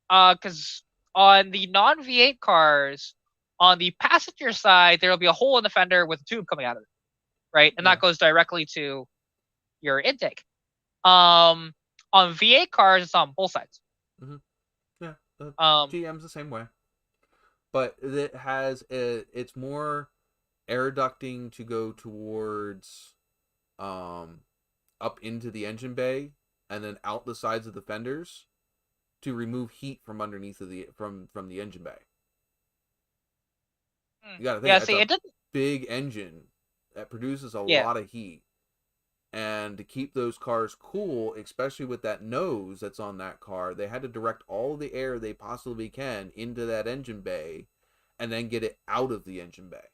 D: because on the non V8 cars, on the passenger side, there will be a hole in the fender with a tube coming out of it, right? And that goes directly to your intake. On V8 cars, it's on both sides.
A: Mm-hmm. Yeah, GM's the same way, but it's more air ducting to go towards up into the engine bay and then out the sides of the fenders to remove heat from underneath of the from the engine bay. You got to think that's a big engine that produces a lot of heat, and to keep those cars cool, especially with that nose that's on that car, they had to direct all the air they possibly can into that engine bay and then get it out of the engine bay.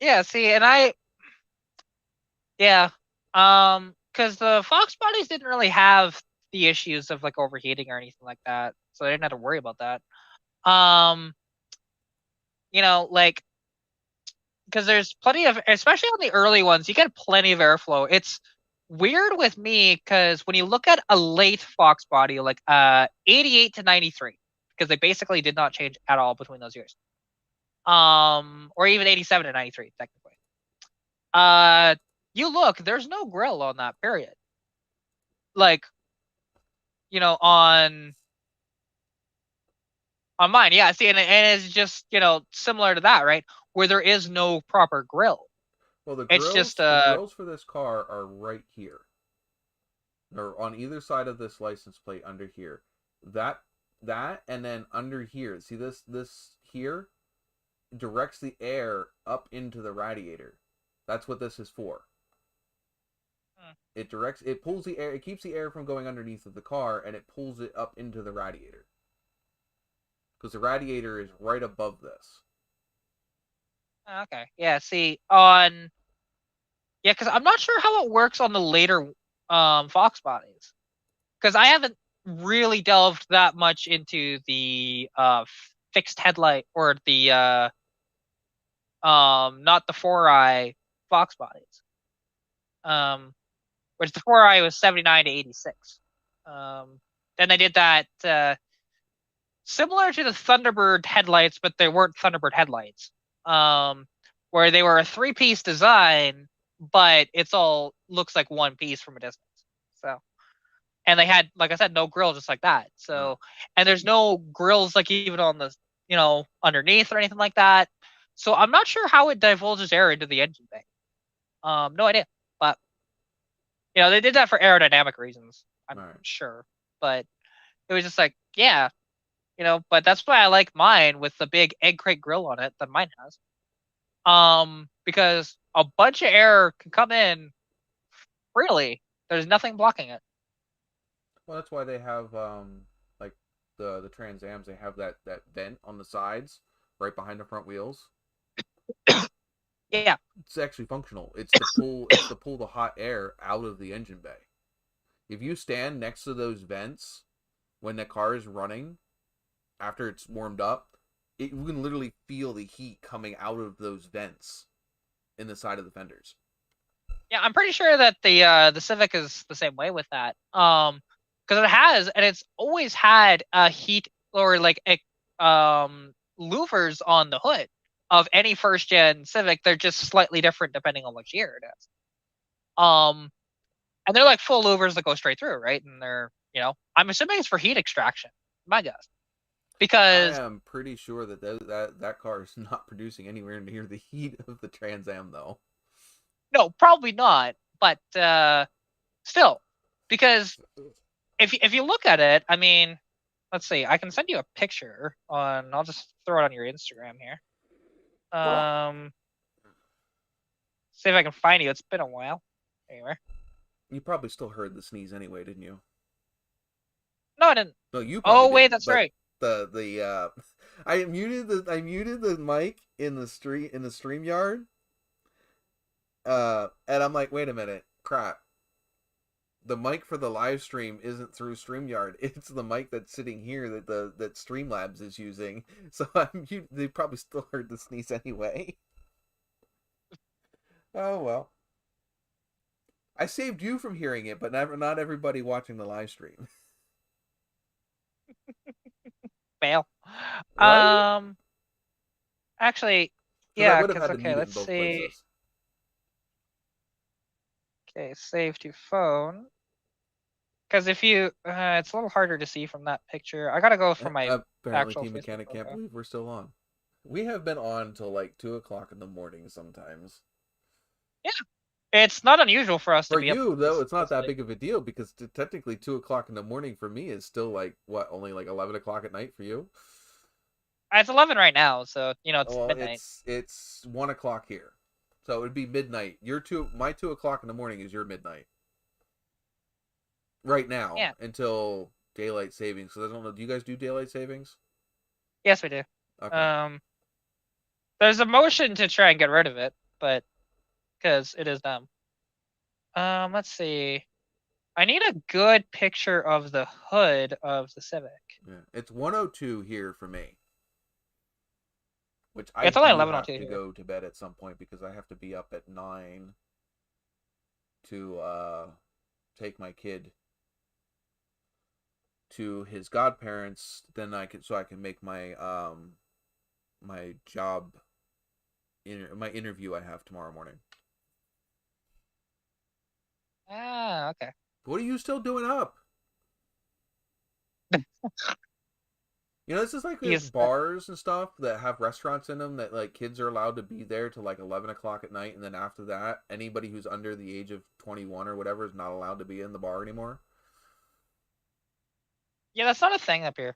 D: Yeah, see, and because the Fox bodies didn't really have the issues of like overheating or anything like that, so I didn't have to worry about that. Like, because there's plenty of, especially on the early ones, you get plenty of airflow. It's weird with me because when you look at a late Fox body, like 88 to 93, because they basically did not change at all between those years, or even 87 to 93 technically. You look, there's no grill on that period. Like, on mine, yeah. See, and it's just similar to that, right? Where there is no proper grill.
A: Well, the
D: grills
A: for this car are right here. They're on either side of this license plate under here. That and then under here. See this here directs the air up into the radiator. That's what this is for. It pulls the air, it keeps the air from going underneath of the car, and it pulls it up into the radiator. Because the radiator is right above this.
D: Okay. Yeah, see, because I'm not sure how it works on the later Fox bodies. Because I haven't really delved that much into the fixed headlight or the not the 4i Fox bodies. Which the 4i was 79 to 86. Then they did that similar to the Thunderbird headlights, but they weren't Thunderbird headlights. Where they were a 3-piece design, but it's all looks like one piece from a distance. So, and they had, like I said, no grill just like that. So, and there's no grills like even on the underneath or anything like that. So I'm not sure how it divulges air into the engine bay. No idea, but they did that for aerodynamic reasons. I'm sure, but it was just like, yeah, but that's why I like mine with the big egg crate grill on it that mine has. Because a bunch of air can come in freely. There's nothing blocking it.
A: Well, that's why they have like the Trans Ams. They have that vent on the sides, right behind the front wheels.
D: Yeah,
A: it's actually functional. It's to pull the hot air out of the engine bay. If you stand next to those vents when the car is running, after it's warmed up, you can literally feel the heat coming out of those vents in the side of the fenders.
D: Yeah, I'm pretty sure that the Civic is the same way with that. Because it has, and it's always had a heat or like louvers on the hood of any first gen Civic. They're just slightly different depending on which year it is. And they're like full louvers that go straight through, right? And they're, I'm assuming it's for heat extraction. My guess. Because
A: I am pretty sure that that car is not producing anywhere near the heat of the Trans Am, though.
D: no, probably not. But still, because if you look at it, I mean, let's see. I can send you a picture on. I'll just throw it on your Instagram here. See if I can find you. It's been a while. Anyway.
A: You probably still heard the sneeze anyway, didn't you?
D: No, I didn't.
A: No, you probably
D: Oh wait,
A: didn't,
D: that's
A: but
D: right.
A: I muted the mic in the StreamYard. And I'm like, wait a minute, crap. The mic for the live stream isn't through StreamYard. It's the mic that's sitting here that Streamlabs is using. So they probably still heard the sneeze anyway. Oh well. I saved you from hearing it, but not everybody watching the live stream.
D: Fail.
A: Right?
D: Actually,
A: I
D: yeah,
A: would have
D: because
A: had to mute it in
D: let's
A: both
D: see.
A: places.
D: Okay, save to phone. Because if you, it's a little harder to see from that picture. I gotta go from my
A: Apparently,
D: actual
A: Team
D: Facebook
A: Mechanic can't
D: profile.
A: believe we're still on. We have been on till like 2 o'clock in the morning sometimes.
D: Yeah, it's not unusual for us to
A: For
D: be up
A: you, though, it's not that
D: late.
A: big of a deal because technically 2 o'clock in the morning for me is still like, what, only like 11 o'clock at night for you?
D: It's 11 right now, so it's
A: Well,
D: midnight.
A: it's 1 o'clock here, so it would be midnight. My 2 o'clock in the morning is your midnight right now.
D: Yeah.
A: Until daylight savings. So I don't know. Do you guys do daylight savings?
D: Yes, we do.
A: Okay.
D: There's a motion to try and get rid of it, but because it is dumb. Let's see. I need a good picture of the hood of the Civic.
A: Yeah, it's 102 here for me. Which
D: It's
A: I
D: only
A: do have
D: 11:02
A: to
D: here.
A: go to bed at some point because I have to be up at 9 to take my kid to his godparents. Then I can make my my job my interview I have tomorrow morning.
D: Ah, okay.
A: What are you still doing up? This is like these bars and stuff that have restaurants in them that like kids are allowed to be there till like 11 o'clock at night, and then after that, anybody who's under the age of 21 or whatever is not allowed to be in the bar anymore.
D: Yeah, that's not a thing up here.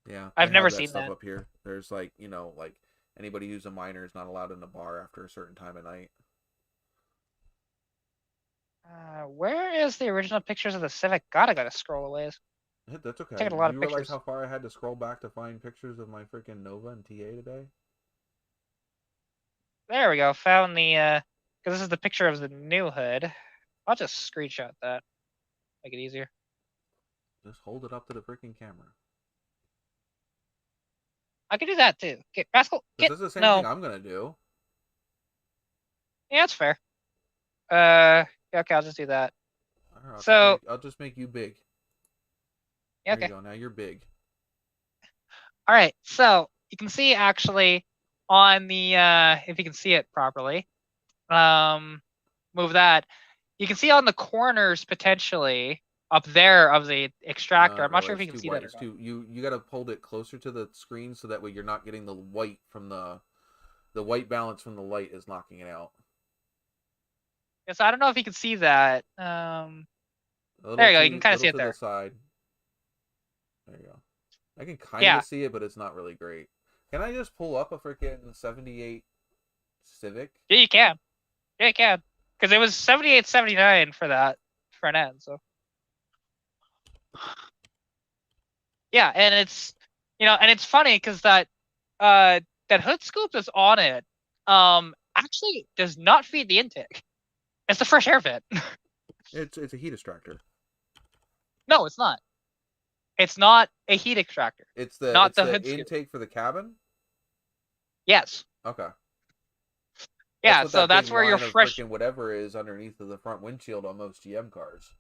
A: Yeah,
D: I've never
A: that
D: seen
A: stuff
D: that
A: up here. There's like like anybody who's a minor is not allowed in the bar after a certain time of night.
D: Where is the original pictures of the Civic? God, I gotta scroll away.
A: That's okay.
D: Taking a lot
A: Did
D: of
A: you realize
D: pictures.
A: how far I had to scroll back to find pictures of my freaking Nova and TA today?
D: There we go. Found the because this is the picture of the new hood. I'll just screenshot that. Make it easier.
A: Just hold it up to the freaking camera.
D: I can do that too. Get Rascal.
A: This is the same thing I'm gonna do.
D: Yeah, that's fair. Yeah, okay, I'll just do that.
A: I'll just make you big.
D: Yeah,
A: there you go. Now you're big.
D: All right, so you can see actually on the if you can see it properly, move that. You can see on the corners potentially up there of the extractor. I'm not sure if you can see that or not.
A: You got to hold it closer to the screen so that way you're not getting the white from the white balance from the light is knocking it out.
D: Yeah, so I don't know if you can see that. There you go. You can kind of see it there.
A: The side. There you go. I can kind of see it, but it's not really great. Can I just pull up a freaking 78 Civic?
D: Yeah, you can. Yeah, you can. Because it was 78.79 for that front end. So yeah, and it's and it's funny because that hood scoop that's on it actually does not feed the intake. It's the fresh air vent.
A: It's a heat extractor.
D: No, it's not. It's not a heat extractor.
A: It's the
D: hood
A: intake
D: scoop.
A: for the cabin?
D: Yes.
A: Okay.
D: Yeah, so that's where your fresh
A: whatever is underneath of the front windshield on most GM cars.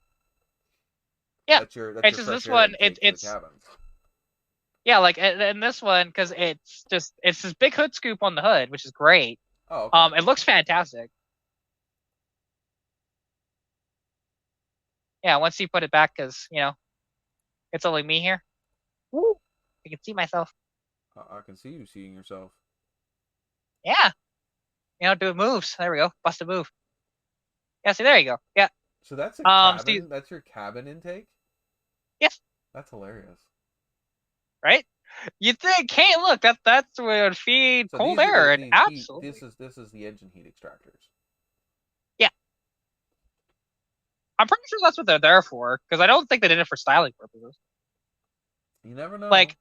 D: Yeah.
A: That's your
D: just this one. It's yeah, like in this one because it's this big hood scoop on the hood, which is great.
A: Oh. Okay.
D: It looks fantastic. Yeah, once you put it back, because it's only me here. Woo! I can see myself.
A: I can see you seeing yourself.
D: Yeah. Doing moves. There we go. Bust a move. Yeah, see, there you go. Yeah.
A: So that's a cabin.
D: See,
A: that's your cabin intake.
D: yes.
A: That's hilarious.
D: Right? You think, hey, look, that's where it would feed
A: So
D: cold
A: these are
D: air, and
A: these
D: absolutely.
A: This is the engine heat extractors.
D: Yeah. I'm pretty sure that's what they're there for, because I don't think they did it for styling purposes.
A: You never know.
D: Like,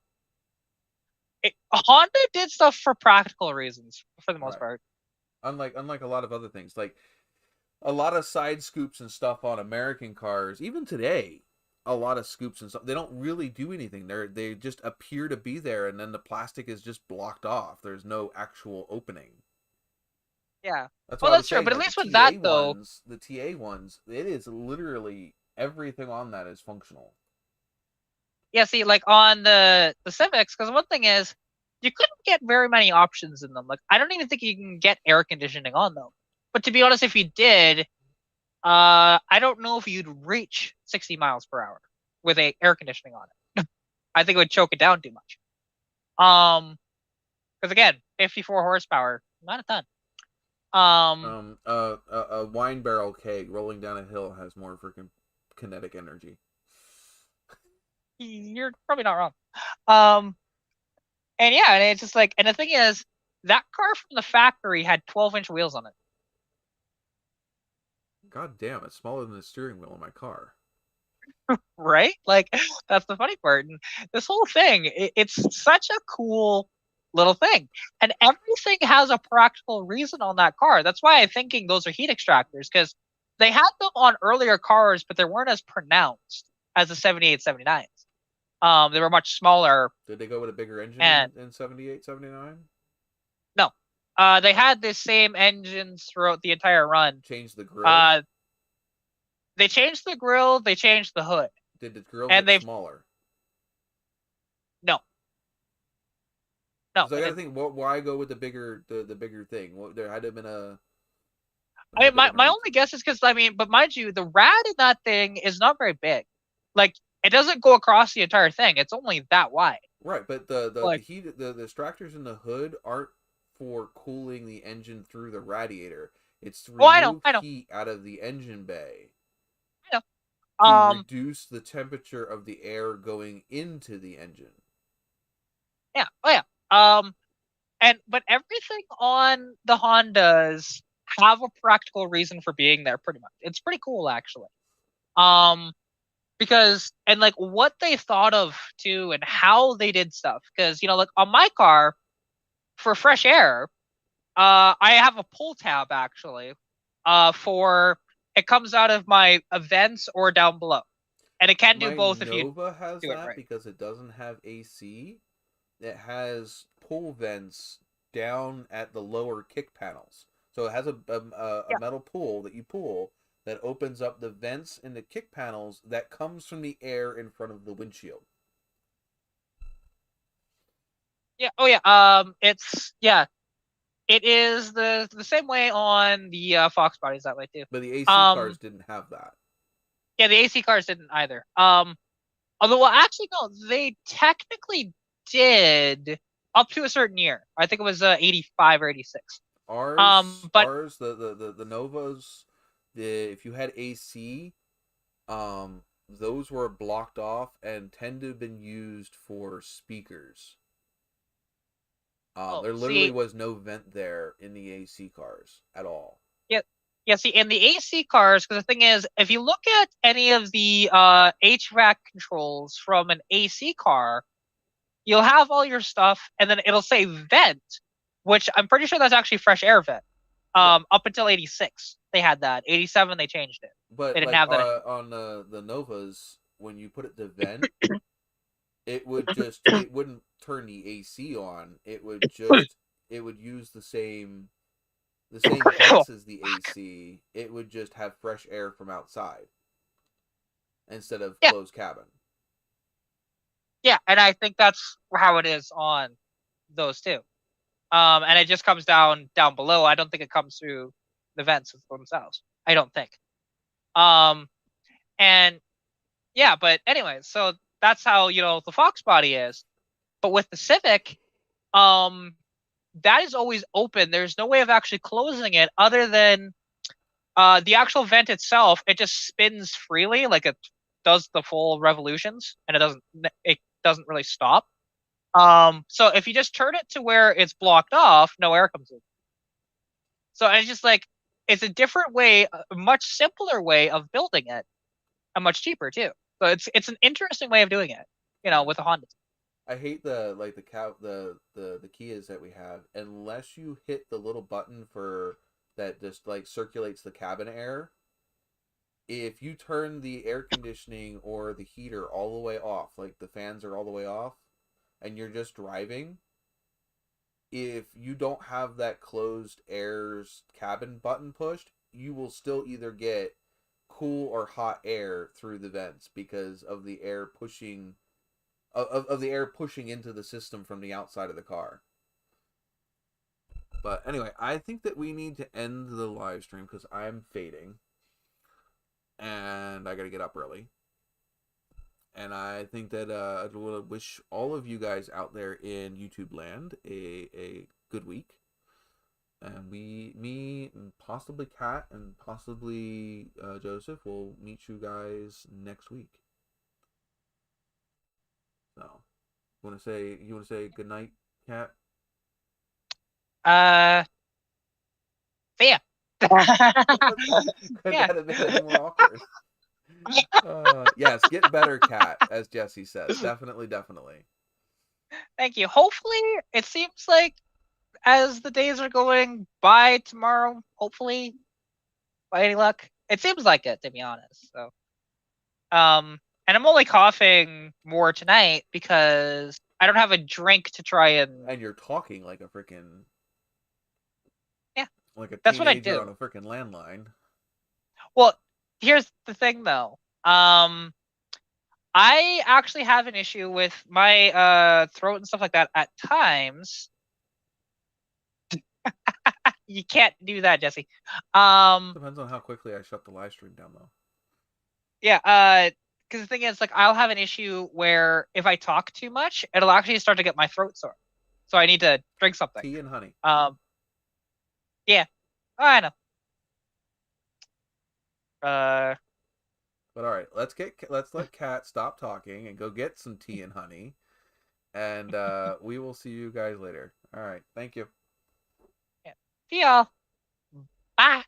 D: Honda did stuff for practical reasons, for the most part.
A: Unlike a lot of other things, like a lot of side scoops and stuff on American cars, even today, a lot of scoops and stuff, they don't really do anything. They just appear to be there, and then the plastic is just blocked off. There's no actual opening.
D: Yeah.
A: That's
D: well, that's true. But at least with that, though,
A: the TA ones, it is literally everything on that is functional.
D: Yeah, see, like on the Civics, because one thing is, you couldn't get very many options in them. Like, I don't even think you can get air conditioning on them. But to be honest, if you did, I don't know if you'd reach 60 miles per hour with a air conditioning on it. I think it would choke it down too much. Because again, 54 horsepower, not a ton.
A: A wine barrel keg rolling down a hill has more freaking kinetic energy.
D: You're probably not wrong. And yeah, and it's just like, and the thing is, that car from the factory had 12-inch wheels on it.
A: God damn, it's smaller than the steering wheel in my car.
D: Right? Like, that's the funny part. And this whole thing, it's such a cool little thing. And everything has a practical reason on that car. That's why I'm thinking those are heat extractors, because they had them on earlier cars, but they weren't as pronounced as the 78, 79s. They were much smaller.
A: Did they go with a bigger engine in 78, 79?
D: No. They had the same engines throughout the entire run.
A: Changed the grill?
D: They changed the grill, they changed the hood.
A: Did the grill get smaller?
D: No. No.
A: So I gotta think, why go with the bigger thing? Well, there had to have been a...
D: I mean, my only guess is because, but mind you, the rad in that thing is not very big. Like, it doesn't go across the entire thing. It's only that wide.
A: Right, but the heat, the extractors in the hood aren't for cooling the engine through the radiator. It's to remove heat out of the engine bay. To reduce the temperature of the air going into the engine.
D: Yeah. Oh yeah. But everything on the Hondas have a practical reason for being there. Pretty much, it's pretty cool actually. Because and like what they thought of too, and how they did stuff. Because like on my car, for fresh air, I have a pull tab actually. For it comes out of my vents or down below, and it can do both. If you
A: Nova has that
D: right.
A: because it doesn't have AC. It has pull vents down at the lower kick panels, so it has a metal pull that you pull that opens up the vents in the kick panels that comes from the air in front of the windshield.
D: Yeah. Oh yeah. It is the same way on the Fox bodies that way too.
A: But the AC cars didn't have that.
D: Yeah, the AC cars didn't either. Although, well, actually, no, they technically did up to a certain year. I think it was 85 or 86.
A: Ours, the Novas, if you had AC, those were blocked off and tend to have been used for speakers. There literally was no vent there in the AC cars at all.
D: Yeah, see, in the AC cars, because the thing is, if you look at any of the HVAC controls from an AC car, you'll have all your stuff, and then it'll say vent, which I'm pretty sure that's actually fresh air vent. Up until 86, they had that. 87, they changed it.
A: But
D: they didn't have that
A: on the Novas, when you put it to vent, it wouldn't turn the AC on. It would use the same vents as the AC. It would just have fresh air from outside instead of closed cabin.
D: Yeah, and I think that's how it is on those too. And it just comes down below. I don't think it comes through the vents themselves. I don't think. And yeah, but anyway, so that's how the Fox body is. But with the Civic, that is always open. There's no way of actually closing it other than the actual vent itself. It just spins freely, like it does the full revolutions, and it doesn't really stop. So if you just turn it to where it's blocked off, no air comes in. So it's just like it's a different way, a much simpler way of building it, and much cheaper too. So it's an interesting way of doing it, with a Honda.
A: I hate the Kias that we have. Unless you hit the little button for that just like circulates the cabin air. If you turn the air conditioning or the heater all the way off, like the fans are all the way off, and you're just driving, if you don't have that closed air's cabin button pushed, you will still either get cool or hot air through the vents because of the air pushing of the air pushing into the system from the outside of the car. But anyway, I think that we need to end the live stream because I'm fading and I gotta get up early. And I think that I will wish all of you guys out there in YouTube land a good week. And me, and possibly Kat, and possibly Joseph will meet you guys next week. So, you want to say good night, Kat?
D: Yeah.
A: Could that have been any more awkward? Yes, get better, Kat, as Jesse says. Definitely.
D: Thank you. Hopefully, it seems like as the days are going by tomorrow, hopefully, by any luck, it seems like it, to be honest. So, and I'm only coughing more tonight because I don't have a drink to try and.
A: And you're talking like a freaking.
D: Yeah.
A: Like a
D: That's what I
A: teenager
D: do.
A: on a freaking landline.
D: Well, here's the thing, though. I actually have an issue with my throat and stuff like that at times. You can't do that, Jesse.
A: Depends on how quickly I shut the live stream down, though.
D: Yeah, because the thing is, like, I'll have an issue where if I talk too much, it'll actually start to get my throat sore. So I need to drink something.
A: Tea and honey.
D: Yeah, I know.
A: But all right, let's let Kat stop talking and go get some tea and honey, and we will see you guys later. All right, thank you.
D: Yeah. See y'all. Bye.